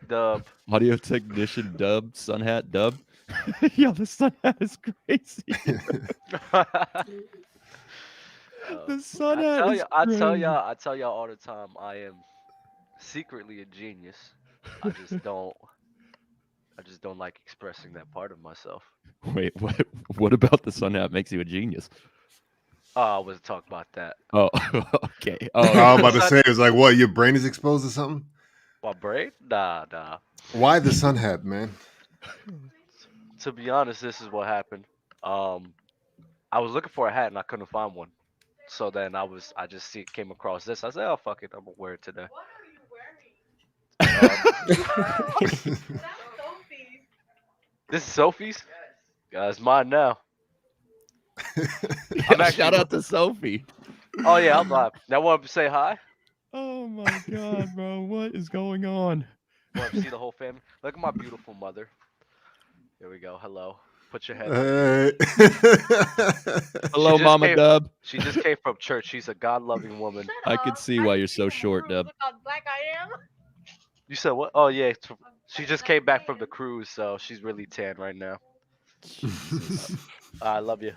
Dub. Audio technician Dub, Sun Hat Dub. Yo, the Sun Hat is crazy. The Sun Hat is I tell crazy. y'all, I tell y'all all the time. I am secretly a genius. I just don't. I just don't like expressing that part of myself. Wait, what? What about the Sun Hat makes you a genius? Oh, I wasn't talking about that. Oh, okay. I Oh, was about to say, it's like, what, your brain is exposed to something? My brain? Nah, nah. Why the sun hat, man? To be honest, this is what happened. I was looking for a hat and I couldn't find one. So then I just came across this. I said, oh fuck it, I'm gonna wear it today. This is Sophie's. It's mine now. yeah, shout out to Sophie. Oh yeah, I'm live. Now want to say hi? Oh my god, bro, what is going on? Want to see the whole family? Look at my beautiful mother. Here we go. Hello. Put your head. Hello, Mama Dub. She just came from church. She's a God-loving woman. I could see why you're so short, Dub. Look how black I am. You said what? Oh yeah, she just came back from the cruise, so she's really tan right now. I love you.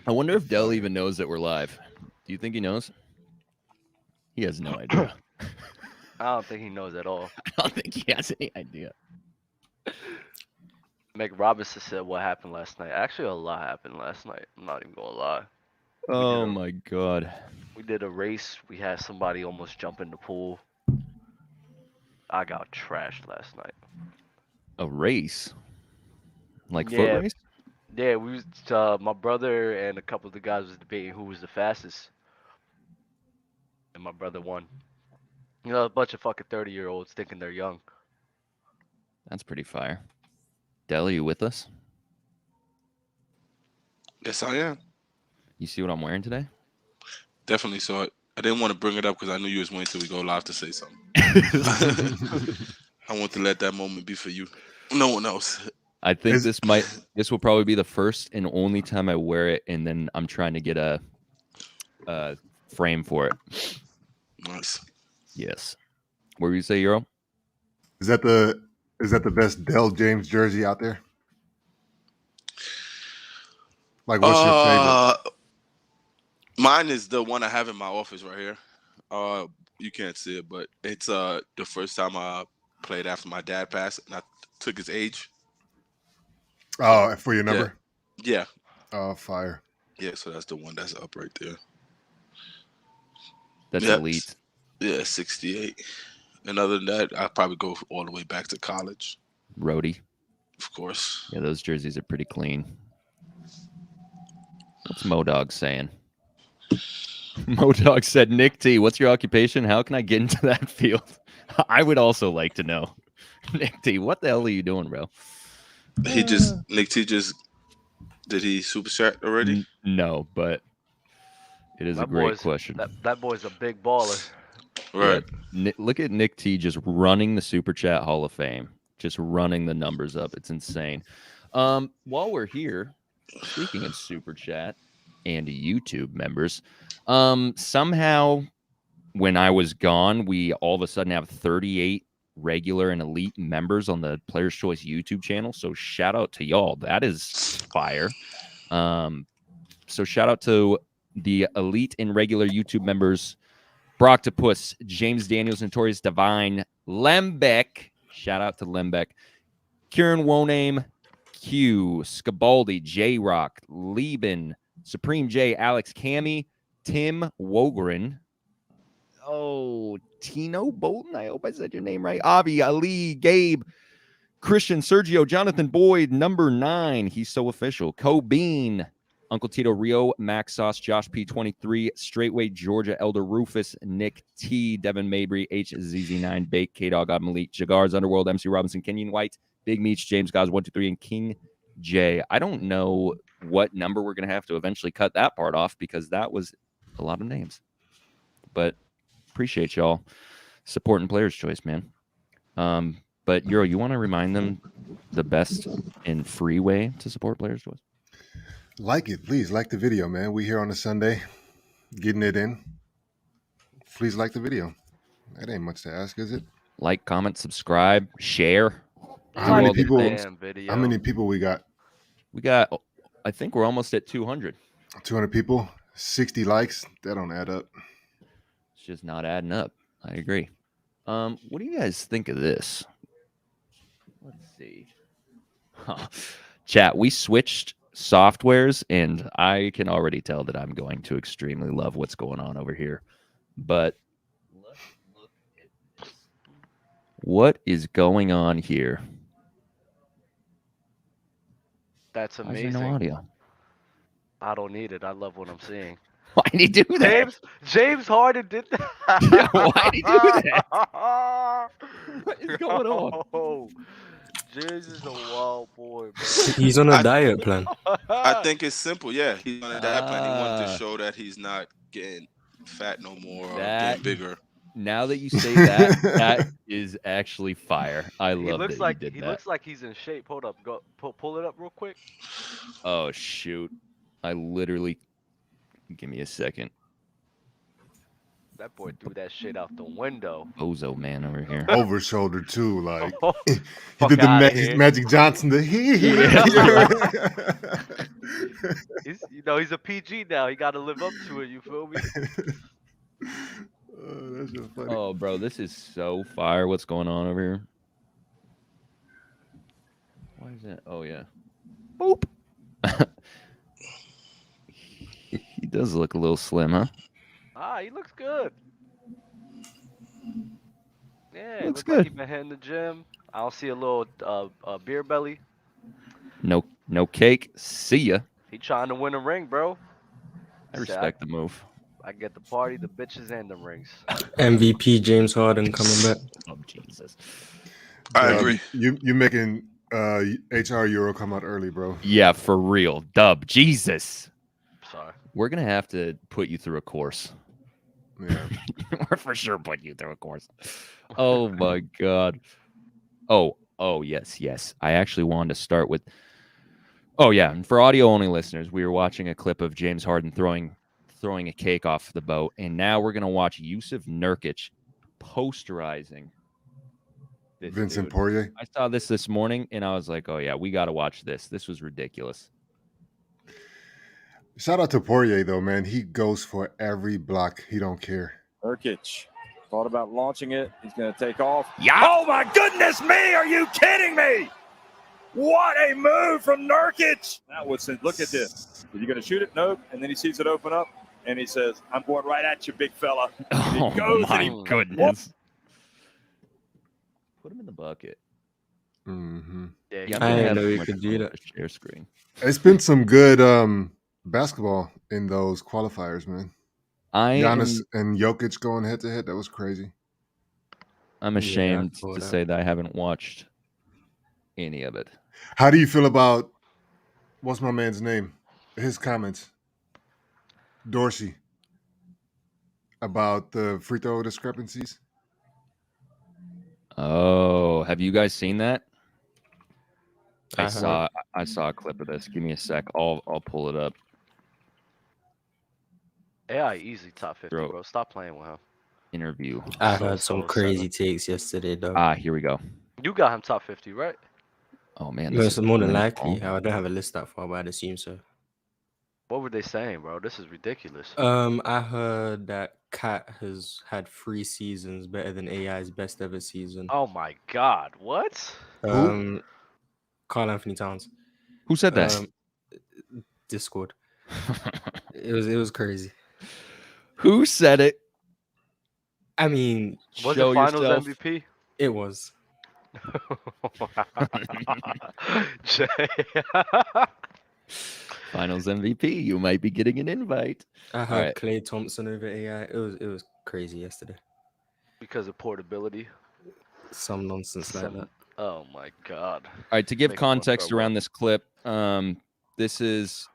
I wonder if Dell even knows that we're live. Do you think he knows? He has no idea. I don't think he knows at all. I don't think he has any idea. Meg Robinson said what happened last night. Actually, a lot happened last night. I'm not even gonna lie. Oh my god. We did a race. We had somebody almost jump in the pool. I got trashed last night. A race? Like Yeah. foot race? Yeah, we was my brother and a couple of the guys was debating who was the fastest, and my brother won. You know, a bunch of fucking 30-year-olds thinking they're young. That's pretty fire. Dell, are you with us? Yes, I am. You see what I'm wearing today? Definitely saw it. I didn't want to bring it up because I knew you was waiting till we go live to say something. I want to let that moment be for you. No one else. I think this will probably be the first and only time I wear it, and then I'm trying to get a frame for it. Nice. Yes. What were you say, Euro? Is that the best Dell James jersey out there? Like, what's your favorite? Mine is the one I have in my office right here. You can't see it, but it's the first time I played after my dad passed, and I took his age. Oh, for your number? Yeah. Oh, fire. Yeah, so that's the one that's up right there. That's elite. Yeah, 68. And other than that, I'd probably go all the way back to college. Roadie. Of course. Yeah, those jerseys are pretty clean. What's Modog saying? Modog said, Nick T, what's your occupation? How can I get into that field? I would also like to know. Nick T, what the hell are you doing, bro? Nick T did he super chat already? No, but it is a great question. That boy's a big baller. Right. Yeah, look at Nick T just running the Super Chat Hall of Fame. Just running the numbers up. It's insane. While we're here, speaking of Super Chat and YouTube members, somehow when I was gone, we all of a sudden have 38 regular and elite members on the Player's Choice YouTube channel. So shout out to y'all. That is fire. So shout out to the elite and regular YouTube members: Broctopus, James Daniels, Notorious Divine, Lembeck. Shout out to Lembeck. Kieran Woname, Q, Scabaldi, J-Rock, Lieben, Supreme J, Alex Cammy, Tim Wogren. Oh, Tino Bolton. I hope I said your name right. Avi, Ali, Gabe, Christian, Sergio, Jonathan Boyd, number 9. He's so official. Cobean, Uncle Tito Rio, Max Sauce, Josh P23, Straightway Georgia, Elder Rufus, Nick T, Devin Mabry, HZZ9, Bake, K-Dog, Malik, Jagars, Underworld, MC Robinson, Kenyon White, Big Meech, James Goz, 123, and King J. I don't know what number we're going to have to eventually cut that part off because that was a lot of names. But appreciate y'all supporting Player's Choice, man. But Euro, you want to remind them the best and free way to support Player's Choice? Like it, please. Like the video, man. We here on a Sunday, getting it in. Please like the video. That ain't much to ask, is it? Like, comment, subscribe, share. How many all the people? things. Damn video. How many people we got? We got, I think we're almost at 200. 200 people. 60 likes. That don't add up. It's just not adding up. I agree. What do you guys think of this? Let's see. Chat, we switched softwares, and I can already tell that I'm going to extremely love what's going on over here. But let's look at this. What is going on here? That's Why is there amazing. no audio? I don't need it. I love what I'm seeing. Why did he do that? James Harden did that. Why did he do that? What is going on? Oh, James is a wild boy, bro. He's on a diet plan. I think it's simple. Yeah, he's on a diet plan. He wanted to show that he's not getting fat no more or getting bigger. Now that you say that, that is actually fire. I love looks that like he did he that. looks like he's in shape. Hold up, go pull it up real quick. Oh shoot! I literally. Give me a second. That boy threw that shit out the window. Bozo man over here. Over shoulder too. Like he Fuck did the outta here. Magic Johnson. He's a PG now. He got to live up to it. You feel me? That's so funny. Oh, bro, this is so fire. What's going on over here? Why is that? Oh yeah. Boop. He does look a little slim, huh? He looks good. Yeah, Looks looks good. like he been hitting the gym. I don't see a little beer belly. No cake. See ya. He trying to win a ring, bro. I respect the move. I get the party, the bitches, and the rings. MVP James Harden coming back. Oh Jesus. I agree. You making HR Euro come out early, bro. Yeah, for real. Dub. Jesus. Sorry. We're gonna have to put you through a course. Yeah. We're for sure putting you through a course. Oh my god. Oh yes. I actually wanted to start with. Oh yeah, and for audio only listeners, we were watching a clip of James Harden throwing a cake off the boat, and now we're gonna watch Jusuf Nurkic posterizing this Vincent dude. Poirier. I saw this morning, and I was like, oh yeah, we got to watch this. This was ridiculous. Shout out to Poirier though, man. He goes for every block. He don't care. Nurkic thought about launching it. He's going to take off. Yeah. Oh, my goodness me. Are you kidding me? What a move from Nurkic. Now, Woodson, look at this. Are you going to shoot it? Nope. And then he sees it open up, and he says, I'm going right at you, big fella. And Oh he goes my and he goodness. Put him in the bucket. Mm-hmm. Yeah, Yeah, I I'm didn't gonna know have you my could do phone on that. the share screen. It's been some good basketball in those qualifiers, man. Giannis and Jokic going head to head. That was crazy. I'm Yeah, I ashamed saw to that. say that I haven't watched any of it. How do you feel about what's my man's name? His comments. Dorsey. About the free throw discrepancies. Oh, have you guys seen that? I heard. saw a clip of this. Give me a sec. I'll pull it up. AI easy top 50, Bro. bro. Stop playing with him. Interview. I So- heard some so crazy takes yesterday, though. Here we go. You got him top 50, right? Oh man, It's more than likely. Oh. I don't have a list that far, but I'd assume so. What were they saying, bro? This is ridiculous. I heard that Cat has had 3 seasons better than AI's best ever season. Oh my God, what? Carl Anthony Towns. Who said that? Discord. It was crazy. Who said it? I mean, Was Show it Finals yourself. MVP? it was. Jay. Finals MVP. You might be getting an invite. I heard right. Klay Thompson over AI. It was crazy yesterday. Because of portability. Some nonsense like that. Oh my God. All right, to give Make one context throw around up. this clip, this is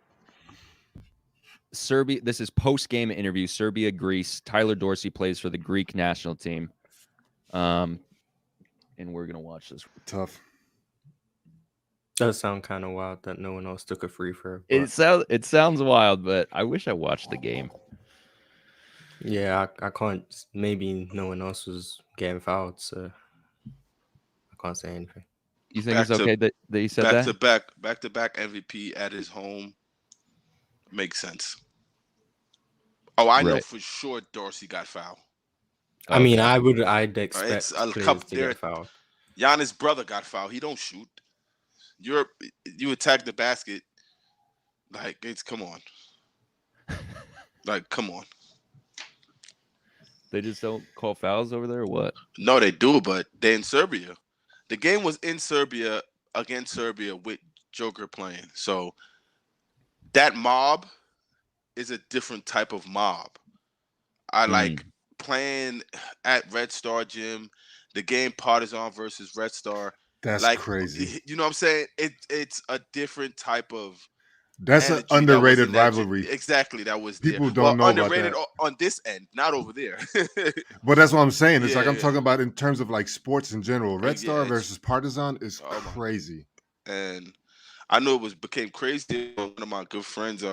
Serbia. This is post-game interview. Serbia, Greece. Tyler Dorsey plays for the Greek national team. And we're gonna watch this. Tough. Does sound kind of wild that no one else took a free throw. It sounds wild, but I wish I watched the game. Yeah, I can't. Maybe no one else was getting fouled, so can't say anything. You think it's okay that he said that? Back to back MVP at his home makes sense. Oh, I know for sure Dorsey got fouled. I mean, I'd expect players to get fouled. Giannis' brother got fouled. He don't shoot. You attack the basket. Like, come on. Like, come on. They just don't call fouls over there or what? No, they do, but they're in Serbia. The game was in Serbia against Serbia with Joker playing. So that mob is a different type of mob. I like playing at Red Star Gym, the game Partizan versus Red Star. That's like, crazy. You know what I'm saying? It's a different type of That's an underrated rivalry. Exactly. That was people don't know underrated about that. On this end, not over there. But that's what I'm saying. It's I'm talking about in terms of like sports in general. Red Star versus Partizan is crazy. And I know became crazy. One of my good friends,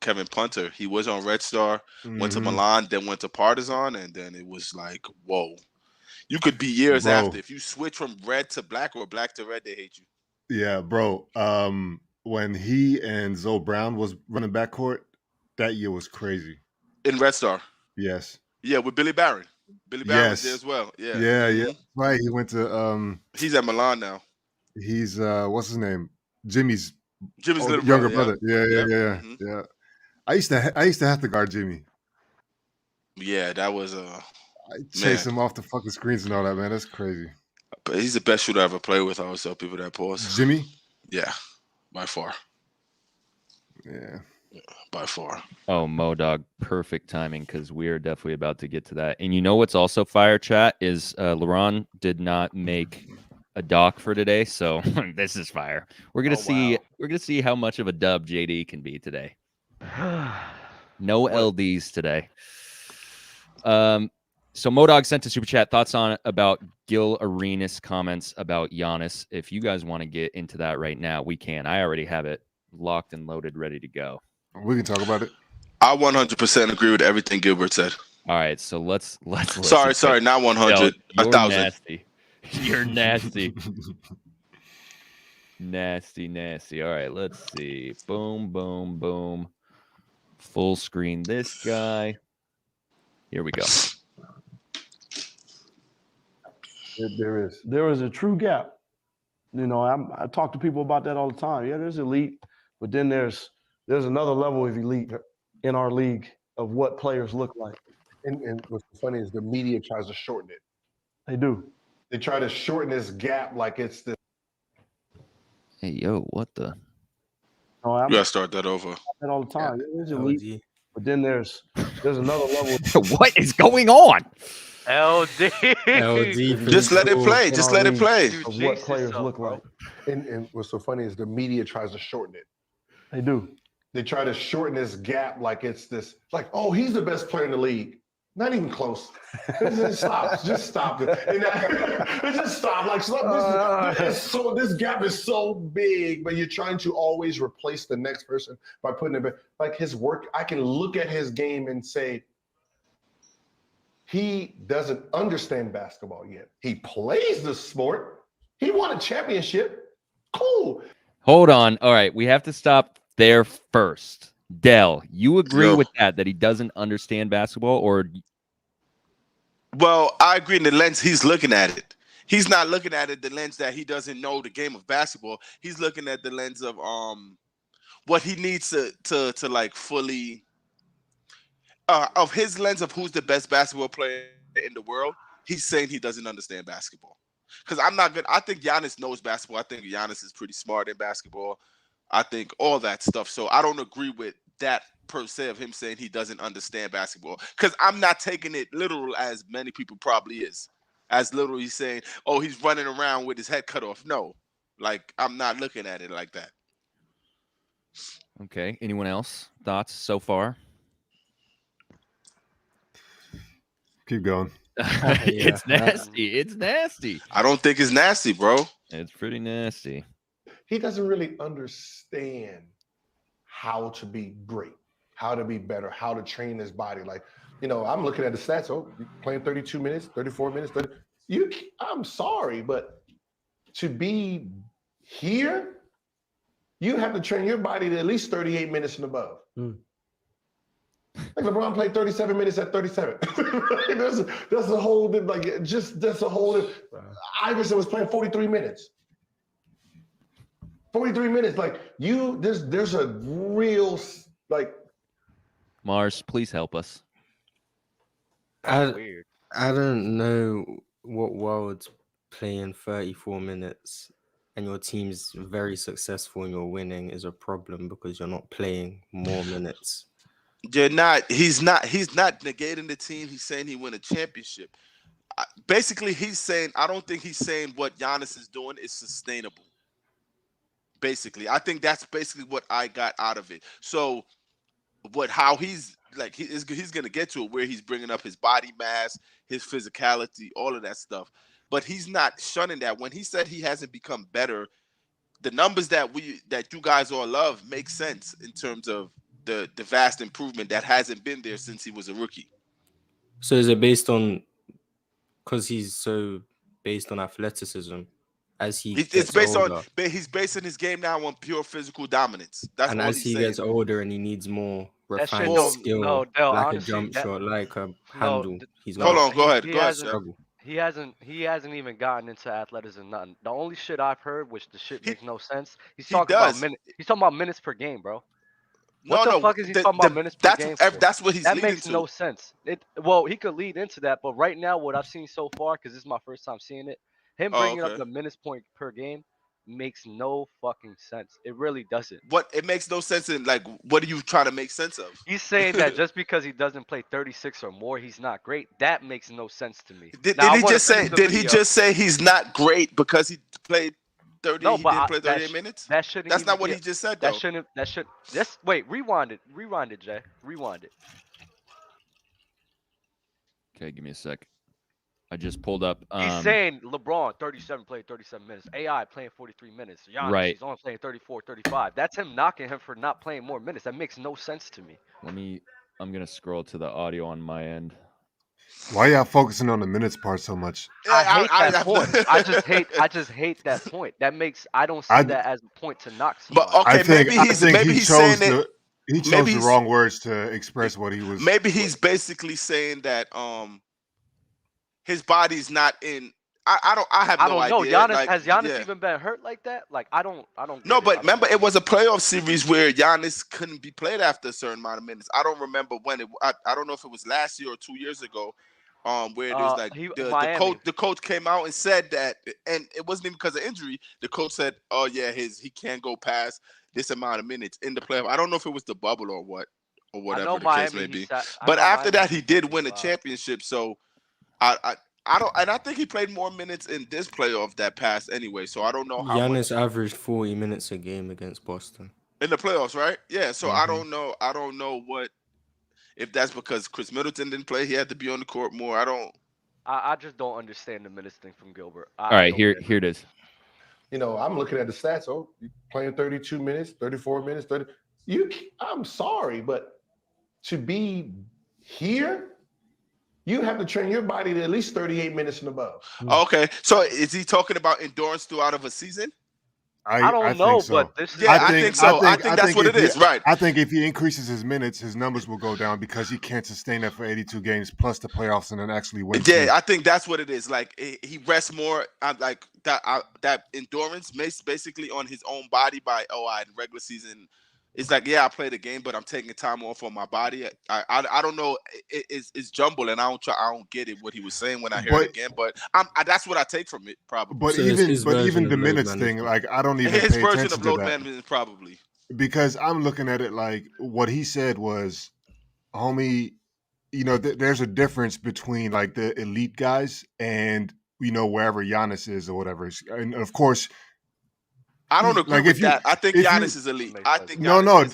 Kevin Punter, he was on Red Star, went to Milan, then went to Partizan, and then it was like, whoa. You could be years after. If you switch from red to black or black to red, they hate you. Yeah, bro. When he and Zoe Brown was running backcourt, that year was crazy. In Red Star? Yes. Yeah, with Billy Barron. Billy Barron was there as well. Yeah. Yeah. Right. He went to he's at Milan now. He's what's his name? Jimmy's little younger brother. Yeah. I used to have to guard Jimmy. Yeah, that was I chase him off the fucking screens and all that, man. That's crazy. But he's the best shooter I ever played with. I always tell people that, pause. Jimmy? Yeah, by far. Yeah, by far. Oh, Modog, perfect timing because we're definitely about to get to that. And you know what's also fire, chat, is LeBron did not make a doc for today, so this is fire. We're gonna see how much of a dub JD can be today. No LDs today. So Modog sent a super chat thoughts about Gil Arenas comments about Giannis. If you guys want to get into that right now, we can. I already have it locked and loaded, ready to go. We can talk about it. I 100% agree with everything Gilbert said. All right, so let's. Sorry, not 100. 1,000. Nasty. You're nasty. Nasty. All right, let's see. Boom, boom, boom. Full screen this guy. Here we go. There is a true gap. You know, I talk to people about that all the time. Yeah, there's elite, but then there's another level of elite in our league of what players look like. And what's funny is the media tries to shorten it. They do. They try to shorten this gap like it's this. Hey, yo, what the? You gotta start that over. That all the time. Yeah, there's elite, but then there's another level. What is going on? LD. Just let it play. Just let it play. Of what players look like. And what's so funny is the media tries to shorten it. They do. They try to shorten this gap like it's this, like, oh, he's the best player in the league. Not even close. Just stop. Just stop it. Just stop. Like, this gap is so big, but you're trying to always replace the next person by putting it like his work. I can look at his game and say, he doesn't understand basketball yet. He plays the sport. He won a championship. Cool. Hold on. All right. We have to stop there first. Dell, you agree with that he doesn't understand basketball, or? Well, I agree in the lens he's looking at it. He's not looking at it the lens that he doesn't know the game of basketball. He's looking at the lens of what he needs to like fully of his lens of who's the best basketball player in the world. He's saying he doesn't understand basketball. Because I'm not good. I think Giannis knows basketball. I think Giannis is pretty smart in basketball. I think all that stuff. So I don't agree with that per se of him saying he doesn't understand basketball. Because I'm not taking it literal as many people probably is. As literally saying, oh, he's running around with his head cut off. No. Like, I'm not looking at it like that. Okay. Anyone else? Thoughts so far? Keep going. It's nasty. It's nasty. I don't think it's nasty, bro. It's pretty nasty. He doesn't really understand how to be great, how to be better, how to train his body. Like, you know, I'm looking at the stats. Oh, you're playing 32 minutes, 34 minutes. I'm sorry, but to be here, you have to train your body to at least 38 minutes and above. Like LeBron played 37 minutes at 37. That's a whole that's a whole. Iverson was playing 43 minutes. 43 minutes. Like there's a real Mars, please help us. I don't know what world's playing 34 minutes and your team's very successful and you're winning is a problem because you're not playing more minutes. He's not negating the team. He's saying he win a championship. Basically, he's saying, I don't think he's saying what Giannis is doing is sustainable. Basically, I think that's basically what I got out of it. So how he's like, he's going to get to it where he's bringing up his body mass, his physicality, all of that stuff. But he's not shunning that. When he said he hasn't become better, the numbers that you guys all love make sense in terms of the vast improvement that hasn't been there since he was a rookie. So is it based on, because he's so based on athleticism as he's basing his game now on pure physical dominance. That's and what as he gets older and he needs more refined skill, a jump shot, like a handle. He's hold on, go ahead. He hasn't even gotten into athleticism. Nothing. The only shit I've heard, which the shit makes no sense. He's talking about minutes per game, bro. What the fuck is he talking about minutes per game for? That's what he's leading to. That makes no sense. Well, he could lead into that, but right now, what I've seen so far, because this is my first time seeing it, him bringing up the minutes point per game makes no fucking sense. It really doesn't. What it makes no sense in, like, what are you trying to make sense of? He's saying that just because he doesn't play 36 or more, he's not great. That makes no sense to me. Did he just say he's not great because he played 30? No, he didn't play 38 minutes. That's not what he just said, though. Wait, rewind it, Jay. Rewind it. Okay, give me a sec. I just pulled up. He's saying LeBron played 37 minutes. AI playing 43 minutes. Giannis, he's only playing 34, 35. That's him knocking him for not playing more minutes. That makes no sense to me. I'm gonna scroll to the audio on my end. Why y'all focusing on the minutes part so much? I hate that point. I just hate that point. I don't see that as a point to knock somebody. But okay, maybe he's saying it. He chose the wrong words to express what he was. Maybe he's basically saying that his body's not in. I don't know. Giannis, has Giannis even been hurt like that? Like I don't. No, but remember, it was a playoff series where Giannis couldn't be played after a certain amount of minutes. I don't remember when it. I don't know if it was last year or 2 years ago. Where there's like the coach came out and said that, and it wasn't even because of injury. The coach said, "Oh yeah, he can't go past this amount of minutes in the playoff." I don't know if it was the bubble or whatever the case may be. But after that, he did win a championship. So I don't, and I think he played more minutes in this playoff that passed anyway. So I don't know how. Giannis averaged 40 minutes a game against Boston in the playoffs, right? Yeah. So I don't know. I don't know if that's because Chris Middleton didn't play. He had to be on the court more. I just don't understand the minutes thing from Gilbert. All right, here it is. I'm looking at the stats. Oh, you playing 32 minutes, 34 minutes, 30. I'm sorry, but to be here, you have to train your body to at least 38 minutes and above. Okay, so is he talking about endurance throughout of a season? I don't know, but I think so. I think that's what it is, right? I think if he increases his minutes, his numbers will go down because he can't sustain that for 82 games plus the playoffs and then actually win. Yeah, I think that's what it is. Like he rests more, like that endurance basically on his own body by in regular season. It's like, I play the game, but I'm taking time off on my body. I don't know. It's jumble, and I don't get it what he was saying when I hear it again. But that's what I take from it, probably. But even the minutes thing, like I don't even his pay version attention of load to that. management, probably. Because I'm looking at it like what he said was, homie, there's a difference between like the elite guys and wherever Giannis is or whatever, and of course. I don't agree with that. I think Giannis is elite. I think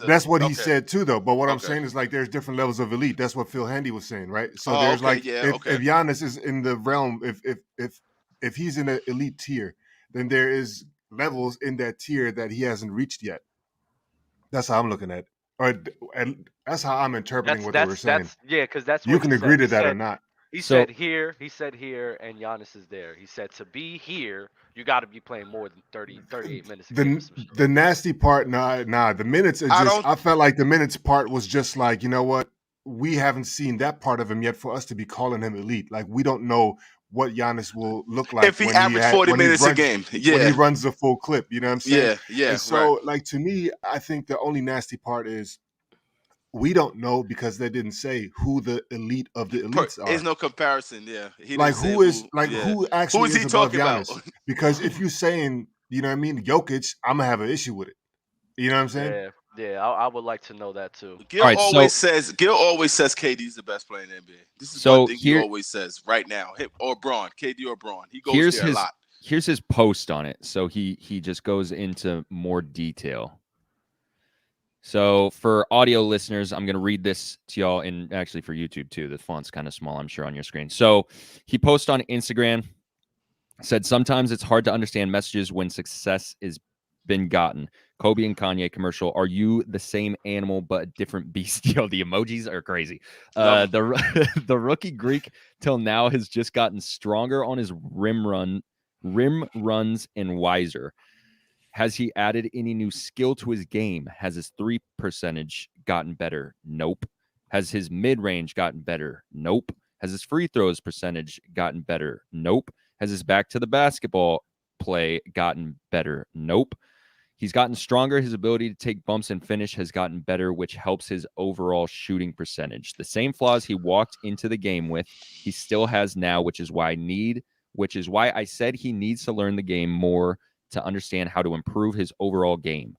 that's what he said too, though. But what I'm saying is like there's different levels of elite. That's what Phil Handy was saying, right? So there's if Giannis is in the realm, if he's in an elite tier, then there is levels in that tier that he hasn't reached yet. That's how I'm looking at it. And that's how I'm interpreting what they were saying. Because that's what you can agree to that or not. He said here, and Giannis is there. He said to be here, you got to be playing more than 38 minutes a game. The nasty part, the minutes are just. I felt like the minutes part was just like, you know what? We haven't seen that part of him yet for us to be calling him elite. Like, we don't know what Giannis will look like if he averaged 40 minutes a game. Yeah, when he runs the full clip. You know what I'm saying? Yeah. And so, like, to me, I think the only nasty part is we don't know because they didn't say who the elite of the elites are. There's no comparison. Yeah, who actually is he talking Giannis? About? Because if you're saying, you know what I mean, Jokic, I'm gonna have an issue with it. You know what I'm saying? Yeah, I would like to know that too. Gil always says KD's the best player in the NBA. This is one thing he always says right now. Or Braun, KD or Braun. He goes there a lot. Here's his post on it. So he just goes into more detail. So for audio listeners, I'm going to read this to y'all, and actually for YouTube too. The font's kind of small, I'm sure, on your screen. So he posted on Instagram, said, sometimes it's hard to understand messages when success is been gotten. Kobe and Kanye commercial. Are you the same animal but a different beast? Yo, the emojis are crazy. The rookie Greek till now has just gotten stronger on his rim runs and wiser. Has he added any new skill to his game? Has his 3 percentage gotten better? Nope. Has his mid-range gotten better? Nope. Has his free throws percentage gotten better? Nope. Has his back to the basketball play gotten better? Nope. He's gotten stronger. His ability to take bumps and finish has gotten better, which helps his overall shooting percentage. The same flaws he walked into the game with, he still has now, which is why I said he needs to learn the game more to understand how to improve his overall game.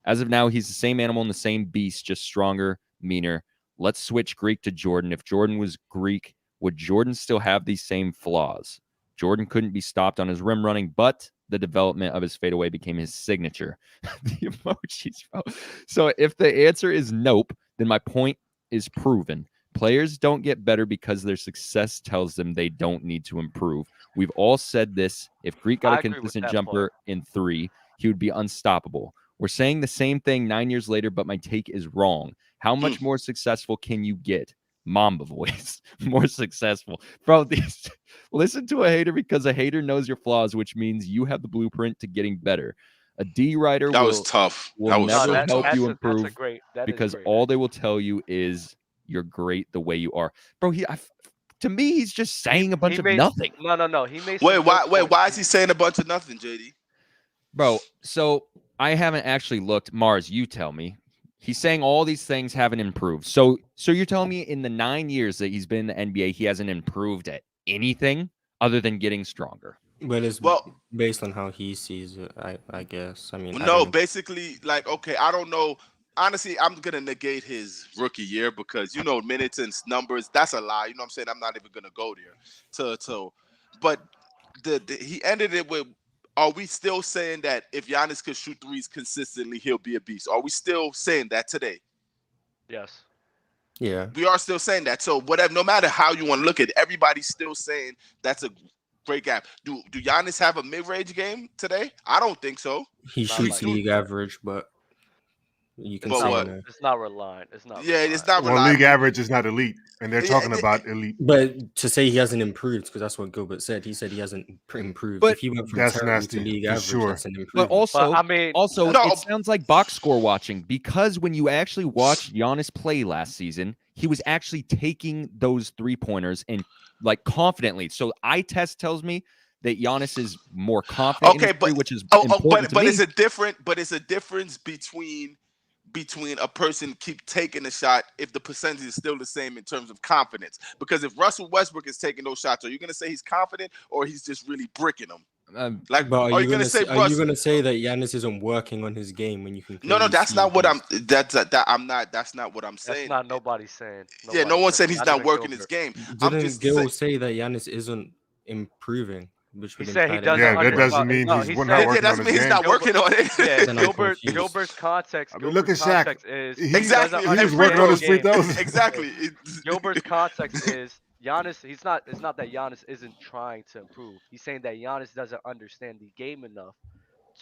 As of now, he's the same animal and the same beast, just stronger, meaner. Let's switch Greek to Jordan. If Jordan was Greek, would Jordan still have these same flaws? Jordan couldn't be stopped on his rim running, but the development of his fadeaway became his signature. The emojis, bro. So if the answer is nope, then my point is proven. Players don't get better because their success tells them they don't need to improve. We've all said this. If Greek got a consistent jumper in 3, he would be unstoppable. We're saying the same thing 9 years later, but my take is wrong. How much more successful can you get? Mamba voice. More successful. Bro, listen to a hater because a hater knows your flaws, which means you have the blueprint to getting better. A D writer was tough. Will never help you improve because all they will tell you is you're great the way you are. Bro, to me, he's just saying a bunch of nothing. No. He made why is he saying a bunch of nothing, JD? Bro, so I haven't actually looked. Mars, you tell me. He's saying all these things haven't improved. So you're telling me in the 9 years that he's been in the NBA, he hasn't improved at anything other than getting stronger? But it's based on how he sees it, I guess. I mean, basically, like, okay, I don't know. Honestly, I'm going to negate his rookie year because, minutes and numbers, that's a lie. You know what I'm saying? I'm not even going to go there. But he ended it with, are we still saying that if Giannis could shoot threes consistently, he'll be a beast? Are we still saying that today? Yes. Yeah. We are still saying that. So whatever, no matter how you want to look at it, everybody's still saying that's a great gap. Do Giannis have a mid-range game today? I don't think so. He shoots league average, but you can say it's not reliant. It's not. Yeah, it's not reliant. Well, league average is not elite, and they're talking about elite. But to say he hasn't improved, because that's what Gilbert said. He said he hasn't improved. But if he went from terrible to league average, that's an improvement. But also, it sounds like box score watching, because when you actually watched Giannis play last season, he was actually taking those 3-pointers and like confidently. So eye test tells me that Giannis is more confident. Okay, but which is but it's a difference between a person keep taking the shot if the percentage is still the same in terms of confidence. Because if Russell Westbrook is taking those shots, are you going to say he's confident or he's just really bricking them? Are you going to say that Giannis isn't working on his game when you can? No, that's not what I'm. That's not what I'm saying. That's not nobody's saying. No one said he's not working his game. Didn't Gil say that Giannis isn't improving? He said he doesn't. Yeah, that doesn't mean he's not working on his game. He's not working on it. Yeah, Gilbert's context. Look at Shaq. Exactly. He was working on his free throws. Exactly. Gilbert's context is Giannis. It's not that Giannis isn't trying to improve. He's saying that Giannis doesn't understand the game enough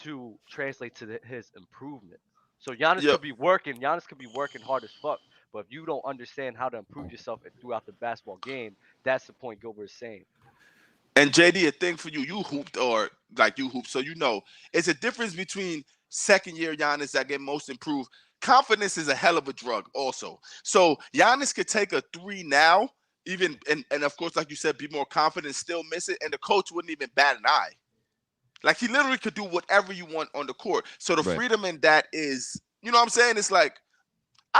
to translate to his improvement. So Giannis could be working. Giannis could be working hard as fuck, But if you don't understand how to improve yourself throughout the basketball game, that's the point Gilbert's saying. And JD, a thing for you, you hooped so you know it's a difference between second year Giannis that get most improved. Confidence is a hell of a drug also. So Giannis could take a 3 now, even and of course, like you said, be more confident, still miss it, and the coach wouldn't even bat an eye. Like he literally could do whatever you want on the court. So the freedom in that is, you know what I'm saying? It's like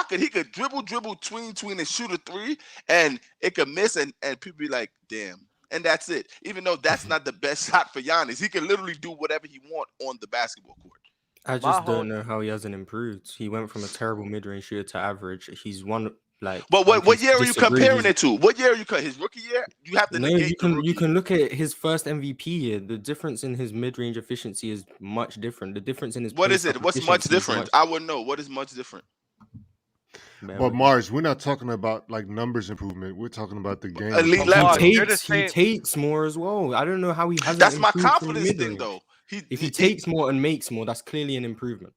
he could dribble, tween, and shoot a 3, and it could miss, and people be like, damn. And that's it. Even though that's not the best shot for Giannis, he can literally do whatever he wants on the basketball court. I just don't know how he hasn't improved. He went from a terrible mid-range shooter to average. He's one like. But what year are you comparing it to? What year are you his rookie year? You have to negate you can look at his first MVP year. The difference in his mid-range efficiency is much different. The difference in his what is it? What's much different? I wouldn't know. What is much different? But Mars, we're not talking about like numbers improvement. We're talking about the game. Elite level. He takes more as well. I don't know how he hasn't. That's my confidence thing, though. If he takes more and makes more, that's clearly an improvement.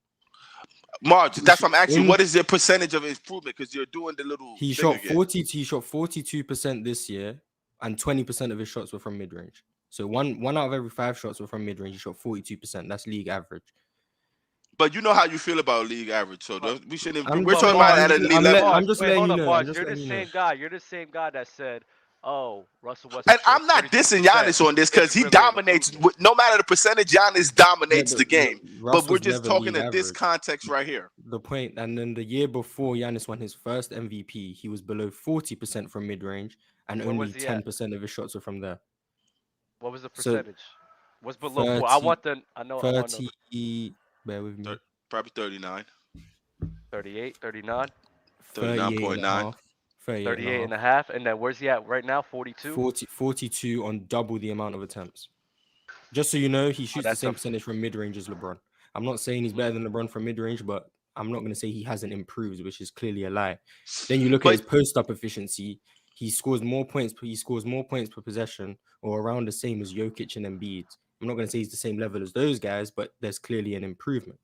Marge, that's what I'm asking. What is your percentage of improvement? Because you're doing the little. He shot 42% this year, and 20% of his shots were from mid range. So one out of every 5 shots were from mid range. He shot 42%. That's league average. But you know how you feel about league average, so we shouldn't. We're talking about at a league level. I'm just letting you know. You're the same guy. You're the same guy that said, "Oh, Russell Westbrook." And I'm not dissing Giannis on this because he dominates. No matter the percentage, Giannis dominates the game. But we're just talking in this context right here. The point, and then the year before Giannis won his first MVP, he was below 40% from mid range, and only 10% of his shots were from there. What was the percentage? What's below? 30, I want the. I know. 30. Bear with me. Probably 39. 38, 39. 39.9. 38 and a half. And then where's he at right now? 42? 42 on double the amount of attempts. Just so you know, he shoots the same percentage from mid-range as LeBron. I'm not saying he's better than LeBron from mid-range, but I'm not going to say he hasn't improved, which is clearly a lie. Then you look at his post-up efficiency. He scores more points per possession, or around the same as Jokic and Embiid. I'm not going to say he's the same level as those guys, but there's clearly an improvement.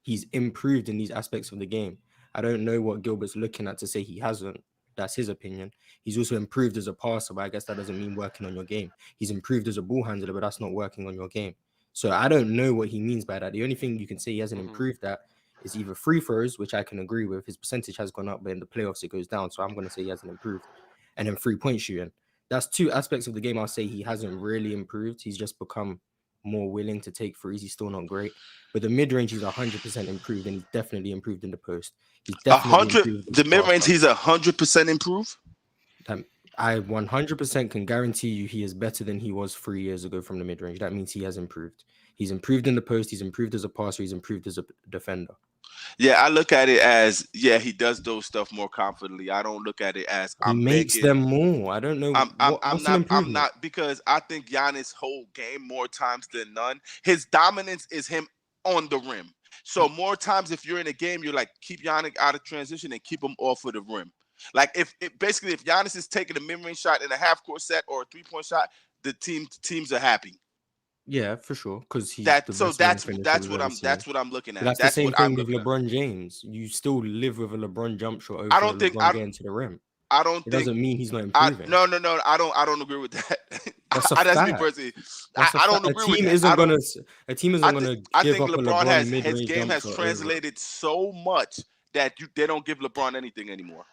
He's improved in these aspects of the game. I don't know what Gilbert's looking at to say he hasn't. That's his opinion. He's also improved as a passer, but I guess that doesn't mean working on your game. He's improved as a ball handler, but that's not working on your game. So I don't know what he means by that. The only thing you can say he hasn't improved at is either free throws, which I can agree with. His percentage has gone up, but in the playoffs it goes down. So I'm going to say he hasn't improved. And then 3-point shooting. That's 2 aspects of the game I'll say he hasn't really improved. He's just become more willing to take threes. He's still not great. But the mid-range, he's 100% improved, and he's definitely improved in the post. He's definitely the mid-range, he's 100% improved? I 100% can guarantee you he is better than he was 3 years ago from the mid-range. That means he has improved. He's improved in the post. He's improved as a passer. He's improved as a defender. Yeah, I look at it as, he does those stuff more confidently. I don't look at it as he makes them more. I don't know. I'm not, because I think Giannis' whole game more times than none. His dominance is him on the rim. So more times if you're in a game, you're like, keep Giannis out of transition and keep him off of the rim. Like if Giannis is taking a mid-range shot in a half-court set or a 3-point shot, the teams are happy. Yeah, for sure. Because that's what I'm looking at. But that's the same thing with LeBron James. You still live with a LeBron jump shot over LeBron getting to the rim. It doesn't mean he's not improving. No. I don't agree with that. That's me personally. I don't agree with that. A team isn't gonna give I think up LeBron his game has translated so much that they don't give LeBron anything anymore.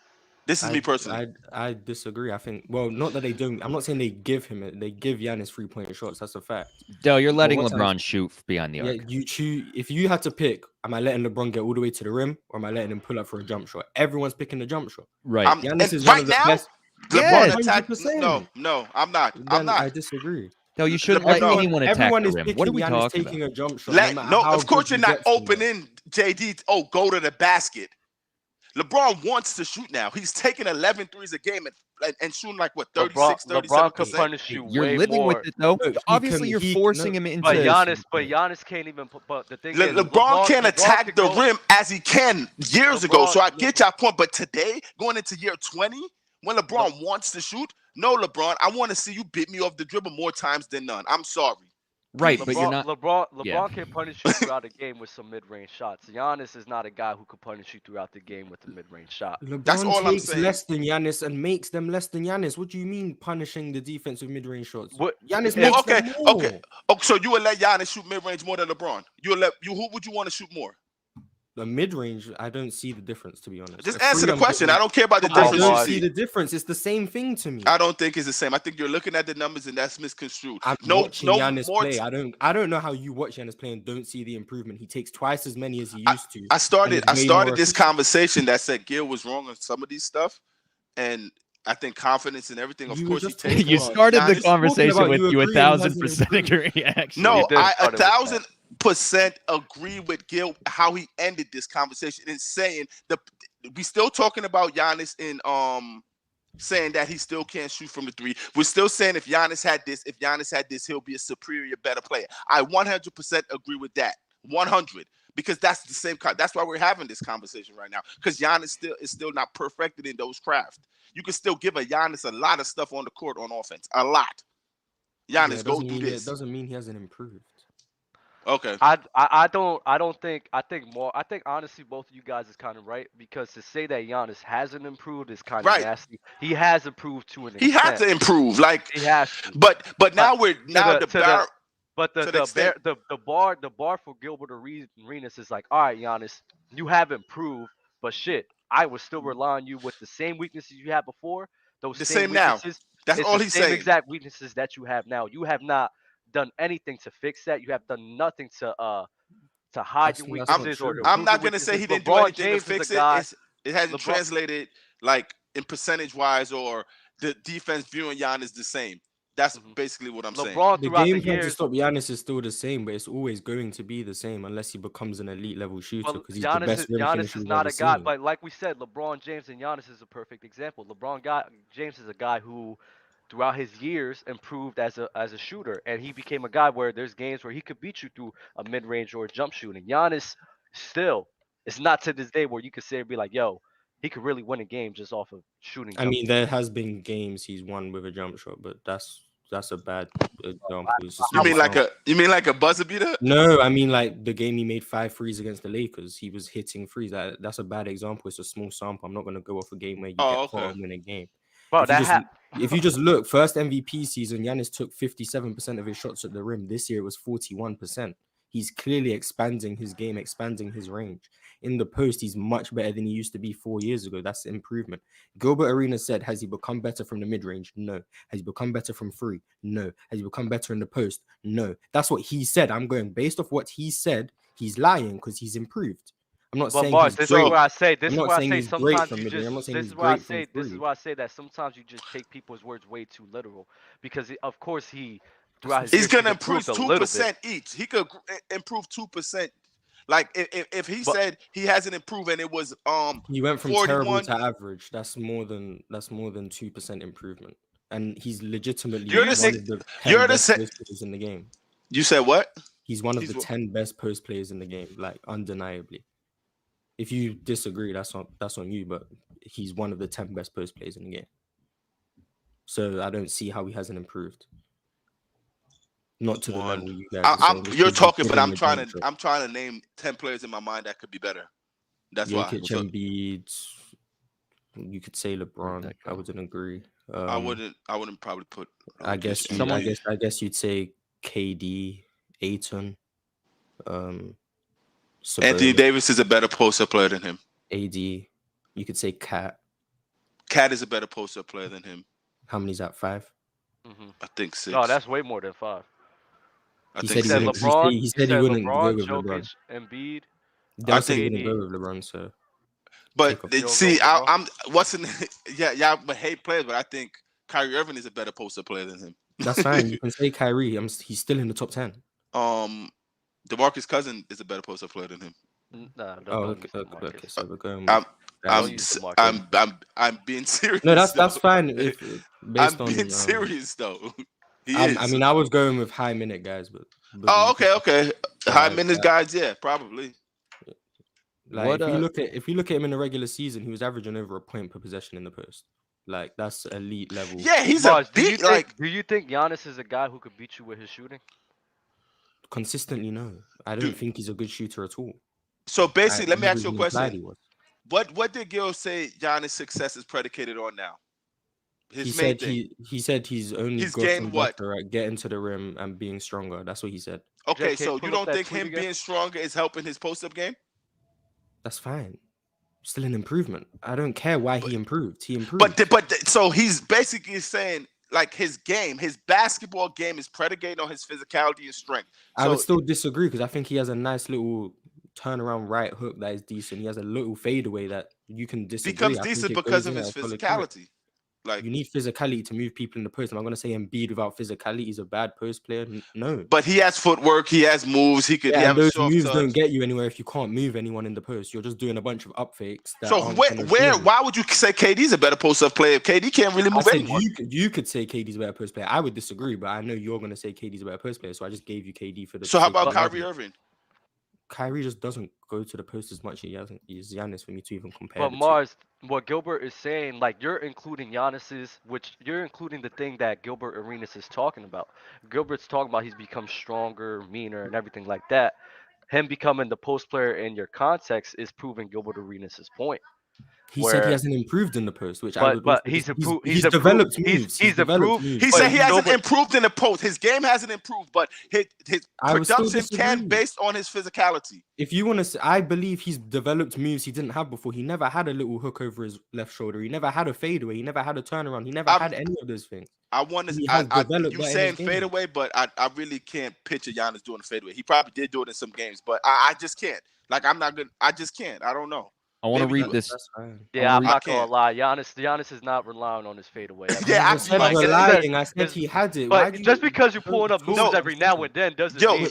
This is me personally. I disagree. I think, not that they don't. I'm not saying they give him it. They give Giannis 3-point shots. That's a fact. Dale, you're letting LeBron shoot behind the arc. Yeah, you choose. If you had to pick, am I letting LeBron get all the way to the rim, or am I letting him pull up for a jump shot? Everyone's picking the jump shot. Right. Giannis is one of the best. LeBron attacked. No, I'm not. I disagree. No, you shouldn't let anyone attack the rim. What are we talking about? Taking a jump shot. Of course you're not opening JD. Go to the basket. LeBron wants to shoot now. He's taking 11 threes a game and shooting like 36, 37%. LeBron can punish you. You're living more. With it though. Obviously, you're forcing him into. But Giannis can't even. But the thing is, LeBron can't attack the rim as he can years ago. So I get your point. But today, going into year 20, when LeBron wants to shoot, no, LeBron, I want to see you beat me off the dribble more times than none. I'm sorry. Right, LeBron, but you're not. LeBron can punish you throughout the game with some mid-range shots. Giannis is not a guy who could punish you throughout the game with a mid-range shot. That's all I'm takes saying. less than Giannis and makes them less than Giannis. What do you mean punishing the defense with mid-range shots? What? Giannis makes them more. Okay. Oh, so you would let Giannis shoot mid-range more than LeBron? Who would you want to shoot more? The mid-range, I don't see the difference, to be honest. Just answer the question. I don't care about the difference. I don't see the difference. It's the same thing to me. I don't think it's the same. I think you're looking at the numbers and that's misconstrued. I'm watching Giannis play. I don't know how you watch Giannis play and don't see the improvement. He takes twice as many as he used to. I started this conversation that said Gil was wrong on some of these stuff, and I think confidence and everything. Of course, he takes. You started the conversation with you 1,000% agree. Actually, no, I 1,000% agree with Gil how he ended this conversation in saying we still talking about Giannis in saying that he still can't shoot from the three. We're still saying if Giannis had this, he'll be a superior, better player. I 100% agree with that. 100. Because that's the same. That's why we're having this conversation right now. Because Giannis is still not perfected in those craft. You can still give a Giannis a lot of stuff on the court on offense. A lot. Giannis, go do this. It doesn't mean he hasn't improved. Okay. I think honestly both of you guys is kind of right, because to say that Giannis hasn't improved is kind of nasty. He has improved to an extent. He has to improve, like he has to. But now the bar for Gilbert Arenas is like, all right, Giannis, you have improved, but shit, I would still rely on you with the same weaknesses you had before. Those the same weaknesses. Now. That's all he's saying. Exact weaknesses that you have now. You have not done anything to fix that. You have done nothing to hide your weaknesses. I'm not gonna say he didn't do anything to fix it. It hasn't translated like in percentage wise or the defense viewing Giannis the same. That's basically what I'm saying. The game plan to stop Giannis is still the same, but it's always going to be the same unless he becomes an elite level shooter. Because he's the best Giannis is not a guy, but like we said, LeBron James and Giannis is a perfect example. James is a guy who, throughout his years, improved as a shooter, and he became a guy where there's games where he could beat you through a mid range or a jump shooting. Giannis still, it's not to this day where you could say be like, yo, he could really win a game just off of shooting. I mean, there has been games he's won with a jump shot, but that's a bad example. You mean like a buzzer beater? No, I mean like the game he made 5 threes against the Lakers. He was hitting threes. That's a bad example. It's a small sample. I'm not going to go off a game where you get caught and win a game. Bro, if you just look, first MVP season, Giannis took 57% of his shots at the rim. This year it was 41%. He's clearly expanding his game, expanding his range. In the post, he's much better than he used to be 4 years ago. That's improvement. Gilbert Arenas said, has he become better from the mid-range? No. Has he become better from three? No. Has he become better in the post? No. That's what he said. I'm going based off what he said. He's lying because he's improved. I'm not saying Mark, this is where I say that sometimes you just take people's words way too literal, because of course he's going to improve 2% each. He could improve 2%. Like if he said he hasn't improved and it was he went from 41, terrible to average, that's more than 2% improvement, and he's legitimately you're the best post players in the game. You said what? He's one of the 10 best post players in the game, like undeniably. If you disagree, that's on you, but he's one of the 10 best post players in the game. So I don't see how he hasn't improved. Not to the level you guys. You're talking, but I'm trying to name 10 players in my mind that could be better. That's why. Embiid, you could say LeBron. I wouldn't agree. I wouldn't probably put. I guess you'd say KD, Ayton. Anthony Davis is a better post-up player than him. AD, you could say Cat. Cat is a better post-up player than him. How many's that? 5? Mm-hmm. I think 6. No, that's way more than 5. He said he wouldn't go with Jokic, Embiid. I think he wouldn't go with LeBron, so. But see, I'm but hate players, but I think Kyrie Irving is a better post-up player than him. That's fine. You can say Kyrie. He's still in the top 10. DeMarcus Cousins is a better post-up player than him. Okay. So we're going. I'm being serious. No, that's fine. I'm being serious though. I mean, I was going with high minute guys, but okay. High minute guys, yeah, probably. Like if you look at him in the regular season, he was averaging over a point per possession in the post. Like that's elite level. Yeah, he's do you think Giannis is a guy who could beat you with his shooting? Consistently, no. I don't think he's a good shooter at all. So basically, let me ask you a question. What did Gil say Giannis' success is predicated on now? He said he's only gotten better at getting to the rim and being stronger. That's what he said. Okay, so you don't think him being stronger is helping his post-up game? That's fine. Still an improvement. I don't care why he improved. He improved. But so he's basically saying like his basketball game is predicated on his physicality and strength. I would still disagree because I think he has a nice little turnaround right hook that is decent. He has a little fadeaway that you can disagree. Becomes decent because of his physicality. Like, you need physicality to move people in the post. Am I going to say Embiid without physicality is a bad post player? No. But he has footwork. He has moves. He could have those moves don't get you anywhere if you can't move anyone in the post. You're just doing a bunch of up fakes. So why would you say KD's a better post-up player? KD can't really move anyone. You could say KD's a better post player. I would disagree, but I know you're going to say KD's a better post player, so I just gave you KD for the. So how about Kyrie Irving? Kyrie just doesn't go to the post as much as Giannis for me to even compare. But Mars, what Gilbert is saying, like you're including Giannis's, which you're including the thing that Gilbert Arenas is talking about. Gilbert's talking about he's become stronger, meaner, and everything like that. Him becoming the post player in your context is proving Gilbert Arenas' point. He said he hasn't improved in the post, which he's improved. He's developed moves. He's improved. He said he hasn't improved in the post. His game hasn't improved, but his production can based on his physicality. If you want to say, I believe he's developed moves he didn't have before. He never had a little hook over his left shoulder. He never had a fadeaway. He never had a turnaround. He never had any of those things. You saying fadeaway, but I really can't picture Giannis doing a fadeaway. He probably did do it in some games, but I just can't. Like I'm not good. I just can't. I don't know. I want to read this. Yeah, I'm not gonna lie. Giannis is not relying on his fadeaway. I said he had it. But just because you're pulling up moves every now and then doesn't mean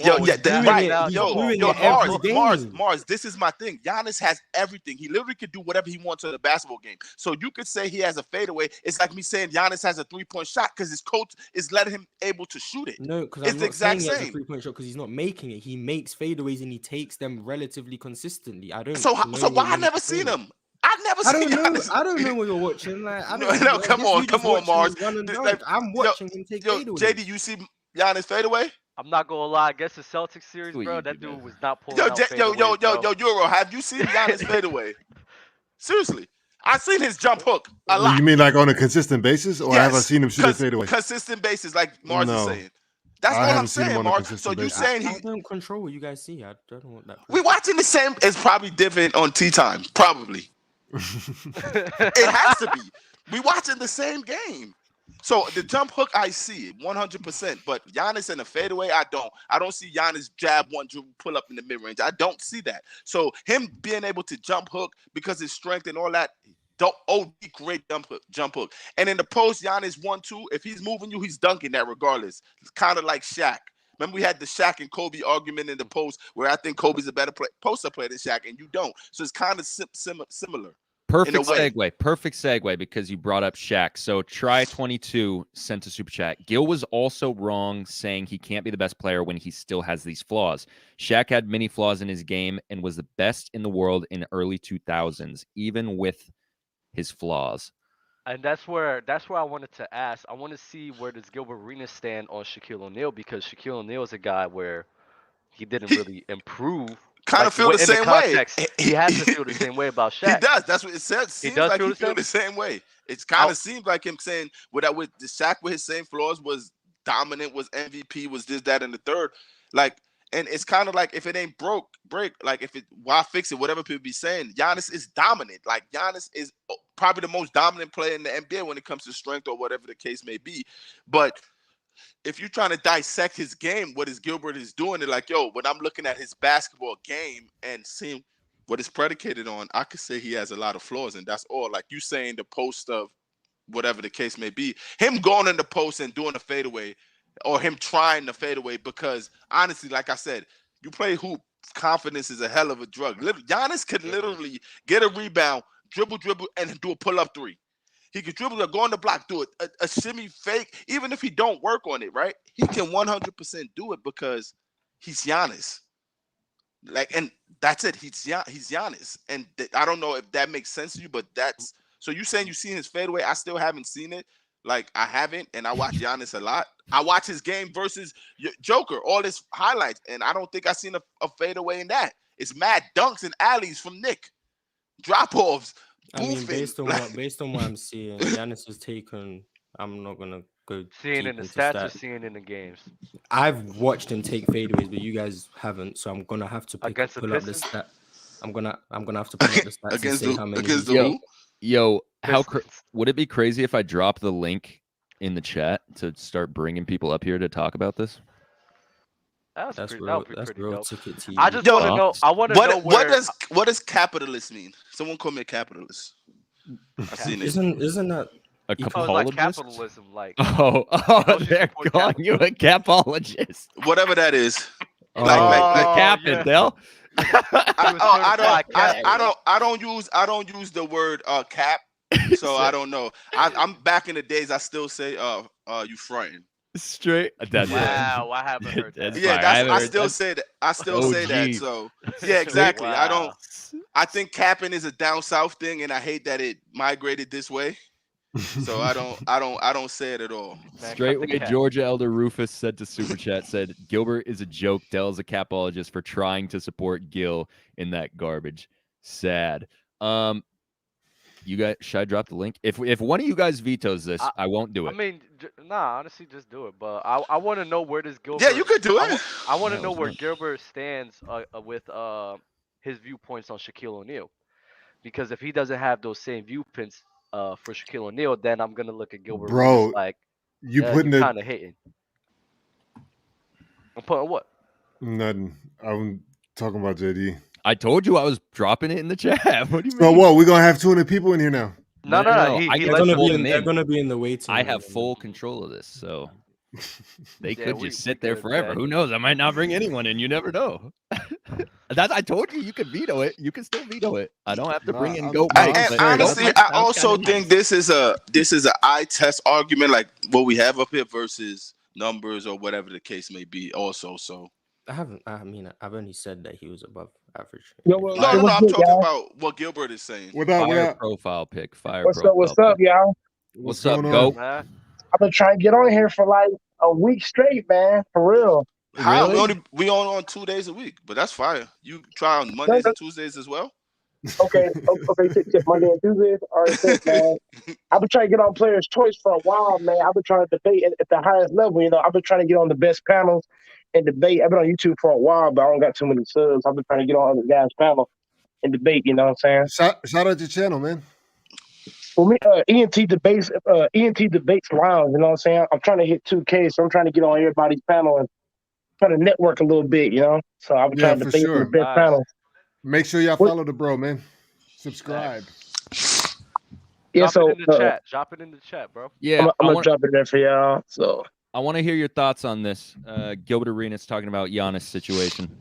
Mars. This is my thing. Giannis has everything. He literally could do whatever he wants in a basketball game. So you could say he has a fadeaway. It's like me saying Giannis has a 3-point shot because his coach is letting him able to shoot it. No, because it's the exact same. He has a 3-point shot because he's not making it. He makes fadeaways and he takes them relatively consistently. I don't. So why I never seen him? I've never seen Giannis. I don't know what you're watching. Like, come on, Mars. I'm watching him take fadeaways. JD, you see Giannis fadeaway? I'm not gonna lie. I guess the Celtics series, bro. That dude was not pulling out Euro. Have you seen Giannis fadeaway? Seriously, I've seen his jump hook a lot. You mean like on a consistent basis, or have I seen him shoot a fadeaway? Consistent basis, like Mars is saying. That's what I'm saying, Mark. So you saying I don't control what you guys see. I don't want that. We watching the same. It's probably different on tea time. Probably. It has to be. We watching the same game. So the jump hook, I see it 100%. But Giannis and a fadeaway, I don't. I don't see Giannis jab one, pull up in the mid range. I don't see that. So him being able to jump hook because his strength and all that. Great jump hook. And in the post, Giannis 1-2. If he's moving you, he's dunking that regardless. It's kind of like Shaq. Remember we had the Shaq and Kobe argument in the post where I think Kobe's a better post-up player than Shaq and you don't. So it's kind of similar. Perfect segue because you brought up Shaq. So Try22 sent a super chat. Gil was also wrong saying he can't be the best player when he still has these flaws. Shaq had many flaws in his game and was the best in the world in early 2000s, even with his flaws. And that's where I wanted to ask. I want to see where does Gilbert Arenas stand on Shaquille O'Neal, because Shaquille O'Neal is a guy where he didn't really improve. Kind of feel the same way. He has to feel the same way about Shaq. He does. That's what it says. Seems like he feel the same way. It kind of seems like him saying with the Shaq with his same flaws was dominant, was MVP, was this, that, and the third. Like. And it's kind of like if it ain't break. Like why fix it? Whatever people be saying, Giannis is dominant. Like Giannis is probably the most dominant player in the NBA when it comes to strength or whatever the case may be. But if you're trying to dissect his game, what is Gilbert is doing, it like, when I'm looking at his basketball game and seeing what it's predicated on, I could say he has a lot of flaws, and that's all. Like you saying the post of whatever the case may be, him going in the post and doing a fadeaway. Or him trying to fade away, because honestly, like I said, you play hoop, confidence is a hell of a drug. Giannis could literally get a rebound, dribble, and do a pull-up three. He could dribble, go on the block, do it, a shimmy fake, even if he don't work on it, right? He can 100% do it because he's Giannis. Like, and that's it. He's Giannis. And I don't know if that makes sense to you, but that's so you saying you seen his fadeaway. I still haven't seen it. Like I haven't, and I watch Giannis a lot. I watch his game versus Joker, all his highlights, and I don't think I've seen a fadeaway in that. It's mad dunks and alleys from Nick, drop offs. I mean, based on what I'm seeing, Giannis has taken. I'm not gonna go seeing in the stats or seeing in the games. I've watched him take fadeaways, but you guys haven't, so I'm gonna have to pull up the stat. I'm gonna have to pull up the stats against and say how many. Yo, would it be crazy if I drop the link in the chat to start bringing people up here to talk about this? That's real ticket TV. I just want to know. I want to know what does capitalist mean? Someone call me a capitalist. I've seen it. Isn't that a capologist? Like capitalism, like they're calling you a capologist. Whatever that is. Like captain, Dale. I don't use the word cap, so I don't know. I'm back in the days. I still say you fronting. Straight. Wow, I haven't heard that. Yeah, I still say that. I still say that. So yeah, exactly. Wow. I think capping is a down south thing, and I hate that it migrated this way. So I don't say it at all. Straightway Georgia Elder Rufus said to Super Chat, said Gilbert is a joke. Dell's a capologist for trying to support Gil in that garbage. Sad. You guys, should I drop the link? If one of you guys vetoes this, I won't do it. I mean, honestly, just do it. But I want to know where does Gilbert. Yeah, you could do it. I want to know where Gilbert stands with his viewpoints on Shaquille O'Neal, because if he doesn't have those same viewpoints for Shaquille O'Neal, then I'm gonna look at Gilbert. Bro, like you putting it kind of hating. I'm putting what? Nothing. I'm talking about JD. I told you I was dropping it in the chat. What do you mean? So what? We're gonna have 200 people in here now. No. They're gonna be in the waiting. I have full control of this, so they could just sit there forever. Who knows? I might not bring anyone in. You never know. I told you could veto it. You can still veto it. I don't have to bring in Goat. And honestly, I also think this is a eye test argument, like what we have up here versus numbers or whatever the case may be. Also, so. I've only said that he was above average. No, I'm talking about what Gilbert is saying. Fire profile pick. What's up, y'all? What's up, Go? I've been trying to get on here for like a week straight, man. For real. Really? We on 2 days a week, but that's fire. You try on Mondays and Tuesdays as well? Okay, Monday and Tuesdays. All right, man. I've been trying to get on Player's Choice for a while, man. I've been trying to debate at the highest level. You know, I've been trying to get on the best panels and debate. I've been on YouTube for a while, but I don't got too many subs. I've been trying to get on other guys' panel and debate. You know what I'm saying? Shout out your channel, man. For me, ENT debates Lounge. You know what I'm saying? I'm trying to hit 2K, so I'm trying to get on everybody's panel and try to network a little bit. You know, so I've been trying to debate the best panels. Make sure y'all follow the bro, man. Subscribe. Yeah, drop it in the chat. Drop it in the chat, bro. Yeah, I'm gonna drop it there for y'all. So I want to hear your thoughts on this. Gilbert Arenas talking about Giannis' situation.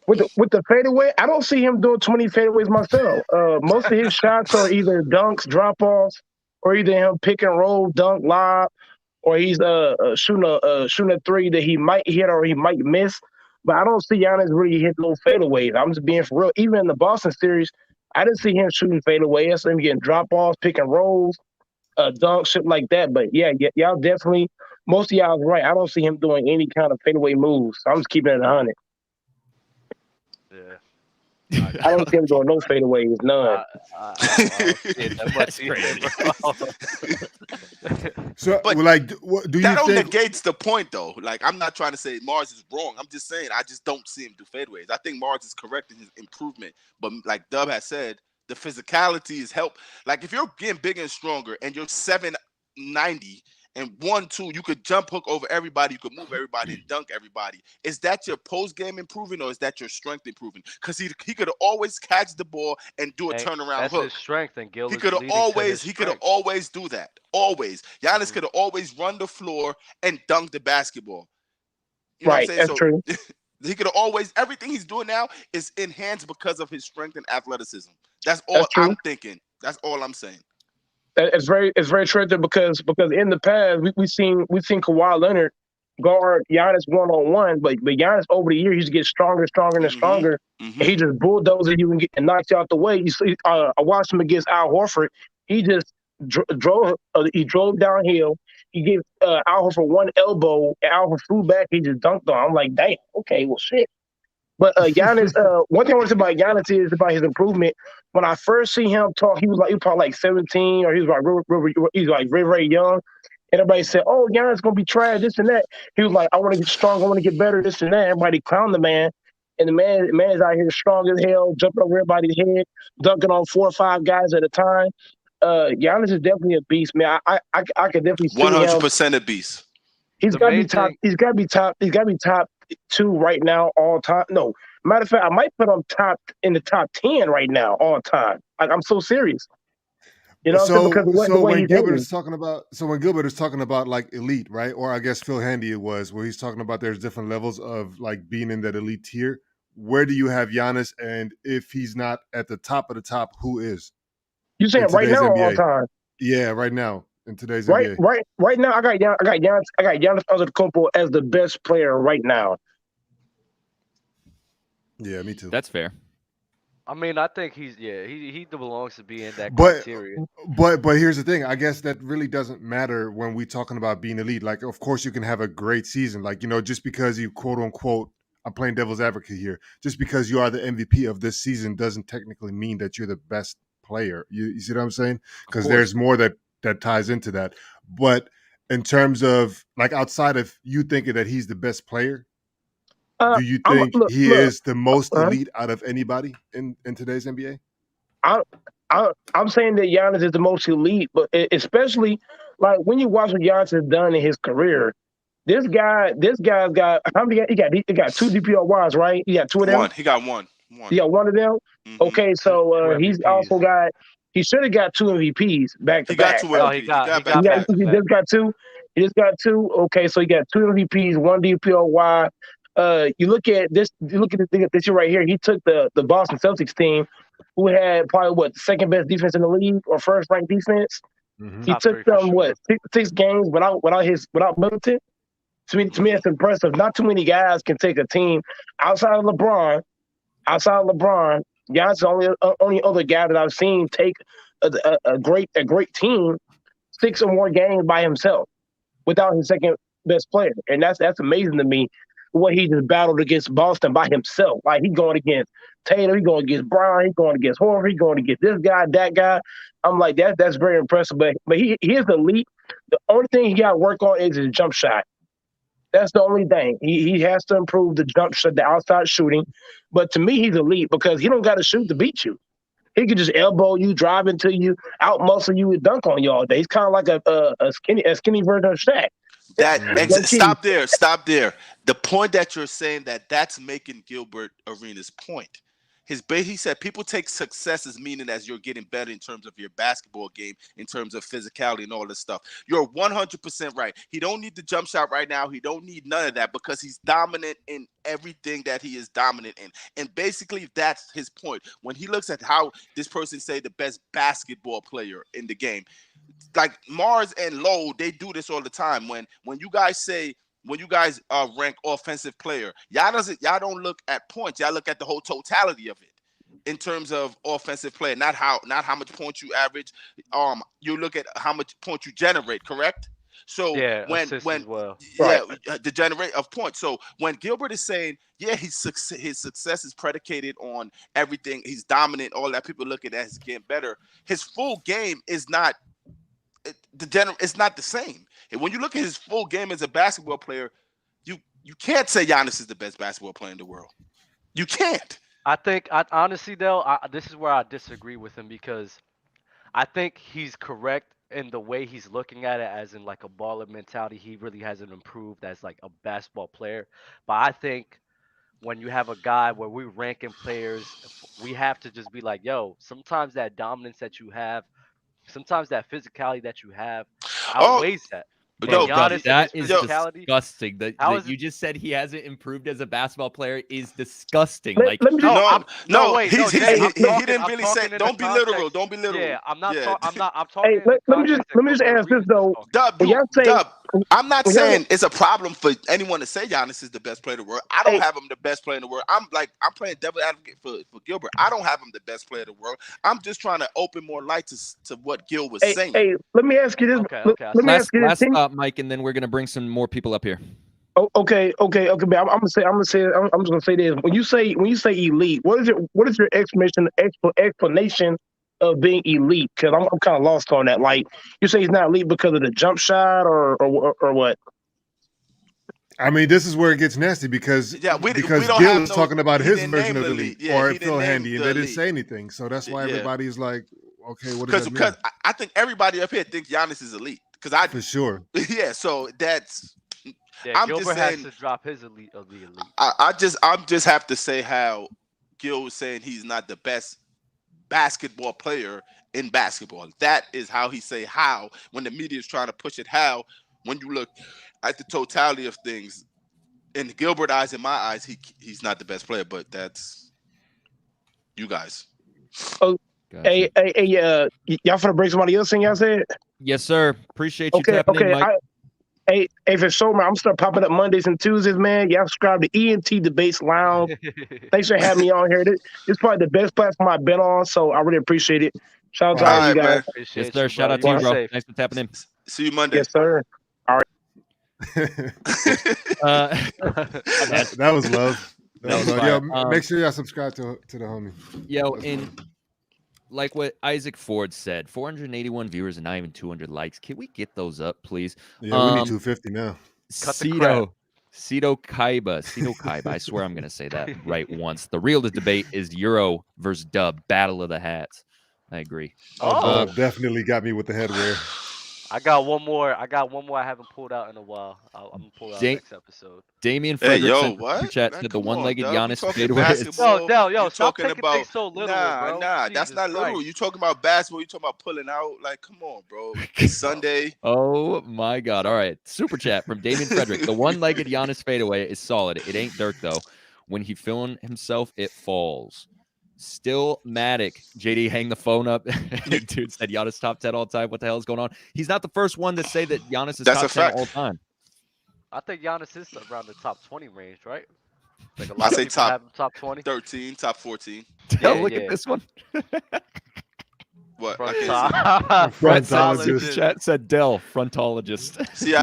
With the fadeaway, I don't see him doing 20 fadeaways myself. Most of his shots are either dunks, drop offs, or either him pick and roll, dunk, lob, or he's shooting a three that he might hit or he might miss. But I don't see Giannis really hit those fadeaways. I'm just being for real. Even in the Boston series, I didn't see him shooting fadeaways. I saw him getting drop offs, pick and rolls, dunks, shit like that. But yeah, y'all definitely, most of y'all are right. I don't see him doing any kind of fadeaway moves. So I'm just keeping it 100. Yeah. I don't see him doing no fadeaways, none. That's crazy. So, but like, what do you that think? negates the point, though. Like, I'm not trying to say Mars is wrong. I'm just saying I just don't see him do fadeaways. I think Mars is correct in his improvement, but like Dub has said, the physicality is help. Like, if you're getting bigger and stronger, and you're 790. And 1-2, you could jump hook over everybody. You could move everybody and dunk everybody. Is that your post game improving, or is that your strength improving? Because he could always catch the ball and do a turnaround that's hook. His strength, and Gil he could always do that. Always. Giannis could always run the floor and dunk the basketball. You know right, what I'm saying? That's true. He could always. Everything he's doing now is enhanced because of his strength and athleticism. That's all I'm thinking. That's all I'm saying. It's very true because in the past we seen Kawhi Leonard guard Giannis 1-on-1, but Giannis over the year he's getting stronger and stronger. And he just bulldozes you and knocks you out the way. You see, I watched him against Al Horford. He just drove downhill. He gave Al for one elbow, and Al flew back. He just dunked on. I'm like, damn. Okay, well, shit. But Giannis, one thing I want to say about Giannis is about his improvement. When I first see him talk, he was probably like 17, or he was like very, very young. And everybody said, "Oh, Giannis gonna be trash, this and that." He was like, "I want to get strong, I want to get better, this and that." Everybody clowned the man, and the man is out here strong as hell, jumping over everybody's head, dunking on 4 or 5 guys at a time. Giannis is definitely a beast, man. I could definitely see 100% a beast. He's got to be top. He's got to be top. He's got to be top 2 right now, all time. No, matter of fact, I might put him in the top 10 right now, all time. Like, I'm so serious. You know, when Gilbert is talking about like elite, right? Or I guess Phil Handy it was, where he's talking about there's different levels of like being in that elite tier. Where do you have Giannis? And if he's not at the top of the top, who is? You saying right now or all time? Yeah, right now in today's NBA. Right now, I got Giannis Antetokounmpo as the best player right now. Yeah, me too. That's fair. I mean, I think he belongs to be in that criteria. But here's the thing. I guess that really doesn't matter when we're talking about being elite. Like, of course, you can have a great season. Like, you know, just because you quote unquote, I'm playing devil's advocate here, just because you are the MVP of this season doesn't technically mean that you're the best player. You see what I'm saying? Because there's more that ties into that. But in terms of like outside of you thinking that he's the best player, do you think he is the most elite out of anybody in today's NBA? I'm saying that Giannis is the most elite, but especially like when you watch what Giannis has done in his career, this guy's got how many? He got 2 DPOYs, right? He got 2 of them. He got one. He got 1 of them. Mm-hmm. Okay, so he's also got. He should have got 2 MVPs back to back. He got 2. He just got 2. He just got 2. Okay, so he got 2 MVPs, 1 DPOY. You look at this. You look at this year right here. He took the Boston Celtics team, who had probably second best defense in the league or first ranked defense. Mm-hmm. He took them six games without Middleton. To me, that's impressive. Not too many guys can take a team outside of LeBron. Giannis is the only other guy that I've seen take a great team 6 or more games by himself without his second best player, and that's amazing to me. What he just battled against Boston by himself. Like, he's going against Tatum, he's going against Brown, he's going against Horford, he's going against this guy, that guy. I'm like, that's very impressive. But he is elite. The only thing he got to work on is his jump shot. That's the only thing. He has to improve the jump shot, the outside shooting. But to me, he's elite because he don't got to shoot to beat you. He could just elbow you, drive into you, out-muscle you, and dunk on you all day. He's kind of like a skinny version of Shaq. Stop there. The point that you're saying that's making Gilbert Arenas' point. He said people take success as meaning as you're getting better in terms of your basketball game, in terms of physicality and all this stuff. You're 100% right. He don't need the jump shot right now. He don't need none of that because he's dominant in everything that he is dominant in. And basically that's his point. When he looks at how this person say the best basketball player in the game, like Mars and Lowe, they do this all the time. When you guys rank offensive player, y'all don't look at points. Y'all look at the whole totality of it in terms of offensive player, not how much points you average. You look at how much points you generate, correct? So the generate of points. So when Gilbert is saying, his success is predicated on everything, he's dominant, all that, people looking at his getting better. His full game is not it's not the same. And when you look at his full game as a basketball player, you can't say Giannis is the best basketball player in the world. You can't. I think, honestly, though, this is where I disagree with him because I think he's correct in the way he's looking at it, as in like a baller mentality. He really hasn't improved as like a basketball player. But I think when you have a guy where we're ranking players, we have to just be like, yo, sometimes that dominance that you have, sometimes that physicality that you have outweighs that. No, that is disgusting. That you just said he hasn't improved as a basketball player is disgusting. He didn't really say. Don't be literal. Don't be literal. Yeah, I'm not. I'm talking. Hey, let me just ask this though. Dub, I'm not saying it's a problem for anyone to say Giannis is the best player in the world. I don't have him the best player in the world. I'm playing devil advocate for Gilbert. I don't have him the best player in the world. I'm just trying to open more light to what Gil was saying. Hey, let me ask you this. Okay. Let me ask you this. Last stop, Mike, and then we're gonna bring some more people up here. Oh, okay. I'm just gonna say this. When you say elite, what is your explanation of being elite? Because I'm kind of lost on that. Like, you say he's not elite because of the jump shot or what? I mean, this is where it gets nasty because Gil is talking about his version of elite, or Phil Handy, and they didn't say anything. So that's why everybody's like, okay, what does that mean? Because I think everybody up here thinks Giannis is elite. For sure. Yeah, so that's. Yeah, I'm Gilbert just saying, has to drop his elite of the elite. I just have to say how Gil was saying he's not the best basketball player in basketball. That is how he say how when the media is trying to push it. How when you look at the totality of things, in Gilbert eyes, in my eyes, he's not the best player. But that's you guys. Oh, gotcha. Hey, y'all finna bring somebody else in? Y'all said? Yes, sir. Appreciate you tapping in, Mike. Hey, for sure, man. I'm gonna start popping up Mondays and Tuesdays, man. Y'all subscribe to ENT Debates Lounge. Thanks for having me on here. This is probably the best platform I've been on, so I really appreciate it. Shout out to all you guys. Yes, sir. Shout out to you, bro. Thanks for tapping in. See you Monday. Yes, sir. All right. That was love. Yo, make sure y'all subscribe to the homie. Yo, like what Isaac Ford said, 481 viewers and not even 200 likes. Can we get those up, please? Yeah, we need 250 now. Cito Kaiba. I swear I'm going to say that right once. The real debate is Euro versus Dub, Battle of the Hats. I agree. Dub definitely got me with the headwear. I got one more I haven't pulled out in a while. I'm going to pull out next episode. Damian Frederick sent chat said the one-legged Giannis fadeaway. Yo, stop taking things so literal, bro. Nah, that's not literal. You talking about basketball, you talking about pulling out. Like, come on, bro. It's Sunday. Oh, my God. All right. Super chat from Damian Frederick. The one-legged Giannis fadeaway is solid. It ain't Dirk, though. When he feeling himself, it falls. Still Matic. JD, hang the phone up. Dude said Giannis top 10 all time. What the hell is going on? He's not the first one to say that Giannis is top 10 all time. I think Giannis is around the top 20 range, right? Like a lot of people have top 20. 13, top 14. Look at this one. What? Frontologist. Chat said Dell, frontologist. See,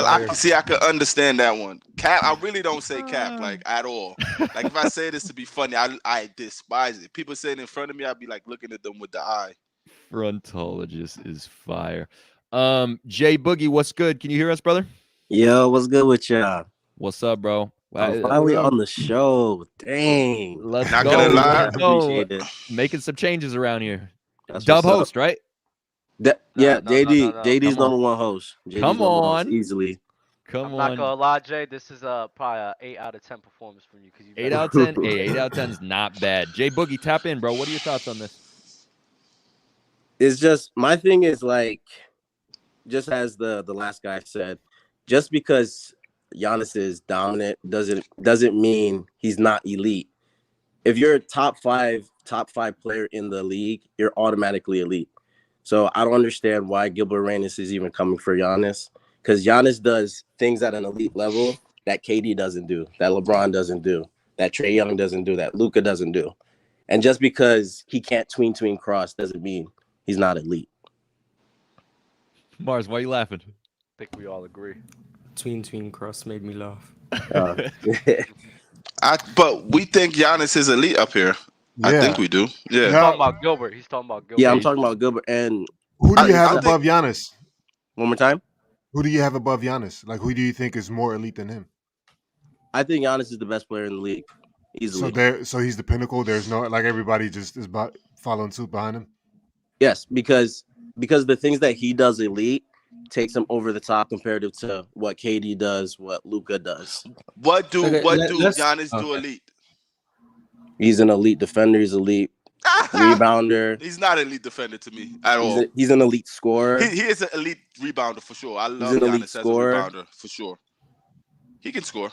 I could understand that one. Cap, I really don't say cap like at all. Like if I say this to be funny, I despise it. People say it in front of me, I'd be like looking at them with the eye. Frontologist is fire. Jay Boogie, what's good? Can you hear us, brother? Yo, what's good with y'all? What's up, bro? Finally on the show. Dang. Let's Not go. gonna lie. Appreciate it. Making some changes around here. That's Dub host, right? JD's number one host. JD's Come on. Easily. I'm not gonna lie, Jay. This is probably an 8 out of 10 performance from you. 8 out of 10. 8 out of 10 is not bad. Jay Boogie, tap in, bro. What are your thoughts on this? It's just my thing is like, just as the last guy said, just because Giannis is dominant doesn't mean he's not elite. If you're a top five player in the league, you're automatically elite. So I don't understand why Gilbert Arenas is even coming for Giannis, because Giannis does things at an elite level that KD doesn't do, that LeBron doesn't do, that Trae Young doesn't do, that Luka doesn't do. And just because he can't tween cross doesn't mean he's not elite. Mars, why are you laughing? I think we all agree. Tween cross made me laugh. But we think Giannis is elite up here. Yeah. I think we do. Yeah. He's talking about Gilbert. Yeah, I'm talking about Gilbert. And who do you have above Giannis? One more time. Who do you have above Giannis? Like, who do you think is more elite than him? I think Giannis is the best player in the league. Easily. So he's the pinnacle. There's no, like, everybody just is following suit behind him. Yes, because the things that he does elite takes him over the top compared to what KD does, what Luka does. What do Giannis do elite? He's an elite defender. He's elite rebounder. He's not an elite defender to me at all. He's an elite scorer. He is an elite rebounder for sure. I love Giannis as a rebounder for sure. He can score.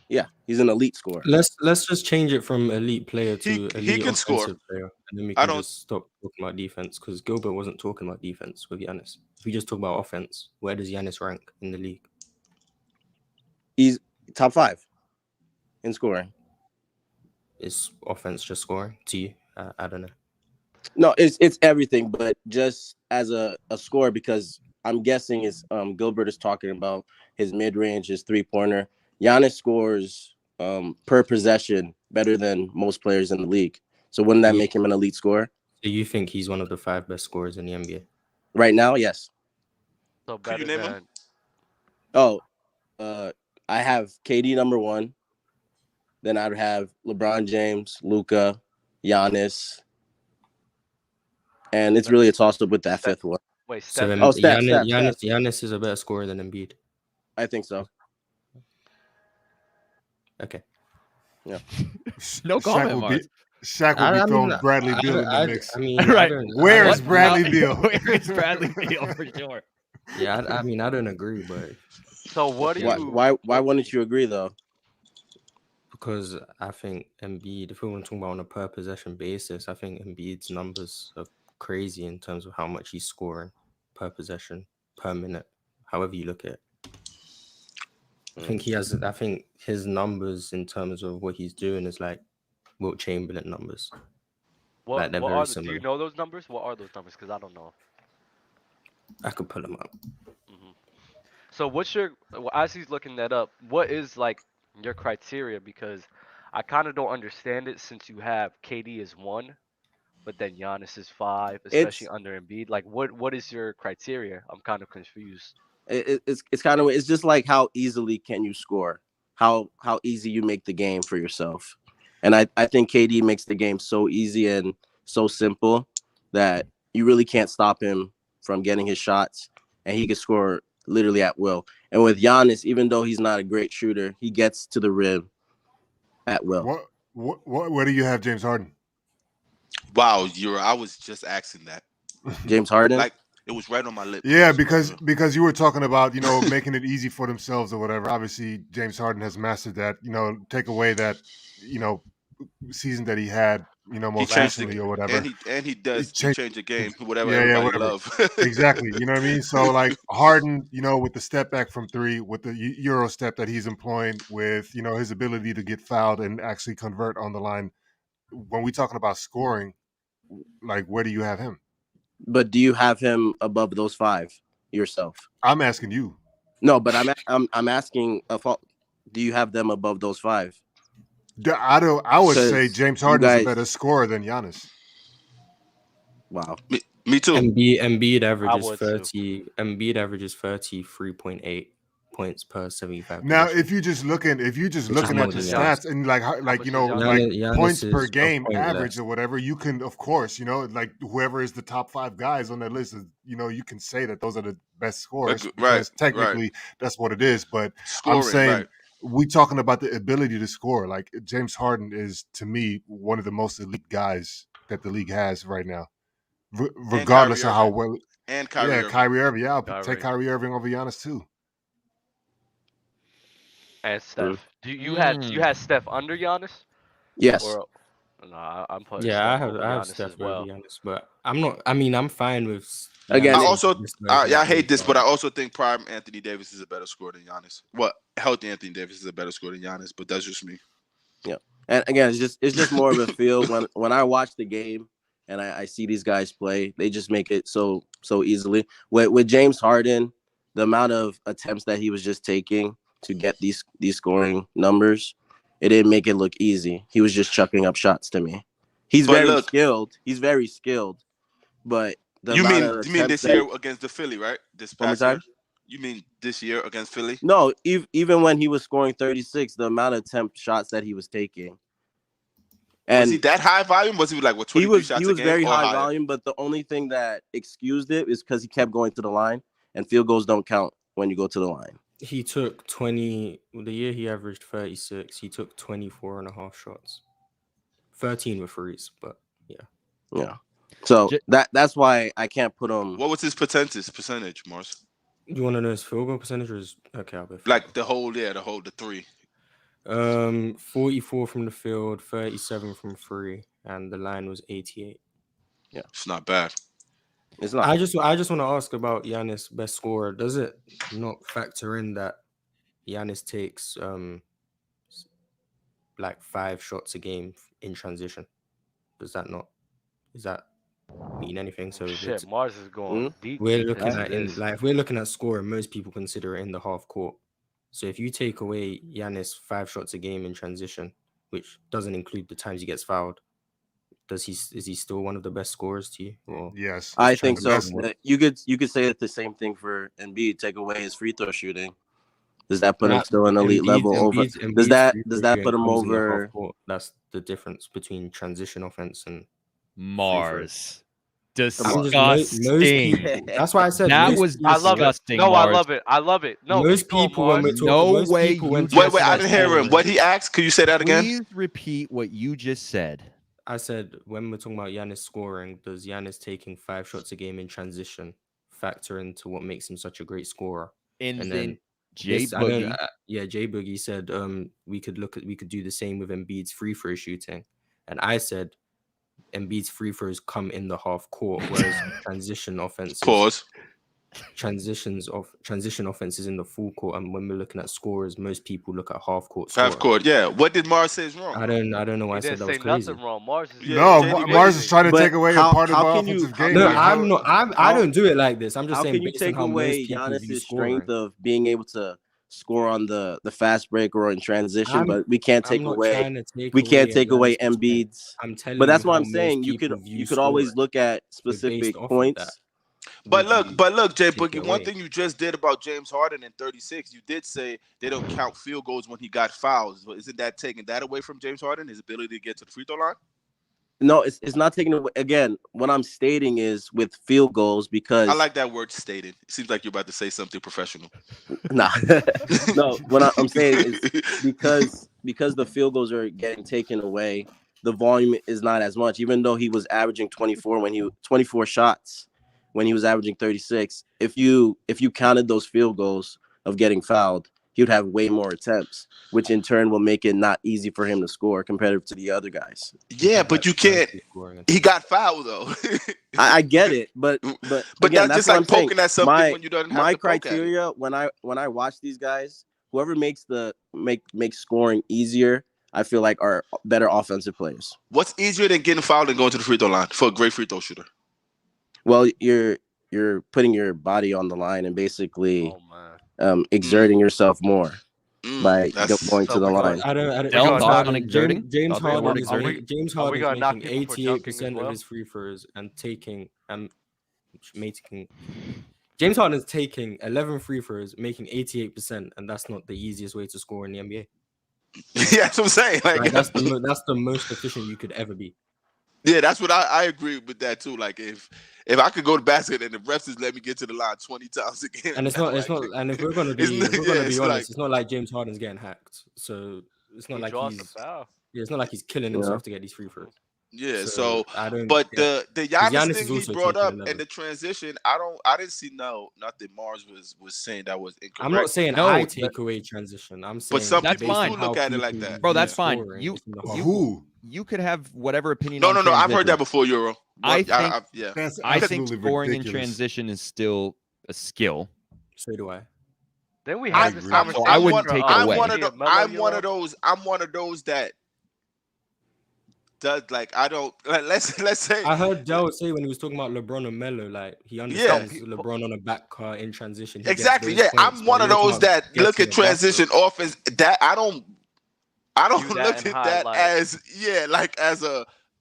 Yeah, he's an elite scorer. Let's just change it from elite player to elite he can score. Player, and then we can just stop talking about defense, because Gilbert wasn't talking about defense with Giannis. If we just talk about offense, where does Giannis rank in the league? He's top 5 in scoring. Is offense just scoring to you? I don't know. No, it's everything, but just as a score, because I'm guessing is Gilbert is talking about his mid-range, his 3-pointer. Giannis scores per possession better than most players in the league. So wouldn't that make him an elite scorer? Do you think he's one of the 5 best scorers in the NBA? Right now, yes. So better Could you name than... him? Oh, I have KD number 1. Then I'd have LeBron James, Luka, Giannis. And it's really a toss-up with that 5th one. Wait, So Steph. Oh, Steph. Giannis is a better scorer than Embiid. I think so. Okay. Yeah. No comment, Mars. Shaq will be throwing Bradley Beal in the mix. I mean, right. Where's Bradley Beal? Where's Bradley Beal for sure? Yeah, I mean, I don't agree, but So what do you? Why wouldn't you agree though? Because I think Embiid, if we want to talk about on a per possession basis, I think Embiid's numbers are crazy in terms of how much he's scoring per possession, per minute, however you look at it. I think his numbers in terms of what he's doing is like Wilt Chamberlain numbers. What, like what are do you know those numbers? What are those numbers? Because I don't know. I could pull them up. Mm-hmm. So what's your, as he's looking that up, what is like your criteria? Because I kind of don't understand it since you have KD is 1, but then Giannis is 5, especially under Embiid. Like what is your criteria? I'm kind of confused. It's kind of, it's just like how easily can you score? How easy you make the game for yourself. And I think KD makes the game so easy and so simple that you really can't stop him from getting his shots, and he can score literally at will. And with Giannis, even though he's not a great shooter, he gets to the rim at will. Where do you have James Harden? Wow, I was just asking that. James Harden? Like, it was right on my lips. Yeah, because you were talking about, making it easy for themselves or whatever. Obviously, James Harden has mastered that, take away that, season that he had, most recently or whatever. And he change the game, whatever love. Exactly. You know what I mean? So like Harden, with the step back from 3, with the Euro step that he's employing, with, his ability to get fouled and actually convert on the line. When we're talking about scoring, like where do you have him? But do you have him above those 5 yourself? I'm asking you. No, but I'm asking do you have them above those 5? I would say James Harden is a better scorer than Giannis. Wow. Me too. Embiid averages 30. Embiid averages 33.8 points per 75. Now, if you're just looking at the stats and like points per game average or whatever, you can, of course, like whoever is the top 5 guys on that list, you can say that those are the best scorers because technically that's what it is. But scoring, I'm saying we talking about the ability to score. Like James Harden is, to me, one of the most elite guys that the league has right now, regardless of how well. And Kyrie Irving. Yeah, I'll take Kyrie Irving over Giannis too. And Steph. Do you had Steph under Giannis? Yes. No, I'm putting. Yeah, Steph I have Steph over Giannis, but I'm not. I mean, I'm fine with. Again, I hate this, but I also think prime Anthony Davis is a better scorer than Giannis. Well, healthy Anthony Davis is a better scorer than Giannis, but that's just me. Yeah, and again, it's just more of a feel when I watch the game and I see these guys play. They just make it so easily. With James Harden, the amount of attempts that he was just taking to get these scoring numbers, it didn't make it look easy. He was just chucking up shots to me. He's very skilled, but you mean this year against the Philly, right? This past year? You mean this year against Philly? No, even when he was scoring 36, the amount of attempt shots that he was taking. And was he that high volume? Was he like what 23 shots a game? He was very high volume, but the only thing that excused it is because he kept going to the line, and field goals don't count when you go to the line. He took 20. The year he averaged 36, he took 24.5 shots. 13 with threes, but yeah. So that's why I can't put him. What was his percentage, Morris? You want to know his field goal percentage? Or okay, I'll be like the 3. 44 from the field, 37 from 3, and the line was 88. Yeah, it's not bad. It's not. I just want to ask about Giannis' best scorer. Does it not factor in that Giannis takes like 5 shots a game in transition. Does that mean anything? So shit, Mars is going deep. We're looking at if we're looking at scoring, most people consider it in the half court. So if you take away Giannis 5 shots a game in transition, which doesn't include the times he gets fouled, is he still one of the best scorers to you? Or yes, I think so. You could say it the same thing for Embiid. Take away his free throw shooting. Does that put him still an elite level over? Does that put him over? That's the difference between transition offense and Mars. Disgusting. That's why I said that was disgusting. No, I love it. I love it. No, most people when we're talking, no way. Wait, I didn't hear him. What he asked? Could you say that again? Please repeat what you just said. I said when we're talking about Giannis scoring, does Giannis taking 5 shots a game in transition factor into what makes him such a great scorer? And then Jay Boogie, Jay Boogie said we could do the same with Embiid's free throw shooting, and I said Embiid's free throws come in the half court, whereas transition offenses. Transition offenses in the full court, and when we're looking at scorers, most people look at half court. Half court, yeah. What did Mars say is wrong? I don't know why I said that was crazy. Nothing wrong. Mars is trying to take away a part of our offensive game. No, I'm not. I don't do it like this. I'm just saying. How can you take away Giannis' strength of being able to score on the fast break or in transition, but we can't take away Embiid's. I'm telling you, but that's what I'm saying. You could always look at specific points. But look, Jay Boogie, one thing you just did about James Harden in 36, you did say they don't count field goals when he got fouls. Isn't that taking that away from James Harden, his ability to get to the free throw line? No, it's not taking away. Again, what I'm stating is with field goals, because I like that word stated. It seems like you're about to say something professional. Nah. No, what I'm saying is because the field goals are getting taken away, the volume is not as much, even though he was averaging 24 shots when he was averaging 36. If you counted those field goals of getting fouled, he would have way more attempts, which in turn will make it not easy for him to score compared to the other guys. Yeah, but you can't. He got fouled though. I get it, but again, that's just like poking at something when you don't have my to criteria when I watch these guys, whoever makes scoring easier, I feel like are better offensive players. What's easier than getting fouled and going to the free throw line for a great free throw shooter? Well, you're putting your body on the line and basically exerting yourself more by going to the line. I don't exerting. James Harden is making 88% of his free throws and making. James Harden is taking 11 free throws, making 88%, and that's not the easiest way to score in the NBA. Yeah, that's what I'm saying. Like that's the most efficient you could ever be. Yeah, that's what I agree with that too. Like if I could go to basket and the refs just let me get to the line 20 times a game, and it's not. And if we're gonna be honest, it's not like James Harden's getting hacked. So it's not like it's not like he's killing himself to get these free throws. Yeah, so I don't. But the Giannis thing he brought up and the transition, I didn't see nothing Mars was saying that was incorrect. I'm not saying I take away transition. I'm saying but some people look at it like that. Bro, that's fine. You could have whatever opinion. No. I've heard that before, Euro. I think scoring in transition is still a skill. So do I. Then we have this conversation. I wouldn't take away. I'm one of those that does let's say. I heard Del say when he was talking about LeBron and Melo, like he understands LeBron on a back car in transition. Exactly. Yeah, I'm one of those that look at transition offense. That I don't look at that as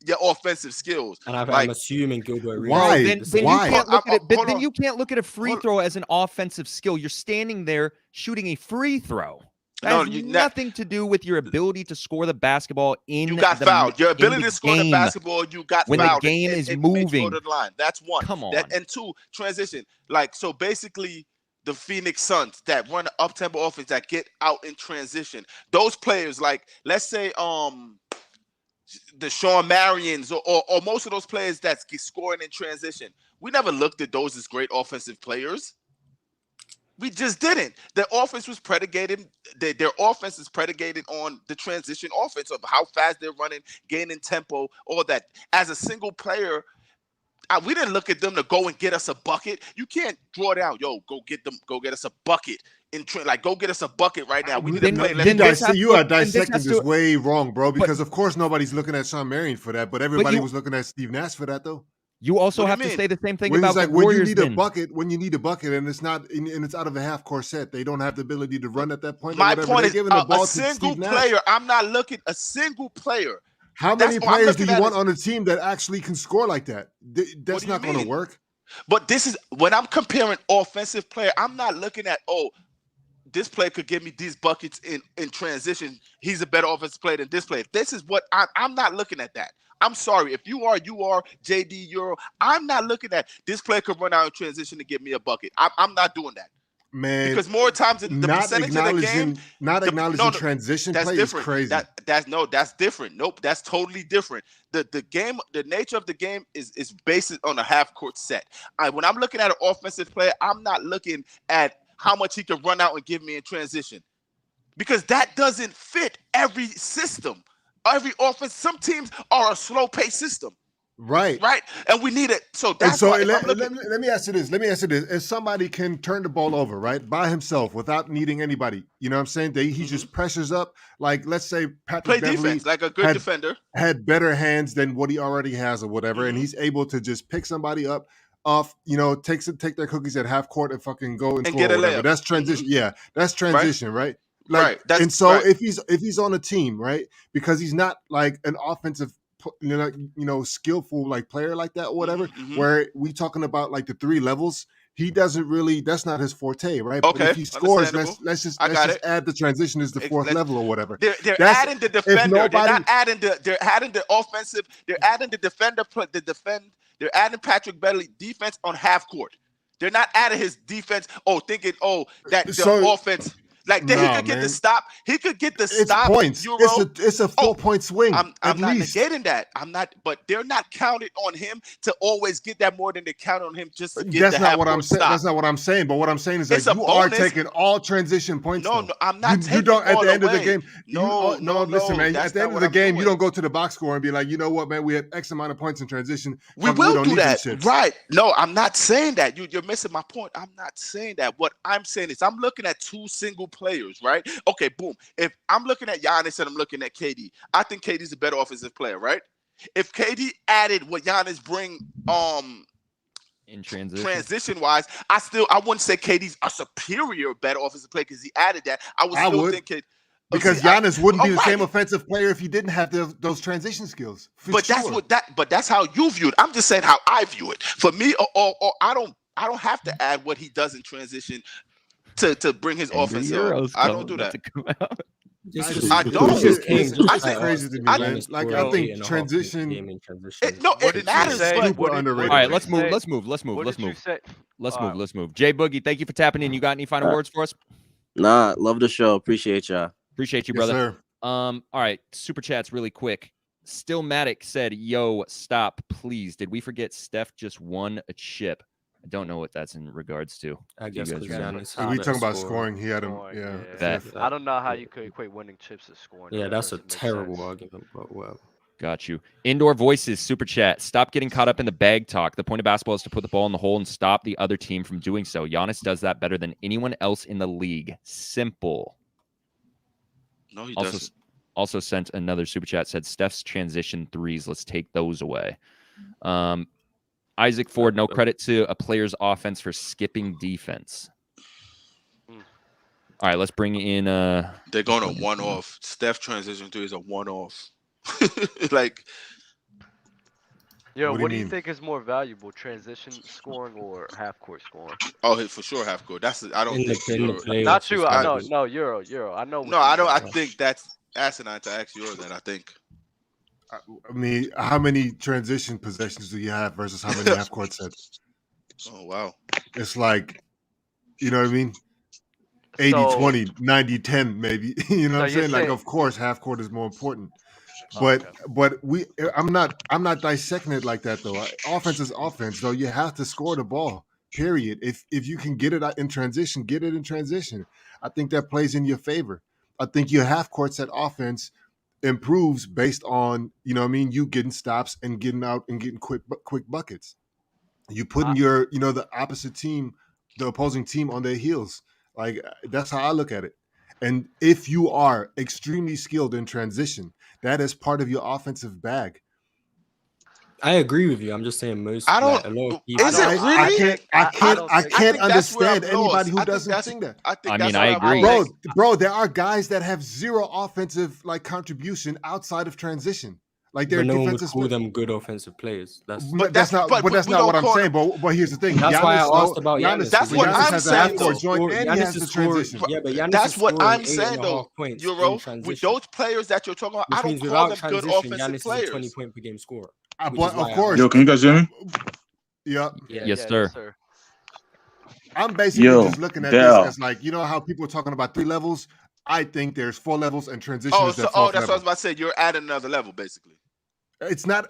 your offensive skills. And I'm assuming Gilbert Arenas. Why? Then you can't look at a free throw as an offensive skill. You're standing there shooting a free throw. That has nothing to do with your ability to score the basketball in You got fouled. Your ability to score the basketball, you got when fouled. The game is moving. To the line. That's one. Come on. And two, transition. So basically, the Phoenix Suns that run an up-tempo offense that get out in transition. Those players, like let's say the Sean Marions or most of those players that's scoring in transition. We never looked at those as great offensive players. We just didn't. Their offense was predicated. Their offense is predicated on the transition offense of how fast they're running, gaining tempo, all that. As a single player, we didn't look at them to go and get us a bucket. You can't draw down, go get us a bucket like go get us a bucket right now. We need to play. You are dissecting this way wrong, bro. Because of course nobody's looking at Shawn Marion for that, but everybody was looking at Steve Nash for that though. You also have to say the same thing about the when Warriors. You need a bucket, and it's not, and it's out of a half court set. They don't have the ability to run at that point. My point is, a single player. I'm not looking a single player. How many players do you want on a team that actually can score like that? That's not going to work. But this is when I'm comparing offensive player. I'm not looking at this player could give me these buckets in transition. He's a better offensive player than this player. This is what I'm not looking at that. I'm sorry. If you are JD Euro. I'm not looking at this player could run out in transition to give me a bucket. I'm not doing that. Man, because more times the percentage of the game, acknowledging transition play is crazy. That's different. Nope, that's totally different. The game, the nature of the game is based on a half court set. When I'm looking at an offensive player, I'm not looking at how much he can run out and give me in transition, because that doesn't fit every system. Every offense, some teams are a slow pace system. Right. And we need it. So that's why let me ask you this. If somebody can turn the ball over, right, by himself without needing anybody, you know what I'm saying? He just pressures up. Like, let's say Patrick Beverley defense, like a good defender. Had better hands than what he already has or whatever, and he's able to just pick somebody up off, take their cookies at half court and fucking go and score get a whatever. layup. That's transition. Yeah, that's transition, right? Like, right. And so if he's on a team, right, because he's not like an offensive, skillful like player like that or whatever, where we talking about like the three levels, he doesn't really, that's not his forte, right? Okay, but if he scores, let's just add the transition as the fourth level or whatever. They're adding the defender. They're not adding they're adding the offensive. They're adding the defender. They're adding Patrick Beverley defense on half court. They're not adding his defense. Thinking that the offense. Like he could get the stop. He could get the stop. Points. Euro. It's a 4-point swing. I'm not negating that. I'm not, but they're not counting on him to always get that more than they count on him just to get That's the not what I'm saying. stop. That's not what I'm saying. But what I'm saying is that you are taking all transition points. No, I'm not taking you don't at the end away. of the game. No, listen, man. At the end of the game, you don't go to the box score and be like, you know what, man, we had X amount of points in transition. We will do that, right? No, I'm not saying that. You're missing my point. I'm not saying that. What I'm saying is I'm looking at two single players, right? Okay, boom. If I'm looking at Giannis and I'm looking at KD, I think KD's a better offensive player, right? If KD added what Giannis bring in transition wise, I wouldn't say KD's a superior better offensive player because he added that. I would think KD, because Giannis wouldn't be the same offensive player if he didn't have those transition skills. But that's how you view it. I'm just saying how I view it. For me, or I don't have to add what he does in transition to bring his offense up. I don't do that. I don't. It's crazy to me, man. Like, I think transition. It matters. Super underrated. All right, let's move. Let's move. Jay Boogie, thank you for tapping in. You got any final words for us? Nah, love the show. Appreciate y'all. Appreciate you, brother. Yes, sir. All right, super chats really quick. Stillmatic said, "Yo, stop, please. Did we forget Steph just won a chip?" I don't know what that's in regards to. I guess we talking about scoring. He had him. Yeah. I don't know how you could equate winning chips to scoring. Yeah, that's a terrible argument, but well. Got you. Indoor Voices super chat. Stop getting caught up in the bag talk. The point of basketball is to put the ball in the hole and stop the other team from doing so. Giannis does that better than anyone else in the league. Simple. No, he doesn't. Also sent another super chat. Said Steph's transition threes. Let's take those away. Isaac Ford, no credit to a player's offense for skipping defense. All right, let's bring in. They're going to one-off. Steph transition three is a one-off. Like, what do you think is more valuable, transition scoring or half-court scoring? Oh, for sure, half-court. I don't think. Not you. I know. No, Euro. I know. No, I don't. I think that's asinine to ask Euro. Then I think. I mean, how many transition possessions do you have versus how many half-court sets? Oh, wow. It's like, you know what I mean? 80-20, 90-10 maybe. You know what I'm saying? Like, of course, half-court is more important. But I'm not dissecting it like that, though. Offense is offense, though. You have to score the ball, period. If you can get it in transition, get it in transition. I think that plays in your favor. I think your half-court set offense improves based on, you know what I mean, you getting stops and getting out and getting quick buckets. You putting the opposite team, the opposing team on their heels. Like that's how I look at it. And if you are extremely skilled in transition, that is part of your offensive bag. I agree with you. I'm just saying most. I don't. Like, a lot of people. Is it really? I can't understand that's where I'm anybody who lost. doesn't think that. I mean, I agree. Bro, there are guys that have zero offensive like contribution outside of transition. Like they're no one would defensive. call them good offensive players. That's not what I'm saying. But here's the thing. That's why I asked about Giannis. That's what I'm saying. That's what I'm saying though. Euro, with those players that you're talking about, I don't call them good offensive players. 20-point per game scorer. But of course. Yo, can you guys hear me? Yeah. Yes, sir. I'm basically just looking at this as like, you know how people are talking about 3 levels? I think there's 4 levels and transition is that 4th level. That's what I was about to say. You're adding another level, basically. It's not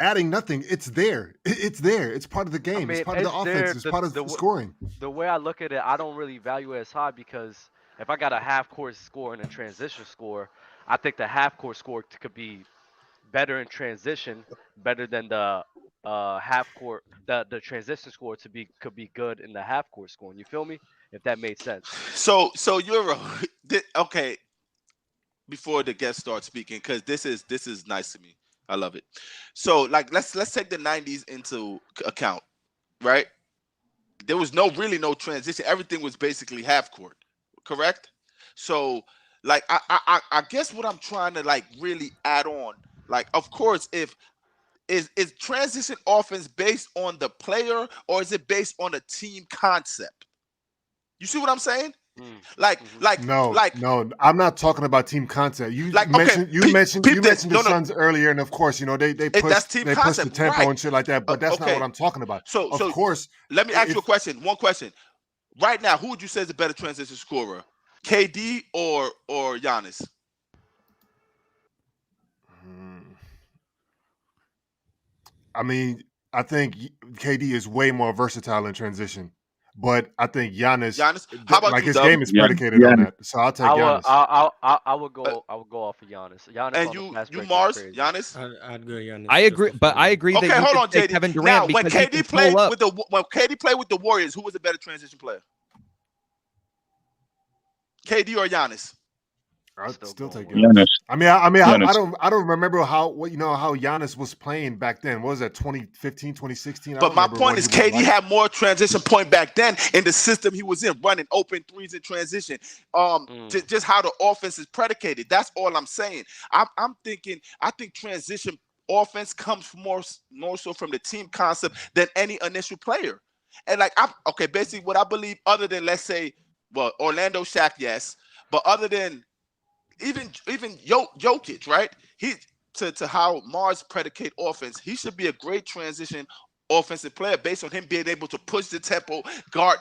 adding nothing. It's there. It's there. It's part of the game. It's part of the offense. It's part of the scoring. The way I look at it, I don't really value it as high because if I got a half-court score and a transition score, I think the half-court score could be better in transition, better than the half-court, the transition score could be good in the half-court score. You feel me? If that made sense. So Euro, okay. Before the guest starts speaking, because this is nice to me. I love it. So like let's take the 90s into account, right? There was really no transition. Everything was basically half court, correct? So like I guess what I'm trying to like really add on, like of course if is transition offense based on the player or is it based on a team concept? You see what I'm saying? No, I'm not talking about team concept. You mentioned the Suns earlier, and of course, you know they push the tempo and shit like that. But that's not what I'm talking about. So of course, let me ask you a question. One question. Right now, who would you say is a better transition scorer, KD or Giannis? I mean, I think KD is way more versatile in transition. But I think Giannis, how about like you, his game is predicated on that. So I'll take Giannis. I would go off of Giannis. And you Mars, Giannis? I'd go Giannis. I agree, but I agree that hold on, JD. Kevin Durant now, because when KD played with the Warriors, who was a better transition player? KD or Giannis? I'd still take Giannis. I mean, I don't remember how Giannis was playing back then. What was that, 2015, 2016? But my point is KD had more transition point back then in the system he was in, running open threes in transition. Just how the offense is predicated. That's all I'm saying. I think transition offense comes more so from the team concept than any initial player. And like basically what I believe, other than let's say, well, Orlando Shaq, yes, but other than even Jokic, right? He to how Mars predicate offense, he should be a great transition offensive player based on him being able to push the tempo, guard,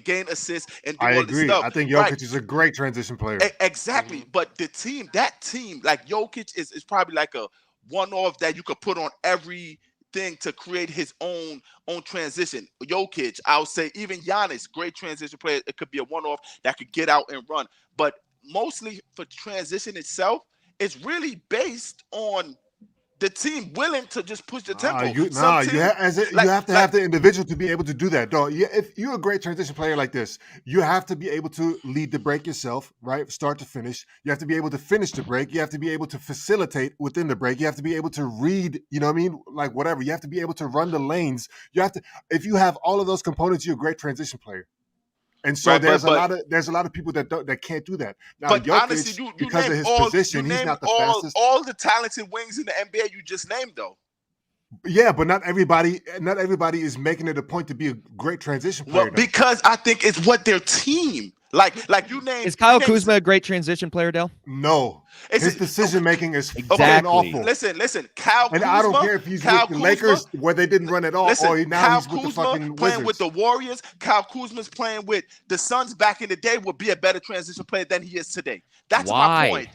gain assists, and do all this stuff. I think Jokic is a great transition player. Exactly. But that team, like Jokic is probably like a one-off that you could put on everything to create his own transition. Jokic, I would say even Giannis, great transition player. It could be a one-off that could get out and run. But mostly for transition itself, it's really based on the team willing to just push the tempo. You have to have the individual to be able to do that. Though, if you're a great transition player like this, you have to be able to lead the break yourself, right? Start to finish. You have to be able to finish the break. You have to be able to facilitate within the break. You have to be able to read, you know what I mean? Like whatever. You have to be able to run the lanes. If you have all of those components, you're a great transition player. And so there's a lot of people that can't do that. Now, but Jokic, honestly, you because of his position, he's not the fastest. All the talented wings in the NBA you just named, though. Yeah, but not everybody is making it a point to be a great transition player. Well, because I think it's what their team like you named. Is Kyle Kuzma a great transition player, Del? No. His decision making is exactly awful. Listen, Kyle Kuzma. And I don't care if he's with the Lakers where they didn't run at all, or now he's with the fucking playing Wizards. with the Warriors. Kyle Kuzma's playing with the Suns back in the day would be a better transition player than he is today. That's my point.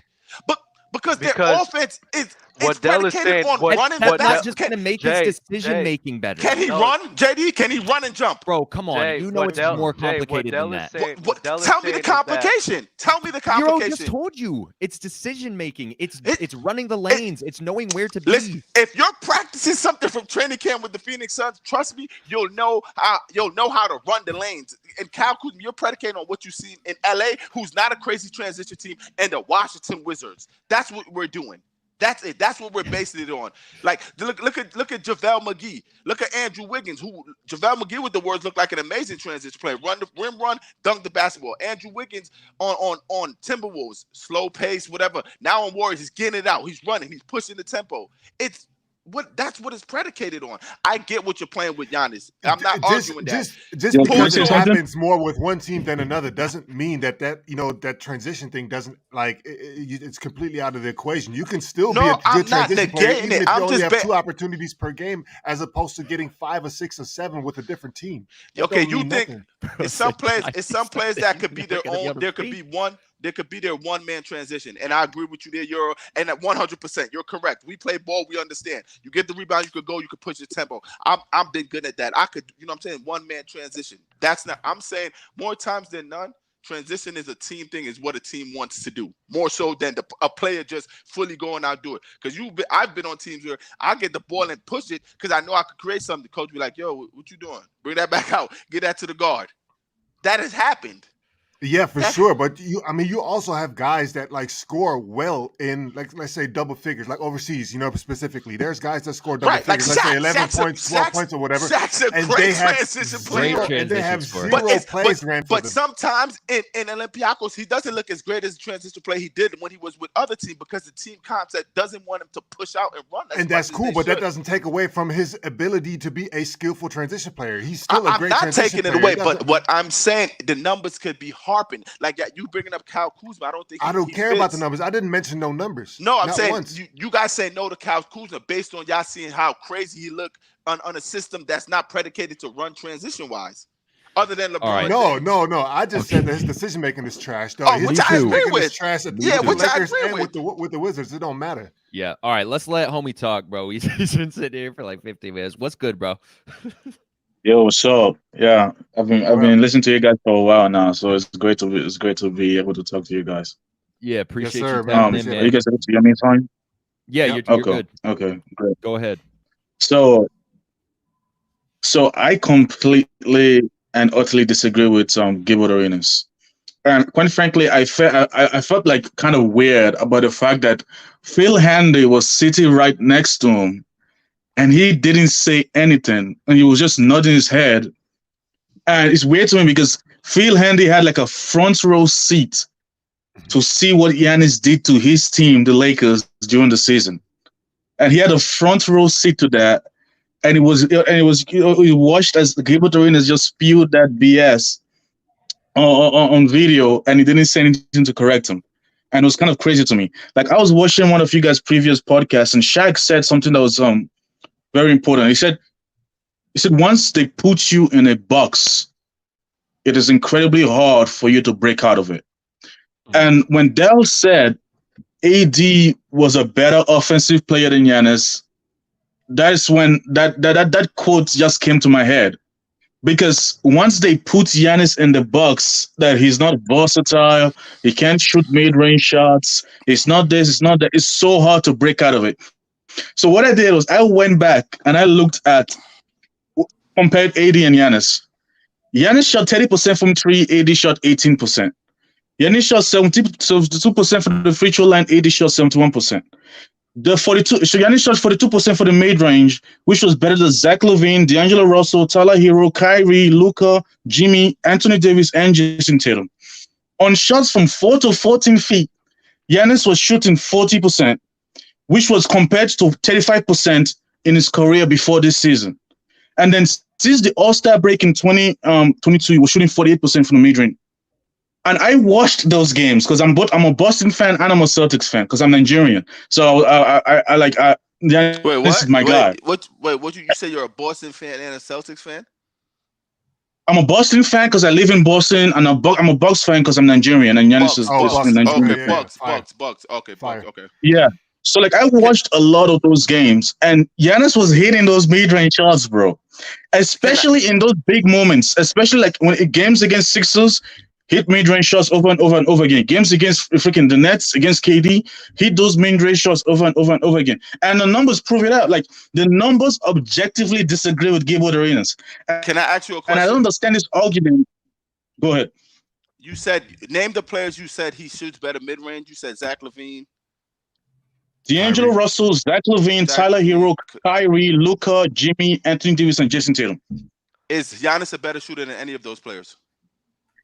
Because their offense is predicated on running. That's not just going to make his decision making better. Can he run, JD? Can he run and jump? Bro, come on. It's more complicated than that. Tell me the complication. Tell me the complication. Euro just told you. It's decision making. It's running the lanes. It's knowing where to be. Listen, if you're practicing something from training camp with the Phoenix Suns, trust me, you'll know how to run the lanes. and Kyle Kuzma, you're predicating on what you see in LA, who's not a crazy transition team, and the Washington Wizards. That's what we're doing. That's it. That's what we're basing it on. Like, look at JaVale McGee. Look at Andrew Wiggins, who JaVale McGee with the words looked like an amazing transition player. Run the rim run, dunk the basketball. Andrew Wiggins on Timberwolves, slow pace, whatever. Now on Warriors, he's getting it out. He's running. He's pushing the tempo. That's what it's predicated on. I get what you're playing with Giannis. I'm not arguing that. Just because it happens more with one team than another doesn't mean that that transition thing doesn't it's completely out of the equation. You can still be a good transition player even if you only have 2 opportunities per game as opposed to getting 5 or 6 or 7 with a different team. Okay, you think it's some players that could be their own. There could be one. There could be their one-man transision, and I agree with you there. And at 100%, you're correct. We play ball, we understand. You get the rebound, you could go, you could push your tempo. I'm been good at that. I could, you know what I'm saying, one-man transition. That's not. I'm saying more times than none, transition is a team thing. Is what a team wants to do more so than a player just fully going out do it. Because I've been on teams where I get the ball and push it because I know I could create something. The coach be like, "Yo, what you doing? Bring that back out. Get that to the guard." That has happened. Yeah, for sure. But you also have guys that score well in let's say double figures, like overseas, specifically. There's guys that score double figures, let's say 11 points, 12 points or whatever. And they have zero plays ran for them. But sometimes in Olympiacos, he doesn't look as great as a transition play he did when he was with other teams because the team concept doesn't want him to push out and run. And that's cool, but that doesn't take away from his ability to be a skillful transition player. He's still a great transition player. I'm not taking it away, but what I'm saying, the numbers could be harping. Like you bringing up Kyle Kuzma, I don't care about the numbers. I didn't mention no numbers. No, I'm saying you guys say no to Kyle Kuzma based on y'all seeing how crazy he looked on a system that's not predicated to run transition wise. Other than LeBron. Right. No. I just said that his decision making is trash, though. Which I agree with. Trash with the Lakers and with the Wizards. It don't matter. Yeah. All right. Let's let homie talk, bro. He's been sitting here for 50 minutes. What's good, bro? Yo, what's up? Yeah, I've been listening to you guys for a while now, so it's great to be able to talk to you guys. Yeah, appreciate you. Are you guys able to hear me fine? Yeah, you're good. Okay, great. Go ahead. So I completely and utterly disagree with Gilbert Arenas, and quite frankly, I felt like kind of weird about the fact that Phil Handy was sitting right next to him. And he didn't say anything, and he was just nodding his head. And it's weird to me because Phil Handy had a front row seat to see what Giannis did to his team, the Lakers, during the season. And he had a front row seat to that. And he watched as Gilbert Arenas just spewed that BS on video, and he didn't say anything to correct him. And it was kind of crazy to me. I was watching one of you guys' previous podcasts, and Shaq said something that was very important. He said once they put you in a box, it is incredibly hard for you to break out of it. And when Dell said AD was a better offensive player than Giannis, that's when that quote just came to my head. Because once they put Giannis in the box, that he's not versatile, he can't shoot mid-range shots, it's not this, it's not that, it's so hard to break out of it. So what I did was I went back and I looked at, compared AD and Giannis. Giannis shot 30% from 3, AD shot 18%. Giannis shot 72% from the free throw line, AD shot 71%. So Giannis shot 42% for the mid-range, which was better than Zach LaVine, D'Angelo Russell, Tyler Hero, Kyrie, Luka, Jimmy, Anthony Davis, and Jason Tatum. On shots from 4 to 14 feet, Giannis was shooting 40%. Which was compared to 35% in his career before this season. And then since the All-Star break in 2022, he was shooting 48% from the mid-range. And I watched those games because I'm a Boston fan and I'm a Celtics fan because I'm Nigerian. So this is my guy. What you say? You're a Boston fan and a Celtics fan? I'm a Boston fan because I live in Boston, and I'm a Bucks fan because I'm Nigerian, and Giannis is Nigerian. Okay, Bucks. Okay, Bucks. Okay. Yeah. So I watched a lot of those games, and Giannis was hitting those mid-range shots, bro. Especially in those big moments, especially when games against Sixers, hit mid-range shots over and over and over again. Games against freaking the Nets, against KD, hit those mid-range shots over and over and over again. And the numbers prove it out. The numbers objectively disagree with Gilbert Arenas. Can I ask you a question? And I don't understand this argument. Go ahead. You said name the players. You said he shoots better mid range. You said Zach LaVine, D'Angelo Russell, Zach LaVine, Tyler Hero, Kyrie, Luka, Jimmy, Anthony Davis, and Jason Tatum. Is Giannis a better shooter than any of those players?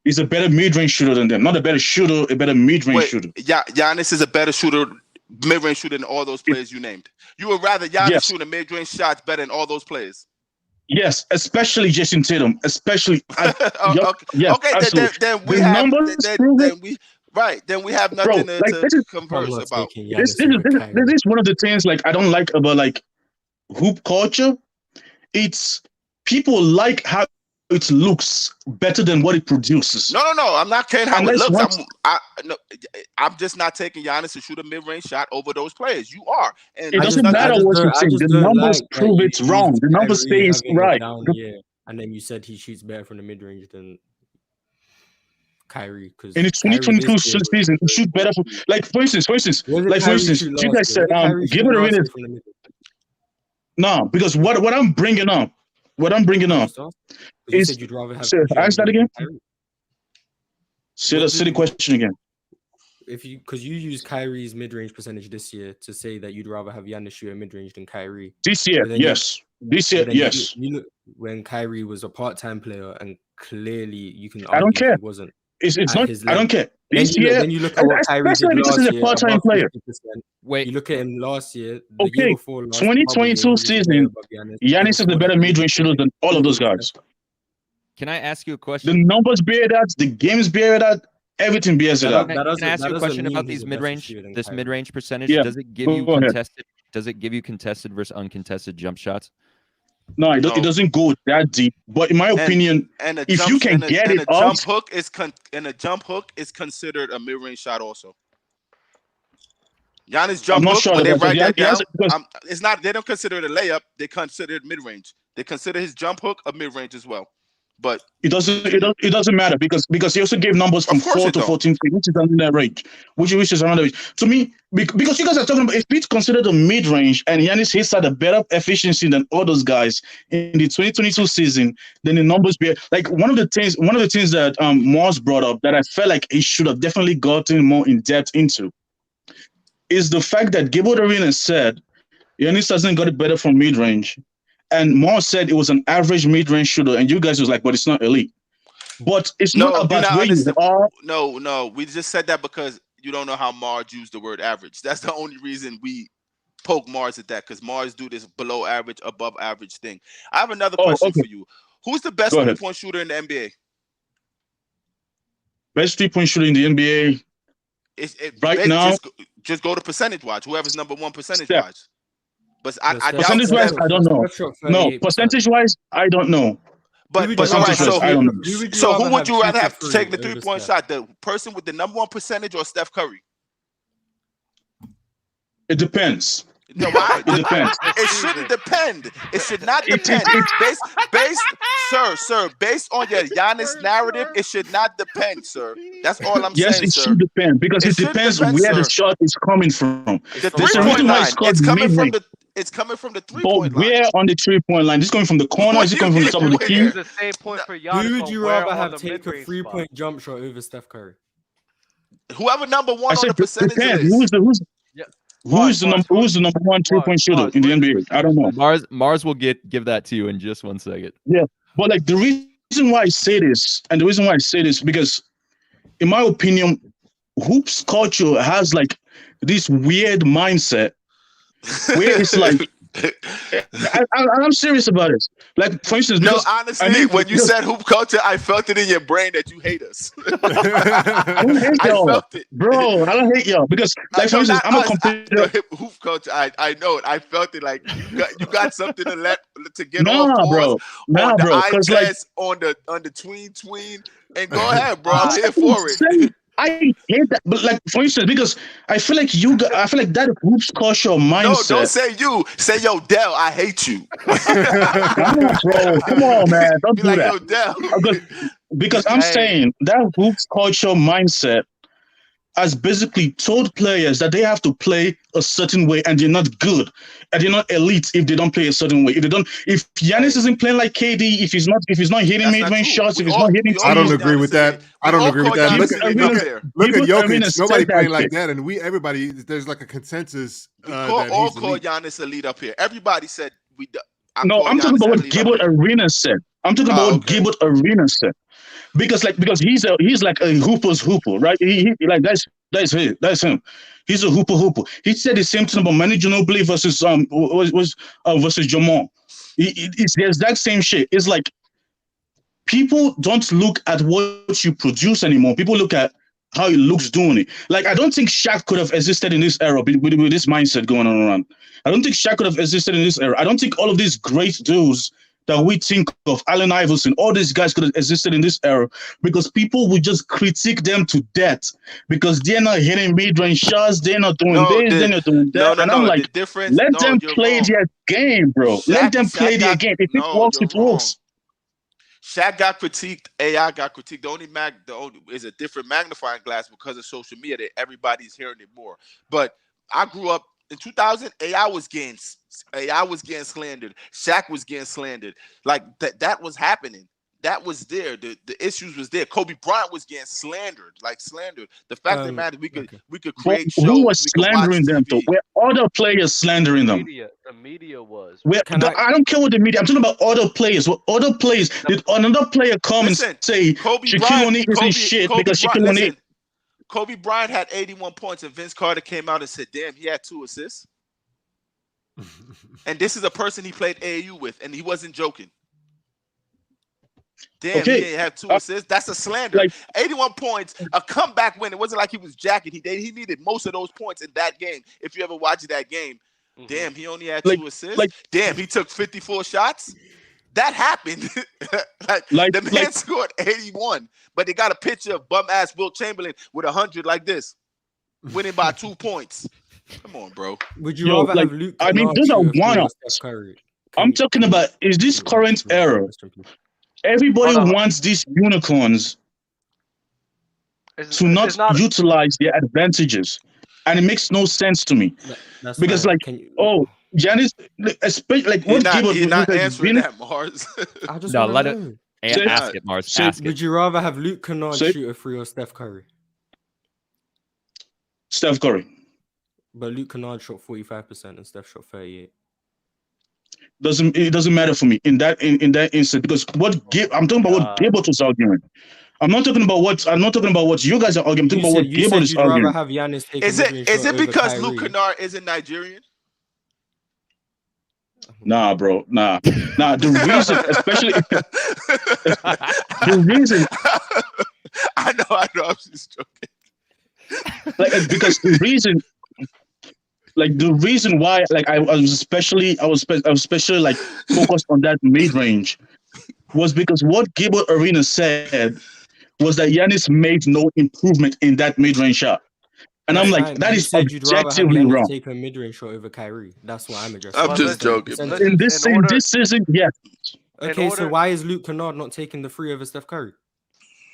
He's a better mid-range shooter than them. Not a better shooter, a better mid-range shooter. Yeah, Giannis is a better shooter, mid-range shooter than all those players you named. You would rather Giannis shoot a mid-range shots better than all those players. Yes, especially Jason Tatum. Especially. Then we have. Then we have nothing to converse about. This is one of the things like I don't like about like hoop culture. It's people like how it looks better than what it produces. No. I'm not caring how it looks. I'm just not taking Giannis to shoot a mid-range shot over those players. You are. And it doesn't matter what you think. The numbers prove it's wrong. The numbers say it's right. And then you said he shoots better from the mid-range than Kyrie. In the 2022 season, he shoots better. For instance, you guys said Gilbert Arenas. No, because what I'm bringing up. You said you'd rather have. Ask that again. Say the question again. Because you use Kyrie's mid-range percentage this year to say that you'd rather have Giannis shoot a mid-range than Kyrie. This year, yes. You look when Kyrie was a part-time player, and clearly you can. I don't care. He wasn't. It's not. I don't care. Then you look at what Kyrie did last year. This is a part-time player. Wait, you look at him last year. Okay, 2022 season, Giannis is the better mid-range shooter than all of those guys. Can I ask you a question? The numbers bear that. The games bear that. Everything bears it out. Can I ask you a question about these mid-range? This mid-range percentage, does it give you contested? Does it give you contested versus uncontested jump shots? No, it doesn't go that deep. But in my opinion, if you can get it up, a jump hook is considered a mid-range shot also. Giannis jump hook, when they write that down, it's not. They don't consider it a layup. They consider it mid-range. They consider his jump hook a mid-range as well. But it doesn't matter because he also gave numbers from 4 to 14 feet, which is in that range, which is around the range. To me, because you guys are talking about if it's considered a mid range and Giannis hits at a better efficiency than all those guys in the 2022 season, then the numbers be like one of the things that Morse brought up that I felt like he should have definitely gotten more in depth into is the fact that Gilbert Arenas said Giannis hasn't got it better from mid range. And Morse said it was an average mid-range shooter, and you guys was like, but it's not elite. But it's not about where you are. No. We just said that because you don't know how Mars used the word average. That's the only reason we poke Mars at that, because Mars do this below average, above average thing. I have another question for you. Who's the best three-point shooter in the NBA? Best three-point shooter in the NBA right now? Just go to percentage-wise. Whoever's number one percentage-wise. But percentage-wise, I don't know. No, percentage-wise, I don't know. But all right, so who would you rather have to take the three-point shot? The person with the number one percentage or Steph Curry? It depends. No, it depends. It shouldn't depend. It should not depend. Based on your Giannis narrative, it should not depend, sir. That's all I'm saying, sir. Yes, it should depend because it depends where the shot is coming from. The three-point line. It's coming from the three-point line. Where on the three-point line? Is it coming from the corner? Is it coming from the top of the key? It's the same point for Giannis. Who would you rather have take a three-point jump shot over Steph Curry? Whoever number one on the percentage is. Who's the number one three-point shooter in the NBA? I don't know. Mars will give that to you in just 1 second. Yeah, but like the reason why I say this, because, in my opinion, hoops culture has like this weird mindset where it's like. I'm serious about it. Like, for instance, honestly, when you said hoop culture, I felt it in your brain that you hate us. I don't hate y'all, felt it. Bro. I don't hate y'all because, like, for instance, I'm a competitor. Hoop culture, I know it. I felt it. Like you got something to get off. On the tween, and go ahead, bro. I'm here for it. I hate that, but like for instance, because I feel like that hoops culture mindset. No, don't say you. Say yo, Dell. I hate you. Come on, man. Don't do like, that. Yo, Dell. Because I'm saying that hoops culture mindset has basically told players that they have to play a certain way and they're not good, and they're not elite if they don't play a certain way. If Giannis isn't playing like KD, if he's not hitting mid-range shots, if he's not hitting, I don't agree with that. I don't agree with that. Look at Jokic. Nobody playing like that, and everybody. There's like a consensus. We all call Giannis elite up here. Everybody said we. I'm talking about what Gilbert Arenas said. I'm talking about what Gilbert Arenas said. Because he's like a hooper's hooper, right? He like that's him. He's a hooper. He said the same thing about Manu Ginobili versus versus Jamal. It's the exact same shit. It's like people don't look at what you produce anymore. People look at how it looks doing it. Like, I don't think Shaq could have existed in this era with this mindset going on around. I don't think Shaq could have existed in this era. I don't think all of these great dudes that we think of, Allen Iverson, all these guys could have existed in this era because people would just critique them to death because they're not hitting mid-range shots, they're not doing they're not doing that. I'm like, let them play their game, bro. Let them play their game. If it works, it works. Shaq got critiqued. AI got critiqued. The only is a different magnifying glass because of social media that everybody's hearing it more. But I grew up in 2000. AI was getting slandered. Shaq was getting slandered. Like that was happening. That was there. The issues was there. Kobe Bryant was getting slandered. The fact that matters, we could create shows. Who was slandering them though? Were other players slandering them? The media was. I don't care what the media. I'm talking about other players. What other players? Did another player come and say Shaquille O'Neal isn't shit because Shaquille O'Neal? Kobe Bryant had 81 points, and Vince Carter came out and said, "Damn, he had 2 assists." And this is a person he played AAU with, and he wasn't joking. Damn, he didn't have 2 assists. That's a slander. 81 points, a comeback win. It wasn't like he was jacking. He needed most of those points in that game. If you ever watched that game, damn, he only had 2 assists. Damn, he took 54 shots. That happened. The man scored 81, but they got a picture of bum ass Wilt Chamberlain with 100 like this, winning by 2 points. Come on, bro. Would you rather have Luke? I mean, those are one-offs. I'm talking about is this current era. Everybody wants these unicorns to not utilize their advantages, and it makes no sense to me. Because Giannis, especially what Gilbert not answering that, Mars. I just let it ask it, Mars. Would you rather have Luke Kennard shoot a 3 or Steph Curry? Steph Curry. But Luke Kennard shot 45% and Steph shot 38%. It doesn't matter for me in that instant because I'm talking about what Gilbert was arguing. I'm not talking about what you guys are arguing. I'm talking about what Gilbert is arguing. Have Giannis take is it because Luke Kennard isn't Nigerian? Nah, bro. Nah. The reason, especially the reason. I know. I'm just joking. Because the reason. The reason why, I was especially focused on that mid range, was because what Gilbert Arenas said was that Giannis made no improvement in that mid range shot, and I'm like, that is objectively wrong. Take a mid range shot over Kyrie. That's what I'm addressing. I'm just joking. In this season, yes. Okay, so why is Luke Kennard not taking the 3 over Steph Curry?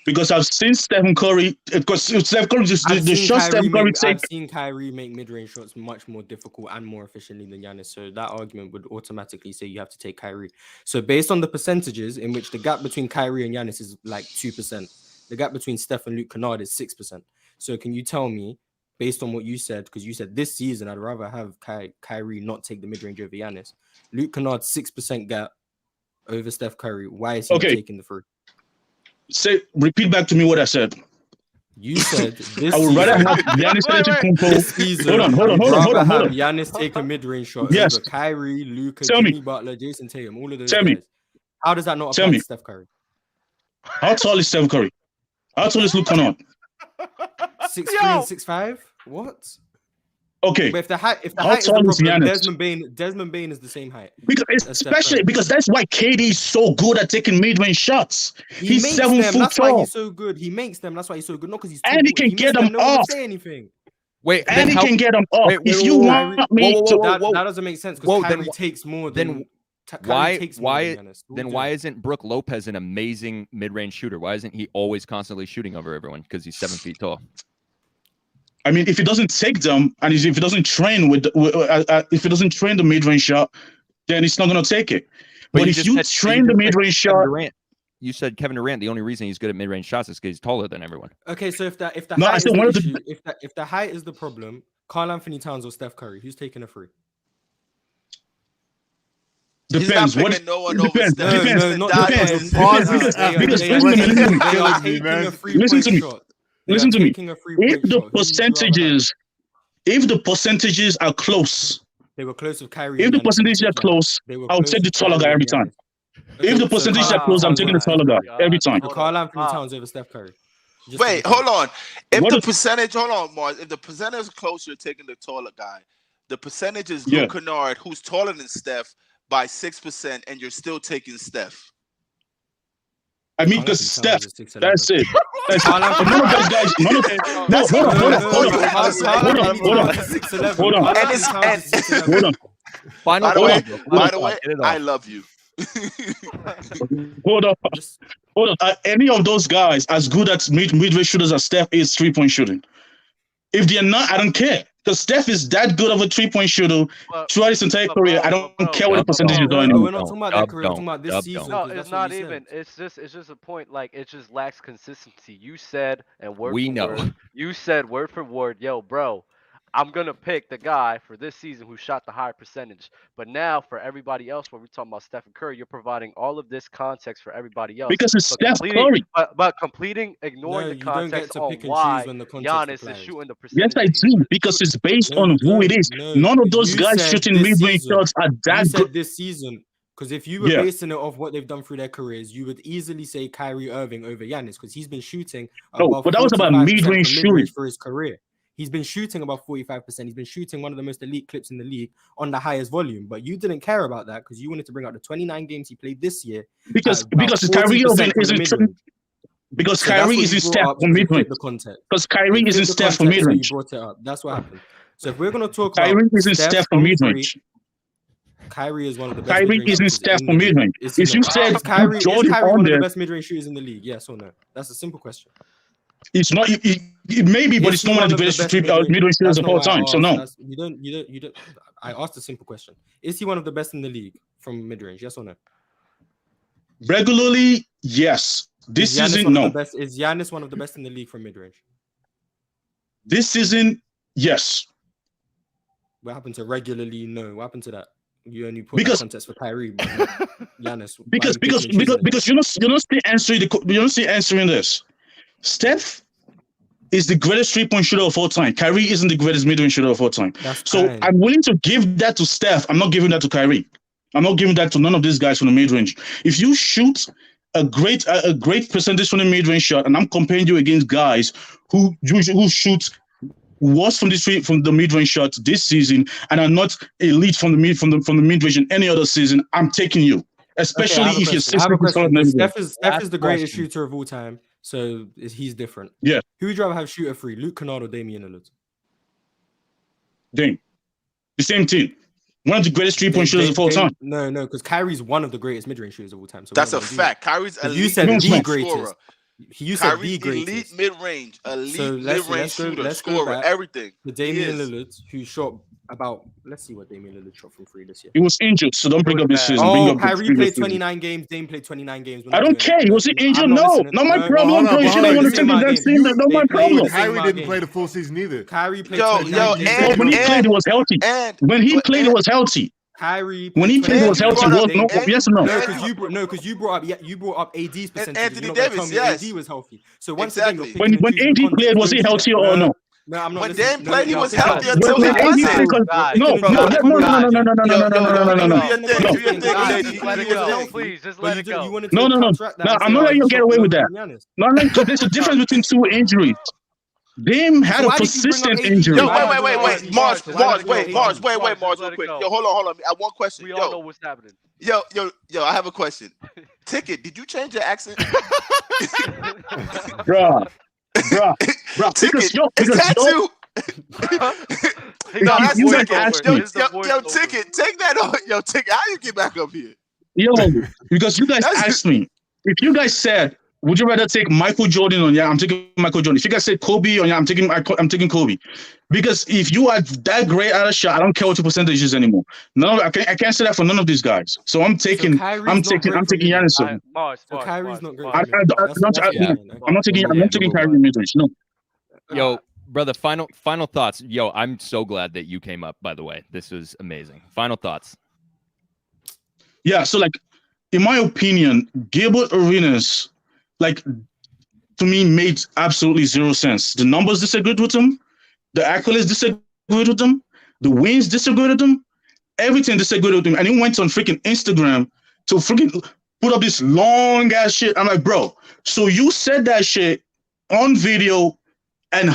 Because I've seen Stephen Curry. Because Steph Curry I've seen Kyrie make mid-range shots much more difficult and more efficiently than Giannis. So that argument would automatically say you have to take Kyrie. So based on the percentages in which the gap between Kyrie and Giannis is like 2%, the gap between Steph and Luke Kennard is 6%. So can you tell me, based on what you said, because you said this season I'd rather have Kyrie not take the mid-range over Giannis. Luke Kennard 6% gap over Steph Curry. Why is he not taking the 3? Repeat back to me what I said. You said this I would rather have Giannis Antetokounmpo. Hold on. Have Giannis take a mid-range shot over Kyrie, Luka, Jimmy Butler, Jason Tatum, all of those guys. How does that not apply to Steph Curry? How tall is Steph Curry? How tall is Luke Kennard? 6'3" and 6'5"? What? Okay. But if the height is the problem, Desmond Bain is the same height. Because that's why KD is so good at taking mid-range shots. He's 7 foot that's tall. Why he's so good. He makes them. That's why he's so good. Not because he's too and he can get them off. Say anything. Wait, and he can get them off. If you want me to, that doesn't make sense because Kyrie takes more than. Why isn't Brook Lopez an amazing mid-range shooter? Why isn't he always constantly shooting over everyone? Because he's 7 feet tall. I mean, if he doesn't take them, and if he doesn't train if he doesn't train the mid-range shot, then he's not going to take it. But if you train the mid-range shot, you said Kevin Durant. The only reason he's good at mid-range shots is because he's taller than everyone. Okay, so if the height is the issue, if the height is the problem, Karl Anthony Towns or Steph Curry, who's taking a free? Depends. What? No one Depends. Depends. No, Depends. Listen to me. Listen to me. If the percentages are close, they were close with Kyrie. If the percentages are close, I'll take the taller guy every time. If the percentages are close, I'm taking the taller guy every time. Karl Anthony Towns over Steph Curry. Wait, hold on. If the percentage, hold on, Mars. If the percentage is close, you're taking the taller guy. The percentage is Luke Kennard, who's taller than Steph by 6%, and you're still taking Steph. I mean, because Steph, that's it. None of those guys. Hold on. By the way, I love you. Hold on. Any of those guys as good at mid-range shooters as Steph is 3-point shooting? If they're not, I don't care. Because Steph is that good of a 3-point shooter throughout his entire career. I don't care what the percentage is doing. We're not talking about that career. We're talking about this season. No, it's not even. It's just a point. Like, it just lacks consistency. You said, and word for word, yo, bro, I'm gonna pick the guy for this season who shot the higher percentage. But now for everybody else, when we're talking about Stephen Curry, you're providing all of this context for everybody else. Because it's Steph Curry. But ignoring the context on why Giannis is shooting the percentage. Yes, I do, because it's based on who it is. None of those guys shooting mid-range shots are that good this season. Because if you were basing it off what they've done through their careers, you would easily say Kyrie Irving over Giannis because he's been shooting. No, but that was about mid-range shooting for his career. He's been shooting about 45%. He's been shooting one of the most elite clips in the league on the highest volume. But you didn't care about that because you wanted to bring out the 29 games he played this year. Because Kyrie isn't because Kyrie isn't Steph for mid-range. Because Kyrie isn't Steph for mid-range. You brought it up. That's what happened. So if we're going to talk about Kyrie isn't Steph for mid-range. Kyrie is one of the best. Kyrie isn't Steph for mid-range. If you said Kyrie is one of the best mid-range shooters in the league, yes or no? That's a simple question. It's not. It may be, but it's not one of the best mid-range shooters of all time. So no. You don't. I asked a simple question. Is he one of the best in the league from mid-range? Yes or no? Regularly, yes. This season, no. Is Giannis one of the best in the league from mid-range? This season, yes. What happened to regularly? No. What happened to that? You only put that contest for Kyrie, but Giannis. Because you're not still answering this. Steph is the greatest 3-point shooter of all time. Kyrie isn't the greatest mid-range shooter of all time. I'm willing to give that to Steph. I'm not giving that to Kyrie. I'm not giving that to none of these guys from the mid-range. If you shoot a great percentage from the mid-range shot, and I'm comparing you against guys who shoot worse from the mid-range shot this season and are not elite from the mid-range in any other season, I'm taking you. Especially if you're 60%. Steph is the greatest shooter of all time. So he's different. Yeah. Who would you rather have shooter free, Luke Kennard or Damian Lillard? Dame. The same team. One of the greatest 3-point shooters of all time. No, because Kyrie's one of the greatest mid-range shooters of all time. So that's a fact. Kyrie's elite. You said the greatest. You said the greatest. Elite mid-range, mid-range shooter, scorer, everything. The Damian Lillard, who shot about, let's see what Damian Lillard shot from free this year. He was injured, so don't bring up this season. Kyrie played 29 games. Dame played 29 games. I don't care. He wasn't injured. No, not my problem. Bro, you shouldn't want to take that team. That's not my problem. Kyrie didn't play the full season either. Kyrie played 29 games. When he played, he was healthy. When he played, he was healthy. Kyrie. When he played, was healthy. Yes or no? No, because you brought up AD's percentage. Anthony Davis, yes. AD was healthy. So once again, when AD played, was he healthy or no? No, I'm not. When Dame played, he was healthy until he wasn't. No. Please, just let it go. No. I'm not letting you get away with that. There's a difference between two injuries. Dame had a persistent injury. Yo, wait. Mars, real quick. Yo, hold on. I have one question. We all know what's happening. Yo, I have a question. Ticket, did you change your accent? Bruh. Ticket, is that you? No, that's Ticket. Yo, Ticket, take that on. Yo, Ticket, how you get back up here? Yo, because you guys asked me. If you guys said would you rather take Michael Jordan on? Yeah, I'm taking Michael Jordan. If you guys say Kobe on, yeah, I'm taking Kobe. Because if you are that great at a shot, I don't care what your percentage is anymore. No, I can't say that for none of these guys. So I'm taking Giannis. So Kyrie's not great. I'm not taking Kyrie mid-range. No. Yo, brother, final thoughts. Yo, I'm so glad that you came up, by the way. This was amazing. Final thoughts. Yeah, so like, in my opinion, Gilbert Arenas, like, to me, made absolutely zero sense. The numbers disagreed with him. The accolades disagreed with him. The wins disagreed with him. Everything disagreed with him. And he went on freaking Instagram to freaking put up this long ass shit. I'm like, bro, so you said that shit on video and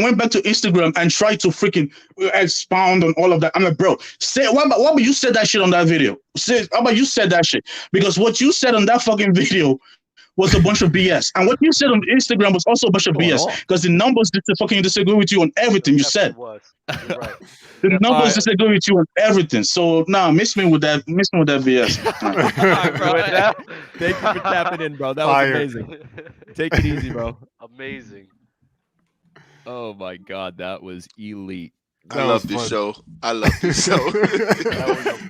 went back to Instagram and tried to freaking expound on all of that. I'm like, bro, what about you said that shit on that video? How about you said that shit? Because what you said on that fucking video was a bunch of BS. And what you said on Instagram was also a bunch of BS. Because the numbers fucking disagree with you on everything you said. Was. You're right. The numbers disagree with you on everything. So miss me with that BS. Right, thank you for tapping in, bro. That was amazing. Take it easy, bro. Amazing. Oh my God, that was elite. I love this show.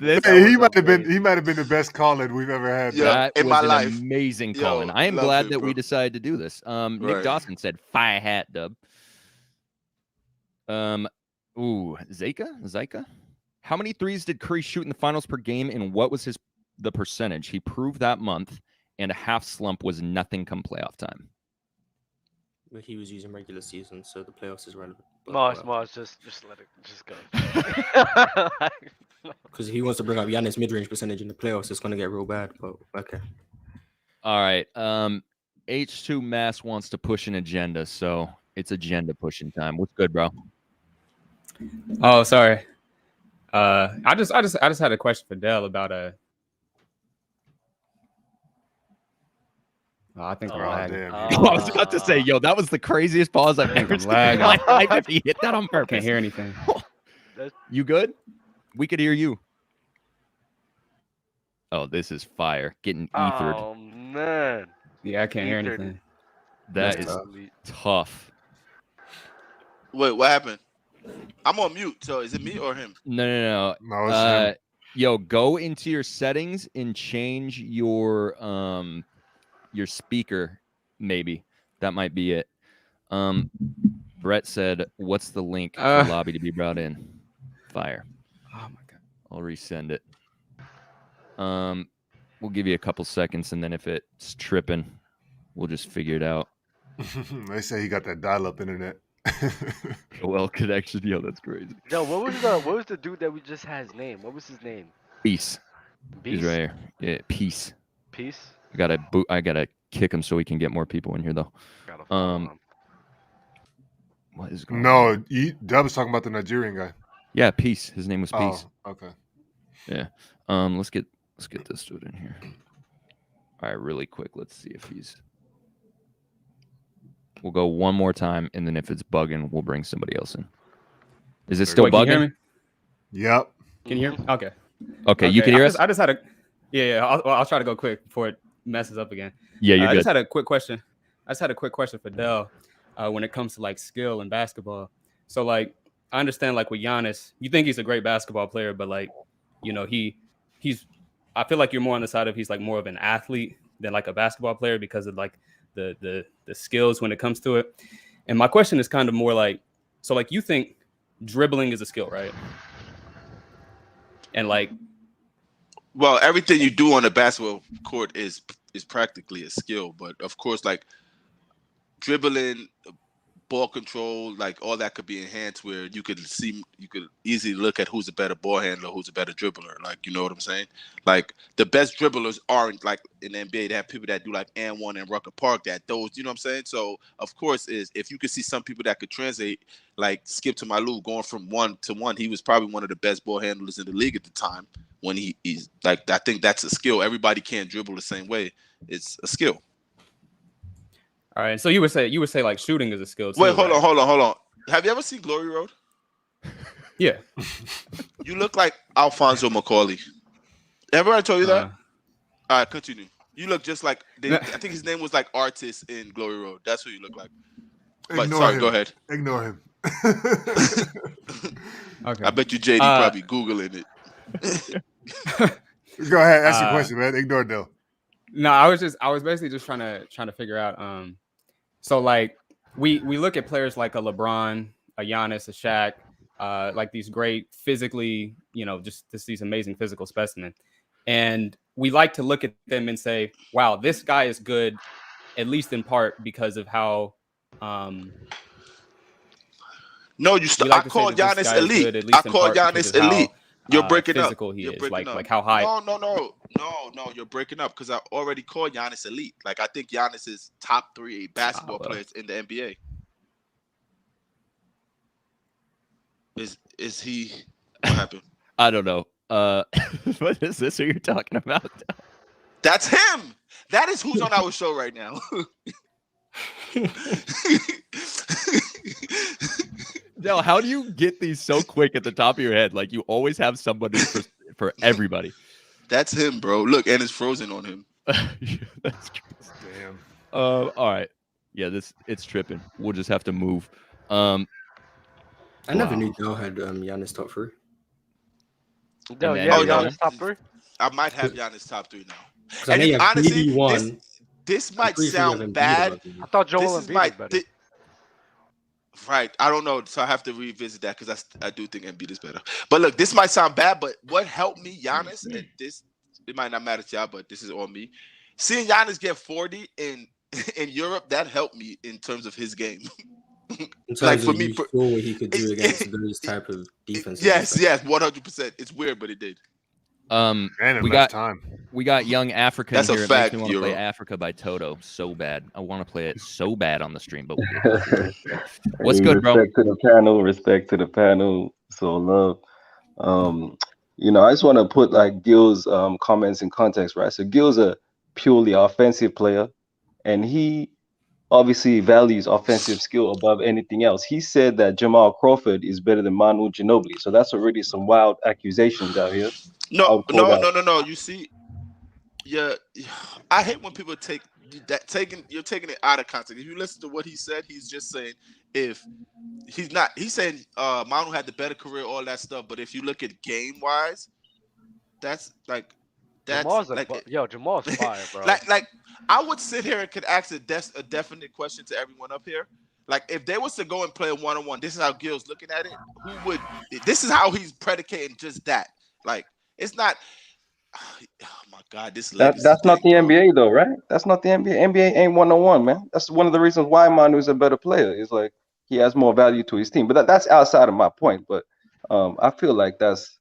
Hey, he might have been the best call-in we've ever had. That in was my an life. amazing call-in. I am glad that we decided to do this. Nick Dawson said, "Fire hat, dub." Zika. How many threes did Curry shoot in the finals per game, and what was the percentage? He proved that month, and a half slump was nothing come playoff time. But he was using regular season, so the playoffs is relevant. Mars, just let it go. Because if he wants to bring up Giannis mid-range percentage in the playoffs, it's gonna get real bad. But okay. All right. H2 Mass wants to push an agenda, so it's agenda pushing time. What's good, bro? Oh, sorry. I just had a question for Dell about I think we're lagging. I was about to say, yo, that was the craziest pause I've ever seen in my life. If he hit that on purpose. Can't hear anything. You good? We could hear you. Oh, this is fire. Getting ethered. Oh, man. Yeah, I can't hear anything. That's tough. Wait, what happened? I'm on mute, so is it me or him? No, it's him. Yo, go into your settings and change your speaker, maybe. That might be it. Brett said, what's the link for lobby to be brought in? Fire. Oh my God. I'll resend it. We'll give you a couple seconds, and then if it's tripping, we'll just figure it out. They say he got that dial-up internet. Well connection. Yo, that's crazy. Yo, what was the dude that we just had his name? What was his name? Peace. He's right here. Yeah, Peace. Peace. I gotta kick him so we can get more people in here though. What is going on? No, Dub was talking about the Nigerian guy. Yeah, Peace. His name was Peace. Oh, okay. Yeah. Let's get this dude in here. All right, really quick. Let's see if he's. We'll go one more time, and then if it's bugging, we'll bring somebody else in. Is it still bugging? Can you hear me? Yep. Can you hear me? Okay, you can hear us? I just had a. Yeah. I'll try to go quick before it messes up again. Yeah, you're good. I just had a quick question for Dell when it comes to like skill in basketball. So like, I understand like with Giannis, you think he's a great basketball player, but like, you know, he's. I feel like you're more on the side of he's like more of an athlete than like a basketball player because of like the skills when it comes to it. And my question is kind of more like, so like you think dribbling is a skill, right? And like, well, everything you do on the basketball court is practically a skill, but of course, like dribbling, ball control, like all that could be enhanced where you could easily look at who's a better ball handler, who's a better dribbler. Like, you know what I'm saying? Like the best dribblers aren't like in the NBA. They have people that do like and one and Rucker Park that those, you know what I'm saying? So of course is if you could see some people that could translate, like Skip to Manu going from 1 to 1, he was probably one of the best ball handlers in the league at the time when he's like, I think that's a skill. Everybody can't dribble the same way. It's a skill. All right, so you would say like shooting is a skill too. Wait, hold on. Have you ever seen Glory Road? Yeah. You look like Alfonso McCauley. Ever I told you that? All right, continue. You look just like I think his name was like Artist in Glory Road. That's who you look like. But Ignore sorry, him. go ahead. Ignore him. Okay. I bet you JD probably Googling it. Go ahead, ask your question, man. Ignore Dell. No, I was basically just trying to figure out. So like we look at players like a LeBron, a Giannis, a Shaq, like these great physically, just these amazing physical specimens, and we like to look at them and say, "Wow, this guy is good," at least in part because of how. No, I called Giannis elite. I called Giannis elite. You're breaking up. Physical he is, like how high. No. You're breaking up because I already called Giannis elite. Like I think Giannis is top 3 basketball players in the NBA. Is he? What happened? I don't know. What is this? Who you're talking about? That's him. That is who's on our show right now. No, how do you get these so quick at the top of your head? Like you always have somebody for everybody. That's him, bro. Look, and it's frozen on him. That's crazy. Damn. All right. Yeah, it's tripping. We'll just have to move. I never knew Dell had Giannis top 3. Giannis top 3. I might have Giannis top 3 now. And honestly, this might sound bad. I thought Joel Embiid was better. Right. I don't know. So I have to revisit that because I do think Embiid is better. But look, this might sound bad, but what helped me, Giannis, and this, it might not matter to y'all, but this is on me. Seeing Giannis get 40 in Europe, that helped me in terms of his game. Like for me, what he could do against those type of defenses. Yes, 100%. It's weird, but it did. We got Young African. That's here. a fact. It makes me want to play Africa by Toto so bad. I want to play it so bad on the stream, but what's good, bro? Respect to the panel. So love. I just want to put like Gil's comments in context, right? So Gil's a purely offensive player, and he obviously values offensive skill above anything else. He said that Jamal Crawford is better than Manu Ginobili. So that's already some wild accusations out here. No. You see, I hate when people you're taking it out of context. If you listen to what he said, he's just saying he's saying Manu had the better career, all that stuff. But if you look at game wise, Jamal's fire, bro. like I would sit here and could ask a definite question to everyone up here. Like if they was to go and play a 1-on-1, this is how Gil's looking at it. This is how he's predicating just that. Like it's not. Oh my God, that's not the NBA though, right? That's not the NBA. NBA ain't 1-on-1, man. That's one of the reasons why Manu's a better player. Is like he has more value to his team. But that's outside of my point. But I feel like that's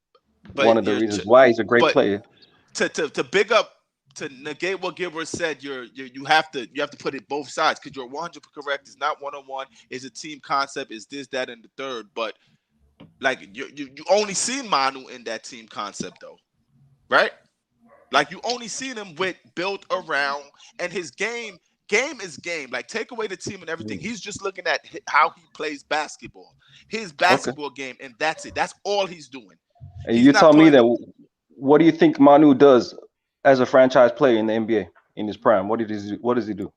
one of the reasons why he's a great player. To big up, to negate what Gilbert said, you have to put it both sides because you're 100% correct. It's not 1-on-1. It's a team concept. It's this, that, and the third. But like you only seen Manu in that team concept though, right? Like you only seen him built around, and his game is game. Like take away the team and everything. He's just looking at how he plays basketball, his basketball game, and that's it. That's all he's doing. And you tell me that. What do you think Manu does as a franchise player in the NBA in his prime? What does he do?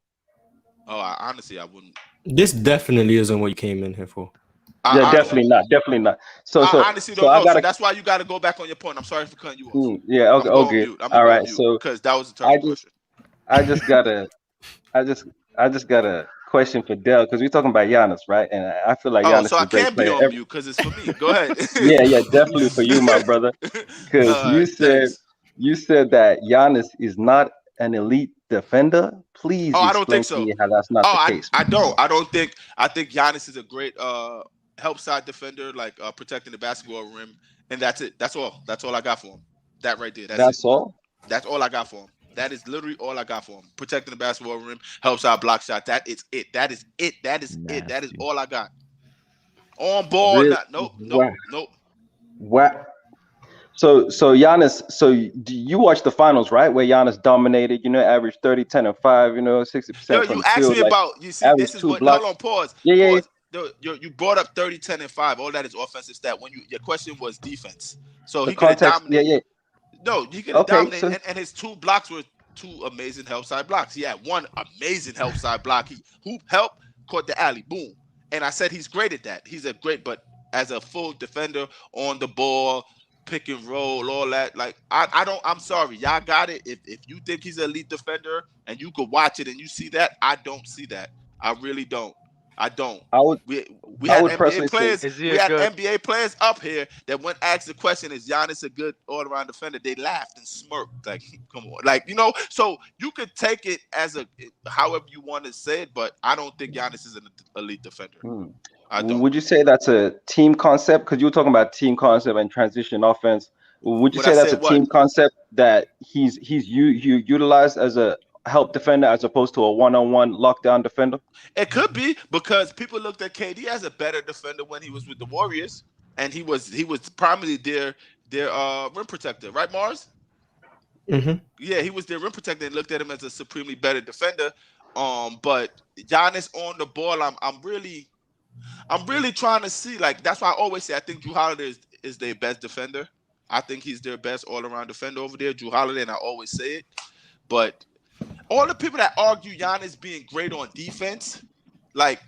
Oh, honestly, I wouldn't. This definitely isn't what you came in here for. Definitely not. So I honestly don't know. So that's why you got to go back on your point. I'm sorry for cutting you off. Okay. All right. So because that was a terrible question. I just got a question for Dell because we're talking about Giannis, right? And I feel like Giannis is a great player. So I can't be on mute because it's for me. Go ahead. yeah, definitely for you, my brother. Because you said that Giannis is not an elite defender. Please I don't think so. How that's not the case. I think Giannis is a great help side defender, like protecting the basketball rim, and that's it. That's all I got for him. That right there. That's all? That's all I got for him. That is literally all I got for him. Protecting the basketball rim, helps out block shot. That is it. That is it. That is all I got. On ball. Really? Nope. What? So Giannis, you watched the finals, right? Where Giannis dominated, averaged 30, 10, and 5, 60%. Yo, you asked me about, you see, this is what, hold on, pause. Yeah. You brought up 30, 10, and 5. All that is offensive stat. Your question was defense. So the he could have dominated. Yeah. No, he could have dominated, and his 2 blocks were 2 amazing help side blocks. He had 1 amazing help side block. He hoop help, caught the alley, boom. And I said he's great at that. He's a great, but as a full defender on the ball, pick and roll, all that. Like I'm sorry, y'all got it. If you think he's an elite defender and you could watch it and you see that, I don't see that. I really don't. I don't. We had NBA players. We had NBA players up here that when asked the question, "Is Giannis a good all-around defender?" They laughed and smirked. Like, come on, like So you could take it as however you want to say it, but I don't think Giannis is an elite defender. I don't. Would you say that's a team concept? Because you were talking about team concept and transition offense. Would you say that's a team concept that he's utilized as a help defender as opposed to a one-on-one lockdown defender? It could be, because people looked at KD as a better defender when he was with the Warriors, and he was primarily their rim protector, right, Mars? Mm-hmm. Yeah, he was their rim protector and looked at him as a supremely better defender. But Giannis on the ball, I'm really trying to see. Like, that's why I always say I think Jrue Holiday is their best defender. I think he's their best all-around defender over there, Jrue Holiday, and I always say it. But all the people that argue Giannis being great on defense, like,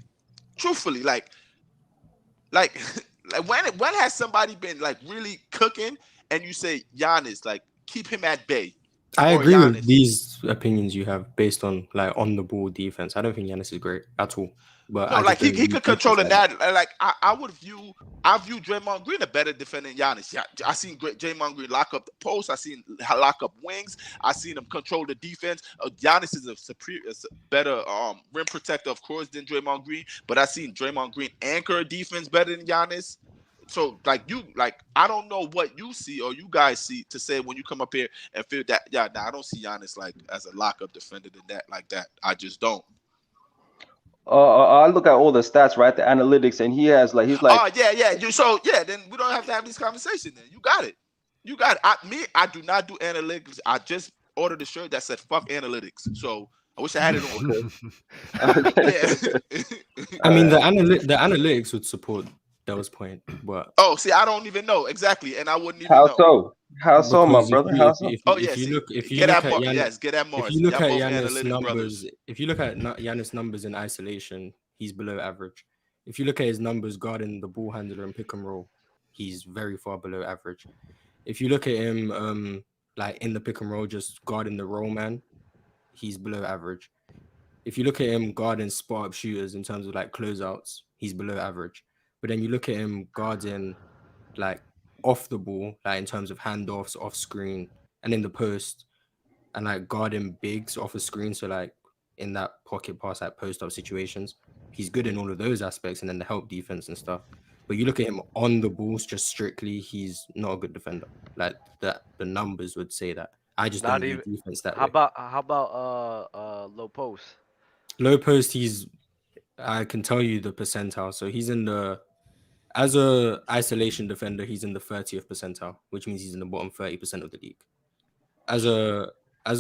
truthfully, like when has somebody been like really cooking and you say Giannis, like, keep him at bay? I agree with these opinions you have based on like on the ball defense. I don't think Giannis is great at all. But no, like he could control the net. Like I view Draymond Green a better defender than Giannis. Yeah, I seen Draymond Green lock up the post. I seen lock up wings. I seen him control the defense. Giannis is a better rim protector, of course, than Draymond Green. But I seen Draymond Green anchor defense better than Giannis. So I don't know what you see or you guys see to say when you come up here and feel that. Yeah, I don't see Giannis like as a lockup defender than that like that. I just don't. I look at all the stats, right? The analytics, and he's like. Oh yeah. Then we don't have to have this conversation. Then you got it. I do not do analytics. I just ordered a shirt that said "fuck analytics." So I wish I had it on. I mean, the analytics would support Dell's point, but see, I don't even know exactly, and I wouldn't even know. How so, my brother? How so? If you look at Giannis numbers, if you look at Giannis numbers in isolation, he's below average. If you look at his numbers guarding the ball handler and pick and roll, he's very far below average. If you look at him, like in the pick and roll, just guarding the roll man, he's below average. If you look at him guarding spot up shooters in terms of like closeouts, he's below average. But then you look at him guarding like off the ball, like in terms of handoffs, off screen, and in the post, and like guarding bigs off a screen. So like in that pocket pass, like post up situations, he's good in all of those aspects, and then the help defense and stuff. But you look at him on the balls, just strictly, he's not a good defender. Like that, the numbers would say that. I just don't do defense that way. How about low post? Low post, I can tell you the percentile. So he's in as a isolation defender, he's in the 30th percentile, which means he's in the bottom 30% of the league. As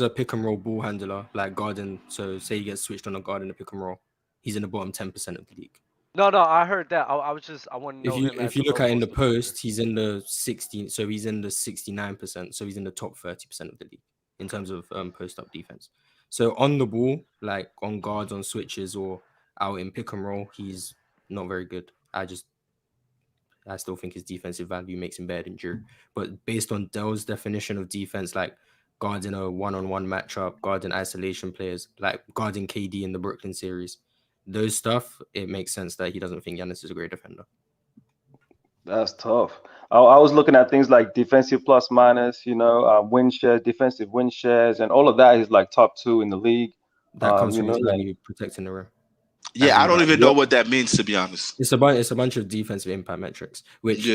a pick and roll ball handler, like guarding, so say he gets switched on a guard in the pick and roll, he's in the bottom 10% of the league. No, I heard that. I want to know if you look at in the post, he's in the 60, so he's in the 69%, so he's in the top 30% of the league in terms of post up defense. So on the ball, like on guards, on switches, or out in pick and roll, he's not very good. I still think his defensive value makes him better than Jrue. But based on Dell's definition of defense, like guarding a one-on-one matchup, guarding isolation players, like guarding KD in the Brooklyn series, those stuff, it makes sense that he doesn't think Giannis is a great defender. That's tough. I was looking at things like defensive plus minus, win shares, defensive win shares, and all of that is like top 2 in the league. That comes from you protecting the rim. Yeah, I don't even know what that means, to be honest. It's a bunch of defensive impact metrics, which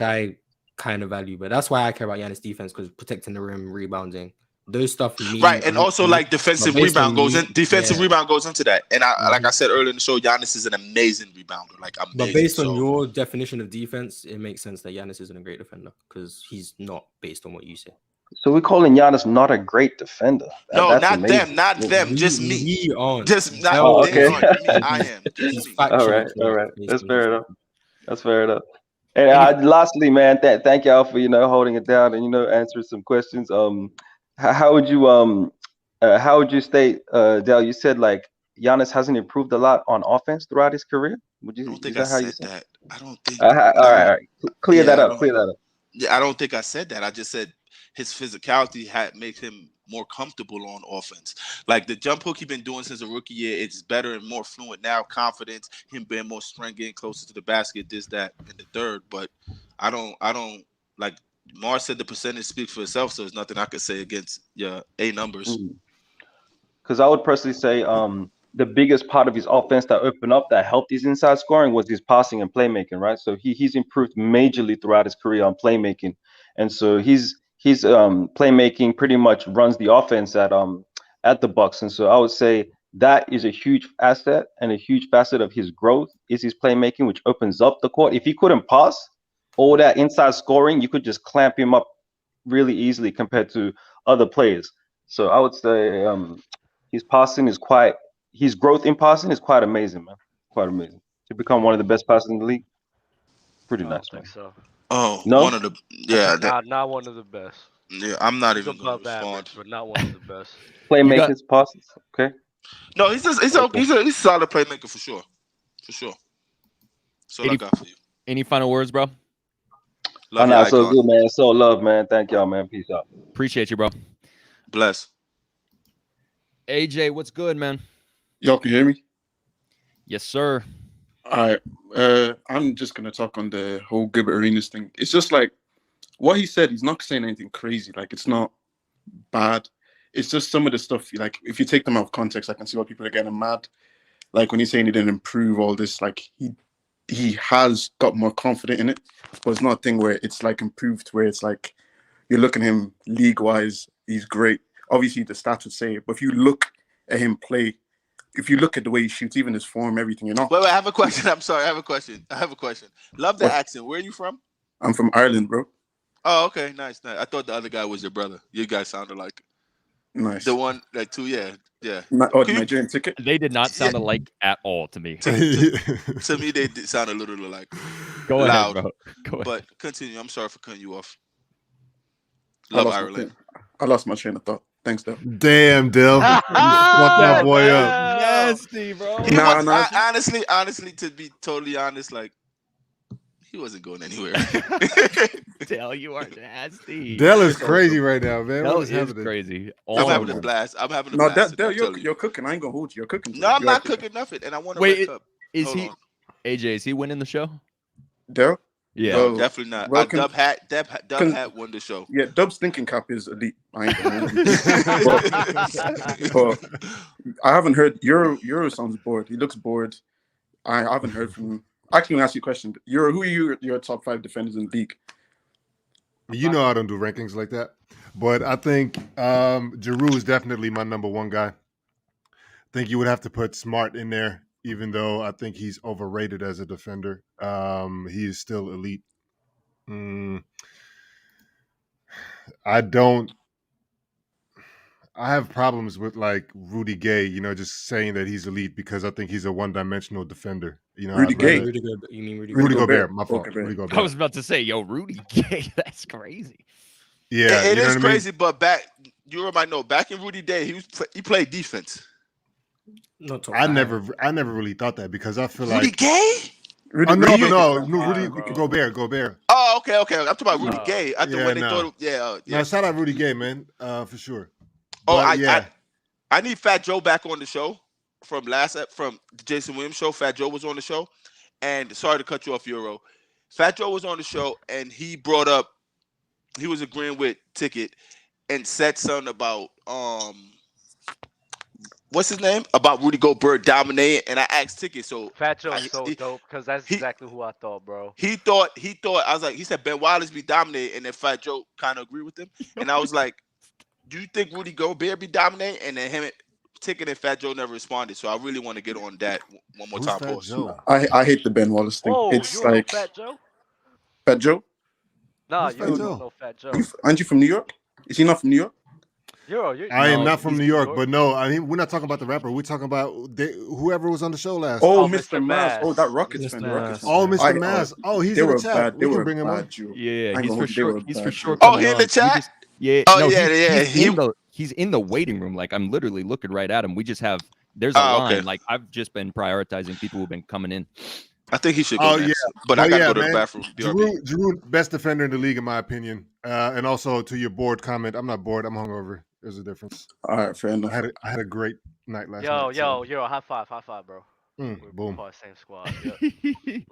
I kind of value, but that's why I care about Giannis' defense, because protecting the rim, rebounding, those stuff. Right, and also like defensive rebound goes into that. And like I said earlier in the show, Giannis is an amazing rebounder, like amazing. But based on your definition of defense, it makes sense that Giannis isn't a great defender because he's not based on what you say. So we're calling Giannis not a great defender. That's not amazing. them, just me. Just not okay. Me. I am. Just me. All right. That's fair enough. And lastly, man, thank y'all for holding it down and answering some questions. How would you how would you state, Dale? You said like Giannis hasn't improved a lot on offense throughout his career. Would you? I don't think Is that I how you said said? that. I don't think. All right. Clear that up. Yeah, I don't think I said that. I just said his physicality makes him more comfortable on offense. Like the jump hook he's been doing since a rookie year, it's better and more fluent now. Confidence, him being more strength, getting closer to the basket, this, that, and the third. But I don't like Mars said the percentage speaks for itself, so there's nothing I could say against your A numbers. Because I would personally say the biggest part of his offense that opened up, that helped his inside scoring, was his passing and playmaking, right? So he's improved majorly throughout his career on playmaking, and so his playmaking pretty much runs the offense at the Bucks. And so I would say that is a huge asset, and a huge facet of his growth is his playmaking, which opens up the court. If he couldn't pass, all that inside scoring, you could just clamp him up really easily compared to other players. So I would say his growth in passing is quite amazing, man. Quite amazing. To become one of the best passers in the league. Pretty nice, man. So. Oh, no? one of the not one of the best. Yeah, I'm not He's even going to respond. average, but not one of the best. Playmakers, passes, okay. No, he's a solid playmaker for sure. So I got for you. Any final words, bro? So good, man. So love, man. Thank y'all, man. Peace out. Appreciate you, bro. Bless. AJ, what's good, man? Y'all can hear me? Yes, sir. All right. I'm just going to talk on the whole Gilbert Arenas thing. It's just like what he said, he's not saying anything crazy. Like, it's not bad. It's just some of the stuff, like, if you take them out of context, I can see why people are getting mad. Like, when he's saying he didn't improve all this, like, he has got more confident in it. But it's not a thing where it's, like, improved, where it's like, you're looking at him league-wise, he's great. Obviously, the stats would say it. But if you look at him play, if you look at the way he shoots, even his form, everything, you're not. Wait, I have a question. I'm sorry. I have a question. Love the accent. Where are you from? I'm from Ireland, bro. Oh, okay. Nice. I thought the other guy was your brother. You guys sounded like nice. The one, like two, yeah. The Nigerian ticket? They did not sound alike at all to me. To me, they did sound a little like Go loud. ahead, bro. Go ahead. But continue. I'm sorry for cutting you off. Love Ireland. I lost my train of thought. Thanks, Dale. Damn, Dale. Fuck my boy up. Nasty, bro. Honestly, to be totally honest, like, he wasn't going anywhere. Dale, you are nasty. Dale is crazy right now, man. Dale is crazy. I'm having a blast. No, Dale, you're cooking. I ain't gonna hold you. You're cooking. No, I'm not cooking nothing, and I want to wait. AJ? Is he winning the show? Dale? Yeah, no, definitely not. Dub hat won the show. Yeah, Dub's thinking cap is elite. I ain't gonna but I haven't heard. Euro sounds bored. He looks bored. I haven't heard from him. Actually, I'm gonna ask you a question. Who are your top 5 defenders in the league? You know I don't do rankings like that. But I think Giroux is definitely my number one guy. I think you would have to put Smart in there, even though I think he's overrated as a defender. He is still elite. I have problems with like Rudy Gay, just saying that he's elite because I think he's a one-dimensional defender. Rudy Gay? You mean Rudy Gobert? My fault. Rudy Gobert. I was about to say, Rudy Gay. That's crazy. Yeah, it is crazy. But you might know, back in Rudy Day, he played defense. I never really thought that because I feel Rudy like Gay. No, Rudy Gobert. Oh, okay. I'm talking about Rudy Gay. I thought when they thought, yeah. No, shout out Rudy Gay, man, for sure. I need Fat Joe back on the show from the Jason Williams show. Fat Joe was on the show, and sorry to cut you off, Euro. Fat Joe was on the show, and he was agreeing with Ticket, and said something about what's his name? About Rudy Gobert dominating, and I asked Ticket. So Fat Joe's so dope because that's exactly who I thought, bro. He thought. I was like, he said Ben Wallace be dominating, and then Fat Joe kind of agreed with him, and I was like, do you think Rudy Gobert be dominating? And then him, Ticket, and Fat Joe never responded. So I really want to get on that one more time. I hate the Ben Wallace thing. It's you like Fat Joe. Fat Joe? No, you don't know Fat Joe. Aren't you from New York? Is he not from New York? I am not from New York, but no, I mean, we're not talking about the rapper. We're talking about whoever was on the show last. Oh, Mr. Maz. Oh, that Rockets fan. Oh, Mr. Maz. Oh, he's in the chat. We can bring him on. Yeah, he's for sure. Oh, he in the chat? Yeah. Oh, no, yeah. He He's in the waiting room. Like I'm literally looking right at him. We just have there's a line. Okay. Like I've just been prioritizing people who've been coming in. I think he should go next. But I gotta go to the bathroom. Giroux, best defender in the league, in my opinion. And also to your bored comment, I'm not bored. I'm hungover. There's a difference. All right, fair enough. I had a great night last yo, night. Yo, high five, bro. Boom. Part same squad. Yep.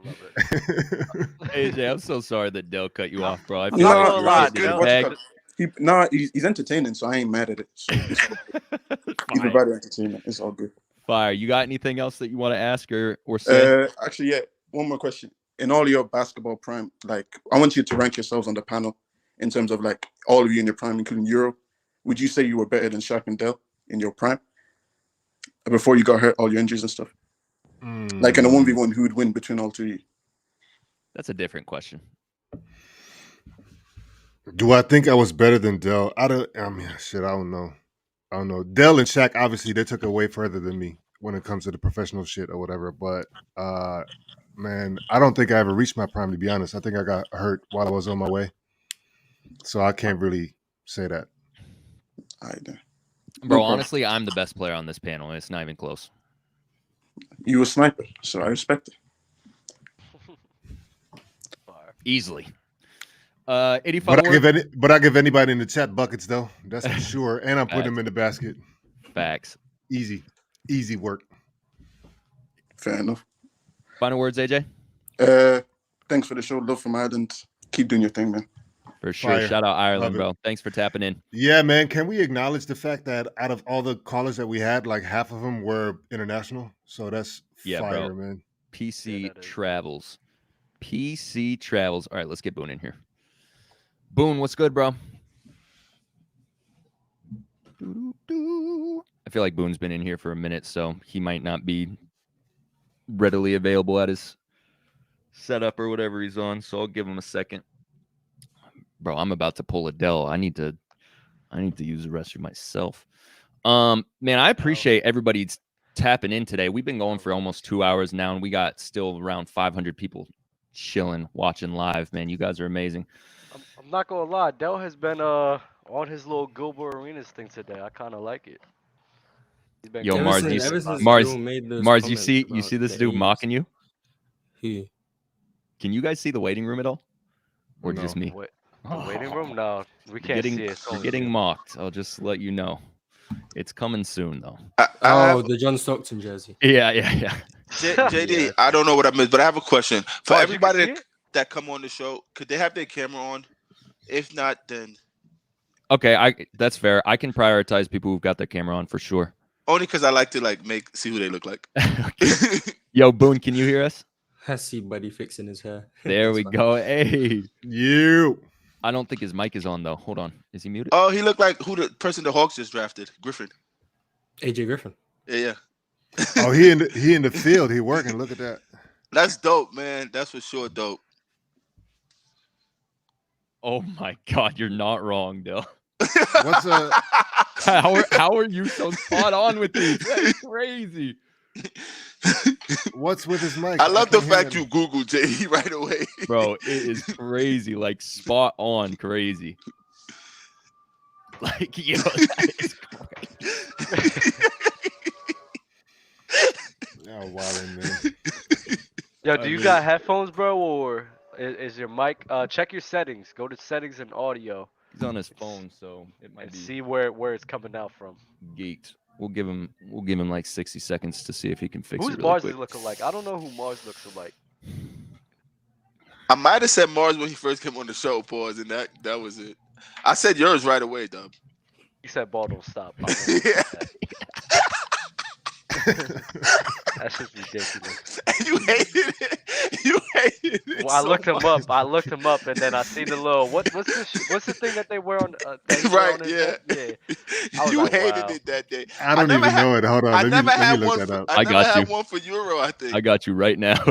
Love it. AJ, I'm so sorry that Dell cut you off, bro. I feel No, like he's entertaining, so I ain't mad at it. So he's providing entertainment. It's all good. Fire. You got anything else that you want to ask or say? Actually, yeah. One more question. In all your basketball prime, like I want you to rank yourselves on the panel in terms of like all of you in your prime, including Euro. Would you say you were better than Shaq and Dell in your prime before you got hurt, all your injuries and stuff? Like in a 1v1, who would win between all two of you? That's a different question. Do I think I was better than Dell? I don't know. Dell and Shaq, obviously, they took it way further than me when it comes to the professional shit or whatever. But man, I don't think I ever reached my prime, to be honest. I think I got hurt while I was on my way, so I can't really say that. Bro, honestly, I'm the best player on this panel. It's not even close. You a sniper, so I respect it. Easily. 85. But I give anybody in the chat buckets though. That's for sure. And I'm putting them in the basket. Facts. Easy work. Fair enough. Final words, AJ. Thanks for the show. Love from Ireland. Keep doing your thing, man. For sure. Fire. Shout out Ireland, bro. Thanks for tapping in. Yeah, man. Can we acknowledge the fact that out of all the callers that we had, like half of them were international? So that's fire, bro. Man. PC travels. PC travels. All right, let's get Boone in here. Boone, what's good, bro? I feel like Boone's been in here for a minute, so he might not be readily available at his setup or whatever he's on. So I'll give him a second. Bro, I'm about to pull a Dell. I need to use the restroom myself. Man, I appreciate everybody tapping in today. We've been going for almost 2 hours now, and we got still around 500 people chilling, watching live. Man, you guys are amazing. I'm not gonna lie, Dell has been on his little Gilbert Arenas thing today. I kind of like it. Yo, Mars, you see this dude mocking you? Who? Can you guys see the waiting room at all, or just me? The waiting room? No, we can't see it. You're getting mocked. I'll just let you know. It's coming soon, though. The John Stockton jersey. Yeah. JD, I don't know what I missed, but I have a question for everybody that come on the show. Could they have their camera on? If not, then okay, that's fair. I can prioritize people who've got their camera on for sure. Only because I like to see who they look like. Yo, Boone, can you hear us? I see Buddy fixing his hair. There we go. Hey, you. I don't think his mic is on though. Hold on, is he muted? Oh, he looked like who the person the Hawks just drafted, Griffin. AJ Griffin. Yeah. Oh, he in the field. He working. Look at that. That's dope, man. That's for sure dope. Oh my God, you're not wrong, Dill. What's how are you so spot on with these? That's crazy. What's with his mic? I love the fact you Googled JD right away. Bro, it is crazy. Like spot on crazy. Like, yo, that is crazy. Oh, wow, man. Yo, do you got headphones, bro, or is your mic? Check your settings. Go to settings and audio. He's on his phone, so it might be. See where it's coming out from. Geeked. We'll give him like 60 seconds to see if he can fix it. Who's Mars looking like? I don't know who Mars looks like. I might have said Mars when he first came on the show, pause, and that was it. I said yours right away, Dub. You said ball don't stop. Yeah. That's just ridiculous. You hated it. You hated it. Well, I looked him up, and then I see the little what's the thing that they wear on? Right. On Yeah. You hated it that day. I don't even know it. Hold on. Let me look that up. I got you. Had one for Euro, I think. I got you right now.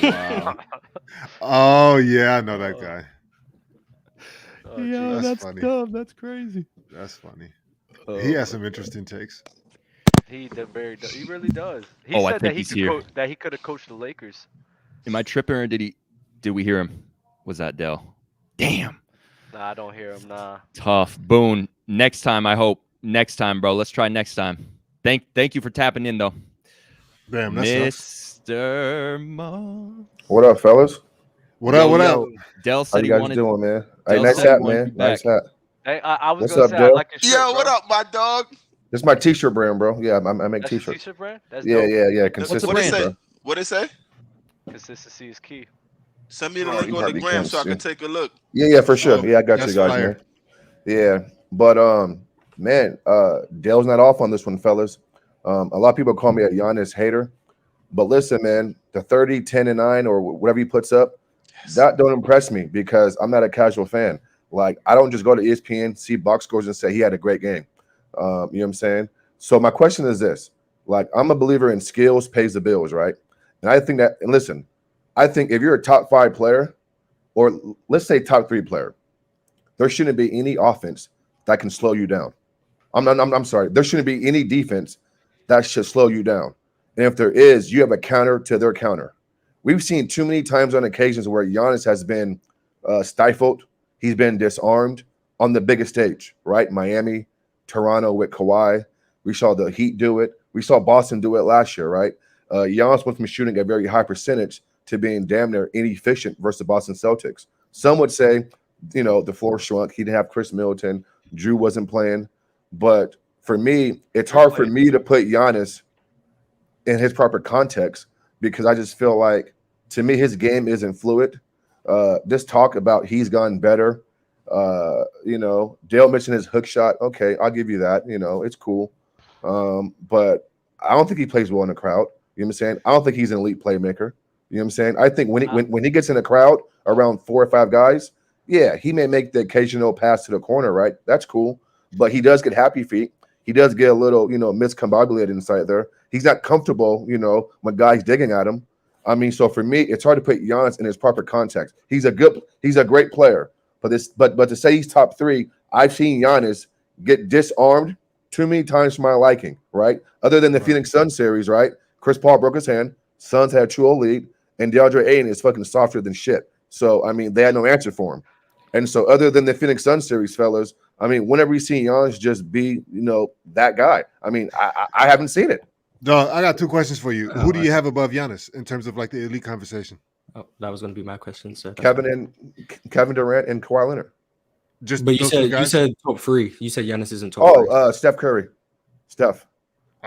Wow. Oh yeah, I know that guy. Oh, yeah, that's funny. Dumb. That's crazy. That's funny. He has some interesting takes. He really does. He said that he could have coached the Lakers. Am I tripping or did we hear him? Was that Dell? Damn. Nah, I don't hear him. Nah. Tough. Boone. Next time, I hope. Next time, bro. Let's try next time. Thank you for tapping in, though. Damn, that sucks. Mr. Mo. What up, fellas? What up? Dell How said you he guys wanted. doing, man? Dell Hey, nice said he hat, wanted man. you back. Nice hat. Hey, I was What's gonna up, say I Dell? like your shirt, Yo, what bro. up, my dog? This is my t-shirt brand, bro. Yeah, I make That's your t-shirts. t-shirt brand? That's Yeah, dope. yeah. What's the Consistency, What it brand? say? bro. What it say? Consistency is key. Send me the Oh, link you on the probably gram can't so I see. can take a look. Yeah, for sure. Yeah, I got you That's guys, fire. man. Yeah, but man, Dale's not off on this one, fellas. A lot of people call me a Giannis hater, but listen, man, the 30, 10, and 9 or whatever he puts up, that don't impress me because I'm not a casual fan. Like, I don't just go to ESPN, see box scores, and say he had a great game. You know what I'm saying? So my question is this: like, I'm a believer in skills pays the bills, right? And I think that, and listen, I think if you're a top 5 player, or let's say top 3 player, there shouldn't be any offense that can slow you down. I'm sorry. There shouldn't be any defense that should slow you down. And if there is, you have a counter to their counter. We've seen too many times on occasions where Giannis has been stifled. He's been disarmed on the biggest stage, right? Miami, Toronto with Kawhi. We saw the Heat do it. We saw Boston do it last year, right? Giannis went from shooting a very high percentage to being damn near inefficient versus the Boston Celtics. Some would say, the floor shrunk. He didn't have Chris Middleton. Drew wasn't playing. But for me, it's hard for me to put Giannis in his proper context because I just feel like, to me, his game isn't fluid. This talk about he's gotten better. Dale mentioned his hook shot. Okay, I'll give you that. It's cool. But I don't think he plays well in the crowd. You know what I'm saying? I don't think he's an elite playmaker. You know what I'm saying? I think when he gets in a crowd around 4 or 5 guys, yeah, he may make the occasional pass to the corner, right? That's cool. But he does get happy feet. He does get a little, miscombobulated inside there. He's not comfortable, when guys digging at him. I mean, so for me, it's hard to put Giannis in his proper context. He's a great player. But to say he's top 3, I've seen Giannis get disarmed too many times for my liking, right? Other than the Phoenix Suns series, right? Chris Paul broke his hand. Suns had a true lead, and DeAndre Ayton is fucking softer than shit. So I mean, they had no answer for him. And so, other than the Phoenix Suns series, fellas, I mean, whenever you see Giannis just be, that guy, I mean, I haven't seen it. Dog, I got 2 questions for you. Who do you have above Giannis in terms of like the elite conversation? Oh, that was going to be my question. So Kevin Durant and Kawhi Leonard. But you said top 3. You said Giannis isn't top 3. Steph Curry. Steph.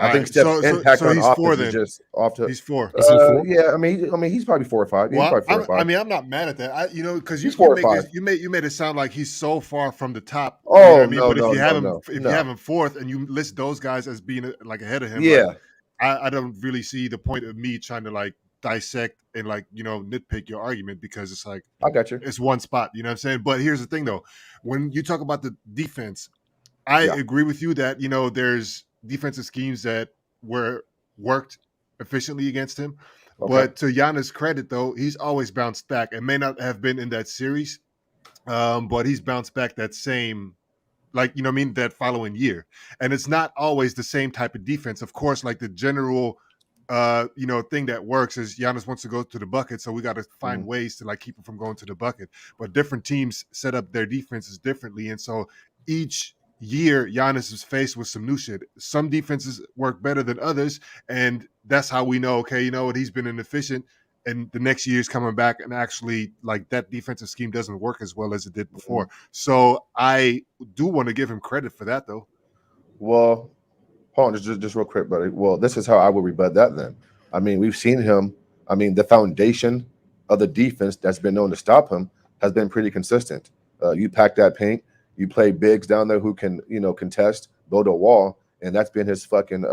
I think Steph's impact on offense is just off to. He's 4. Is he 4? Yeah, I mean, he's probably 4 or 5. Well, he's probably 4 or 5. I mean, I'm not mad at that. Because he's 4 or 5. You made it sound like he's so far from the top. Oh, you know what I mean? But if you have him 4th and you list those guys as being like ahead of him, yeah, like, I don't really see the point of me trying to like dissect and like nitpick your argument because it's like I got you. It's one spot. You know what I'm saying? But here's the thing though, when you talk about the defense, I agree with you that there's defensive schemes that worked efficiently against him. Okay. But to Giannis' credit, though, he's always bounced back. It may not have been in that series, but he's bounced back that same, that following year. And it's not always the same type of defense. Of course, like the general, thing that works is Giannis wants to go to the bucket, so we got to find ways to like keep him from going to the bucket. But different teams set up their defenses differently, and so each year Giannis is faced with some new shit. Some defenses work better than others, and that's how we know, okay, you know what, he's been inefficient, and the next year is coming back and actually like that defensive scheme doesn't work as well as it did before. So I do want to give him credit for that though. Well, hold on, just real quick, buddy. Well, this is how I would rebut that then. I mean, we've seen him. I mean, the foundation of the defense that's been known to stop him has been pretty consistent. You pack that paint, you play bigs down there who can, contest, build a wall, and that's been his fucking,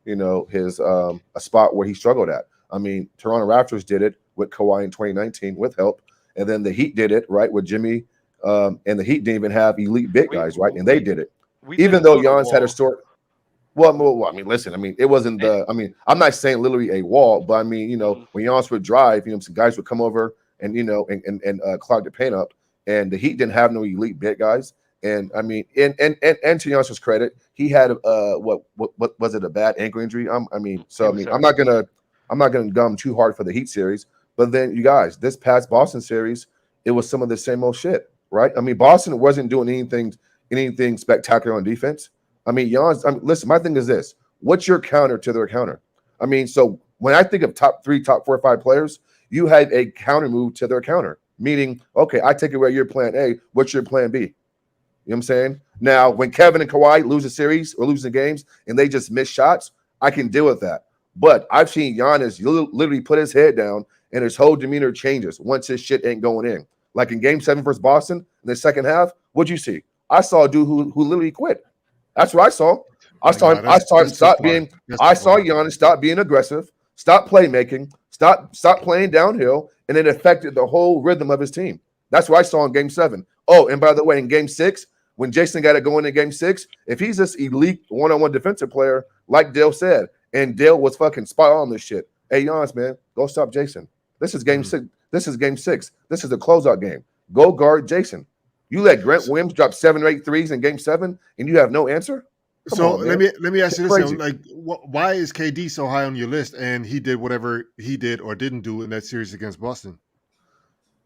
his a spot where he struggled at. I mean, Toronto Raptors did it with Kawhi in 2019 with help, and then the Heat did it, right, with Jimmy, and the Heat didn't even have elite big guys, right, and they did it. Even though Giannis had a short. Well, I mean, listen, I mean, it wasn't I'm not saying literally a wall, but I mean, when Giannis would drive, some guys would come over and, clog the paint up, and the Heat didn't have no elite big guys. And I mean, and to Giannis's credit, he had what was it, a bad ankle injury? I'm not gonna gum too hard for the Heat series, but then you guys, this past Boston series, it was some of the same old shit. right? I mean, Boston wasn't doing anything spectacular on defense. I mean, listen, my thing is this. What's your counter to their counter? I mean, so when I think of top 3, top 4, 5 players, you had a counter move to their counter, meaning, okay, I take away your plan A. What's your plan B? You know what I'm saying? Now, when Kevin and Kawhi lose a series or lose the games and they just miss shots, I can deal with that. But I've seen Giannis literally put his head down and his whole demeanor changes once his shit ain't going in. Like in Game 7 versus Boston in the second half, what'd you see? I saw a dude who literally quit. That's what I saw. I saw him stop being. I saw Giannis stop being aggressive, stop playmaking, stop playing downhill, and it affected the whole rhythm of his team. That's what I saw in Game 7. Oh, and by the way, in Game 6, when Jason got it going in Game 6, if he's this elite one-on-one defensive player, like Dale said, and Dale was fucking spot on this shit. Hey, Giannis, man, go stop Jason. This is Game 6. This is Game 6. This is the closeout game. Go guard Jason. You let Grant Williams drop 7 or 8 threes in Game 7, and you have no answer. Let me ask you this: like, why is KD so high on your list? And he did whatever he did or didn't do in that series against Boston.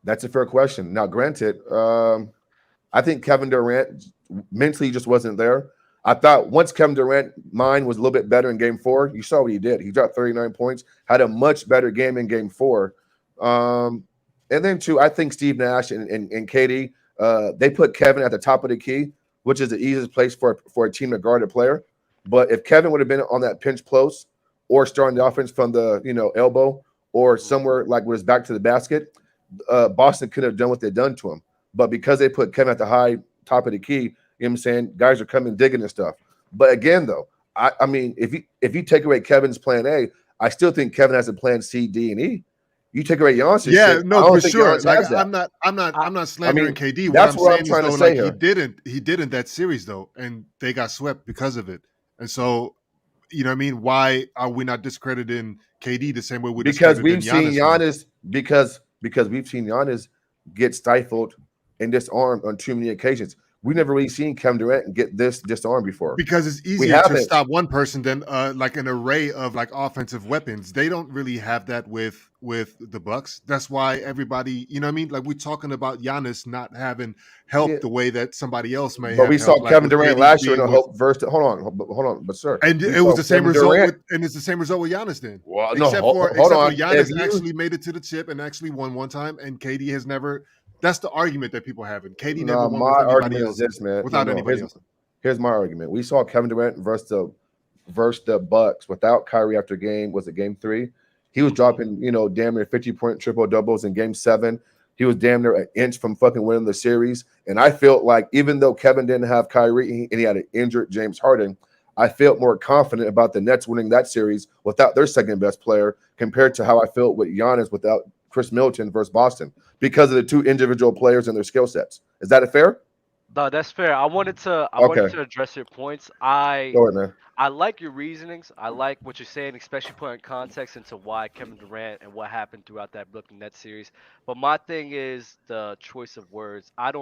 That's a fair question. Now, granted, I think Kevin Durant mentally just wasn't there. I thought once Kevin Durant mind was a little bit better in Game 4, you saw what he did. He dropped 39 points, had a much better game in Game 4. And then too, I think Steve Nash and KD, they put Kevin at the top of the key, which is the easiest place for a team to guard a player. But if Kevin would have been on that pinch post or starting the offense from the elbow or somewhere like with his back to the basket, Boston could have done what they've done to him. But because they put Kevin at the high top of the key, you know what I'm saying, guys are coming digging and stuff. But again, though, I mean, if you take away Kevin's plan A, I still think Kevin has a plan C, D, and E. You take away Giannis. Yeah, no, for sure. Like, I'm not slandering KD. That's what I'm trying to say here. He didn't that series though, and they got swept because of it. And so, you know what I mean? Why are we not discrediting KD the same way we because we've seen Giannis because we've seen Giannis get stifled and disarmed on too many occasions. We've never really seen Kevin Durant get this disarmed before. Because it's easier to stop one person than like an array of like offensive weapons. They don't really have that with the Bucks. That's why everybody, you know what I mean? Like we're talking about Giannis not having help the way that somebody else may have. But we saw Kevin Durant last year in a hope versus. Hold on, but sir. And it was the same result and it's the same result with Giannis then. Well, except for Giannis actually made it to the chip and actually won one time, and KD has never. That's the argument that people have. And KD never won my argument is this, man. Without anybody else. Here's my argument. We saw Kevin Durant versus the Bucks without Kyrie after game. Was it Game 3? He was dropping, damn near 50-point triple doubles in Game 7. He was damn near an inch from fucking winning the series. And I felt like even though Kevin didn't have Kyrie and he had an injured James Harden, I felt more confident about the Nets winning that series without their second best player compared to how I felt with Giannis without Chris Middleton versus Boston because of the two individual players and their skill sets. Is that fair? No, that's fair. I wanted to address your points. Go ahead, man. I like your reasonings. I like what you're saying, especially putting context into why Kevin Durant and what happened throughout that Brooklyn Nets series. But my thing is the choice of words. I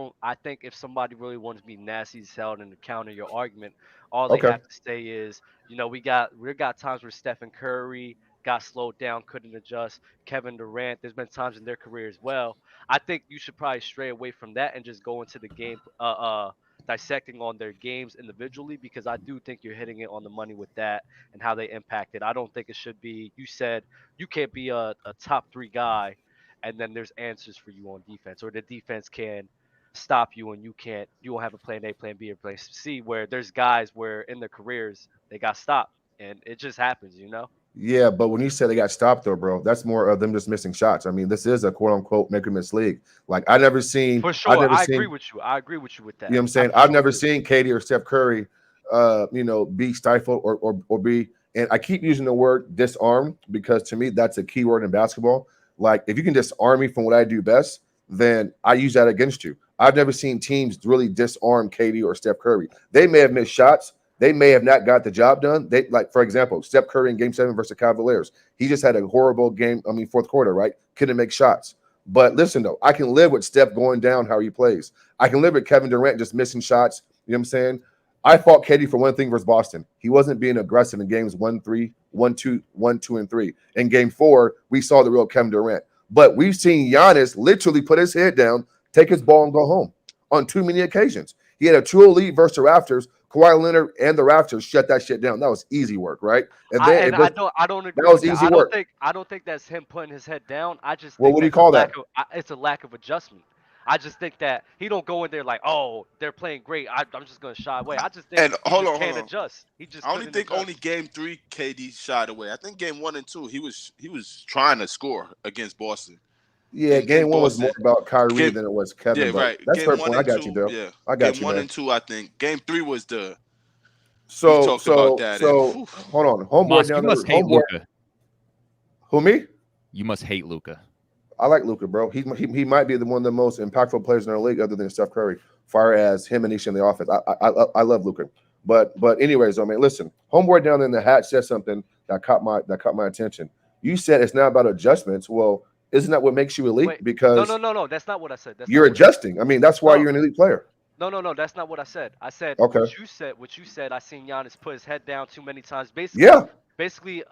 think if somebody really wants to be nasty as hell and to counter your argument, all they have to say is, we got times where Stephen Curry got slowed down, couldn't adjust. Kevin Durant, there's been times in their career as well. I think you should probably stray away from that and just go into the game, dissecting on their games individually, because I do think you're hitting it on the money with that and how they impacted. I don't think it should be, you said you can't be a top 3 guy and then there's answers for you on defense, or the defense can stop you and you won't have a plan A, plan B, or plan C, where there's guys where in their careers they got stopped and it just happens, Yeah, but when you say they got stopped, though, bro, that's more of them just missing shots. I mean, this is a quote unquote make or miss league. Like I never seen. For sure, I agree with you. I agree with you with that. You know what I'm saying? I've never seen KD or Steph Curry, be stifled or be. And I keep using the word disarm because to me that's a key word in basketball. Like if you can disarm me from what I do best, then I use that against you. I've never seen teams really disarm KD or Steph Curry. They may have missed shots. They may have not got the job done. They, like, for example, Steph Curry in Game 7 versus the Cavaliers. He just had a horrible game, fourth quarter, right? Couldn't make shots. But listen, though, I can live with Steph going down how he plays. I can live with Kevin Durant just missing shots. You know what I'm saying? I fought KD for one thing versus Boston. He wasn't being aggressive in games 1, 3, 1, 2, 1, 2, and 3. In Game 4, we saw the real Kevin Durant. But we've seen Giannis literally put his head down, take his ball, and go home. on too many occasions. He had a true elite versus the Raptors. Kawhi Leonard and the Raptors shut that shit down. That was easy work, right? And then I don't agree. That was easy work. I don't think that's him putting his head down. I just well, think what do you call that? It's a lack of adjustment. I just think that he don't go in there like, oh, they're playing great. I'm just gonna shy away. I just think he can't adjust. He just I only think only game 3 KD shied away. I think game 1 and 2 he was trying to score against Boston. Yeah, game 1 was more about Kyrie than it was Kevin. Yeah, right. That's game fair point. I got you, Dale. Yeah, I got game you. 1 man. and 2, I think. Game 3 was the. So hold on. Homeboy down you must hate Luka. Who, me? You must hate Luka. I like Luka, bro. He might be one of the most impactful players in our league, other than Steph Curry. Far as him and Isha in the offense, I love Luka. But anyways, I mean, listen, homeboy down in the hat said something that caught my attention. You said it's not about adjustments. Well, isn't that what makes you elite? Wait, because no, that's not what I said. You're adjusting. I mean, that's why you're an elite player. No, that's not what I said. I said okay. What you said. I seen Giannis put his head down too many times. Basically,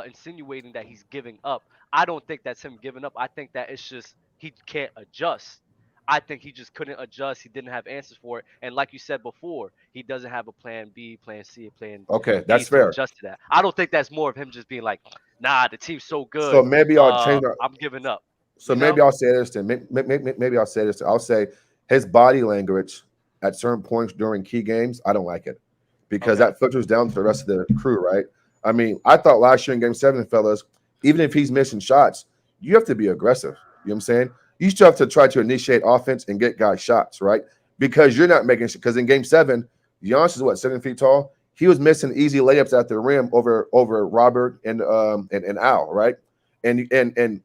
insinuating that he's giving up. I don't think that's him giving up. I think that it's just he can't adjust. I think he just couldn't adjust. He didn't have answers for it. And like you said before, he doesn't have a plan B, plan C, plan Okay, that's fair. Adjust to that. I don't think that's more of him just being like, nah, the team's so good. So maybe I'll change. I'm giving up. So maybe I'll say this then. Maybe I'll say this. I'll say his body language at certain points during key games, I don't like it because that filters down to the rest of the crew, right? I mean, I thought last year in Game 7, fellas, even if he's missing shots, you have to be aggressive. You know what I'm saying? You still have to try to initiate offense and get guys shots, right? Because you're not making – because in Game 7, Giannis is, 7 feet tall? He was missing easy layups at the rim over Robert and Al, right? And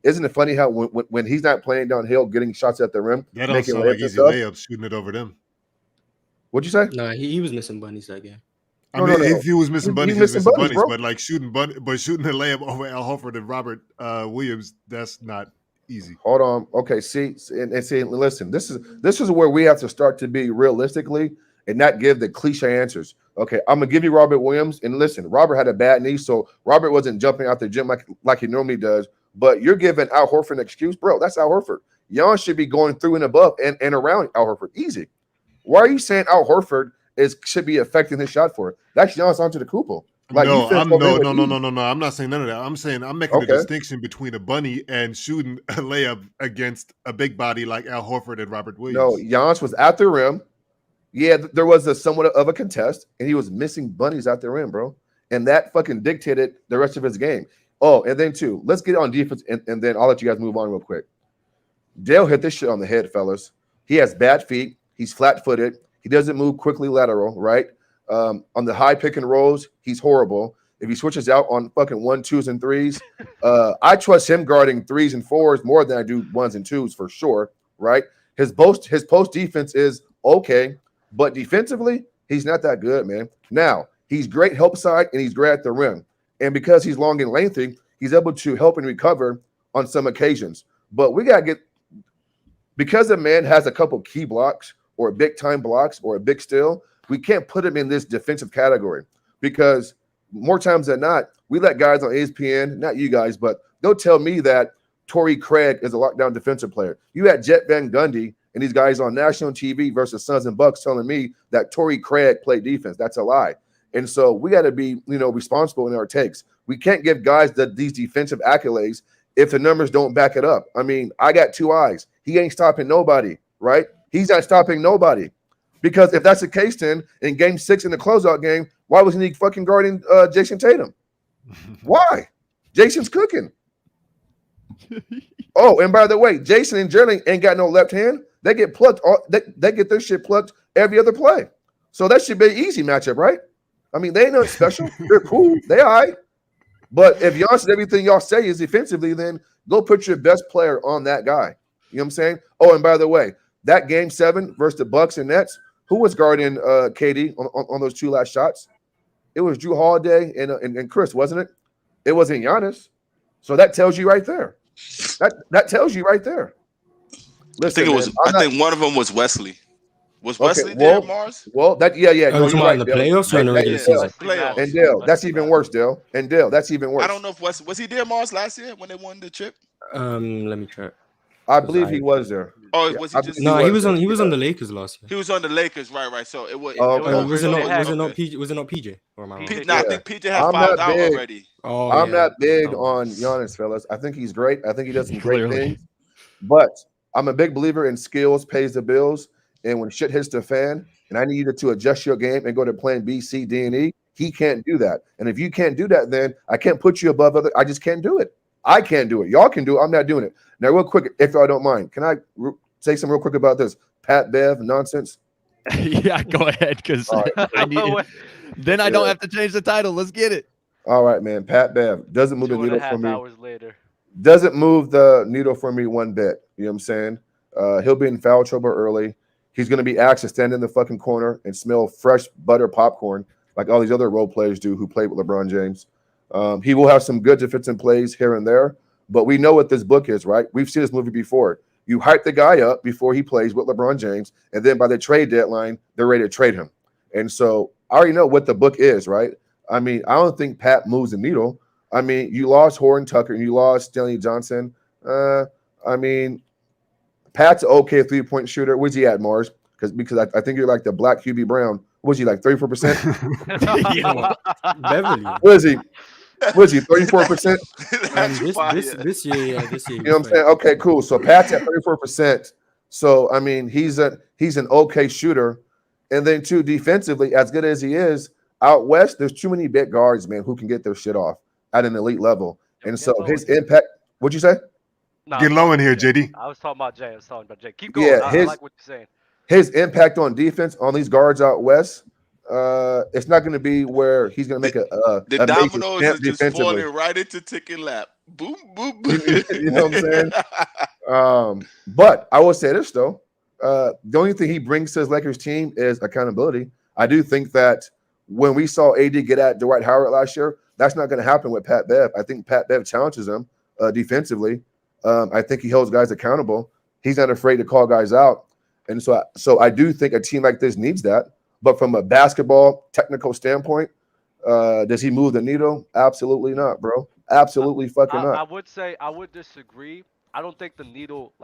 isn't it funny how when he's not playing downhill, getting shots at the rim, that don't sound like easy layups, shooting it over them. What'd you say? No, he was missing bunnies that game. I mean, if he was missing bunnies, he's missing bunnies, bro. but like shooting a layup over Al Horford and Robert Williams, that's not easy. Hold on. Okay, see, listen, this is where we have to start to be realistically and not give the cliche answers. Okay, I'm gonna give you Robert Williams, and listen, Robert had a bad knee, so Robert wasn't jumping out the gym like he normally does. But you're giving Al Horford an excuse, bro. That's Al Horford. Giannis should be going through and above and around Al Horford. Easy. Why are you saying Al Horford should be affecting his shot for it? That's Giannis Antetokounmpo. Like, no. I'm not saying none of that. I'm saying I'm making a distinction between a bunny and shooting a layup against a big body like Al Horford and Robert Williams. No, Giannis was at the rim. Yeah, there was a somewhat of a contest, and he was missing bunnies at the rim, bro. And that fucking dictated the rest of his game. Oh, and then too, let's get on defense, and then I'll let you guys move on real quick. Dale hit this shit on the head, fellas. He has bad feet. He's flat-footed. He doesn't move quickly lateral, right? On the high pick and rolls, he's horrible. If he switches out on fucking 1, 2s, and 3s, I trust him guarding 3s and 4s more than I do 1s and 2s for sure, right? His post defense is okay, but defensively, he's not that good, man. Now, he's great help side, and he's great at the rim. And because he's long and lengthy, he's able to help and recover on some occasions. But we got to get – because a man has a couple key blocks or big-time blocks or a big steal, we can't put him in this defensive category because more times than not, we let guys on ESPN, not you guys, but they'll tell me that Torrey Craig is a lockdown defensive player. You had Jet Van Gundy and these guys on national TV versus Suns and Bucks telling me that Torrey Craig played defense. That's a lie. And so we got to be, responsible in our takes. We can't give guys these defensive accolades if the numbers don't back it up. I mean, I got 2 eyes. He ain't stopping nobody, right? He's not stopping nobody. Because if that's the case, then in Game 6 in the closeout game, why wasn't he fucking guarding Jason Tatum? Why? Jason's cooking. Oh, and by the way, Jason and Jerling ain't got no left hand. They get plucked. They get their shit plucked every other play. So that should be an easy matchup, right? I mean, they ain't nothing special. They're cool. They all right. But if y'all said everything y'all say is defensively, then go put your best player on that guy. You know what I'm saying? Oh, and by the way, that Game 7 versus the Bucks and Nets, who was guarding KD on those 2 last shots? It was Drew Holiday and Chris, wasn't it? It wasn't Giannis. So that tells you right there. That tells you right there. Listen, I think one of them was Wesley. Was Wesley there, Mars? Well, yeah. No, in the playoffs or in the regular season? Playoffs. And Dale, that's even worse, Dale. And Dale, that's even worse. I don't know if was he there, Mars, last year when they won the chip? Let me check. I believe he was there. Oh, was he just? No, he was on the Lakers last year. He was on the Lakers, right. So it was. Was it not PJ? Or am I wrong? I think PJ had fouled out already. I'm not big on Giannis, fellas. I think he's great. I think he does some great things. But I'm a big believer in skills pays the bills. And when shit hits the fan, and I need you to adjust your game and go to plan B, C, D, and E, he can't do that. And if you can't do that, then I can't put you above other. I just can't do it. I can't do it. Y'all can do it. I'm not doing it. Now, real quick, if y'all don't mind, can I say something real quick about this Pat Bev nonsense? Yeah, go ahead, because I need it. Then I don't have to change the title. Let's get it. All right, man. Pat Bev doesn't move the needle for me. 2.5 hours later. Doesn't move the needle for me one bit. You know what I'm saying? He'll be in foul trouble early. He's going to be asked to stand in the fucking corner and smell fresh butter popcorn like all these other role players do who played with LeBron James. He will have some good defensive plays here and there, but we know what this book is, right? We've seen this movie before. You hype the guy up before he plays with LeBron James, and then by the trade deadline, they're ready to trade him. And so I already know what the book is, right? I mean, I don't think Pat moves the needle. I mean, you lost Horton Tucker and you lost Stanley Johnson. I mean, Pat's an okay three-point shooter. Where's he at, Mars? Because I think you're like the black QB Brown. What was he, like 34%? Beverley. What is he? Was he 34%? This year. You know what I'm saying? Okay, cool. So Pat's at 34%. So I mean, he's an okay shooter. And then too, defensively, as good as he is, out west, there's too many big guards, man, who can get their shit off at an elite level. And so his impact. What'd you say? No, get low in here, JD. I was talking about Jay. Keep going. Yeah, I like what you're saying. His impact on defense on these guards out west, it's not going to be where he's going to make the dominoes are just falling right into ticking lap. Boom, boom, boom. You know what I'm saying? But I will say this though: the only thing he brings to his Lakers team is accountability. I do think that when we saw AD get at Dwight Howard last year, that's not going to happen with Pat Bev. I think Pat Bev challenges him defensively. I think he holds guys accountable. He's not afraid to call guys out. And so I do think a team like this needs that. But from a basketball technical standpoint, does he move the needle? Absolutely not, bro. Absolutely fucking not. I would disagree. I don't think the needle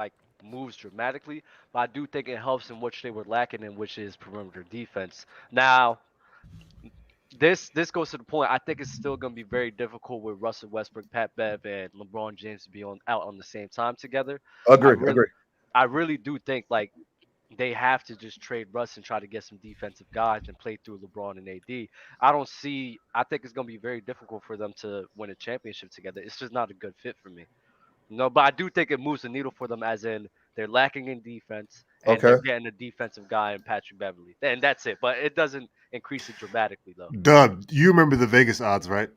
moves dramatically, but I do think it helps in which they were lacking in, which is perimeter defense. Now, this goes to the point. I think it's still going to be very difficult with Russell Westbrook, Pat Bev, and LeBron James to be out on the same time together. Agree. I really do think they have to just trade Russ and try to get some defensive guys and play through LeBron and AD. I think it's going to be very difficult for them to win a championship together. It's just not a good fit for me. No, but I do think it moves the needle for them, as in they're lacking in defense and they're getting a defensive guy in Patrick Beverley. And that's it. But it doesn't increase it dramatically, though. Dub, you remember the Vegas odds, right?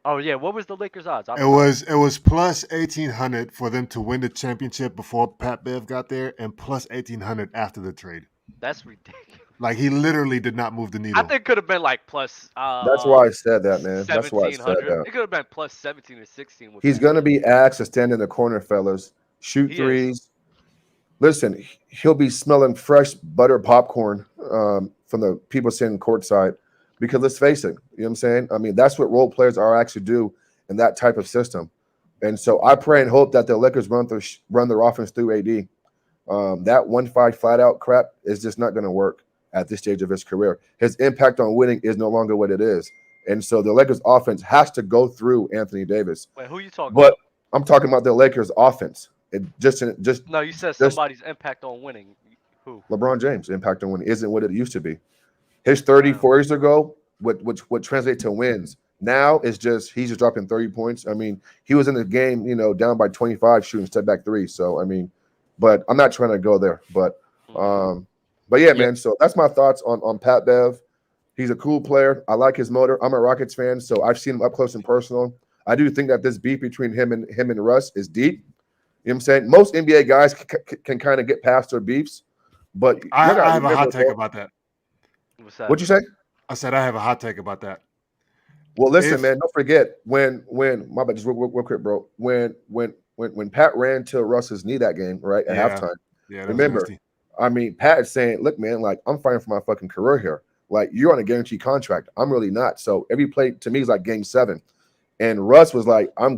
Oh, yeah. What was the Lakers' odds? It was plus 1,800 for them to win the championship before Pat Bev got there, and plus 1,800 after the trade. That's ridiculous. Like, he literally did not move the needle. I think it could have been plus. That's why I said that, man. That's why I said that. It could have been plus 17 or 16. He's going to be asked to stand in the corner, fellas. Shoot threes. Listen, he'll be smelling fresh butter popcorn from the people sitting courtside. Because let's face it, you know what I'm saying? I mean, that's what role players are actually do in that type of system. And so I pray and hope that the Lakers run their offense through AD. That 1-5 flat out crap is just not going to work at this stage of his career. His impact on winning is no longer what it is. And so the Lakers offense has to go through Anthony Davis. Wait, who are you talking about? But I'm talking about the Lakers offense. No, you said somebody's impact on winning. Who? LeBron James' impact on winning isn't what it used to be. His 34 years ago would translate to wins. Now it's just he's just dropping 30 points. I mean, he was in the game, down by 25 shooting step back three. So I mean, but I'm not trying to go there. But yeah, man. So that's my thoughts on Pat Bev. He's a cool player. I like his motor. I'm a Rockets fan, so I've seen him up close and personal. I do think that this beef between him and Russ is deep. You know what I'm saying? Most NBA guys can kind of get past their beefs, but I have a hot take about that. What'd you say? I said I have a hot take about that. Well, listen, man, don't forget when my bad, just real quick, bro. When Pat ran to Russ's knee that game, right, at halftime. Yeah, remember, I mean, Pat is saying, look, man, like I'm fighting for my fucking career here. Like you're on a guaranteed contract. I'm really not. So every play to me is like game 7. And Russ was like, I'm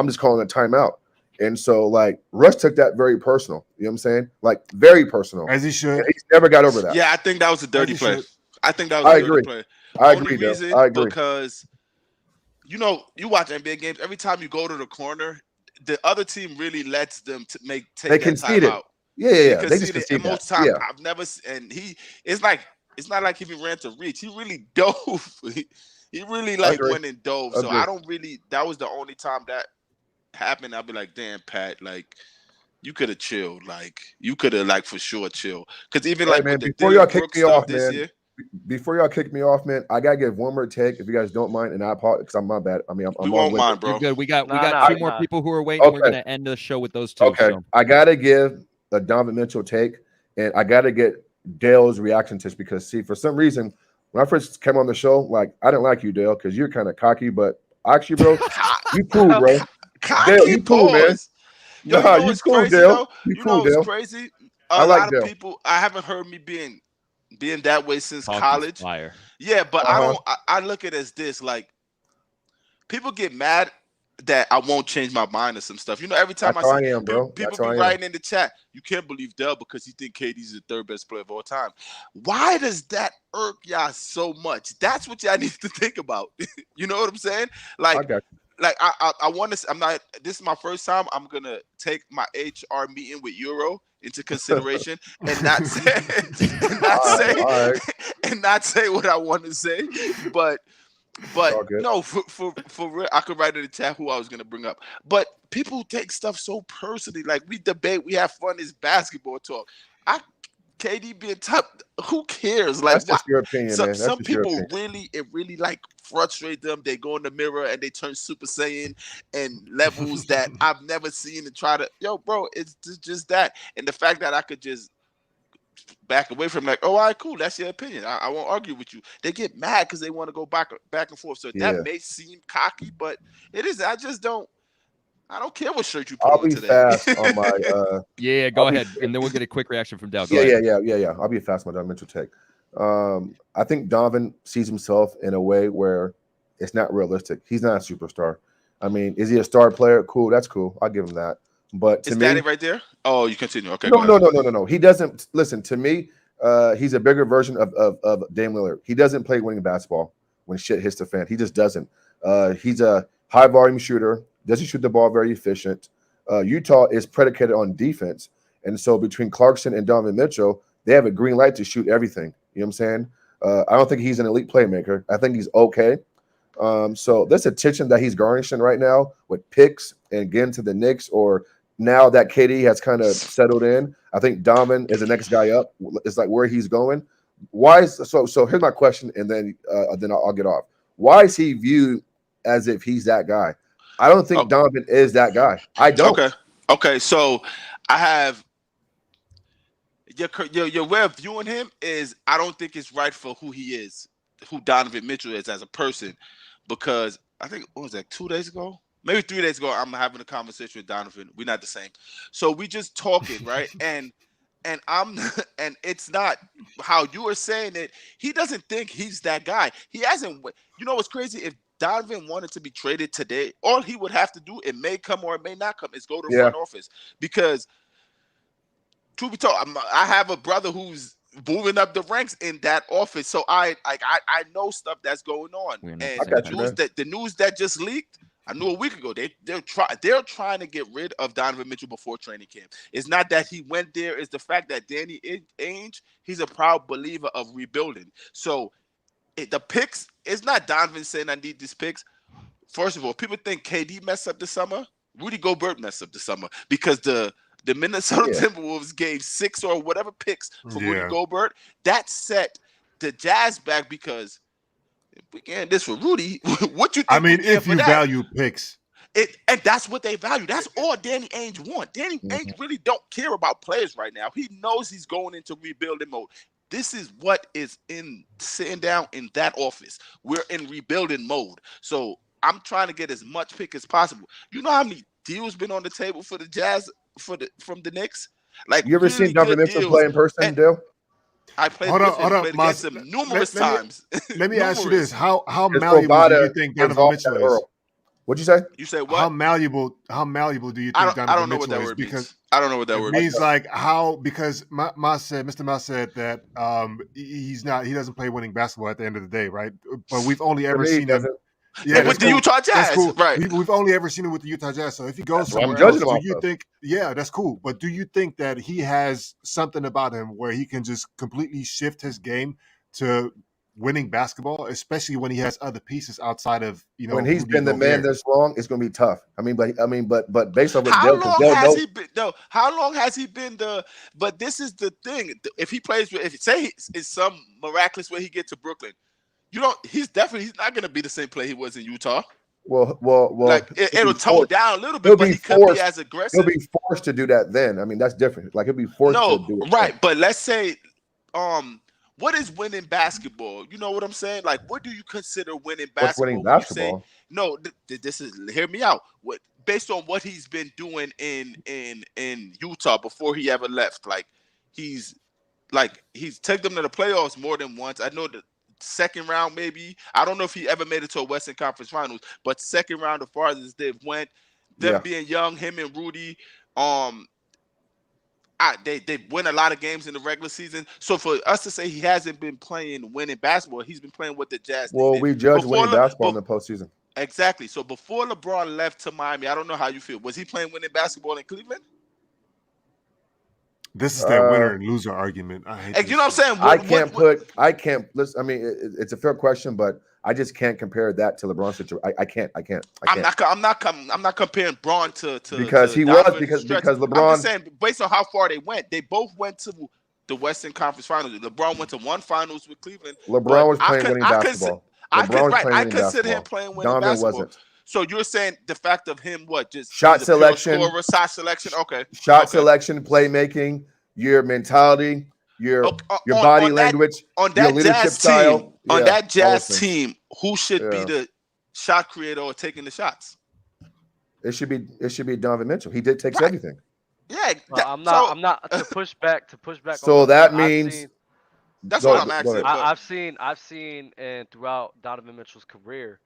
just calling a timeout. And so, like, Russ took that very personal. You know what I'm saying? Like, very personal. As he should. And he's never got over that. Yeah, I think that was a dirty play. I think that was I a dirty agree. play. I Only agree, reason though. I agree. because, you know, you watch NBA games, every time you go to the corner, the other team really lets them take They that concede time it. out. Yeah. They just Concede it. concede And that. most times, Yeah. I've never, and it's not like he ran to reach. He really dove. He really like went and dove. So I don't really, that was the only time that happened. I'll be like, damn, Pat, like, you could have chilled. Like, you could have, like, for sure chilled. Because even like man, with the before y'all Dylan kick Brooks me stuff off, this man. year. Before y'all kick me off, man, I gotta give one more take if you guys don't mind, and I apologize because I'm my bad. I mean, I'm We won't mind, bro. You're good. We got two more people who are waiting. Okay. We're gonna end the show with those two. Okay, So. I gotta give the Donovan Mitchell take, and I gotta get Dale's reaction to this because, see, for some reason, when I first came on the show, like, I didn't like you, Dale, because you're kind of cocky, but actually, bro, you cool, bro. Dale, you cool, man. Yo, Nah, you know you what's cool, crazy, Dale. though? You You cool, know what's Dale. crazy? I A like lot of Dale. people, I haven't heard me being that way since Talk is college. fire. Yeah, but I look at it as this, like, people get mad that I won't change my mind or some stuff. You know, every time That's I how see I am, bro. people That's how I be am. writing in the chat, you can't believe Dell because you think KD's the third best player of all time. Why does that irk y'all so much? That's what y'all need to think about. You know what I'm saying? Like, I got you. Like I want to. I'm not. This is my first time. I'm gonna take my HR meeting with Euro into consideration and not say and not say what I want to say. But no, for real, I could write in the chat who I was gonna bring up. But people take stuff so personally. Like, we debate, we have fun. It's basketball talk. KD being top, who cares? Like, That's just your opinion, man. That's some just your people opinion. really like frustrate them. They go in the mirror and they turn Super Saiyan and levels that I've never seen and try to, bro, it's just that. And the fact that I could just back away from, like, oh, all right, cool, that's your opinion. I won't argue with you. They get mad because they want to go back and forth. So that may seem cocky, but it is. I don't care what shirt you put on today. I'll be fast on my. Yeah, go ahead, and then we'll get a quick reaction from Dell. Yeah. I'll be fast on my Donovan Mitchell take. I think Donovan sees himself in a way where it's not realistic. He's not a superstar. I mean, is he a star player? Cool, that's cool. I'll give him that. But is that it right there? Oh, you continue. Okay. No. He doesn't listen to me. He's a bigger version of Dame Lillard. He doesn't play winning basketball when shit hits the fan. He just doesn't. He's a high volume shooter. Doesn't shoot the ball very efficient. Utah is predicated on defense. And so between Clarkson and Donovan Mitchell, they have a green light to shoot everything. You know what I'm saying? I don't think he's an elite playmaker. I think he's okay. So this attention that he's garnishing right now with picks and getting to the Knicks, or now that KD has kind of settled in, I think Donovan is the next guy up. It's like where he's going. So here's my question, and then I'll get off. Why is he viewed as if he's that guy? I don't think Donovan is that guy. I don't. Okay. So I have your way of viewing him is, I don't think it's right for who he is, who Donovan Mitchell is as a person, because I think, what was that, 2 days ago? Maybe 3 days ago, I'm having a conversation with Donovan. We're not the same. So we just talking, right? And it's not how you were saying it. He doesn't think he's that guy. He hasn't. You know what's crazy? If Donovan wanted to be traded today, all he would have to do, it may come or it may not come, is go to the front office. Because, truth be told, I have a brother who's moving up the ranks in that office, so I know stuff that's going on. And the news that just leaked, I knew a week ago. They're trying to get rid of Donovan Mitchell before training camp. It's not that he went there; it's the fact that Danny Ainge, he's a proud believer of rebuilding. So the picks, it's not Donovan saying I need these picks. First of all, people think KD messed up the summer. Rudy Gobert messed up the summer because the Minnesota Timberwolves gave 6 or whatever picks for Rudy Gobert. That set the Jazz back, because if we get this for Rudy, what you think? I mean, if you value picks. And that's what they value. That's all Danny Ainge wants. Danny Ainge really don't care about players right now. He knows he's going into rebuilding mode. This is what is sitting down in that office. We're in rebuilding mode. So I'm trying to get as much pick as possible. You know how many deals been on the table for the Jazz from the Knicks? Like, you ever seen Donovan Mitchell play in person, Dale? I played against him numerous times. Let me ask you this: How malleable do you think Donovan Mitchell is? What'd you say? You said what? How malleable do you think Donovan Mitchell is? Because I don't know what that word means. Like how, because Mr. Moss said that he doesn't play winning basketball at the end of the day, right? But we've only ever seen him. Yeah, with the Utah Jazz, that's cool. right? We've only ever seen him with the Utah Jazz. So if he goes somewhere else, do you think? Yeah, that's cool. But do you think that he has something about him where he can just completely shift his game to winning basketball, especially when he has other pieces outside of when he's been the man this long, it's going to be tough. But based on what how long has he been the? But this is the thing. If he plays with, if say it's some miraculous way he gets to Brooklyn, he's not going to be the same player he was in Utah. Well, like it'll tone down a little bit, but he could be as aggressive. He'll be forced to do that then. I mean, that's different. Like he'll be forced to do it. Right, but let's say, what is winning basketball? You know what I'm saying? Like, what do you consider winning basketball? What's winning basketball? No, this is, hear me out. Based on what he's been doing in Utah before he ever left, he's taken them to the playoffs more than once. I know the second round, maybe. I don't know if he ever made it to a Western Conference Finals, but second round, the farthest they've went. Them being young, him and Rudy, they win a lot of games in the regular season. So for us to say he hasn't been playing winning basketball, he's been playing with the Jazz. Well, we judge winning basketball in the postseason. Exactly. So before LeBron left to Miami, I don't know how you feel. Was he playing winning basketball in Cleveland? This is that winner and loser argument. I hate. You know what I'm saying? I can't. Listen, I mean, it's a fair question, but I just can't compare that to LeBron's situation. I can't. I'm not comparing Braun to because LeBron. I'm just saying, based on how far they went, they both went to the Western Conference Finals. LeBron went to one Finals with Cleveland. LeBron was playing winning basketball. I consider him playing winning basketball. Wasn't. So you're saying the fact of him, just shot selection, shot selection, okay, selection, playmaking, your mentality, your body language, on that your leadership Jazz style. Team, on that Jazz team, who should be the shot creator or taking the shots? It should be Donovan Mitchell. He takes everything. Yeah, I'm not to push back. So that means that's what I'm asking. I've seen, and throughout Donovan Mitchell's career,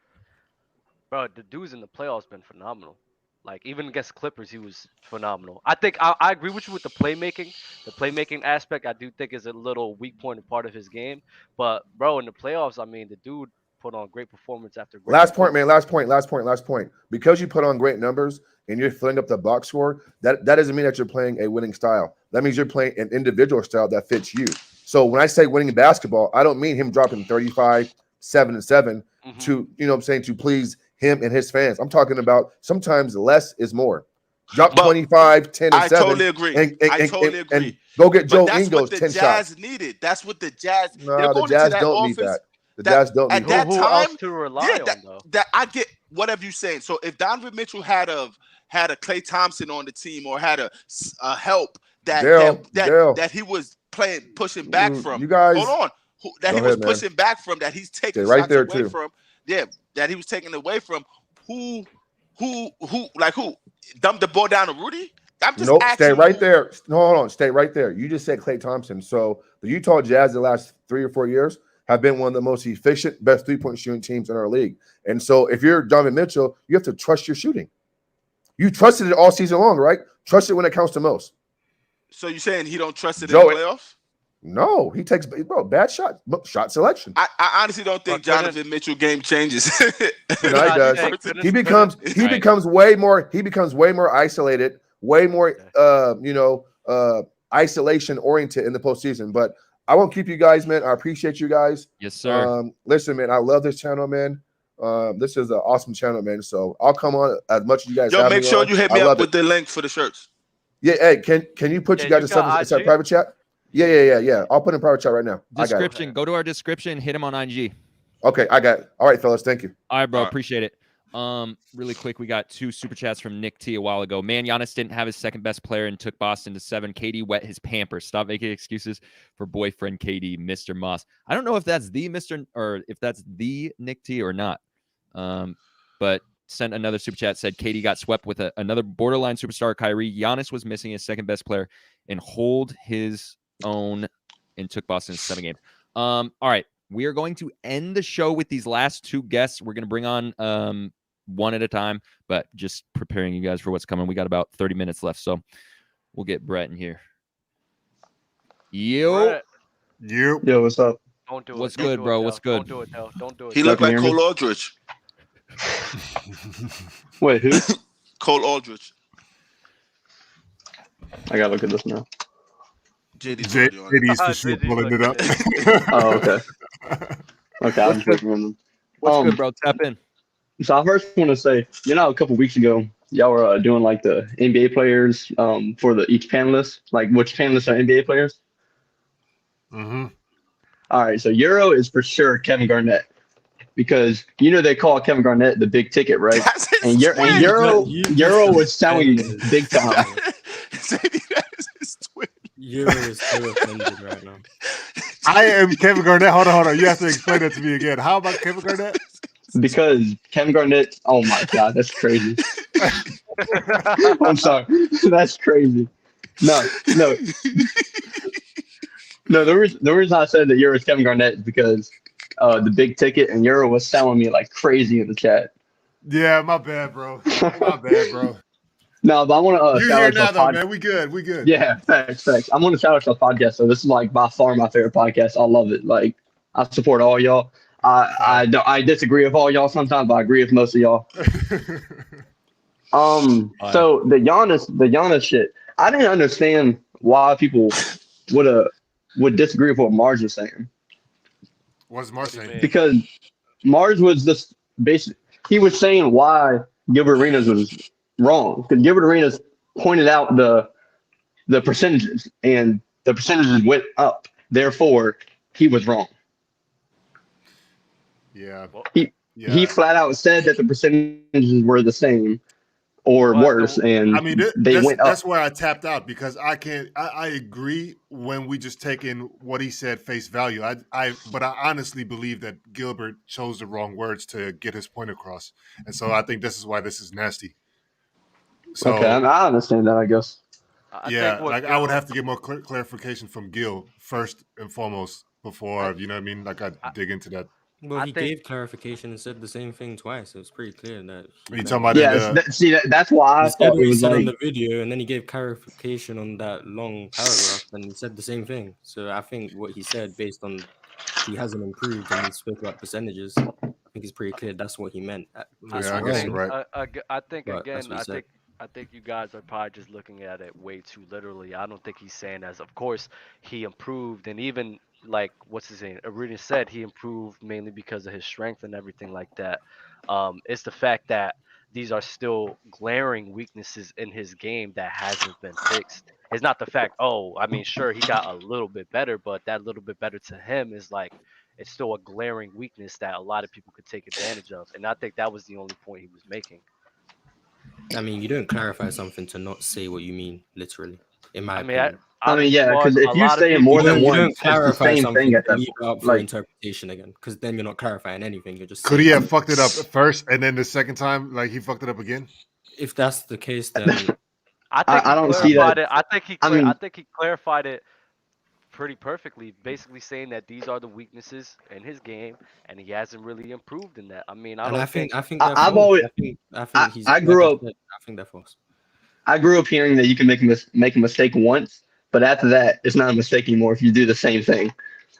bro, the dude's in the playoffs been phenomenal. Like even against Clippers, he was phenomenal. I think I agree with you with the playmaking. The playmaking aspect, I do think is a little weak point and part of his game. But bro, in the playoffs, I mean, the dude put on great performance after great last point. Because you put on great numbers and you're filling up the box score, that doesn't mean that you're playing a winning style. That means you're playing an individual style that fits you. So when I say winning basketball, I don't mean him dropping 35, 7 and 7 to, to please him and his fans. I'm talking about sometimes less is more. Drop 25, 10 and 7. I totally agree. I totally agree. And go get Joe Ingles 10 shots. That's what the Jazz needed. That's what the Jazz. No, the Jazz don't need that. The Jazz don't need that. At that time, to rely on, though. That I get whatever you're saying. So if Donovan Mitchell had a Klay Thompson on the team or had a help that he was pushing back from. You guys, hold on. That he was pushing back from, that he's taking right there away too. From. Yeah, that he was taking away from. Who dumped the ball down to Rudy? I'm just stay right there. No, hold on, stay right there. You just said Klay Thompson. So the Utah Jazz the last 3 or 4 years have been one of the most efficient, best three-point shooting teams in our league. And so if you're Donovan Mitchell, you have to trust your shooting. You trusted it all season long, right? Trust it when it counts the most. So you're saying he don't trust it in the playoffs? No, he takes bad shot selection. I honestly don't think Donovan Mitchell game changes. He does. He becomes way more isolated, way more isolation oriented in the postseason. But I won't keep you guys, man. I appreciate you guys. Yes, sir. Listen, man, I love this channel, man. This is an awesome channel, man. So I'll come on as much as you guys. Make sure you hit me up with the link for the shirts. Yeah, hey, can you put you guys in private chat? Yeah. I'll put in private chat right now. Description. Go to our description. Hit him on IG. Okay, I got it. All right, fellas. Thank you. All right, bro. Appreciate it. Really quick, we got 2 super chats from Nick T a while ago. Man, Giannis didn't have his second best player and took Boston to 7. KD wet his Pampers. Stop making excuses for boyfriend KD, Mr. Moss. I don't know if that's the Mr. or if that's the Nick T or not. But sent another super chat, said KD got swept with another borderline superstar, Kyrie. Giannis was missing his second best player and hold his own and took Boston to 7 games. All right. We are going to end the show with these last 2 guests. We're going to bring on one at a time, but just preparing you guys for what's coming. We got about 30 minutes left, so we'll get Brett in here. Yo, what's up? Don't do it. What's good, bro? What's good? Don't do it, Del. Don't do it. He looked like Cole Aldrich. Wait, who? Cole Aldrich. I gotta look at this now. JD's for sure pulling it up. Oh, okay. Okay, I'm just remembering. What's good, bro? Tap in. So I first want to say, a couple weeks ago, y'all were doing like the NBA players for each panelist, like which panelists are NBA players. Mm-hmm. All right, so Euro is for sure Kevin Garnett, because they call Kevin Garnett the big ticket, right? And Euro was selling big time. Euro is so offended right now. I am Kevin Garnett. Hold on. You have to explain that to me again. How about Kevin Garnett? Because Kevin Garnett, oh my God, that's crazy. I'm sorry. That's crazy. No. The reason I said that Euro is Kevin Garnett is because the big ticket and Euro was selling me like crazy in the chat. Yeah, my bad, bro. No, but I want to you here now, though, man. We good. Yeah, facts. I'm on the Shout Out podcast, so this is like by far my favorite podcast. I love it. Like, I support all y'all. I disagree with all y'all sometimes, but I agree with most of y'all. So the Giannis shit, I didn't understand why people would disagree with what Mars was saying. What's Mars saying? Because Mars was just basically, he was saying why Gilbert Arenas was wrong. Because Gilbert Arenas pointed out the percentages, and the percentages went up. Therefore, he was wrong. Yeah. He flat out said that the percentages were the same or worse, and I mean, they went up. That's where I tapped out, because I agree when we just take in what he said face value. But I honestly believe that Gilbert chose the wrong words to get his point across, and so I think this is why this is nasty. So, okay, I understand that, I guess. I would have to get more clarification from Gil first and foremost before I dig into that. Well, he gave clarification and said the same thing twice. It was pretty clear that. You talking about? That's why I thought it was on the video, and then he gave clarification on that long paragraph, and he said the same thing. So I think what he said, based on he hasn't improved, and he spoke about percentages, I think it's pretty clear that's what he meant. I guess you're right. I think you guys are probably just looking at it way too literally. I don't think he's saying as, of course, he improved, and even like what's his name? Arenas said he improved mainly because of his strength and everything like that. It's the fact that these are still glaring weaknesses in his game that hasn't been fixed. It's not the fact, sure, he got a little bit better, but that little bit better to him is like it's still a glaring weakness that a lot of people could take advantage of. And I think that was the only point he was making. I mean, you don't clarify something to not say what you mean, literally. In my opinion. Because if you say it more than once, it's the same thing at that point. For interpretation again, because then you're not clarifying anything. You're just. Could he have fucked it up first, and then the second time, like he fucked it up again? If that's the case, then I don't see that. I think he clarified it pretty perfectly, basically saying that these are the weaknesses in his game, and he hasn't really improved in that. I mean, I think grew up. I think that's false. I grew up hearing that you can make a mistake once, but after that, it's not a mistake anymore if you do the same thing.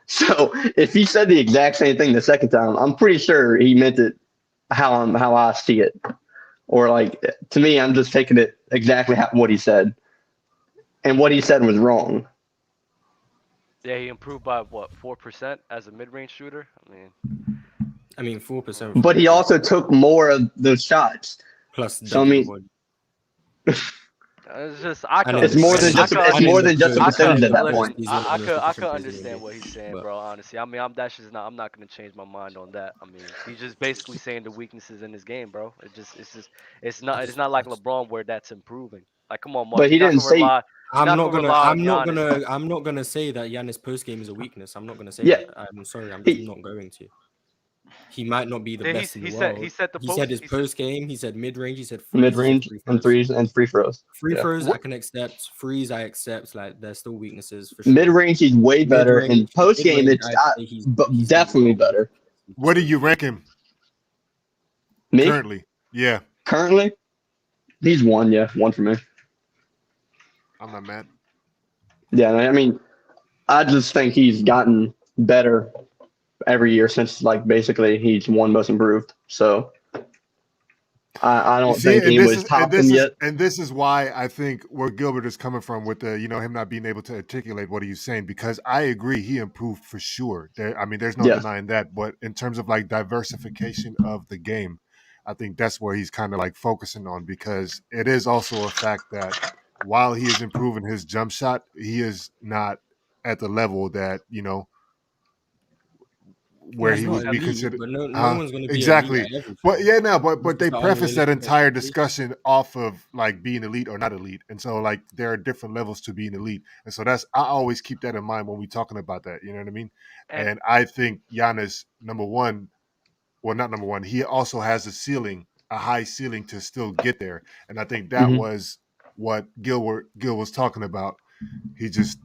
So if he said the exact same thing the second time, I'm pretty sure he meant it how I see it. Or like, to me, I'm just taking it exactly what he said. And what he said was wrong. Yeah, he improved by what, 4% as a mid-range shooter? I mean 4%. But he also took more of those shots. Plus, so I mean, it's just it's more than just a percentage at that point. I could understand what he's saying, bro. Honestly, I mean, I'm not gonna change my mind on that. I mean, he's just basically saying the weaknesses in his game, bro. It's not like LeBron where that's improving. Like, come on, Mark. But he didn't say. I'm not gonna say that Giannis post game is a weakness. I'm not gonna say that. I'm sorry. I'm just not going to. He might not be the best in the world. He said his post game. He said mid range. He said mid-range and threes and free throws. Free throws I can accept. Frees I accept. Like, there's still weaknesses for sure. Mid-range he's way better, and post game he's definitely better. Where do you rank him? Me? Currently? Yeah. Currently, he's one. Yeah, one for me. I'm not mad. Yeah, I mean, I just think he's gotten better every year since, like, basically he's won most improved. So I don't think he was topped him yet. And this is why I think where Gilbert is coming from with the, him not being able to articulate what he's saying, because I agree he improved for sure. There's no denying that. But in terms of like diversification of the game, I think that's where he's kind of like focusing on, because it is also a fact that while he is improving his jump shot, he is not at the level that, where he would be considered. But no one's going to be exactly. elite at everything. But yeah, no, but they the preface that unrealistic entire discussion off of like being elite or not elite, and so like there are different levels to being elite, and so I always keep that in mind when we're talking about that. You know what I mean? And I think Giannis, not number one, he also has a high ceiling to still get there, and I think that was what Gil was talking about. He just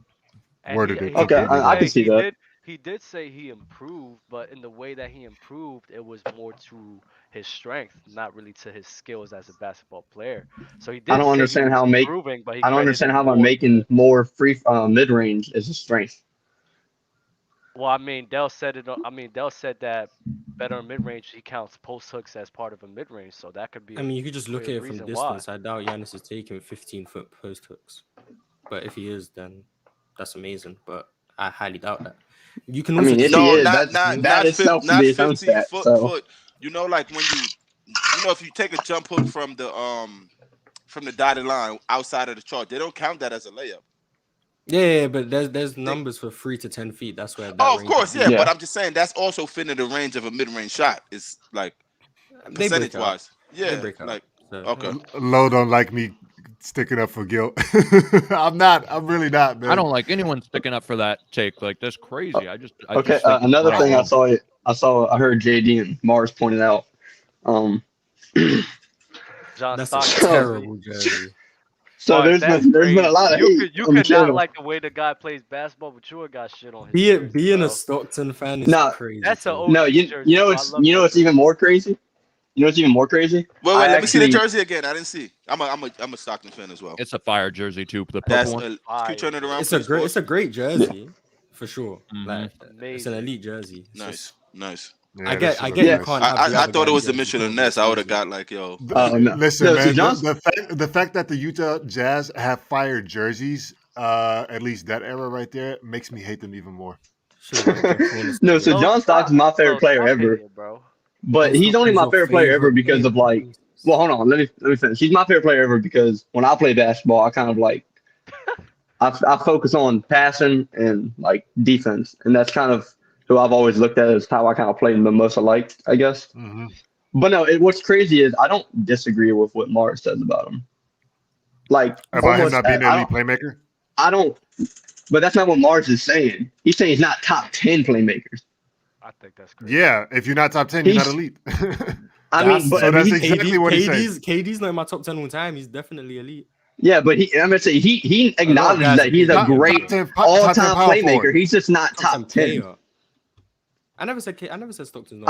worded it. Okay, I can see that. He did say he improved, but in the way that he improved, it was more to his strength, not really to his skills as a basketball player. So he did. I don't understand how I'm making more free mid range is a strength. Well, I mean, Dell said it. Dell said that better mid range. He counts post hooks as part of a mid range, so that could be. I mean, you could just look at it from distance. I doubt Giannis is taking 15-foot post hooks, but if he is, then that's amazing. But I highly doubt that. You can. Not 15 foot. Foot. Like when if you take a jump hook from the dotted line outside of the chart, they don't count that as a layup. Yeah, but there's numbers for 3 to 10 feet. That's where. Of course, yeah. But I'm just saying that's also fitting the range of a mid-range shot. It's like percentage-wise. Yeah, like okay. Low don't like me sticking up for Gil. I'm really not, man. I don't like anyone sticking up for that take. Like, that's crazy. I just another thing I heard JD and Mars pointed out. That's a terrible jersey. So there's been a lot of hate. You could not like the way the guy plays basketball, but you got shit on his being a Stockton fan is crazy. That's an no. You know what's even more crazy. You know what's even more crazy? Wait, let me see the jersey again. I didn't see. I'm a Stockton fan as well. It's a fire jersey too. The purple one. Can you turn it around? It's a great jersey for sure. Like, it's an elite jersey. Nice. Yeah, I get. I thought it was the Michelin Ness. I would have got like, yo. Listen, man. The fact that the Utah Jazz have fire jerseys, at least that era right there, makes me hate them even more. No, so John Stockton's my favorite player ever, but he's only my favorite player ever because of like. Well, hold on. Let me finish. He's my favorite player ever because when I play basketball, I kind of like. I focus on passing and like defense, and that's kind of who I've always looked at as how I kind of play the most alike, I guess. Mm-hmm. But no, what's crazy is I don't disagree with what Mars says about him. Like about him not being an elite playmaker? I don't, but that's not what Mars is saying. He's saying he's not top 10 playmakers. I think that's crazy. Yeah, if you're not top 10, you're not elite. That's exactly what he's saying. KD's not in my top 10 all time. He's definitely elite. Yeah, but I'm gonna say he acknowledges that he's a great all-time playmaker. He's just not top 10. I never said Stockton's not.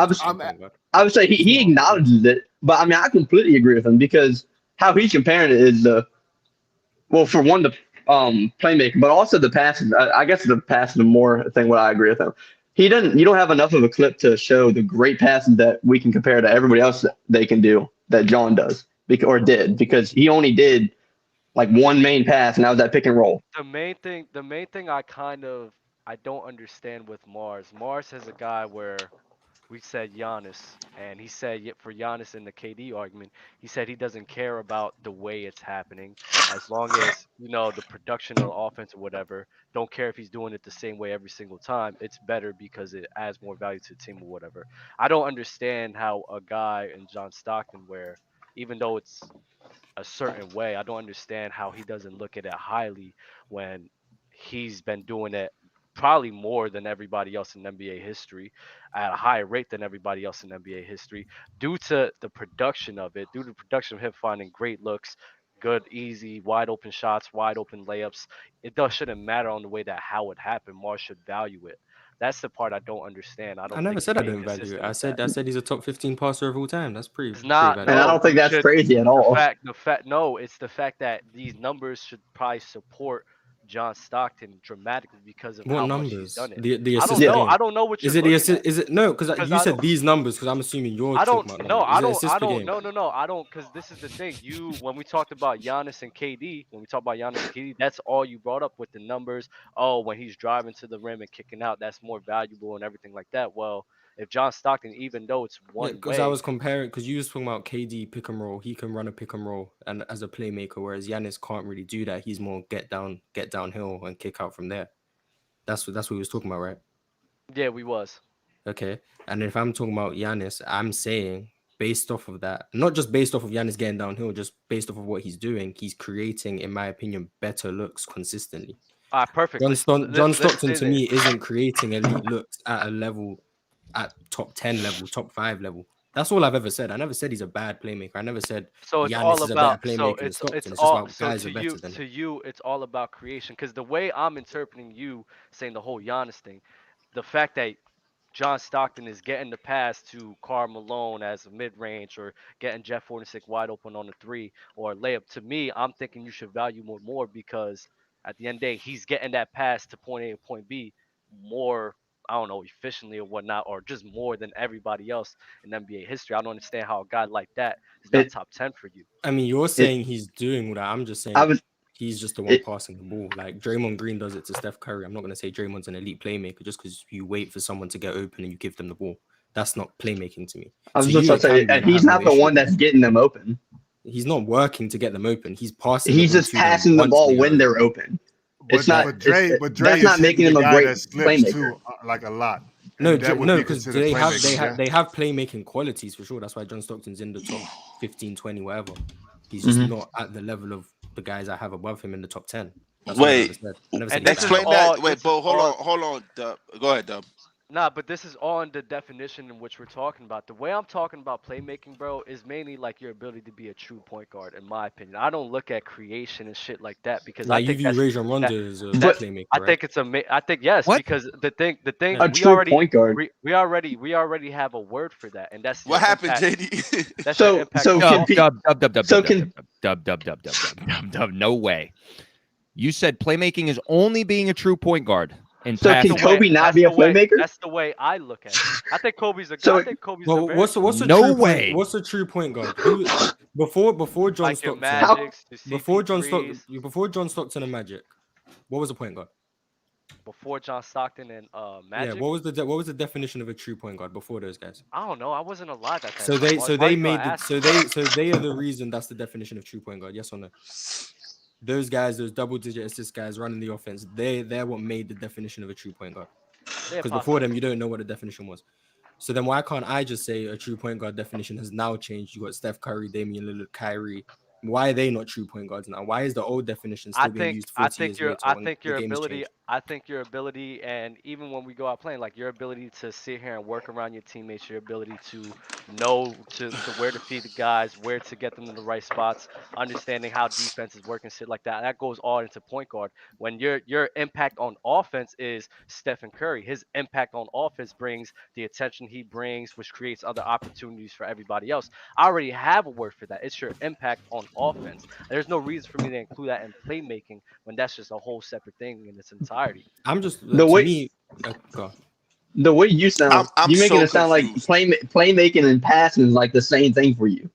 I would say he acknowledges it, but I mean I completely agree with him because how he's comparing it is for one the playmaking, but also the passes. I guess the passes are more thing what I agree with him. You don't have enough of a clip to show the great passes that we can compare to everybody else that they can do that John does because he only did like one main pass and that was that pick and roll. The main thing I don't understand with Mars. Mars has a guy where we said Giannis, and he said for Giannis in the KD argument, he said he doesn't care about the way it's happening as long as, the production of the offense or whatever. Don't care if he's doing it the same way every single time. It's better because it adds more value to the team or whatever. I don't understand how a guy in John Stockton, where even though it's a certain way, I don't understand how he doesn't look at it highly when he's been doing it probably more than everybody else in NBA history, at a higher rate than everybody else in NBA history, due to the production of it, due to the production of him finding great looks, good, easy, wide open shots, wide open layups. Shouldn't matter on the way that how it happened. Mars should value it. That's the part I don't understand. I never said I don't value it. I said he's a top 15 passer of all time. That's pretty. It's not, and I don't think that's crazy at all. No, it's the fact that these numbers should probably support John Stockton dramatically because of how much he's done it. The I don't know. I don't know what you're looking at. Is it no? Because you said these numbers. Because I'm assuming you're. I don't. Talking about No, numbers. I don't. Is it I assists per don't. game? No. I don't. Because this is the thing. When we talked about Giannis and KD, that's all you brought up with the numbers. Oh, when he's driving to the rim and kicking out, that's more valuable and everything like that. Well, if John Stockton, even though it's one way, because I was comparing, because you was talking about KD pick and roll, he can run a pick and roll and as a playmaker, whereas Giannis can't really do that. He's more get downhill and kick out from there. That's what we was talking about, right? Yeah, we was. Okay, and if I'm talking about Giannis, I'm saying based off of that, not just based off of Giannis getting downhill, just based off of what he's doing, he's creating, in my opinion, better looks consistently. Perfect. John Stockton to me isn't creating elite looks at a level. At top 10 level, top 5 level. That's all I've ever said. I never said he's a bad playmaker. I never said Giannis is a better playmaker than Stockton. It's just about guys are better than him. To you, it's all about creation. Because the way I'm interpreting you saying the whole Giannis thing, the fact that John Stockton is getting the pass to Karl Malone as a mid-range or getting Jeff Hornacek wide open on the 3 or a layup, to me, I'm thinking you should value more because at the end of the day, he's getting that pass to point A and point B more, I don't know, efficiently or whatnot, or just more than everybody else in NBA history. I don't understand how a guy like that is not top 10 for you. I mean, you're saying he's doing that. I'm just saying he's just the one passing the ball. Like Draymond Green does it to Steph Curry. I'm not going to say Draymond's an elite playmaker just because you wait for someone to get open and you give them the ball. That's not playmaking to me. I was just going to say, and he's not the one that's getting them open. He's not working to get them open. He's passing. He's just passing the ball when they're open. It's not. But Dre that's not making him a great playmaker. Too, like a lot. No, because they have playmaking qualities for sure. That's why John Stockton's in the top 15, 20, whatever. He's just not at the level of the guys I have above him in the top 10. Wait, explain that. Wait, but hold on, Dub. Go ahead, Dub. Nah, but this is all in the definition in which we're talking about. The way I'm talking about playmaking, bro, is mainly like your ability to be a true point guard, in my opinion. I don't look at creation and shit like that because I think you view Rajon Rondo as a playmaker. I think it's I think yes, what? Because the thing a true point guard. We already have a word for that, and that's what happened, JD. That's Dub. No way. You said playmaking is only being a true point guard. So can Kobe not be a playmaker? That's the way I look at it. I think Kobe's a. So, I think Kobe's well, a. What's a no true way? What's a true point guard? Before John like Stockton, Magics, before John Stockton and Magic, what was a point guard? Before John Stockton and Magic. Yeah, what was the definition of a true point guard before those guys? I don't know. I wasn't alive at that. So they are the reason that's the definition of true point guard. Yes or no? Those guys, those double-digit assist guys running the offense, they're what made the definition of a true point guard. Because before them, you don't know what the definition was. So then why can't I just say a true point guard definition has now changed? You got Steph Curry, Damian Lillard, Kyrie. Why are they not true point guards now? Why is the old definition still being used 40 years later? I think your ability, and even when we go out playing, like your ability to sit here and work around your teammates, your ability to know to where to feed the guys, where to get them in the right spots, understanding how defense is working, shit like that. That goes all into point guard. When your impact on offense is Stephen Curry, his impact on offense brings the attention he brings, which creates other opportunities for everybody else. I already have a word for that. It's your impact on offense. There's no reason for me to include that in playmaking when that's just a whole separate thing in its entirety. I'm just the way you sound. You're making it sound like playmaking and passing is like the same thing for you.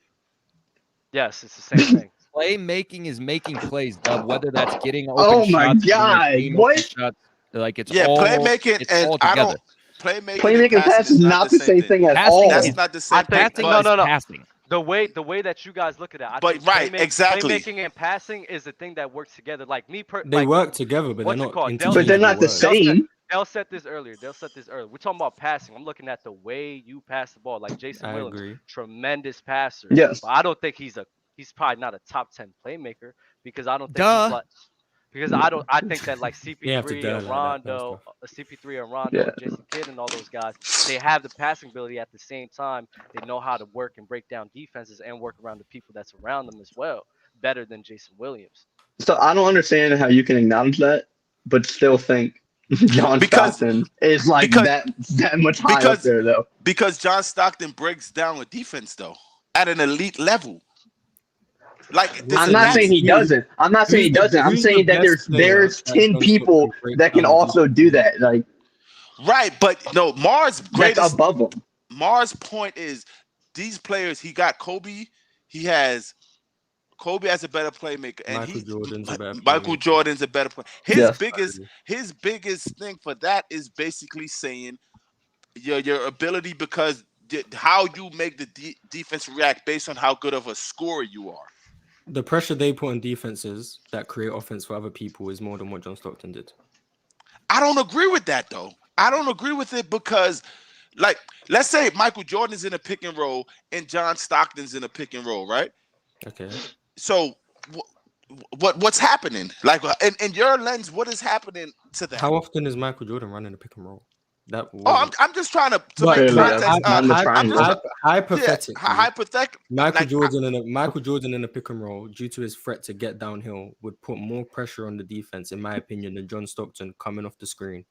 Yes, it's the same thing. Playmaking is making plays, Dub, whether that's getting open oh my shots, god, what? Shots, like it's playmaking it's and all I together. don't playmaking and passing is not the same thing at all. That's not the same thing. No. Passing. The way that you guys look at it, but right, exactly. Playmaking and passing is the thing that works together. Like me, they work together, but they're not. But they're not the same. They'll set this earlier. We're talking about passing. I'm looking at the way you pass the ball. Like Jason Williams, tremendous passer. Yes. But I don't think he's probably not a top 10 playmaker because I don't think I think that like CP3 and Rondo, Jason Kidd and all those guys, they have the passing ability at the same time. They know how to work and break down defenses and work around the people that's around them as well, better than Jason Williams. So I don't understand how you can acknowledge that, but still think John Stockton is like that much high up there, though. Because John Stockton breaks down a defense, though, at an elite level. Like I'm not saying he doesn't. I'm not saying he doesn't. I'm saying that there's 10 people that can also do that. Like, right, but no, Mars greatest above him. Mars' point is these players. He got Kobe. Kobe has a better playmaker, and Michael Jordan's a better player. His biggest thing for that is basically saying your ability, because how you make the defense react based on how good of a scorer you are. The pressure they put on defenses that create offense for other people is more than what John Stockton did. I don't agree with that, though. I don't agree with it because, like, let's say Michael Jordan's in a pick and roll and John Stockton's in a pick and roll, right? Okay. So what's happening? Like, in your lens, what is happening to that? How often is Michael Jordan running a pick and roll? I'm just trying to make context. Hypothetically, Michael Jordan in a pick and roll, due to his threat to get downhill, would put more pressure on the defense, in my opinion, than John Stockton coming off the screen.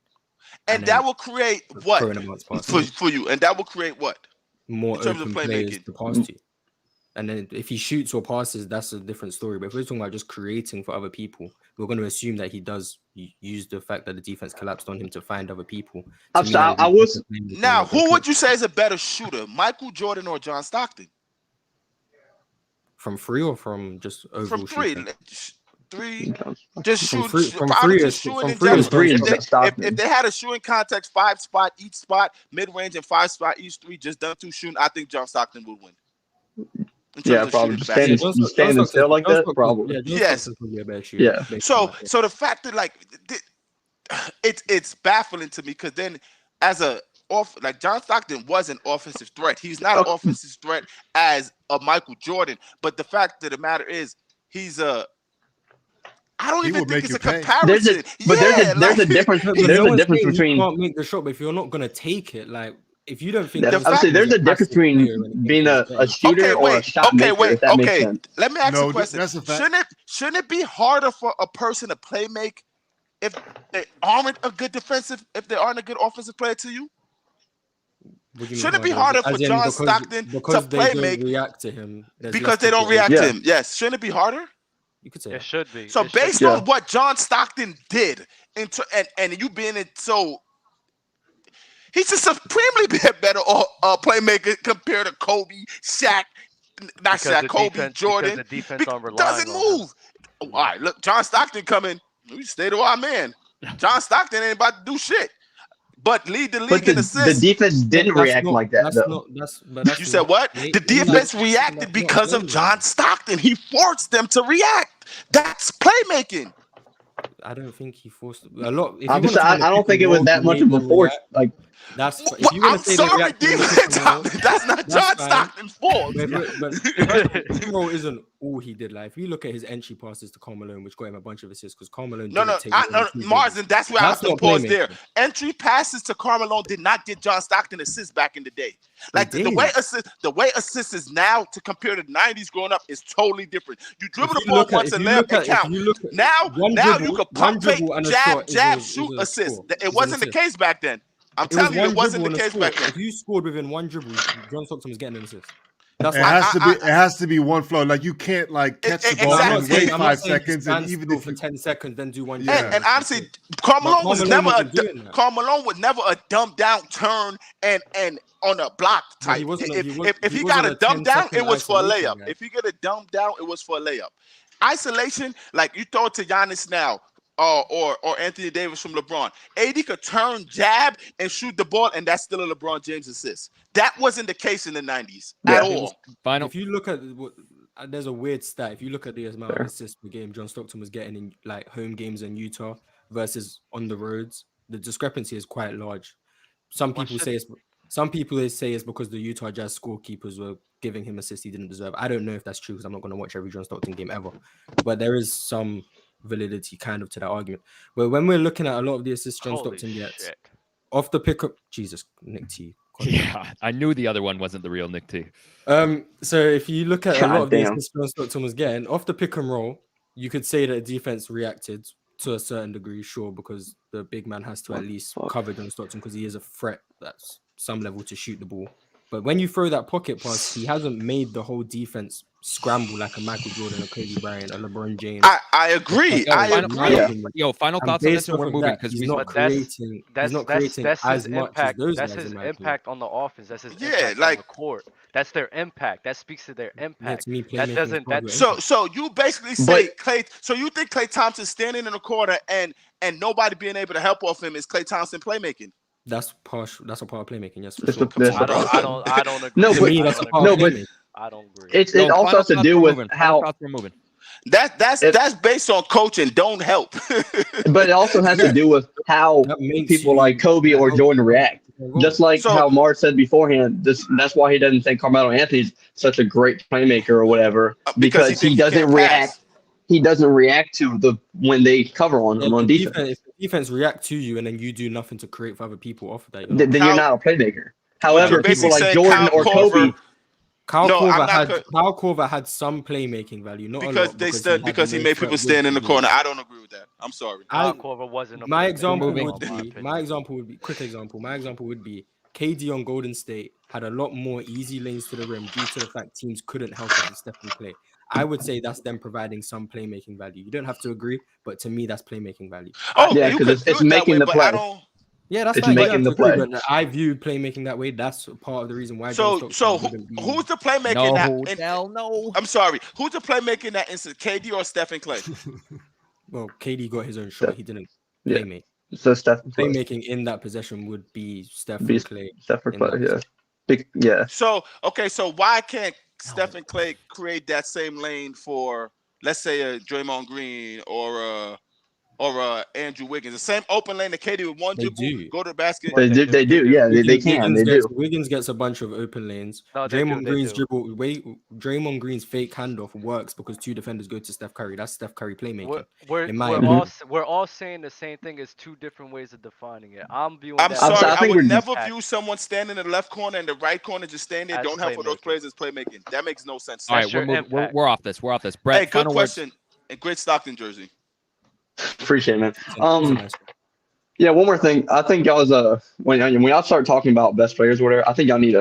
And that will create what for you? And that will create what? More in terms of playmaking to pass to you. And then if he shoots or passes, that's a different story. But if we're talking about just creating for other people, we're going to assume that he does use the fact that the defense collapsed on him to find other people. Now, who would you say is a better shooter, Michael Jordan or John Stockton? From three or from just overall? From three. Shooting? Three. Just shoot. From three if they had a shooting contest, 5 spot each spot, mid range and 5 spot each three, just done 2 shooting, I think John Stockton would win. Yeah, probably standing still like that. Probably. Yes. Yeah. So the fact that like it's baffling to me, because then like John Stockton was an offensive threat. He's not an offensive threat as a Michael Jordan. But the fact of the matter is, he's a. I don't even think it's a comparison. There's a difference. There's a difference between. You can't make the shot, but if you're not gonna take it, like. If you don't think there's a difference between being a shooter or a shot maker. Okay. Let me ask you a question. Shouldn't it be harder for a person to play make if they aren't a good defensive, if they aren't a good offensive player to you? Shouldn't it be harder for John Stockton to play make react to him because they don't react to him? Yes. Shouldn't it be harder? You could say it should be. So based on what John Stockton did, and you being it so. He's a supremely better playmaker compared to Kobe, Shaq, Kobe, Jordan. The defense doesn't move. All right, look, John Stockton coming. We stay to our man. John Stockton ain't about to do shit, but lead the league in assists. The defense didn't react like that, though. You said what? The defense reacted because of John Stockton. He forced them to react. That's playmaking. I don't think he forced a lot. I don't think it was that much of a force. Like that's. I'm sorry, that's not John Stockton's fault. But Hero isn't all he did. Like if you look at his entry passes to Carmelo, which got him a bunch of assists, because Carmelo. Martin, that's where I have to pause there. Entry passes to Carmelo did not get John Stockton assists back in the day. Like the way assists is now to compare to the 90s growing up is totally different. You dribble the ball once and let it count. Now you can pump fake, jab, shoot, assist. It wasn't the case back then. I'm telling you, it wasn't the case back then. If you scored within one dribble, John Stockton was getting an assist. It has to be one flow. Like you can't like catch the ball and wait 5 seconds, and even if for 10 seconds, then do one. And honestly, Carmelo was never a dumb down turn and on a block type. If he got a dumb down, it was for a layup. If he got a dumb down, it was for a layup. Isolation, like you throw it to Giannis now. Or Anthony Davis from LeBron. AD could turn, jab, and shoot the ball, and that's still a LeBron James assist. That wasn't the case in the 90s at all. If you look at there's a weird stat. If you look at the amount of assists per game John Stockton was getting in like home games in Utah versus on the roads, the discrepancy is quite large. Some people say it's because the Utah Jazz scorekeepers were giving him assists he didn't deserve. I don't know if that's true because I'm not going to watch every John Stockton game ever, but there is some validity kind of to that argument. But when we're looking at a lot of the assists John Stockton gets off the pickup, Jesus, Nick T. Yeah, I knew the other one wasn't the real Nick T. So if you look at a lot of the assists John Stockton was getting off the pick and roll, you could say that the defense reacted to a certain degree, sure, because the big man has to at least cover John Stockton because he is a threat that's some level to shoot the ball. But when you throw that pocket pass, he hasn't made the whole defense scramble like a Michael Jordan, a Kobe Bryant, a LeBron James. I agree. Yo, final thoughts on this, and we're moving because he's not creating. He's not creating as much as those guys. That's his impact on the offense. That's his impact on the court. That's their impact. That speaks to their impact. That doesn't. So you basically say Klay. So you think Klay Thompson standing in the corner and nobody being able to help off him is Klay Thompson playmaking? That's partial. That's a part of playmaking. Yes, for sure. I don't agree. No, but I don't agree. It also has to do with how we're moving. That's based on coaching. Don't help. But it also has to do with how people like Kobe or Jordan react. Just like how Mark said beforehand, that's why he doesn't think Carmelo Anthony's such a great playmaker or whatever, because he doesn't react. He doesn't react to when they cover on him on defense. If the defense react to you and then you do nothing to create for other people off of that, then you're not a playmaker. However, people like Jordan or Kobe. Kyle Korver had some playmaking value, not because a lot, because he made people stand in the corner. I don't agree with that. I'm sorry. Kyle Korver wasn't. My example would be quick example. My example would be KD on Golden State had a lot more easy lanes to the rim due to the fact teams couldn't help him step and play. I would say that's them providing some playmaking value. You don't have to agree, but to me, that's playmaking value. Oh, yeah, because it's making the play. Yeah, that's it's making the play. But I view playmaking that way. That's part of the reason why. So who's the playmaker? No. I'm sorry. Who's the playmaker in that instance? KD or Stephen Klay? Well, KD got his own shot. He didn't playmake. So Stephen playmaking in that possession would be Stephen Klay. Stephen Klay, yeah. So why can't Stephen Klay create that same lane for, let's say, a Draymond Green or Andrew Wiggins, the same open lane that KD with one dribble, go to the basket? They do. Yeah, they can. They do. Wiggins gets a bunch of open lanes. Draymond Green's fake handoff works because two defenders go to Steph Curry. That's Steph Curry playmaking. We're all saying the same thing. It's two different ways of defining it. I'm sorry. I would never view someone standing in the left corner and the right corner just standing there. Don't help for those players as playmaking. That makes no sense. All right, we're off this. Brett, hey, good question. And great Stockton jersey. Appreciate it, man. Yeah, one more thing. I think y'all when y'all start talking about best players or whatever, I think y'all need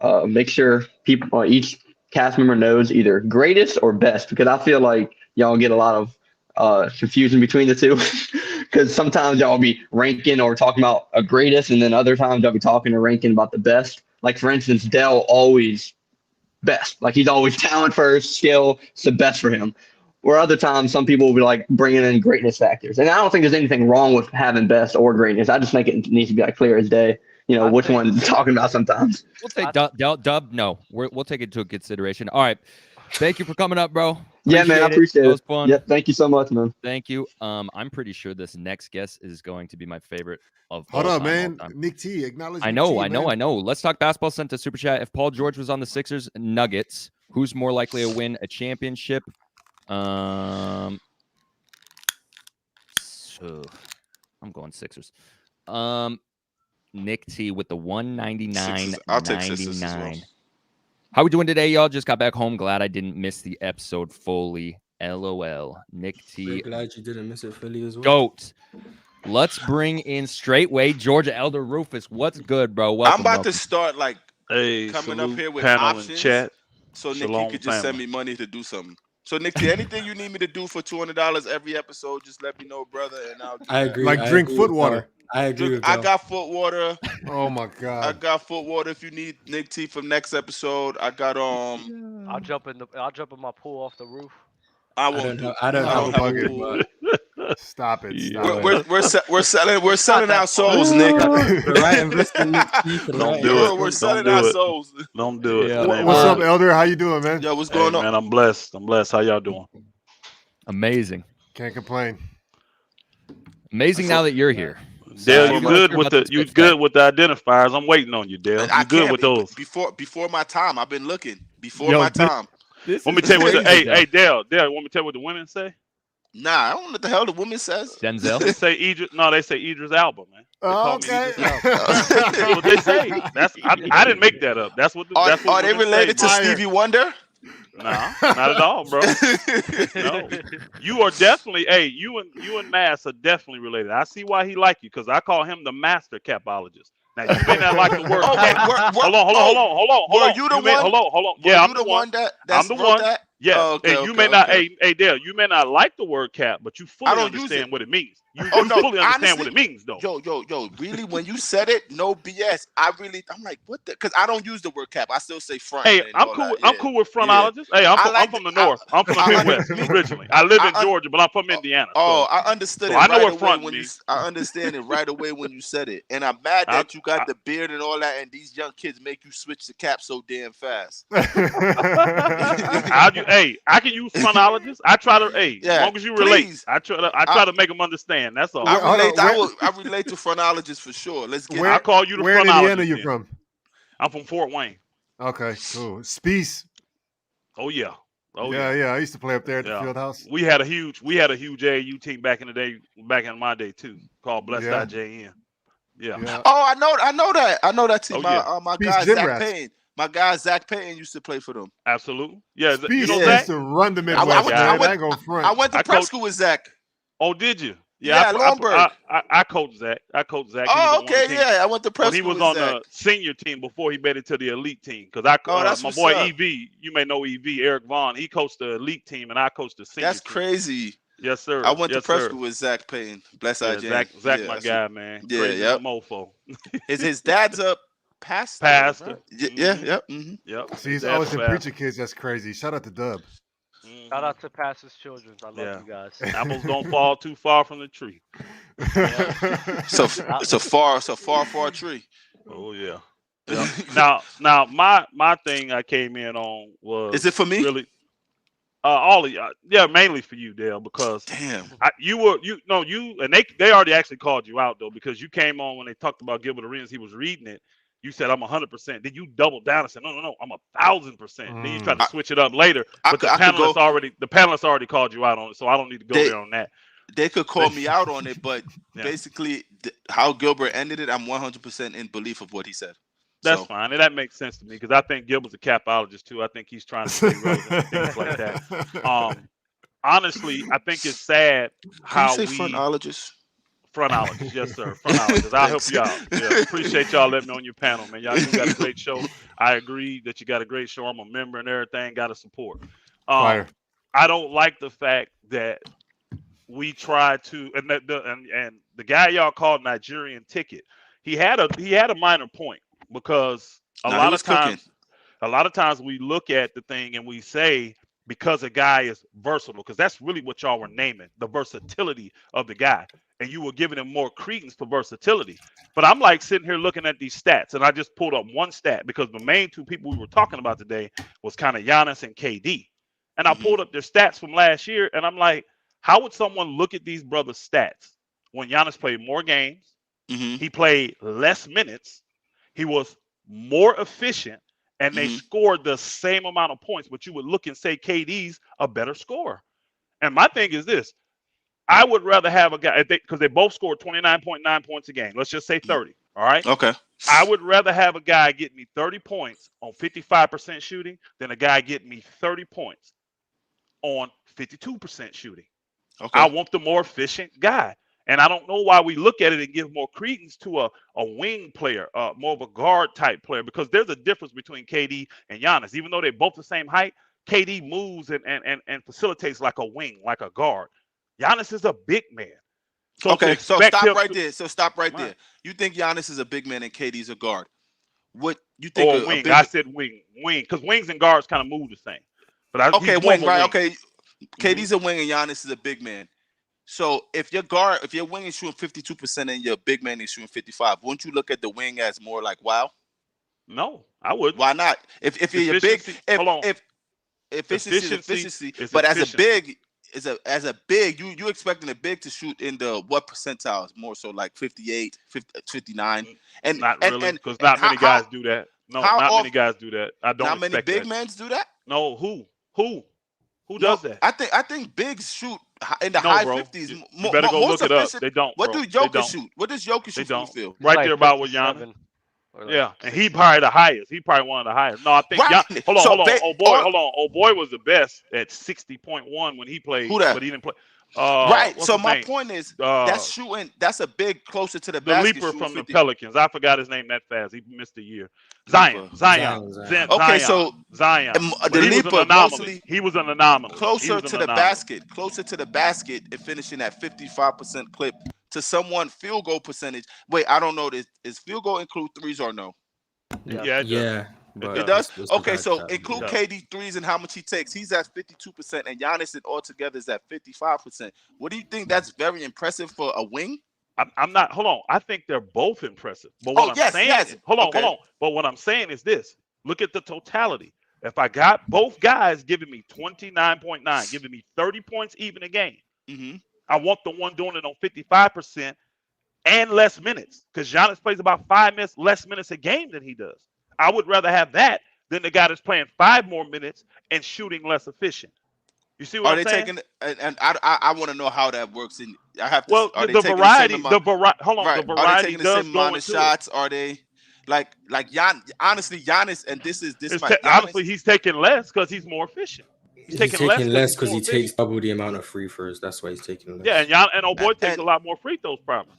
to make sure people, each cast member knows either greatest or best, because I feel like y'all get a lot of confusion between the two. Because sometimes y'all be ranking or talking about a greatest, and then other times y'all be talking or ranking about the best. Like for instance, Dell always best. Like he's always talent first, skill. It's the best for him. Or other times, some people will be like bringing in greatness factors. And I don't think there's anything wrong with having best or greatness. I just think it needs to be like clear as day, which one talking about sometimes. We'll take Dub. No, we'll take it into consideration. All right. Thank you for coming up, bro. Yeah, man, I appreciate it. It was fun. Yeah, thank you so much, man. Thank you. I'm pretty sure this next guest is going to be my favorite of all time. Hold on, man. Nick T, acknowledge. I know. Let's talk basketball. Sent to Super Chat. If Paul George was on the Sixers Nuggets, who's more likely to win a championship? So I'm going Sixers. Nick T with the 199.99. I'll take Sixers as well. How we doing today, y'all? Just got back home. Glad I didn't miss the episode fully. LOL. Nick T. Very glad you didn't miss it fully as well. Goat. Let's bring in straightway Georgia Elder Rufus. What's good, bro? Welcome, I'm about to start coming up here with options. Chat. So Nick, you could just send me money to do something. So Nick T, anything you need me to do for $200 every episode, just let me know, brother, and I'll do I agree. Like drink foot water. I agree. I got foot water. Oh my god. I got foot water. If you need Nick T from next episode, I got I'll jump in my pool off the roof. I won't. I don't have a bucket. Stop it. We're selling our souls, Nick. We're selling our souls. Don't do it. Yeah. What's up, Elder? How you doing, man? Yo, what's going on? Man, I'm blessed. How y'all doing? Amazing. Can't complain. Amazing now that you're here. Dale, you good with the identifiers? I'm waiting on you, Dale. You good with those? Before my time. I've been looking. Before my time. Want me to tell you what hey Dale, want me to tell you what the women say? Nah, I don't know what the hell the woman says. Denzel. They say Idris Elba, man. Okay. That's what they say. I didn't make that up. That's what. Are they related to Stevie Wonder? No, not at all, bro. No, you are definitely. Hey, you and Mass are definitely related. I see why he like you because I call him the master capologist. Now you may not like the word cap. Hold on. Were you the one? Hold on. Yeah, I'm the one that's I'm the wrote one. that? Yeah, Oh, okay, and you okay, may not. okay. Hey, Dale, you may not like the word cap, but you fully don't use understand it. what it means. You Oh, no, fully understand honestly, what it means, though. Yo, really? When you said it, no BS. I'm like, what the? Because I don't use the word cap. I still say front. Hey, and I'm all cool. that. I'm cool with frontologists. Hey, I'm from the north. I'm from the Midwest originally. I live in Georgia, but I'm from Indiana. Oh, so, I understood so it I know right what away front when means. I understand it right away when you said it, and I'm mad that you got the beard and all that, and these young kids make you switch the cap so damn fast. Hey, I can use phronologists. I try to. Hey, as long as you relate, please. I try to make them understand. That's all. I relate to phronologists for sure. Let's get. I call you the Where in phronologist. Indiana you from? I'm from Fort Wayne. Okay, cool. Speece. Oh yeah. Yeah. I used to play up there at the field house. We had a huge AAU team back in the day, back in my day too, called Blessed.jn. Yeah. Oh, I know that team. Oh, yeah. My guy Zach Payne. My guy Zach Payne used to play for them. Absolutely. Yeah. Speece you know Zach used to run the Midwest. I ain't gonna front. I went to prep school with Zach. Oh, did you? Yeah, Longberg. I coached Zach. Oh, okay, yeah. I went to prep school with Zach. When he was on the senior team before he made it to the elite team. Because my boy EV, you may know EV, Eric Vaughn, he coached the elite team and I coached the senior team. That's crazy. Yes, sir. I went to prep school with Zach Payne. Bless our Zach, my guy, man. Yeah, Crazy mofo. His dad's a pastor. Pastor. Right? Yep. Yep. See, he's always the preacher kids. That's crazy. Shout out to Dub. Shout out to Pastor's Children. I love you guys. Apples don't fall too far from the tree. So far tree. Oh yeah. Now my thing I came in on was. Is it for me? Really. All of y'all, mainly for you, Dale, because you and they already actually called you out though because you came on when they talked about Gilbert Arenas. He was reading it. You said I'm 100%. Then you doubled down and said no, I'm 1,000%. Then you tried to switch it up later, but the panelists already called you out on it, so I don't need to go there on that. They could call me out on it, but basically how Gilbert ended it, I'm 100% in belief of what he said. That's fine, and that makes sense to me because I think Gilbert's a capologist too. I think he's trying to stay relevant and things like that. Honestly, I think it's sad how Can you say frontologist? Frontologist, yes sir, frontologist. I'll help you out. Yeah, appreciate y'all letting me on your panel, man. Y'all got a great show. I agree that you got a great show. I'm a member and everything. Got to support. I don't like the fact that we try to and the guy y'all called Nigerian Ticket. He had a minor point. Because a lot of times we look at the thing and we say because a guy is versatile, because that's really what y'all were naming, the versatility of the guy. And you were giving him more credence for versatility. But I'm like sitting here looking at these stats, and I just pulled up one stat because the main two people we were talking about today was kind of Giannis and KD. And I pulled up their stats from last year, and I'm like, how would someone look at these brothers' stats when Giannis played more games, he played less minutes, he was more efficient, and they scored the same amount of points, but you would look and say KD's a better scorer. And my thing is this. I would rather have a guy, because they both scored 29.9 points a game. Let's just say 30, all right? Okay. I would rather have a guy get me 30 points on 55% shooting than a guy get me 30 points on 52% shooting. Okay. I want the more efficient guy. And I don't know why we look at it and give more credence to a wing player, more of a guard type player, because there's a difference between KD and Giannis. Even though they're both the same height, KD moves and facilitates like a wing, like a guard. Giannis is a big man. So stop right there. You think Giannis is a big man and KD's a guard? What you think? Wing. I said wing, because wings and guards kind of move the same. But wing, right? Okay, KD's a wing and Giannis is a big man. So if your wing is shooting 52% and your big man is shooting 55%, wouldn't you look at the wing as more like wow? No, I wouldn't. Why not? If you're big, efficiency, but as a big, you expecting a big to shoot in the what percentiles? More so like 58, 59, and not really, because not many guys do that. No, not many guys do that. I don't. Not many big men do that. No, who does that? I think bigs shoot in the high 50s. You better go look it up. They don't. What do Jokic shoot? What does Jokic shoot? Right there about what Giannis. Yeah, and he probably the highest. He probably one of the highest. No, I think. Right. Hold on, So hold on. they- Oh boy, hold on. Oh boy was the best at 60.1 when he played, Who that? but he didn't play. Right. What's So his my name? point is that's shooting. That's a big closer to the The basket. leaper shooting from the 50. Pelicans. I forgot his name that fast. He missed a year. Zion. Okay, so Zion. the But he was leaper an anomaly. mostly He was an anomaly. He closer was an to the anomaly. basket, closer to the basket, and finishing at 55% clip to someone field goal percentage. Wait, I don't know. Is field goal include threes or no? Yeah, It does. It's Okay, bad so chat. include Yeah. KD threes and how much he takes. He's at 52%, and Giannis altogether is at 55%. What do you think? That's very impressive for a wing. I'm not. Hold on. I think they're both impressive. But what I'm saying, hold on. But what I'm saying is this: look at the totality. If I got both guys giving me 29.9, giving me 30 points even a game, I want the one doing it on 55% and less minutes, because Giannis plays about 5 minutes less minutes a game than he does. I would rather have that than the guy that's playing 5 more minutes and shooting less efficient. You see what I'm saying? Taking? And I want to know how that works. In I have to. Well, Are they the taking variety, the same amount, hold on, right? the Are they variety taking the does same go amount of into shots? Are they like honestly, Giannis, and this it. might Honestly, he's taking less because he's more efficient. He's taking less because he more takes double the amount of free throws. That's why he's taking less. Yeah, and old boy takes a lot more free throws, probably.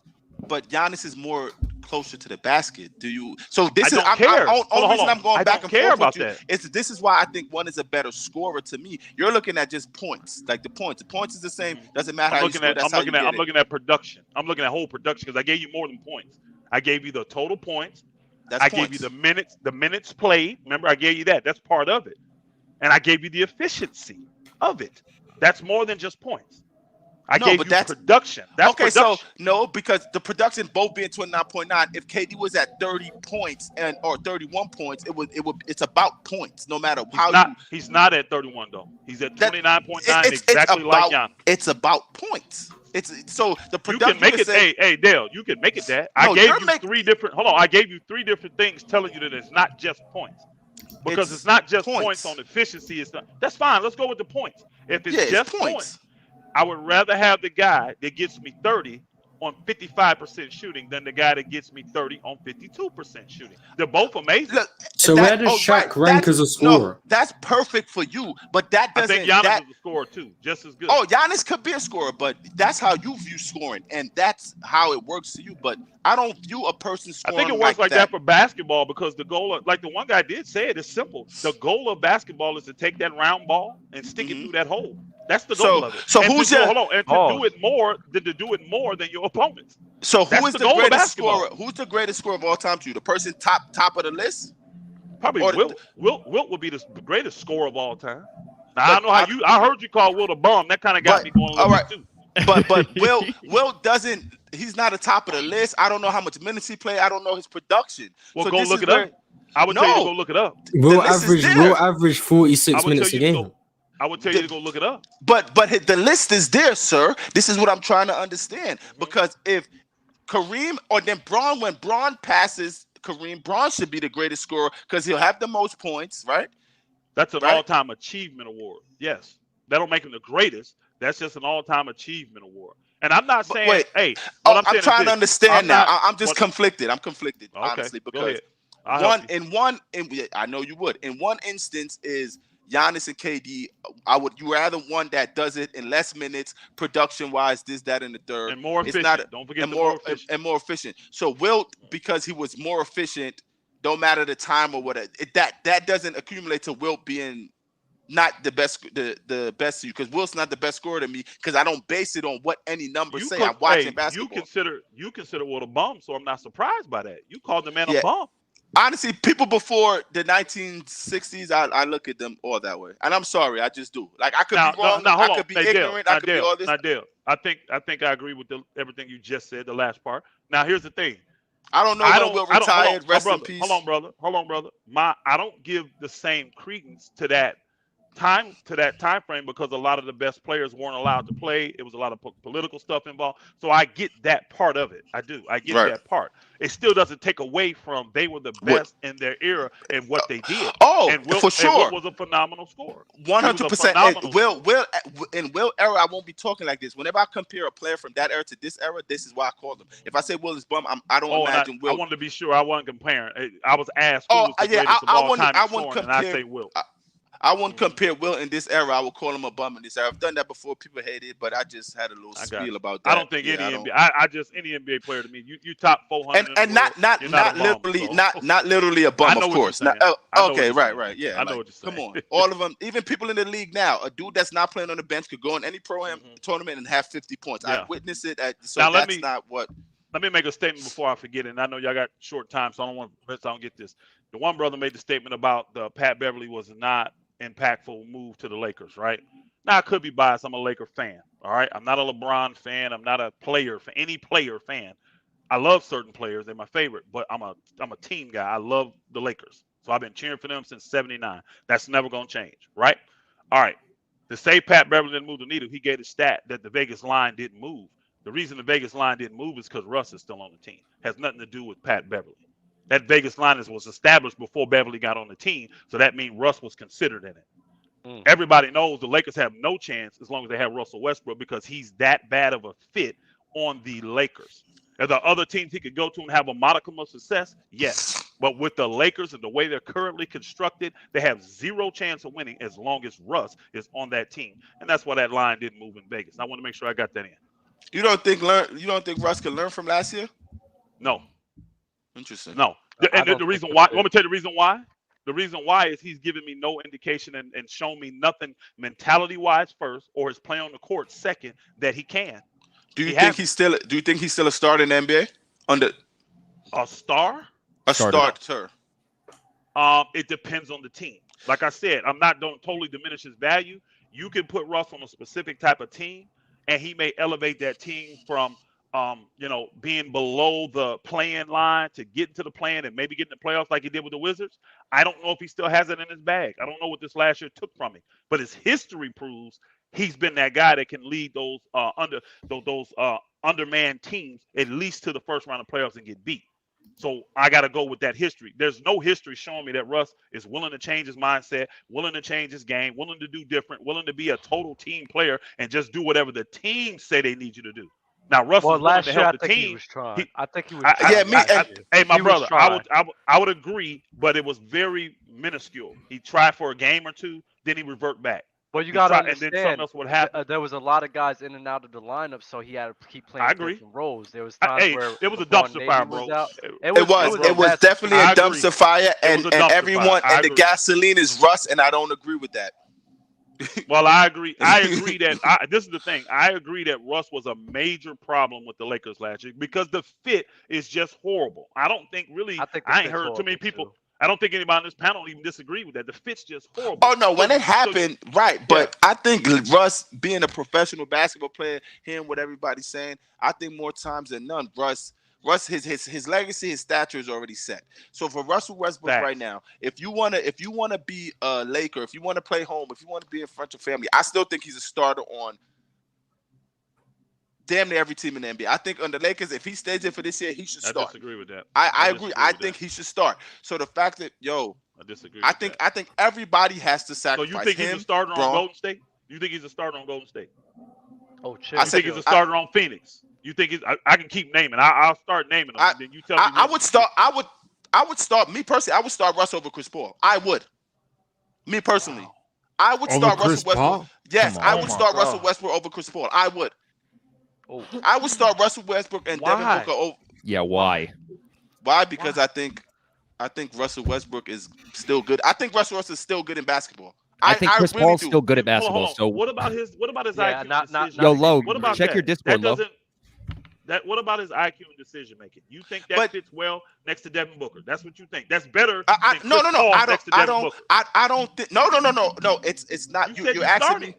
But Giannis is more closer to the basket. Do you? So this I is don't care. only reason I'm going back and forth with you that. is this is why I think one is a better scorer to me. You're looking at just points, like the points. The points is the same. Doesn't matter how you score. That's how you get it. I'm looking at production. I'm looking at whole production because I gave you more than points. I gave you the total points. That's gave you the minutes played. Remember, I gave you that. That's part of it. And I gave you the efficiency of it. That's more than just points. I gave you production. That's okay. Production. So no, because the production both being 29.9. If KD was at 30 points or 31 points, it's about points. No matter how he's not at 31 though. He's at 29.9, exactly like Giannis. It's about points. It's so the production. You can make it. Hey, Dale, you can make it that. I gave you three different. Hold on, I gave you 3 different things telling you that it's not just points. Because it's not just points on efficiency. It's not. That's fine. Let's go with the points. If it's just points, I would rather have the guy that gets me 30 on 55% shooting than the guy that gets me 30 on 52% shooting. They're both amazing. Look, so where does Shaq rank as a scorer? No, that's perfect for you, but that doesn't. I think Giannis is a scorer too, just as good. Oh, Giannis could be a scorer, but that's how you view scoring, and that's how it works to you. But I don't view a person scoring. I think it works like that for basketball because the goal, like the one guy did say it, is simple. The goal of basketball is to take that round ball and stick it through that hole. That's the goal of it. So and who's to your do it more than your opponents. So who is the goal greatest scorer? Who's the greatest scorer of all time to you? The person top of the list? Probably Wilt. Wilt would be the greatest scorer of all time. Now I don't know how I heard you call Wilt a bum. That kind of got me going a little bit too. But Wilt doesn't. He's not a top of the list. I don't know how much minutes he played. I don't know his production. Well, go look it up. I would tell you to go look it up. Will average 46 minutes a game. I would tell you to go look it up. But the list is there, sir. This is what I'm trying to understand. Because if Kareem or then Braun, when Braun passes Kareem, Braun should be the greatest scorer because he'll have the most points, right? That's an all-time achievement award. Yes. That don't make him the greatest. That's just an all-time achievement award. And I'm not saying, I'm trying to understand now. I'm just conflicted. I'm conflicted, honestly, because I know you would. In one instance is Giannis and KD. You rather one that does it in less minutes, production-wise, this, that, and the third. And more efficient. Don't forget more efficient. And more efficient. So Wilt, because he was more efficient, don't matter the time or whatever. That doesn't accumulate to Wilt being not the best the best to you, because Wilt's not the best scorer to me because I don't base it on what any numbers say. I'm watching basketball. You consider Wilt a bum, so I'm not surprised by that. You called the man a bum. Honestly, people before the 1960s, I look at them all that way, and I'm sorry, I just do. Like I could be wrong, I could be ignorant, I could be all this. I think I agree with everything you just said. The last part. Now here's the thing. I don't know when Wilt retired. Rest in peace. Hold on, brother. I don't give the same credence to that time frame because a lot of the best players weren't allowed to play. It was a lot of political stuff involved. So I get that part of it. I do. I get that part. It still doesn't take away from they were the best in their era and what they did. And for sure. And Wilt was a phenomenal scorer. 100%. And Will era, I won't be talking like this. Whenever I compare a player from that era to this era, this is why I call them. If I say Will is bum, I don't imagine Will. I wanted to be sure I wasn't comparing. I was asked who was the greatest of all time in scoring, and I say Wilt. I wouldn't compare Will in this era. I would call him a bum in this era. I've done that before. People hate it, but I just had a little spiel about that. I don't think any NBA player to me. You top 400 and not literally a bum, of course. Okay, right. Yeah, I know what you're saying. Come on, all of them, even people in the league now. A dude that's not playing on the bench could go in any pro-am tournament and have 50 points. I witnessed it. Let me make a statement before I forget it. And I know y'all got short time, so I don't get this. The one brother made the statement about the Pat Beverley was not impactful move to the Lakers, right? Now I could be biased. I'm a Laker fan. All right. I'm not a LeBron fan. I'm not a player fan, any player fan. I love certain players. They're my favorite, but I'm a team guy. I love the Lakers. So I've been cheering for them since '79. That's never gonna change, right? All right. To say Pat Beverley didn't move the needle, he gave a stat that the Vegas line didn't move. The reason the Vegas line didn't move is because Russ is still on the team. Has nothing to do with Pat Beverley. That Vegas line was established before Beverley got on the team, so that means Russ was considered in it. Everybody knows the Lakers have no chance as long as they have Russell Westbrook because he's that bad of a fit on the Lakers. Are there other teams he could go to and have a modicum of success? Yes. But with the Lakers and the way they're currently constructed, they have zero chance of winning as long as Russ is on that team. And that's why that line didn't move in Vegas. I want to make sure I got that in. You don't think Russ can learn from last year? No. Interesting. No. And the reason why, let me tell you the reason why. The reason why is he's giving me no indication and shown me nothing mentality-wise first, or his play on the court second that he can. Do you think he's still a starter in the NBA? A star? A starter. It depends on the team. Like I said, don't totally diminish his value. You can put Russ on a specific type of team, and he may elevate that team from being below the play-in line to get into the play-in and maybe get in the playoffs like he did with the Wizards. I don't know if he still has it in his bag. I don't know what this last year took from him, but his history proves he's been that guy that can lead those undermanned teams at least to the first round of playoffs and get beat. So I got to go with that history. There's no history showing me that Russ is willing to change his mindset, willing to change his game, willing to do different, willing to be a total team player and just do whatever the team say they need you to do. Now, Russ was willing to help the team. He was trying. I think he was trying. Hey, my brother, I would agree, but it was very minuscule. He tried for a game or two, then he revert back. Well, you got to understand, and then something else would happen. There was a lot of guys in and out of the lineup, so he had to keep playing different roles. There was times where it was a dumpster fire, bro. It was definitely a dumpster fire, and everyone and the gasoline is Russ, and I don't agree with that. Well, I agree. I agree that this is the thing. I agree that Russ was a major problem with the Lakers last year because the fit is just horrible. I don't think really. I ain't heard too many people. Too. I don't think anybody on this panel even disagree with that. The fit's just horrible. Oh no, when it happened, right? But I think Russ, being a professional basketball player, hearing what everybody's saying, I think more times than none, Russ, his legacy, his stature is already set. So for Russell Westbrook right now, if you wanna be a Laker, if you wanna play home, if you wanna be in front of your family, I still think he's a starter on damn near every team in the NBA. I think on the Lakers, if he stays there for this year, he should start. I disagree with that. I agree. I think he should start. So the fact that I disagree. I think everybody has to sacrifice. So you think he's a starter on Golden State? You think he's a starter on Golden State? Oh, chill. I think he's a starter on Phoenix. You think I can keep naming. I'll start naming them. Then you tell me. I would start. Me personally, I would start Russ over Chris Paul. I would. Me personally, I would start Russell Westbrook. Yes, I would start Russell Westbrook over Chris Paul. I would. Oh. I would start Russell Westbrook and Devin Booker over. Yeah, why? Why? Because I think Russell Westbrook is still good. I think Russell Westbrook is still good in basketball. I think Chris Paul's still good at basketball. So what about his IQ? Yo, Lo, check your Discord, Lo. What about his IQ and decision making? You think that fits well next to Devin Booker? That's what you think. That's better. No. I don't think. No. It's not. You're asking me.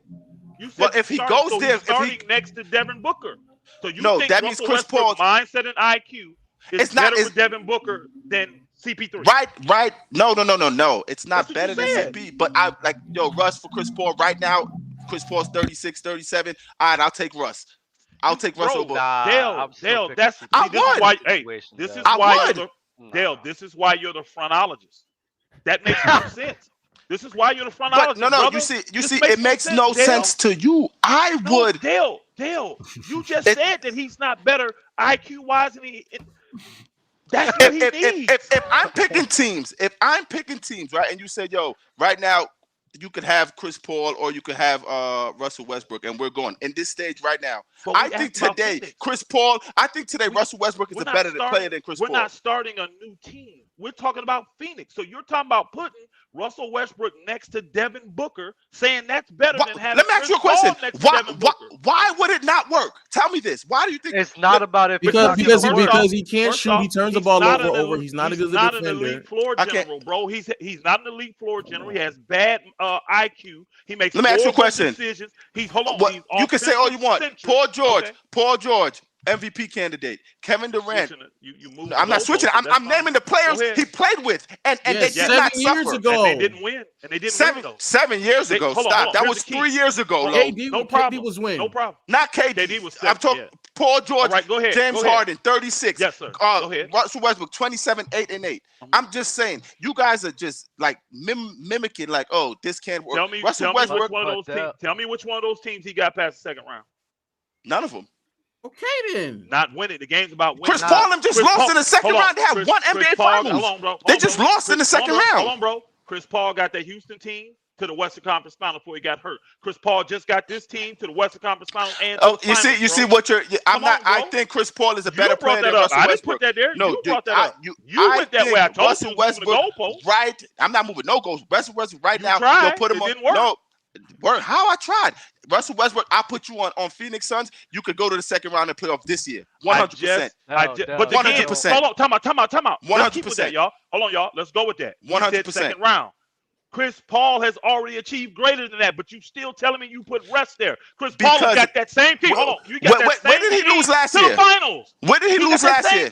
You said if he goes there, starting next to Devin Booker, so you think that means Chris Paul's mindset and IQ is better with Devin Booker than CP3. Right. No. It's not better than CP. But I like Russ for Chris Paul right now. Chris Paul's 36, 37. All right, I'll take Russ. I'll take Russ over. Dale, this is why you're the frontologist. That makes no sense. This is why you're the frontologist. But no, you see, it makes no sense to you. I would. Dale, you just said that he's not better IQ wise than he. That's what he needs. If I'm picking teams, right, and you said, right now you could have Chris Paul or you could have Russell Westbrook, and we're going in this stage right now. I think today Russell Westbrook is a better player than Chris Paul. We're not starting a new team. We're talking about Phoenix. So you're talking about putting Russell Westbrook next to Devin Booker, saying that's better than having. Let me ask you a question. Why would it not work? Tell me this. Why do you think it's not about it? Because he can't shoot. He turns the ball over. He's not a good defender. He's not an elite floor general, bro. He's not an elite floor general. He has bad IQ. He makes. Let me ask you a question. Decisions. You can say all you want. Paul George. MVP candidate, Kevin Durant. I'm not switching. I'm naming the players he played with, and they did not suffer. And they didn't win. 7 years ago. Stop. That was 3 years ago. No problem. Was win. No problem. Not KD. I'm talking Paul George, James Harden, 36. Yes, sir. Russell Westbrook, 27, 8 and 8. I'm just saying, you guys are just like mimicking, like, this can't work. Tell me which one of those teams he got past the second round. None of them. Okay, then. Not winning. The game's about winning. Chris Paul lost in the second round. They have one NBA Finals. Hold on, bro. They just lost in the second round. Hold on, bro. Chris Paul got the Houston team to the Western Conference Finals before he got hurt. Chris Paul just got this team to the Western Conference Finals and you see what you're. I think Chris Paul is a better player than Russell Westbrook. I didn't put that there. No, you brought that up. You went that way. I told Russell you Westbrook, right? I'm not moving no goals. Russell Westbrook right now. Tried. You'll put him it on. Didn't work. No. How I tried. Russell Westbrook, I put you on Phoenix Suns. You could go to the second round and playoff this year. 100%. But again, 100%. Hold on, time out. 100%. Let's keep with that, y'all. Hold on, y'all. Let's go with that. 100%. Second round. Chris Paul has already achieved greater than that, but you still telling me you put Russ there. Chris Paul has got that same team. Hold on. You got that same where did he lose last year? To the finals. Where did he lose last year?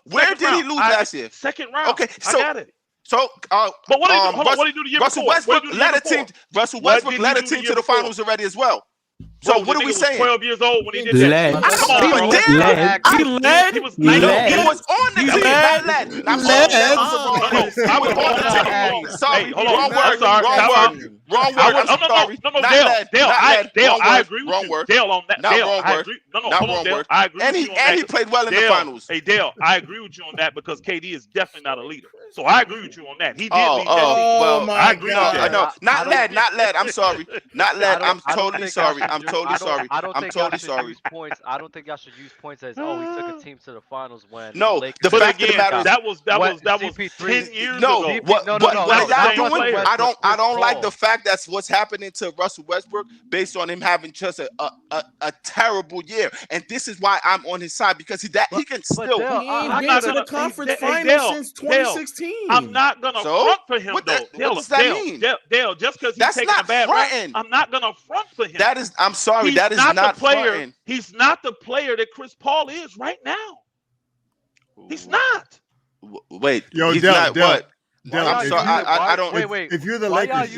Where did he lose last year? Second round. Okay, I got it. So, but what did he do the year Russell before? Westbrook led a team to the finals already as well. So what are we saying? 12 years old when he did that. Come on, bro. He was on the team. Not led. I was on the team. Sorry, wrong word. Dale, I agree with you. Dale on that. Not wrong word. Hold on, I agree with you on that. And he played well in the finals. Hey, Dale, I agree with you on that because KD is definitely not a leader. So I agree with you on that. He did lead that team. Well, I agree with that. No, not led. I'm sorry. Not led. I'm totally sorry. I'm totally sorry. I don't think y'all should use points as he took a team to the finals when no. the fact of the matter is that was 10 years ago. What y'all doing? I don't like the fact that's what's happening to Russell Westbrook based on him having just a terrible year, and this is why I'm on his side because he can still. He ain't been to the conference finals since 2016. I'm not gonna front for him though. What does that mean? Dale, just because he's taking a bad round, I'm not gonna front for him. That is, I'm sorry, that is not player. He's not the player that Chris Paul is right now. He's not. Wait, he's Dale, not what? Dale, I'm sorry, I don't. Wait. If you're the Lakers,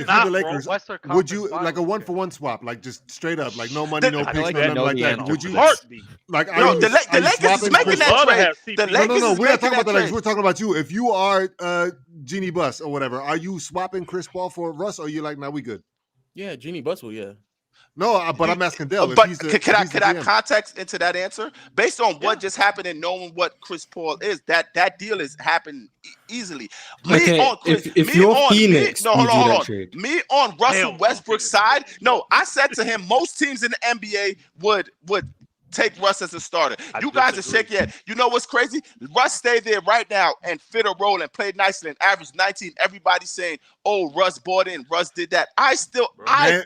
would you like a 1-for-1 swap, like just straight up, like no money, no picks, nothing like that? Would you? Like, the Lakers is making that trade. No, we're not talking about the Lakers. We're talking about you. If you are Genie Bus or whatever, are you swapping Chris Paul for Russ, or are you like, nah, we good? Yeah, Genie Bus will, yeah. No, but I'm asking Dale. But can I context into that answer based on what just happened and knowing what Chris Paul is? That deal is happened easily. If you're Phoenix, hold on. Me on Russell Westbrook's side, no, I said to him, most teams in the NBA would take Russ as a starter. You guys are shaking your head. You know what's crazy? Russ stayed there right now and fit a role and played nicely and averaged 19. Everybody's saying, "Oh, Russ bought in. Russ did that." I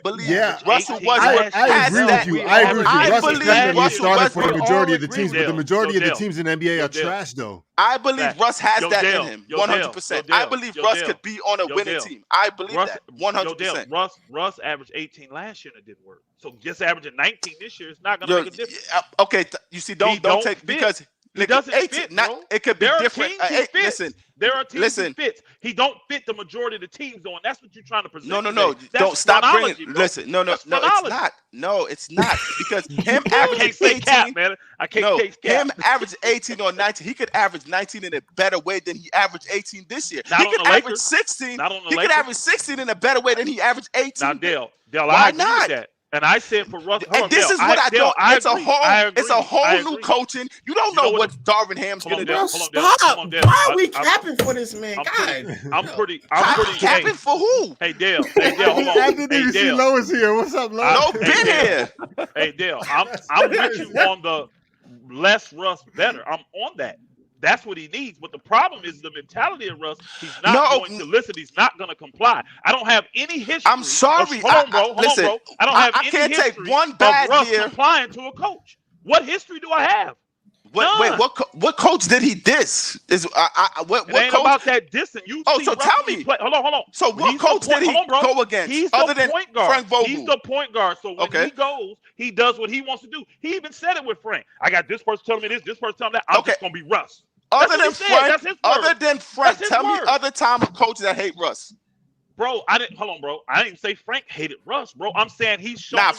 believe Russell Westbrook has that. I believe Russell started for the majority of the teams, but the majority of the teams in the NBA are trash, though. I believe Russ has that in him, 100%. I believe Russ could be on a winning team. I believe that, 100%. Russ averaged 18 last year and it didn't work. So just averaging 19 this year is not going to make a difference. Okay, you see, don't take because He doesn't 18, fit, not, bro. it could be there different. Are teams he fits. Listen, there are teams he fits. He don't fit the majority of the teams on. That's what you're trying to present. No. Don't stop bringing. Listen, no. It's not. No, it's not because him averaging 18. Cap, man. I can't say cap. Him average 18 or 19. He could average 19 in a better way than he averaged 18 this year. Not he could average 16. Not on the he Lakers. could average 16 in a better way than he averaged 18. Now, Dale, why I agree not? with that. And I said for Russell, and this is what I don't. It's a whole new coaching. You don't know what Darvin Ham's gonna do. Stop! Why are we capping for this man? I'm pretty capping for who? Hey Dale, hold on. I didn't even see Lois here. What's up, Lois? Been here. Hey Dale, I'm with you on the less Russ better. I'm on that. That's what he needs. But the problem is the mentality of Russ. He's not going to listen. He's not going to comply. I don't have any history. I'm sorry. Hold on, bro. I don't have any can't history take one bad of Russ year complying to a coach. What history do I have? Wait, what coach did he diss? What it ain't coach? About that dissing. You see so Russ tell me. Hold on. So what coach did he go against? He's other the than point guard. Frank Vogel? He's the point guard. So when he goes, he does what he wants to do. He even said it with Frank. I got this person telling me this person telling me that. I'm just gonna be Russ. Other than Frank, tell me other time of coaches that hate Russ. Bro, I didn't even say Frank hated Russ, bro. I'm saying he's showing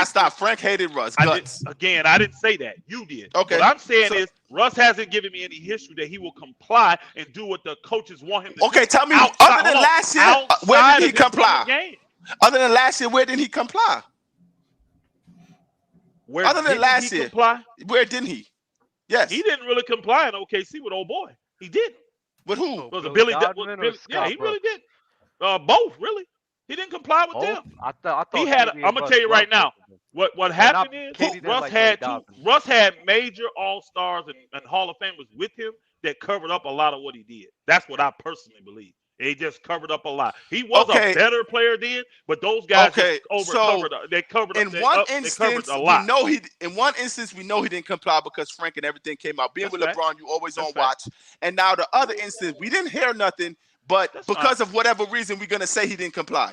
stop. Frank hated Russ. I didn't say that. You did. Okay. What I'm saying is Russ hasn't given me any history that he will comply and do what the coaches want him to do. Okay, tell me other than last year, where did he comply? Other than last year, where didn't he comply? Other than last year, where didn't he? Yes. He didn't really comply in OKC with old boy. He didn't. With who? Was it Billy? Yeah, he really did. Both, really. He didn't comply with them. I thought he had. I'm gonna tell you right now. What happened is Russ had major All-Stars and Hall of Famers with him that covered up a lot of what he did. That's what I personally believe. He just covered up a lot. He was a better player then, but those guys they covered in up. One instance, a lot. We know in one instance we know he didn't comply because Frank and everything came out. Being with LeBron, you always on watch. And now the other instance, we didn't hear nothing, but because of whatever reason, we're gonna say he didn't comply.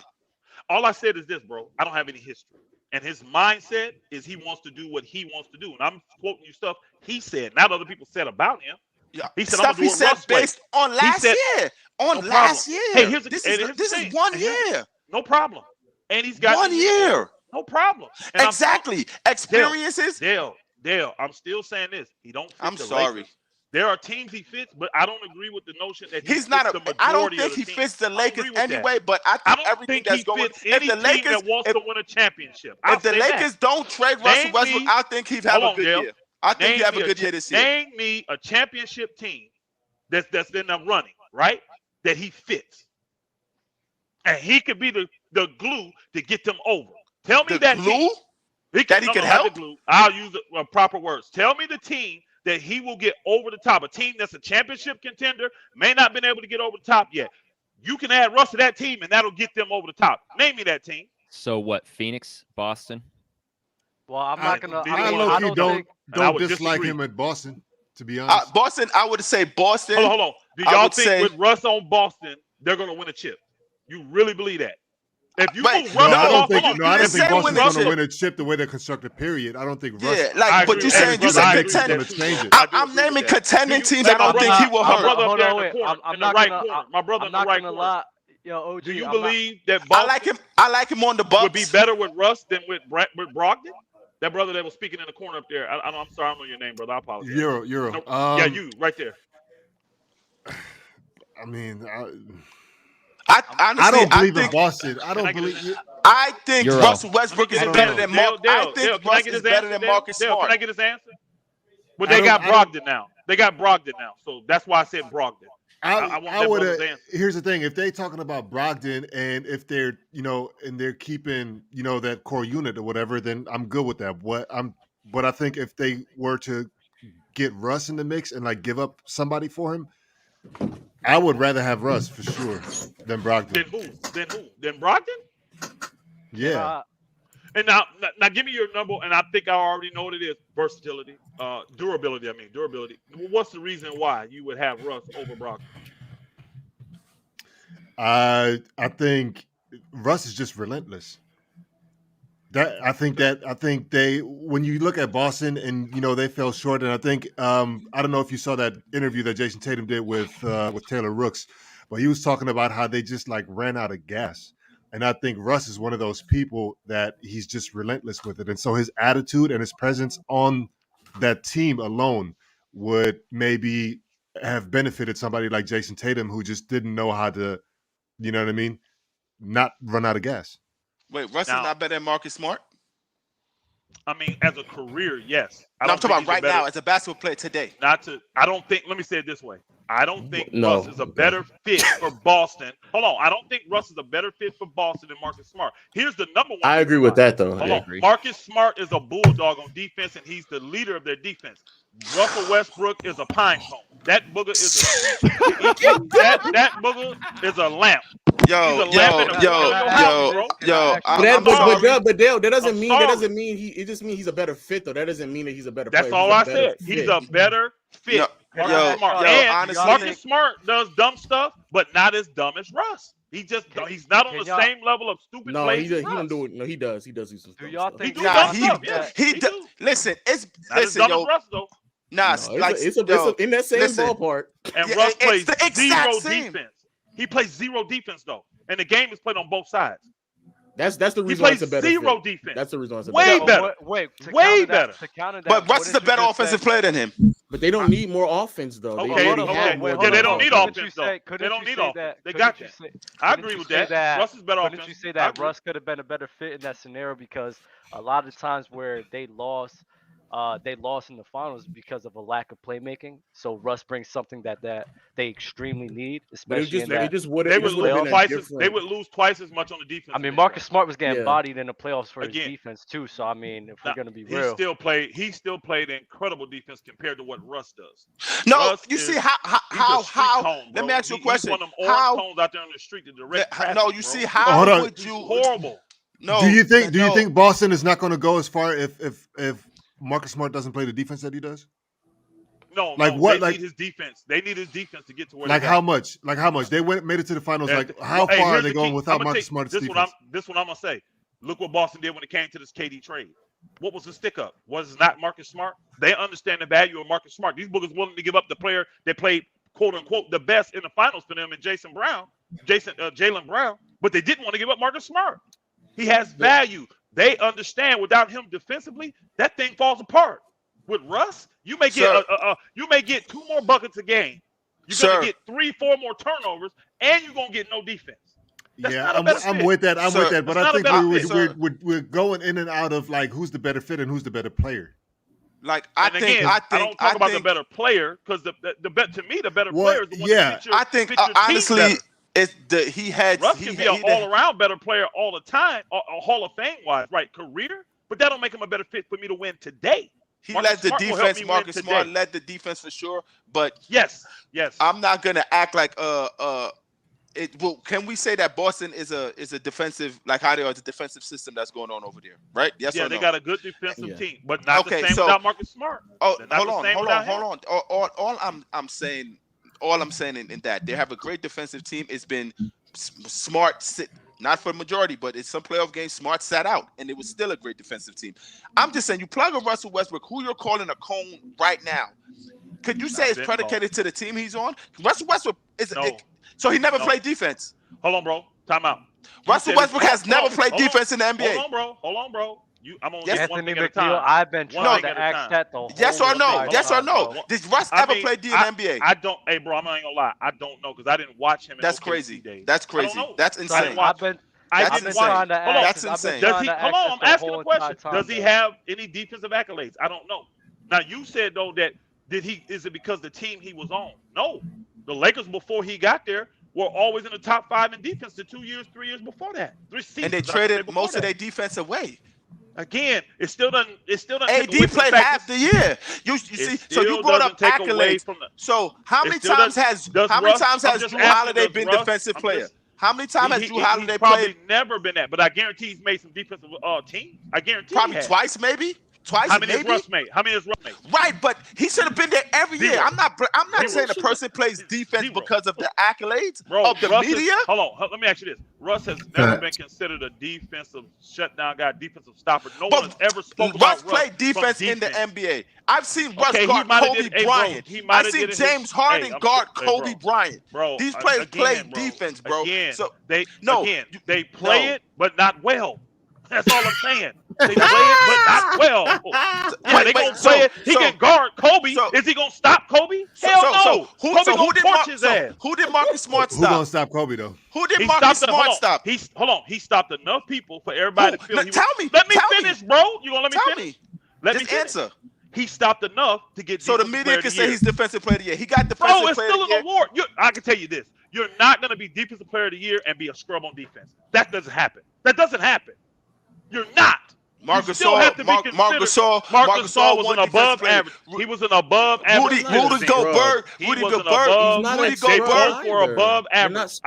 All I said is this, bro. I don't have any history. And his mindset is he wants to do what he wants to do. And I'm quoting you stuff he said, not other people said about him. Yeah. He said, stuff he said based on last year. Last year. Hey, this is 1 year. No problem. And he's got 1 year. No problem. And exactly. Experiences. Dale, I'm still saying this. He don't fit I'm the sorry. Lakers. There are teams he fits, but I don't agree with the notion that he's not I don't think he fits the Lakers anyway, but I think everything that's going if the Lakers that wants to win a championship. If the Lakers don't trade Russell Westbrook, I think he'd have a good year. I think he'd have a good year this year. Name me a championship team that's in the running, right? That he fits. And he could be the glue to get them over. Tell me that glue? He could help? I'll use proper words. Tell me the team that he will get over the top. A team that's a championship contender may not been able to get over the top yet. You can add Russ to that team, and that'll get them over the top. Name me that team. So what? Phoenix, Boston? Well, I'm not gonna. I don't dislike him at Boston. To be honest, Boston. I would say Boston. Hold on. Do y'all think with Russ on Boston, they're gonna win a chip? You really believe that? If you I don't think Boston's going to win a chip the way they're constructed. Period. I don't think Russ. Yeah, but you're saying contending. I'm naming contending teams. I don't think he will hurt. I'm not gonna lie. Yo, OG, do you believe that Boston I like him on the Bucks would be better with Russ than with Brogdon? That brother that was speaking in the corner up there. I'm sorry, I don't know your name, brother. I apologize. Euro. Yeah, you right there. I mean, honestly, I don't believe in Boston. I don't believe. I think Russell Westbrook is better than Marcus. I think Russ is better than Marcus Smart. Can I get his answer? Well, they got Brogdon now. They got Brogdon now, so that's why I said Brogdon. I would. Here's the thing: if they're talking about Brogdon, and if they're and they're keeping that core unit or whatever, then I'm good with that. But I think if they were to get Russ in the mix and give up somebody for him, I would rather have Russ for sure than Brogdon. Then who? Then Brogdon? Yeah. And now give me your number, and I think I already know what it is. Versatility, durability. Durability. What's the reason why you would have Russ over Brogdon? I think Russ is just relentless. I think they, when you look at Boston and they fell short, and I think I don't know if you saw that interview that Jason Tatum did with Taylor Rooks, but he was talking about how they just like ran out of gas. And I think Russ is one of those people that he's just relentless with it. And so his attitude and his presence on that team alone would maybe have benefited somebody like Jason Tatum, who just didn't know how to, you know what I mean, not run out of gas. Wait, Russ is not better than Marcus Smart? I mean, as a career, yes. I'm talking about right now as a basketball player today. I don't think, let me say it this way. I don't think Russ is a better fit for Boston. Hold on. I don't think Russ is a better fit for Boston than Marcus Smart. Here's the number one. I agree with that, though. Hold on. Marcus Smart is a bulldog on defense, and he's the leader of their defense. Russell Westbrook is a pine cone. That booger is that booger is a lamp. Yo. But Dale, that doesn't mean it just means he's a better fit, though. That doesn't mean that he's a better player. That's all I said. He's a better fit. Marcus Smart does dumb stuff, but not as dumb as Russ. He's not on the same level of stupid plays. He don't do it. No, he does. He does do some stuff. He does. Listen, yo. Russ, though. It's in that same ballpark. And Russ plays zero defense. He plays zero defense, though, and the game is played on both sides. That's the reason. He plays it's a better zero fit. defense. That's the reason. It's a way better. Way better. But Russ is a better offensive player than him. But they don't need more offense, though. They don't need offense, though. They don't need offense. They got you. I agree with that. Russ is better offense. Couldn't you say that Russ could have been a better fit in that scenario, because a lot of times where they lost in the finals because of a lack of playmaking. So Russ brings something that they extremely need, especially they would lose twice as much on the defense. I mean, Marcus Smart was getting bodied in the playoffs for his defense too. So I mean, if we're gonna be real, he still played incredible defense compared to what Russ does. No, Russ you see how? Let me ask you a question. He's one of them orange cones out there on the street to direct traffic, no, you see how would you? Horrible. No. Do you think Boston is not going to go as far if Marcus Smart doesn't play the defense that he does? No, like what? They need his defense. They need his defense to get to where. Like how much? Like how much? They made it to the finals. Like how far are they going without Marcus Smart's defense? This one I'm gonna say. Look what Boston did when it came to this KD trade. What was the stick up? Was it not Marcus Smart? They understand the value of Marcus Smart. These boogers willing to give up the player that played quote unquote the best in the finals for them, and Jaylen Brown, but they didn't want to give up Marcus Smart. He has value. They understand without him defensively, that thing falls apart. With Russ, you may get 2 more buckets a game. You're gonna get 3-4 more turnovers, and you're gonna get no defense. I'm with that. I'm with that. But I think we're going in and out of like who's the better fit and who's the better player. Like I don't talk about the better player, because the to me the better player is the one that fits your, I think honestly it's Russ can be an all-around better player all the time, a Hall of Fame wise, right? Career, but that don't make him a better fit for me to win today. He led the defense. Marcus Smart led the defense for sure. But yes, I'm not gonna act like can we say that Boston is a defensive, like how they are, the defensive system that's going on over there, right? Yes or no? They got a good defensive team, but not the same without Marcus Smart. Oh, hold on. All I'm saying in that they have a great defensive team. It's been Smart, not for the majority, but in some playoff games, Smart sat out, and it was still a great defensive team. I'm just saying, you plug a Russell Westbrook, who you're calling a cone right now. Could you say it's predicated to the team he's on? Russell Westbrook is so he never played defense. Hold on, bro. Time out. Russell Westbrook has never played defense in the NBA. Hold on, bro. I'm on one thing at a time. I've been trying to ask that the whole Yes or no? Did Russ ever play D in the NBA? I don't. Hey, bro, I'm not even gonna lie. I don't know, because I didn't watch him. That's crazy. That's crazy. That's insane. That's insane. That's insane. Hold on. I'm asking a question. Does he have any defensive accolades? I don't know. Now you said though that is it because the team he was on? No. The Lakers before he got there were always in the top 5 in defense the 3 years before that. And they traded most of their defense away. It still doesn't. AD played half the year. You see, so you brought up accolades. So how many times has Drew Holiday been defensive player? How many times has Drew Holiday played? Never been that, but I guarantee he's made some defensive teams. I guarantee. Probably twice, maybe. Twice. How many maybe? has Russ made? How many has Russ made? Right, but he should have been there every year. I'm not saying a person plays defense because of the accolades of the media. Hold on, let me ask you this. Russ has never been considered a defensive shutdown guy, defensive stopper. No one has ever spoken about Russ played defense in the NBA. I've seen Russ guard Kobe Bryant. I've seen James Harden guard Kobe Bryant. Bro, these players play defense, bro. So they play it, but not well. That's all I'm saying. They play it, but not well. Yeah, they gonna play it. He can guard Kobe. Is he gonna stop Kobe? Hell no. Kobe gonna torch his ass. Who did Marcus Smart stop? Who gonna stop Kobe though? Who did Marcus Smart stop? He stopped enough people for everybody to feel. Let me finish, bro. You gonna let me finish? Let me answer. He stopped enough to get. So the media can say he's defensive player of the year. He got defensive player of the year. Bro, it's still an award. I can tell you this: you're not gonna be defensive player of the year and be a scrub on defense. That doesn't happen. You're not. Marcus Saul was an above average. He was an above average. Rudy Gobert were above average.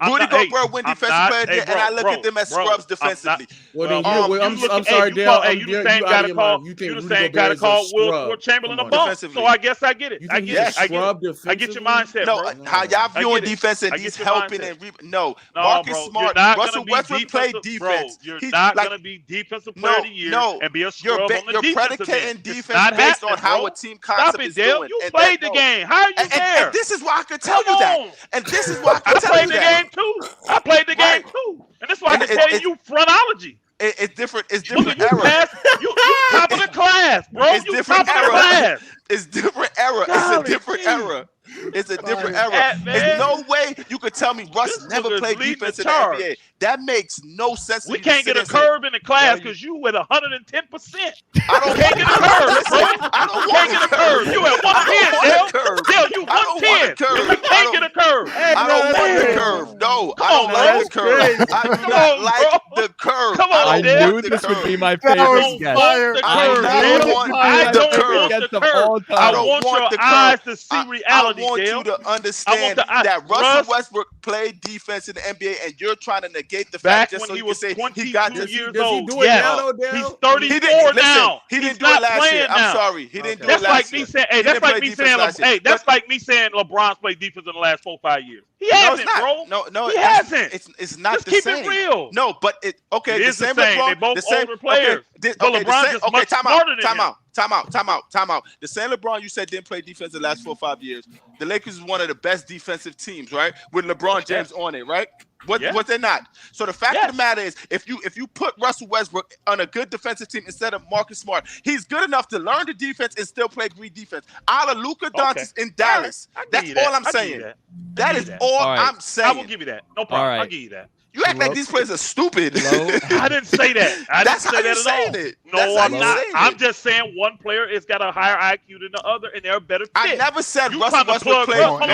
Rudy Gobert win defensive player of the year, and I look at them as scrubs defensively. I'm sorry, Dale. You the same guy to call Will Chamberlain a bum. So I guess I get it. I get your mindset. No, how y'all viewing defense and he's helping and no. Marcus Smart, Russell Westbrook played defense. You're not gonna be defensive player of the year and be a scrub on the defense. You're predicating defense based on how a team concept is doing. You played the game. How are you there? And this is why I could tell you that. And this is why I could tell you that. I played the game too. And that's why I can tell you phronology. It's different. It's different era. You top of the class, bro. It's different era. It's different era. It's a different era. It's a different era. There's no way you could tell me Russ never played defense in the NBA. That makes no sense. We can't get a curve in the class because you with 110%. I don't get a curve, bro. I don't want get a curve. You at 110, Dale. You 110. You can't get a curve. I don't want the curve. No, I don't like the curve. I do not like the curve. Come on, I knew this would be my favorite guest. I don't want the curve. I want your eyes to see reality. I want you to understand that Russell Westbrook played defense in the NBA, and you're trying to negate the fact just so you can say he got this. Years old. He's 34 now. He didn't do it last year. I'm sorry. He didn't do it last year. That's like me saying LeBron's played defense in the last 4-5 years. He hasn't, bro. No, he hasn't. It's not Just the keep same. It real. No, but it is the same. They're both older players. But LeBron's just much smarter than him. Time out. The same LeBron you said didn't play defense the last 4 or 5 years. The Lakers is one of the best defensive teams, right? With LeBron James on it, right? What they're not. So the fact of the matter is, if you put Russell Westbrook on a good defensive team instead of Marcus Smart, he's good enough to learn the defense and still play great defense. A la Luka Doncic in Dallas. That's all I'm saying. That is all I'm saying. I will give you that. No problem. I'll give you that. You act like these players are stupid. I didn't say that. I didn't say that at all. It. No, I'm not. I'm just saying one player has got a higher IQ than the other, and they're a better fit. I never said Russell Westbrook played. No. I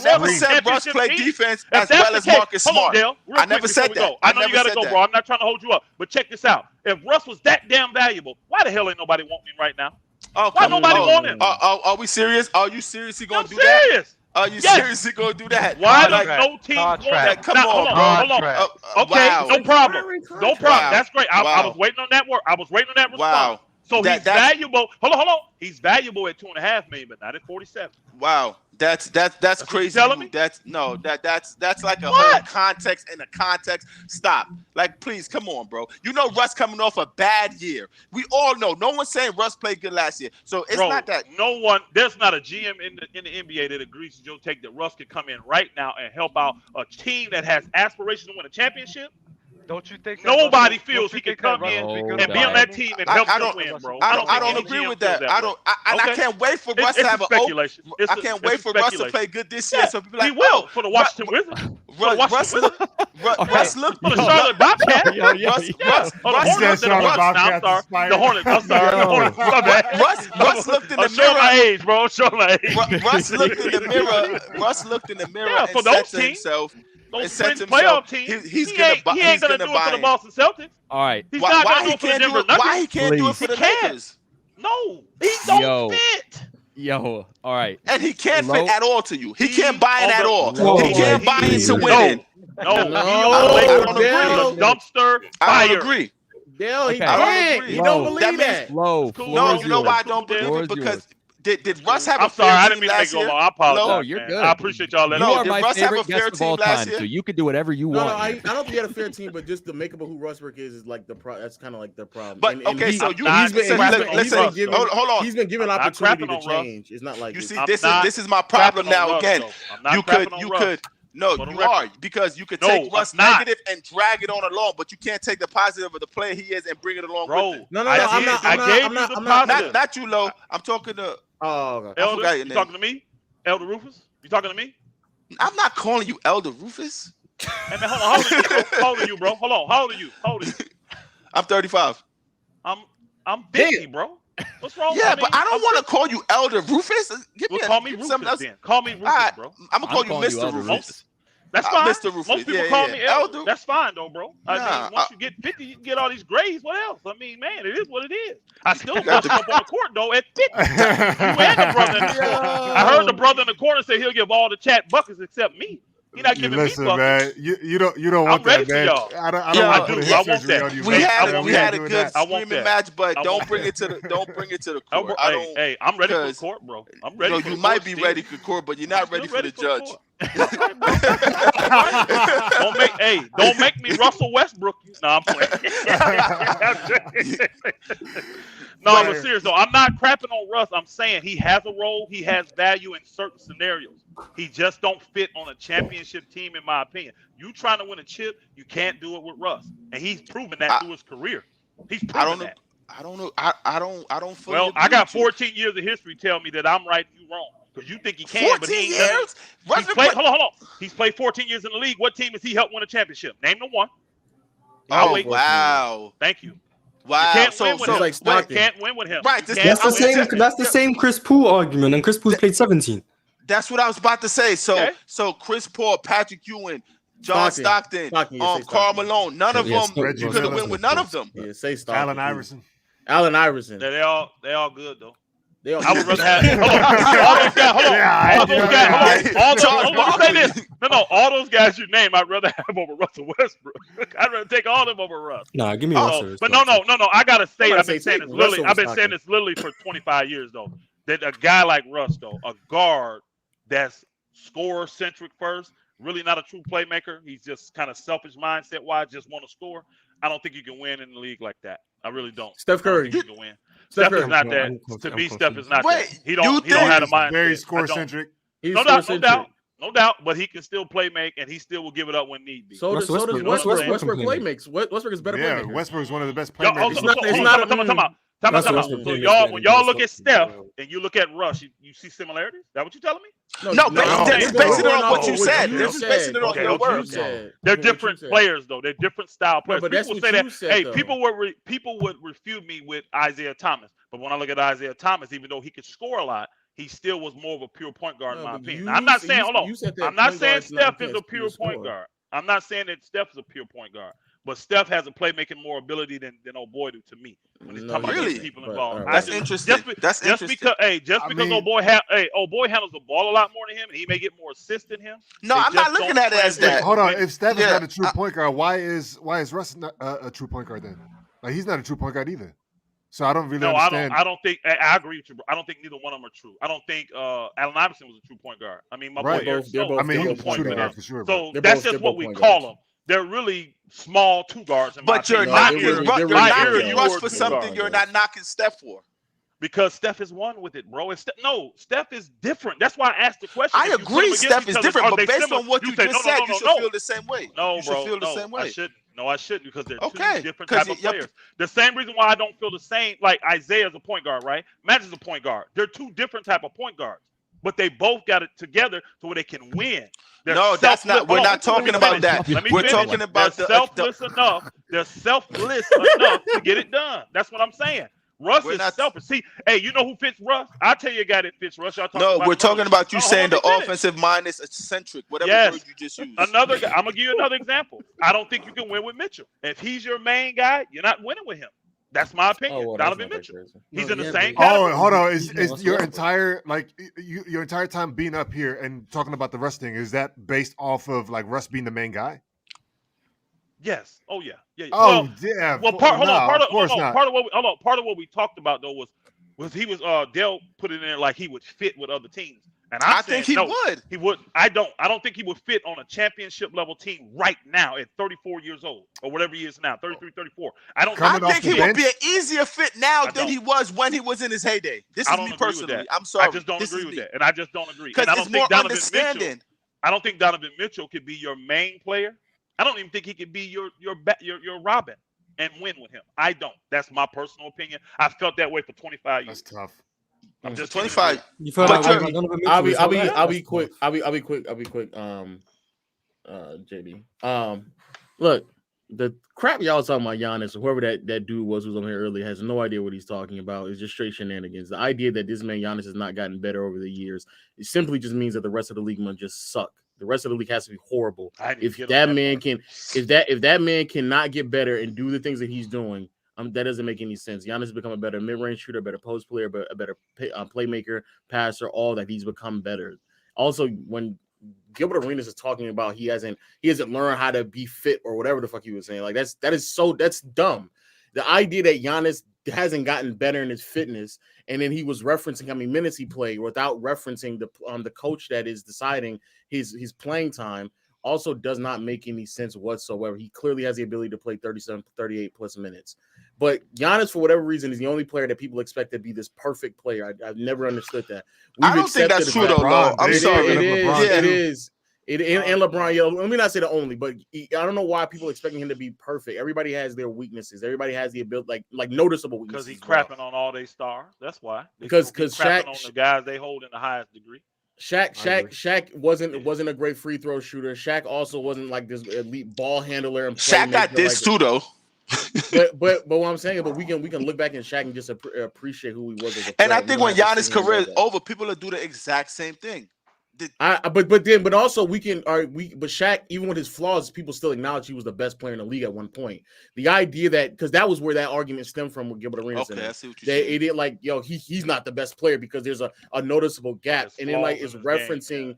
never said Russ played defense as well as Marcus Smart. I never said that. I know you got to go, bro. I'm not trying to hold you up, but check this out. If Russ was that damn valuable, why the hell ain't nobody want him right now? Why nobody want him? Are we serious? Are you seriously going to do that? Are you seriously going to do that? Why does no team want that? Come on, bro. Okay, no problem. No problem. That's great. I was waiting on that word. I was waiting on that response. Wow. So he's valuable. Hold on. He's valuable at $2.5 million, but not at 47. Wow. That's crazy. Telling me? That's like a whole context and a context. Stop. Like, please, come on, bro. You know Russ coming off a bad year. We all know. No one's saying Russ played good last year. So it's not that. There's not a GM in the NBA that agrees to your take that Russ can come in right now and help out a team that has aspirations to win a championship. Don't you think nobody feels he can come in and be on that team and help them win, bro? I don't agree with that. I can't wait for Russ to have speculation. I can't wait for Russ to play good this year. So people like, he will for the Washington Wizards. Russ looked for the Charlotte Bobcats. The Hornets. I'm sorry. The Hornets. Russ looked in the mirror. Show my age, bro. Show my age. Russ looked in the mirror. Russ looked in the mirror and said to himself. Those playoff teams. He ain't gonna do it for the Boston Celtics. All right. He's not gonna do it for the Denver Nuggets. Why he can't do it for the Lakers? No, he don't fit. All right. And he can't fit at all to you. He can't buy in at all. He can't buy into winning. No, I don't agree. Dumpster fire. I don't agree. Dale, he can't. He don't believe that. Low. No, you know why I don't believe it? Because did Russ have a fair sorry, I team didn't mean to last make you year? long. I apologize. No, you're good. I appreciate y'all. You are did my Russ have favorite a fair guest of team all last time, year? so you can do whatever you No, want. I don't think he had a fair team, but just the makeup of who Westbrook is like that's kind of like the problem. But okay, so he's been given opportunity to change. It's not like you see. This is my problem now. Again, you could. No, you are, because you could take Russ negative and drag it on along, but you can't take the positive of the player he is and bring it along with it. No, I'm not. Not you, Lo. I'm talking to. Oh, okay. Elder, you talking to me? Elder Rufus? You talking to me? I'm not calling you Elder Rufus. Hey man, hold on. How old are you, bro? Hold on. How old are you? I'm 35. I'm 50, bro. What's wrong? Yeah, but I don't want to call you Elder Rufus. Call me Rufus then. Call me Rufus, bro. I'm gonna call you Mr. Rufus. That's fine. Mr. Rufus. Most people call me Elder. That's fine though, bro. I mean, once you get 50, you can get all these grades. What else? I mean, man, it is what it is. I still bust up on the court though at 50. You and the brother in the corner. I heard the brother in the corner say he'll give all the chat buckets except me. He's not giving me buckets. Man, you don't want that, man. I don't want to put a hip surgery on you. We had a good screaming match, but don't bring it to the court. Hey, I'm ready for the court, bro. I'm ready. You might be ready for the court, but you're not ready for the judge. Don't make me Russell Westbrook. No, I'm playing. No, but serious though, I'm not crapping on Russ. I'm saying he has a role, he has value in certain scenarios. He just don't fit on a championship team, in my opinion. You trying to win a chip, you can't do it with Russ, and he's proven that through his career. He's proven that. I don't know. I don't. Well, I got 14 years of history tell me that I'm right and you wrong. Because you think he can, 14 but he ain't years? Hold on. He's played 14 years in the league. What team has he helped win a championship? Name the one. Wow. Thank you. Wow. You can't win with him. You can't win with him. Right. That's the same Chris Paul argument, and Chris Paul's played 17. That's what I was about to say. So Chris Paul, Patrick Ewing, John Stockton, Karl Malone, none of them. You could have win with none of them. Yeah, say Stockton. Allen Iverson. They all good though. I would rather have all those guys you name, I'd rather have over Russell Westbrook. I'd rather take all of them over Russ. Nah, give me Russell. But no. I gotta say, I've been saying this literally for 25 years though. That a guy like Russ though, a guard that's scorer centric first, really not a true playmaker. He's just kind of selfish mindset wise, just want to score. I don't think you can win in the league like that. I really don't. Steph Curry. You can win. Steph is not that. To me, Steph is not that. He don't have a mindset. Very score centric. No doubt. But he can still play make, and he still will give it up when need be. So does Westbrook play makes. Westbrook is better playmaker. Yeah, Westbrook is one of the best playmakers. So when y'all look at Steph and you look at Russ, you see similarities? Is that what you're telling me? No, basing it on what you said. They're just basing it on your words. They're different players, though. They're different style players. But people say that. People would refute me with Isaiah Thomas, but when I look at Isaiah Thomas, even though he could score a lot, he still was more of a pure point guard, in my opinion. I'm not saying, hold on. I'm not saying Steph is a pure point guard. I'm not saying that Steph is a pure point guard. But Steph has a playmaking more ability than old boy do to me. When he's talking about people involved. That's interesting. Just because old boy handles the ball a lot more than him, and he may get more assists than him. No, I'm not looking at it as that. Hold on, if Steph is not a true point guard, why is Russ not a true point guard then? Like he's not a true point guard either. So I don't really understand. I don't think I agree with you, bro. I don't think neither one of them are true. I don't think Allen Iverson was a true point guard. I mean, my boy Eric Stokes, he was a shooting guard for sure. So that's just what we call them. They're really small two guards. But you're knocking Russ for something you're not knocking Steph for. Because Steph is one with it, bro. Steph is different. That's why I asked the question. I agree Steph is different, but based on what you just said, you should feel the same way. No, bro. I shouldn't because they're two different type of players. The same reason why I don't feel the same, like Isaiah's a point guard, right? Magic's a point guard. They're two different type of point guards. But they both got it together to where they can win. No, that's not. We're not talking about that. We're talking about they're selfless enough. They're selfless enough to get it done. That's what I'm saying. Russ is selfish. See, hey, you know who fits Russ? I'll tell you a guy that fits Russ. We're talking about you saying the offensive mind is eccentric, whatever word you just used. Another guy. I'm gonna give you another example. I don't think you can win with Mitchell. If he's your main guy, you're not winning with him. That's my opinion. Donovan Mitchell. He's in the same category. Oh, hold on. Is your entire your entire time being up here and talking about the Russ thing, is that based off of like Russ being the main guy? Yes. Oh yeah. Yeah. Oh yeah. Well, part of what we talked about though was he was Dale put it in like he would fit with other teams. And I think he would. He would. I don't think he would fit on a championship level team right now at 34 years old or whatever he is now, 33, 34. I think he would be an easier fit now than he was when he was in his heyday. This is me personally. I'm sorry. I just don't agree with that. And I just don't agree. Because I don't it's more think Donovan understanding. Mitchell, I don't think Donovan Mitchell could be your main player. I don't even think he could be your Robin and win with him. I don't. That's my personal opinion. I've felt that way for 25 years. That's tough. I'm just 25. You feel like I'll be quick. I'll be quick. JB. Look, the crap y'all talking about Giannis or whoever that dude was who was on here earlier has no idea what he's talking about. It's just straight shenanigans. The idea that this man Giannis has not gotten better over the years, it simply just means that the rest of the league must just suck. The rest of the league has to be horrible. If that man cannot get better and do the things that he's doing, that doesn't make any sense. Giannis has become a better mid-range shooter, a better post player, but a better playmaker, passer, all that. He's become better. Also, when Gilbert Arenas is talking about he hasn't learned how to be fit or whatever the fuck he was saying, like that's dumb. The idea that Giannis hasn't gotten better in his fitness, and then he was referencing how many minutes he played without referencing the coach that is deciding his playing time, also does not make any sense whatsoever. He clearly has the ability to play 37, 38 plus minutes. But Giannis, for whatever reason, is the only player that people expect to be this perfect player. I've never understood that. I don't think that's true, though. I'm sorry. It is. And LeBron, let me not say the only, but I don't know why people expecting him to be perfect. Everybody has their weaknesses. Everybody has the ability, like noticeable weaknesses. Because he's crapping on all their stars. That's why. Because crapping Shaq on the guys they hold in the highest degree. Shaq wasn't a great free throw shooter. Shaq also wasn't like this elite ball handler. And Shaq got this too, though. but what I'm saying, but we can look back at Shaq and just appreciate who he was as a player. And I think when Giannis' career is over, people will do the exact same thing. But also but Shaq, even with his flaws, people still acknowledge he was the best player in the league at one point. The idea that, because that was where that argument stemmed from with Gilbert Arenas. Okay, I see what you're saying. It like, he's not the best player because there's a noticeable gap, and then like it's referencing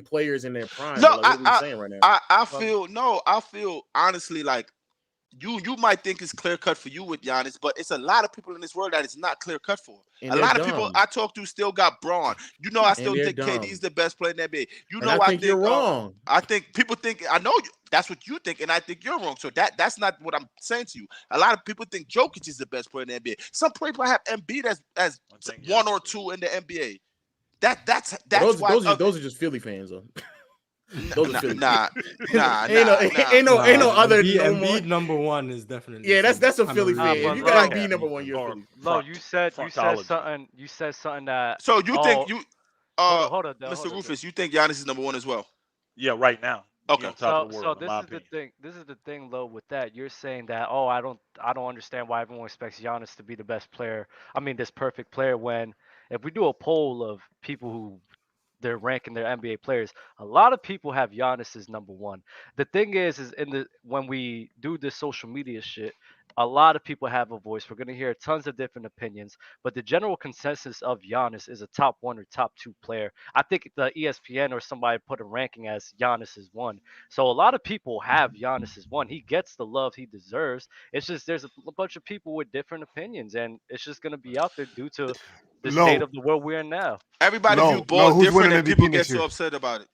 players in their prime. No, like, what are we saying right now? I feel honestly like you might think it's clear cut for you with Giannis, but it's a lot of people in this world that it's not clear cut for. And a lot of people I talk to still got Braun. I still think KD's the best player in the NBA. I think you're wrong. I think people think that's what you think, and I think you're wrong. So that's not what I'm saying to you. A lot of people think Jokic is the best player in the NBA. Some people have Embiid as one or two in the NBA. That's why those are just Philly fans though. Ain't no other. Embiid number one is definitely. Yeah, that's a Philly fan. If you got Embiid number one, you're Philly. No, you said something. You said something that. So you think you hold on, Mr. Rufus, you think Giannis is number one as well? Yeah, right now. Okay. So this is the thing. This is the thing, though. With that, you're saying that I don't understand why everyone expects Giannis to be the best player. I mean, this perfect player. When if we do a poll of people who they're ranking their NBA players, a lot of people have Giannis as number one. The thing is when we do this social media shit, a lot of people have a voice. We're gonna hear tons of different opinions, but the general consensus of Giannis is a top one or top two player. I think the ESPN or somebody put a ranking as Giannis is one. So a lot of people have Giannis as one. He gets the love he deserves. It's just there's a bunch of people with different opinions, and it's just gonna be out there due to the state of the world we're in now. Everybody view ball different, and people get so upset about it.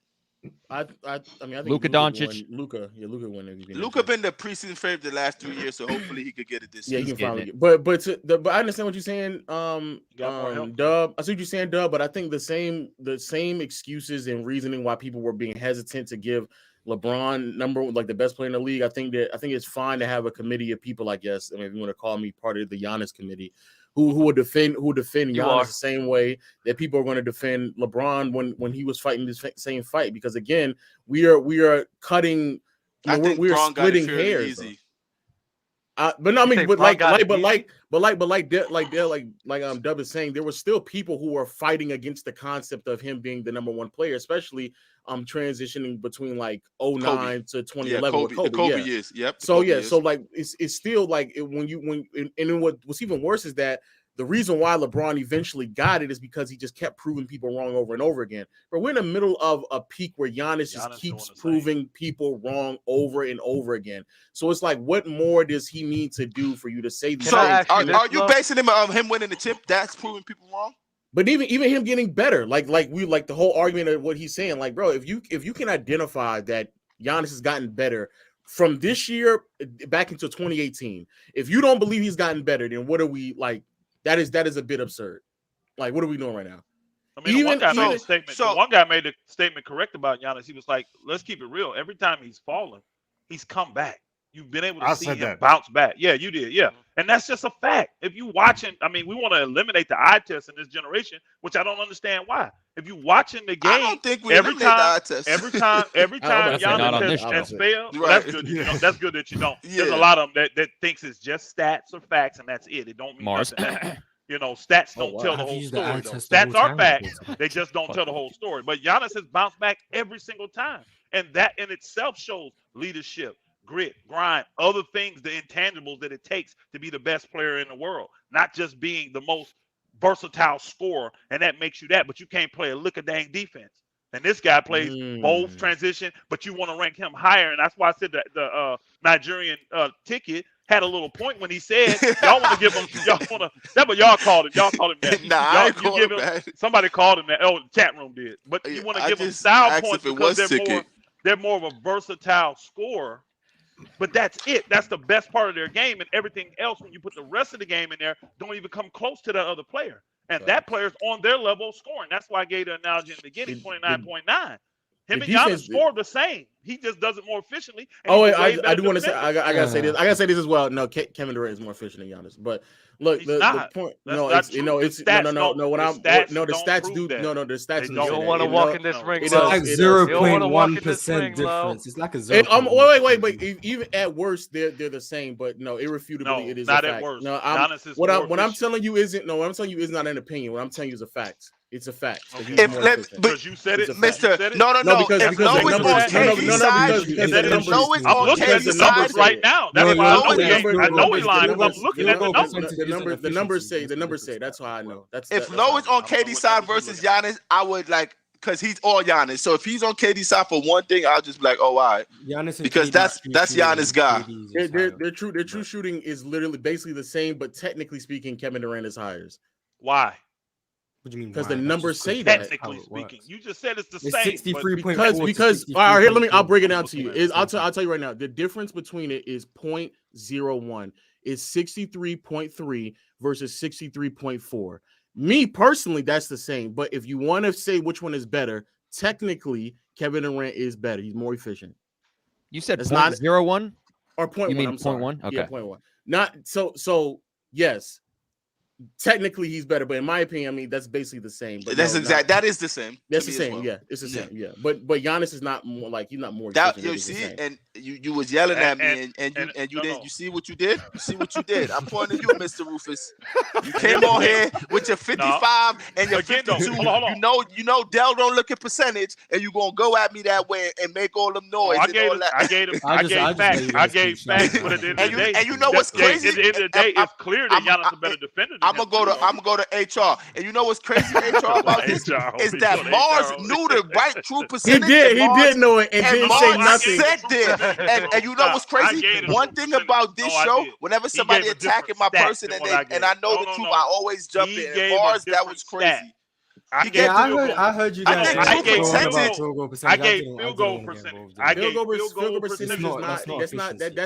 I think Luka Doncic. Luka won MVP. Luka been the preseason favorite the last 3 years, so hopefully he could get it this year. Yeah, he can finally get. But I understand what you're saying, Dub. I see what you're saying, Dub. But I think the same excuses and reasoning why people were being hesitant to give LeBron the best player in the league. I think it's fine to have a committee of people. I guess, if you want to call me part of the Giannis committee, who would defend Giannis the same way that people are going to defend LeBron when he was fighting this same fight. Because again, we are cutting, we're splitting hairs. But no, I mean, like Dub is saying, there were still people who were fighting against the concept of him being the number one player, especially transitioning between like 2009 to 2011 with Kobe. The Kobe years. Yep. So so like it's still like what's even worse is that The reason why LeBron eventually got it is because he just kept proving people wrong over and over again. But we're in the middle of a peak where Giannis just keeps proving people wrong over and over again. So it's like, what more does he need to do for you to say these things? Are you basing him winning the chip? That's proving people wrong. But even him getting better, like the whole argument of what he's saying, like, bro, if you can identify that Giannis has gotten better from this year back into 2018, if you don't believe he's gotten better, then what are we like? That is a bit absurd. Like, what are we doing right now? I mean, one guy made a statement. One guy made a statement correct about Giannis. He was like, "Let's keep it real. Every time he's fallen, he's come back. You've been able to see him bounce back." Yeah, you did. Yeah, and that's just a fact. If you watching, I mean, we want to eliminate the eye test in this generation, which I don't understand why. If you watching the game, I don't think we eliminate the eye test. every time Giannis has failed, well, that's good. You know, that's good that you don't. There's a lot of them that thinks it's just stats or facts, and that's it. It don't mean nothing. You know, stats don't tell the whole story. Though. Stats are facts. They just don't tell the whole story. But Giannis has bounced back every single time. And that in itself shows leadership, grit, grind, other things, the intangibles that it takes to be the best player in the world. Not just being the most versatile scorer, and that makes you that. But you can't play a lick-a-dang defense. And this guy plays both transition, but you want to rank him higher. And that's why I said that the Nigerian ticket had a little point when he said, y'all want to give him, that's what y'all called it. Y'all called him that. Nah, I ain't call him that. Somebody called him that. Oh, the chat room did. But you want to give him style points because they're more of a versatile scorer. But that's it. That's the best part of their game. And everything else, when you put the rest of the game in there, don't even come close to that other player. And that player's on their level of scoring. That's why I gave the analogy in the beginning, 29.9. Him and Giannis score the same. He just does it more efficiently. Oh, wait, I do want to say, I gotta say this. I gotta say this as well. No, Kevin Durant is more efficient than Giannis. But look, the point. No, the stats do. No, the stats. You don't want to walk in this ring. It's like 0.1% difference. It's like a 0. Wait. But even at worst, they're the same. But no, irrefutably, it is not a fact. At worst. No, what I'm telling you isn't. No, what I'm telling you is not an opinion. What I'm telling you is a fact. It's a fact. Okay. Because you said it, Mister. No. I'm looking at the numbers right now. That's why I know he's lying. I'm looking at the numbers. The numbers say. That's why I know. If Low is on KD's side versus Giannis, I would like, because he's all Giannis. So if he's on KD's side for one thing, I'll just be like, oh, all right. Because that's Giannis' guy. Their true shooting is literally basically the same, but technically speaking, Kevin Durant is higher. Why? What do you mean? Because the numbers say that. Technically speaking, you just said it's the same. 63.4. Because all right, here, I'll break it down to you. I'll tell you right now. The difference between it is 0.01. It's 63.3 versus 63.4. Me personally, that's the same. But if you want to say which one is better, technically, Kevin Durant is better. He's more efficient. You said 0.01 or 0.1. You mean I'm sorry. 0.1? Okay. Yeah, 0.1. Not so. Yes. Technically, he's better, but in my opinion, I mean that's basically the same. But that is the same. That's the same. Well. Yeah, it's the same. Yeah, but Giannis is not more like he's not more. That you see, and you was yelling at me, and you didn't. You see what you did? You see what you did? I'm pointing at you, Mr. Rufus. You came on here with your 55 and your 52. You know, Dell don't look at percentage, and you gonna go at me that way and make all them noise. I gave facts. I gave facts. But at the end of the day, and you know what's crazy? At the end of the day, it's clear that Giannis is a better defender. I'm gonna go to HR, and you know what's crazy HR about this is that Mars knew the right true percentage. He did know it and didn't say nothing. And you know what's crazy? One thing about this show, whenever somebody attacking my person and I know the truth, I always jump in. And Mars, that was crazy. I heard you guys. I gave field goal percentage.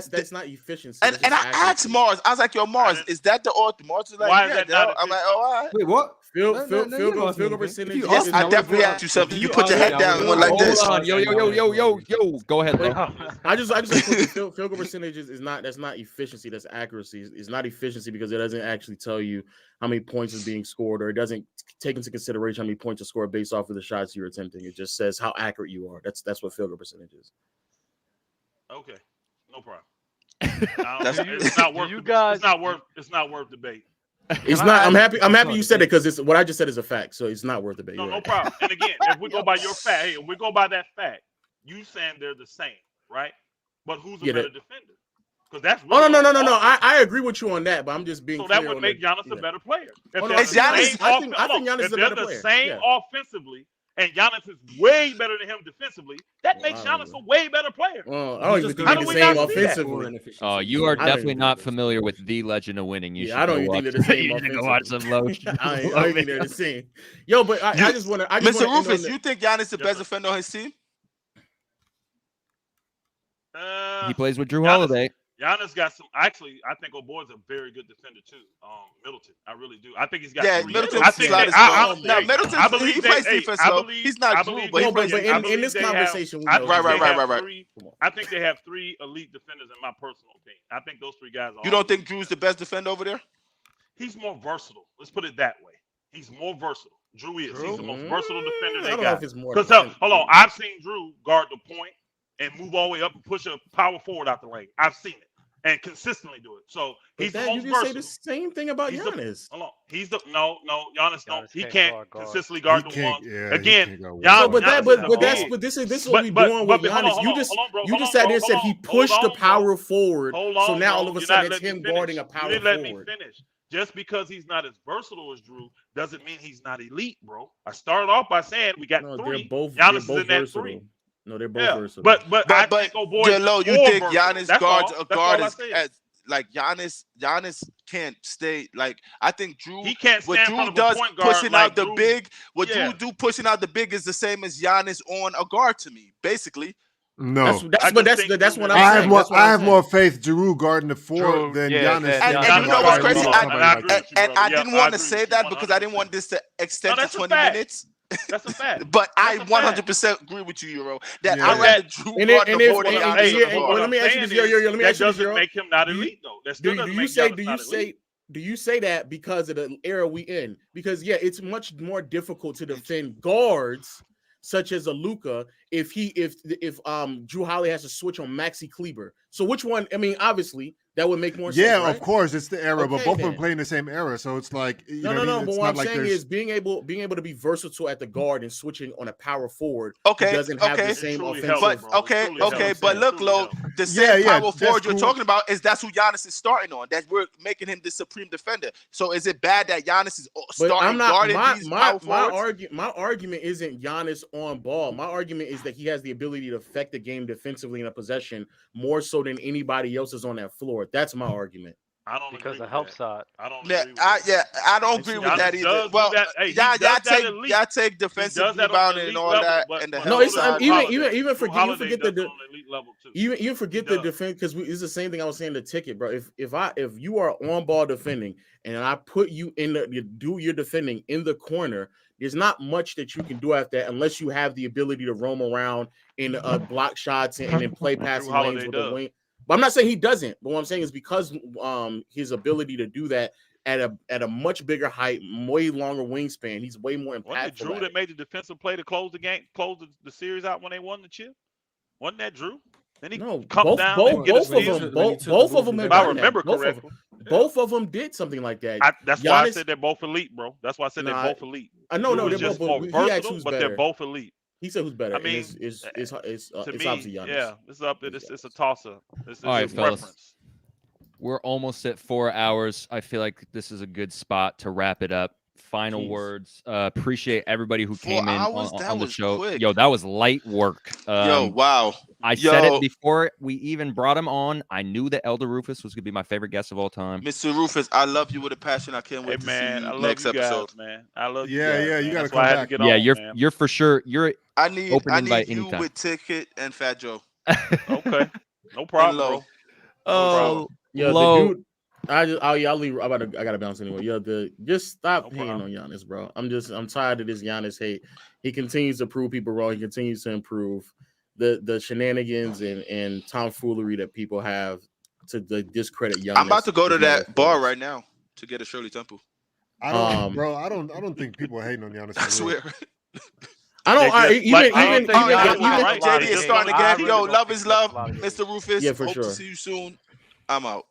That's not efficiency. And I asked Mars, I was like, "Yo, Mars, is that the order?" Mars was like, "Yeah." I'm like, "Oh, all right." Wait, what? Field goal percentage. Yes, I definitely asked you something. You put your head down and went like this. Yo. Go ahead. I just put field goal percentage is not. That's not efficiency. That's accuracy. It's not efficiency because it doesn't actually tell you how many points is being scored, or it doesn't take into consideration how many points are scored based off of the shots you're attempting. It just says how accurate you are. That's what field goal percentage is. Okay, no problem. It's not worth. It's not worth debate. It's not. I'm happy you said it because it's what I just said is a fact. So it's not worth debate. No problem. And again, if we go by your fact, if we go by that fact, you saying they're the same, right? But who's a better defender? Because that's really no. I agree with you on that, but I'm just being. So that would make Giannis a better player. I think Giannis is a better player. If they're the same offensively, and Giannis is way better than him defensively, that makes Giannis a way better player. Well, I don't even think they're the same offensively. Oh, you are definitely not familiar with the legend of winning. You should I don't even think they're the same offensively. Go watch some low. I don't think they're the same. Yo, but I just want to. Mr. Rufus, you think Giannis is the best defender on his team? He plays with Drew Holiday. Giannis got some. Actually, I think O'Boy's a very good defender too. Middleton, I really do. I think he's got. Yeah, Middleton. Middleton. He plays defense though. He's not Drew, but he plays. In this conversation, right. I think they have 3 elite defenders in my personal opinion. I think those 3 guys. You don't think Drew's the best defender over there? He's more versatile. Let's put it that way. He's more versatile. Drew is. He's the most versatile defender they got. Because hold on, I've seen Drew guard the point and move all the way up and push a power forward out the lane. I've seen it and consistently do it. So he's the most versatile. You say the same thing about Giannis. Hold on. He's the Giannis don't. He can't consistently guard the one. Again, but this is what we doing with Giannis. You just sat there and said he pushed the power forward. So now all of a sudden it's him guarding a power forward. Let me finish. Just because he's not as versatile as Drew doesn't mean he's not elite, bro. I started off by saying we got 3. Giannis is in that 3. No, they're both versatile. But I think Jalo, you think Giannis guards a guard as like Giannis can't stay like I think Drew. He can't stand what Drew does pushing out the big. What Drew do pushing out the big is the same as Giannis on a guard to me, basically. No, that's what I'm saying. I have more faith Drew guarding the 4 than Giannis. And you know what's crazy? I didn't want to say that because I didn't want this to extend to 20 minutes. That's a fact. But I 100% agree with you, Euro. That I rather Drew guard the 4 than Giannis. Let me ask you this, Let me ask you this, That doesn't make him not elite, though. That still doesn't make Giannis not elite. Do you say that because of the era we in? Because it's much more difficult to defend guards such as a Luka if Drew Holiday has to switch on Maxi Kleber. So which one? I mean, obviously that would make more sense. Yeah, right? Of course, it's the era, but both of them play in the same era, so it's like no. But what I'm saying is being able to be versatile at the guard and switching on a power forward. Doesn't have the same offensive. But but look, Lo, the same power forward you're talking about that's who Giannis is starting on. That we're making him the supreme defender. So is it bad that Giannis is starting guarding these power forwards? My argument isn't Giannis on ball. My argument is that he has the ability to affect the game defensively in a possession more so than anybody else is on that floor. That's my argument. I don't because the help side. I don't. I don't agree with that either. Well, y'all take defensive rebounding and all that. No, it's even forget the defense because it's the same thing I was saying the ticket, bro. If you are on ball defending and I put you do your defending in the corner, there's not much that you can do after that unless you have the ability to roam around in block shots and then play passing lanes with the wing. But I'm not saying he doesn't. But what I'm saying is because his ability to do that at a much bigger height, way longer wingspan, he's way more impactful. Wasn't it Drew that made the defensive play to close the game, close the series out when they won the chip? Wasn't that Drew? Then he come down and get both of them. If I remember correctly, both of them did something like that. That's why I said they're both elite, bro. That's why I said they're both elite. I know, they're both more versatile, but they're both elite. He said who's better. I mean, it's obviously Giannis. Yeah, it's up. It's a toss-up. All right, fellas. We're almost at 4 hours. I feel like this is a good spot to wrap it up. Final words. Appreciate everybody who came in on the show. Quick. Yo, that was light work. Wow. I said it before we even brought him on. I knew that Elder Rufus was going to be my favorite guest of all time. Mr. Rufus, I love you with a passion. I can't wait to see you next episode. Man. I love you. Yeah, you got to come back. You're for sure. I need you with Ticket and Fat Joe. Okay. No problem, bro. The dude. I'll leave. I gotta bounce anyway. Just stop hating on Giannis, bro. I'm tired of this Giannis hate. He continues to prove people wrong. He continues to improve. The shenanigans and tomfoolery that people have to discredit Giannis. I'm about to go to that bar right now to get a Shirley Temple. I don't think people are hating on Giannis. I swear. Even JD is starting again. Yo, love is love, Mr. Rufus. Yeah, for Hope sure. to see you soon. I'm out.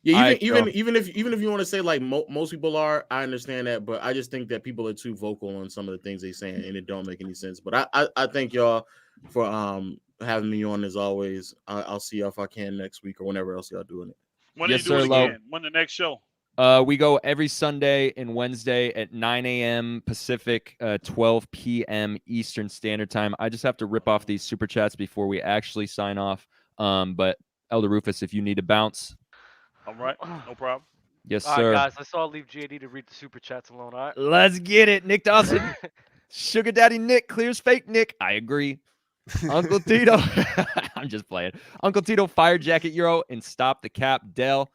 Yeah, even if you want to say like most people are, I understand that, but I just think that people are too vocal on some of the things they're saying, and it don't make any sense. But I thank y'all for having me on as always. I'll see y'all if I can next week or whenever else y'all doing it. When do you do it again? When the next show? We go every Sunday and Wednesday at 9 a.m. Pacific, 12 p.m. Eastern Standard Time. I just have to rip off these super chats before we actually sign off. But Elder Rufus, if you need to bounce. All right, no problem. Yes, sir. All right, guys, let's all leave JD to read the super chats alone, all right? Let's get it. Nick Dawson. Sugar Daddy Nick clears fake Nick. I agree. Uncle Tito. I'm just playing. Uncle Tito, Fire Jacket Euro, and Stop the Cap. Dell.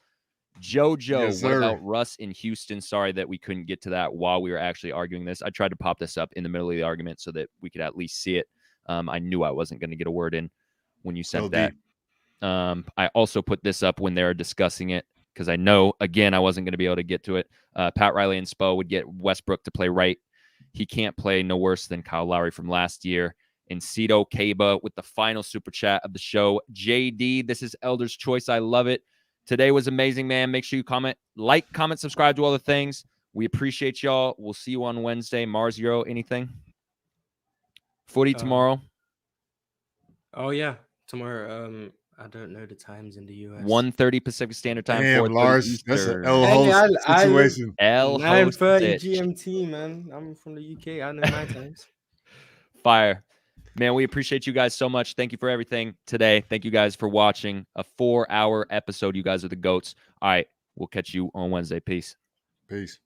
JoJo, Yes, what sir. about Russ in Houston? Sorry that we couldn't get to that while we were actually arguing this. I tried to pop this up in the middle of the argument so that we could at least see it. I knew I wasn't going to get a word in when you sent that. I also put this up when they were discussing it because I know, again, I wasn't going to be able to get to it. Pat Riley and Spo would get Westbrook to play right. He can't play no worse than Kyle Lowry from last year. And Cito Kaba with the final super chat of the show. JD, this is Elder's Choice. I love it. Today was amazing, man. Make sure you comment, subscribe to all the things. We appreciate y'all. We'll see you on Wednesday. Mars Euro, anything? Footy tomorrow? Oh, yeah. Tomorrow, I don't know the times in the US. 1:30 Pacific Standard Time. Damn, 4:30 Lars, Eastern. that's an L host situation. L host 9:30 bitch. GMT, man. I'm from the UK. I know my times. Fire. Man, we appreciate you guys so much. Thank you for everything today. Thank you guys for watching a 4-hour episode. You guys are the GOATs. All right. We'll catch you on Wednesday. Peace. Peace.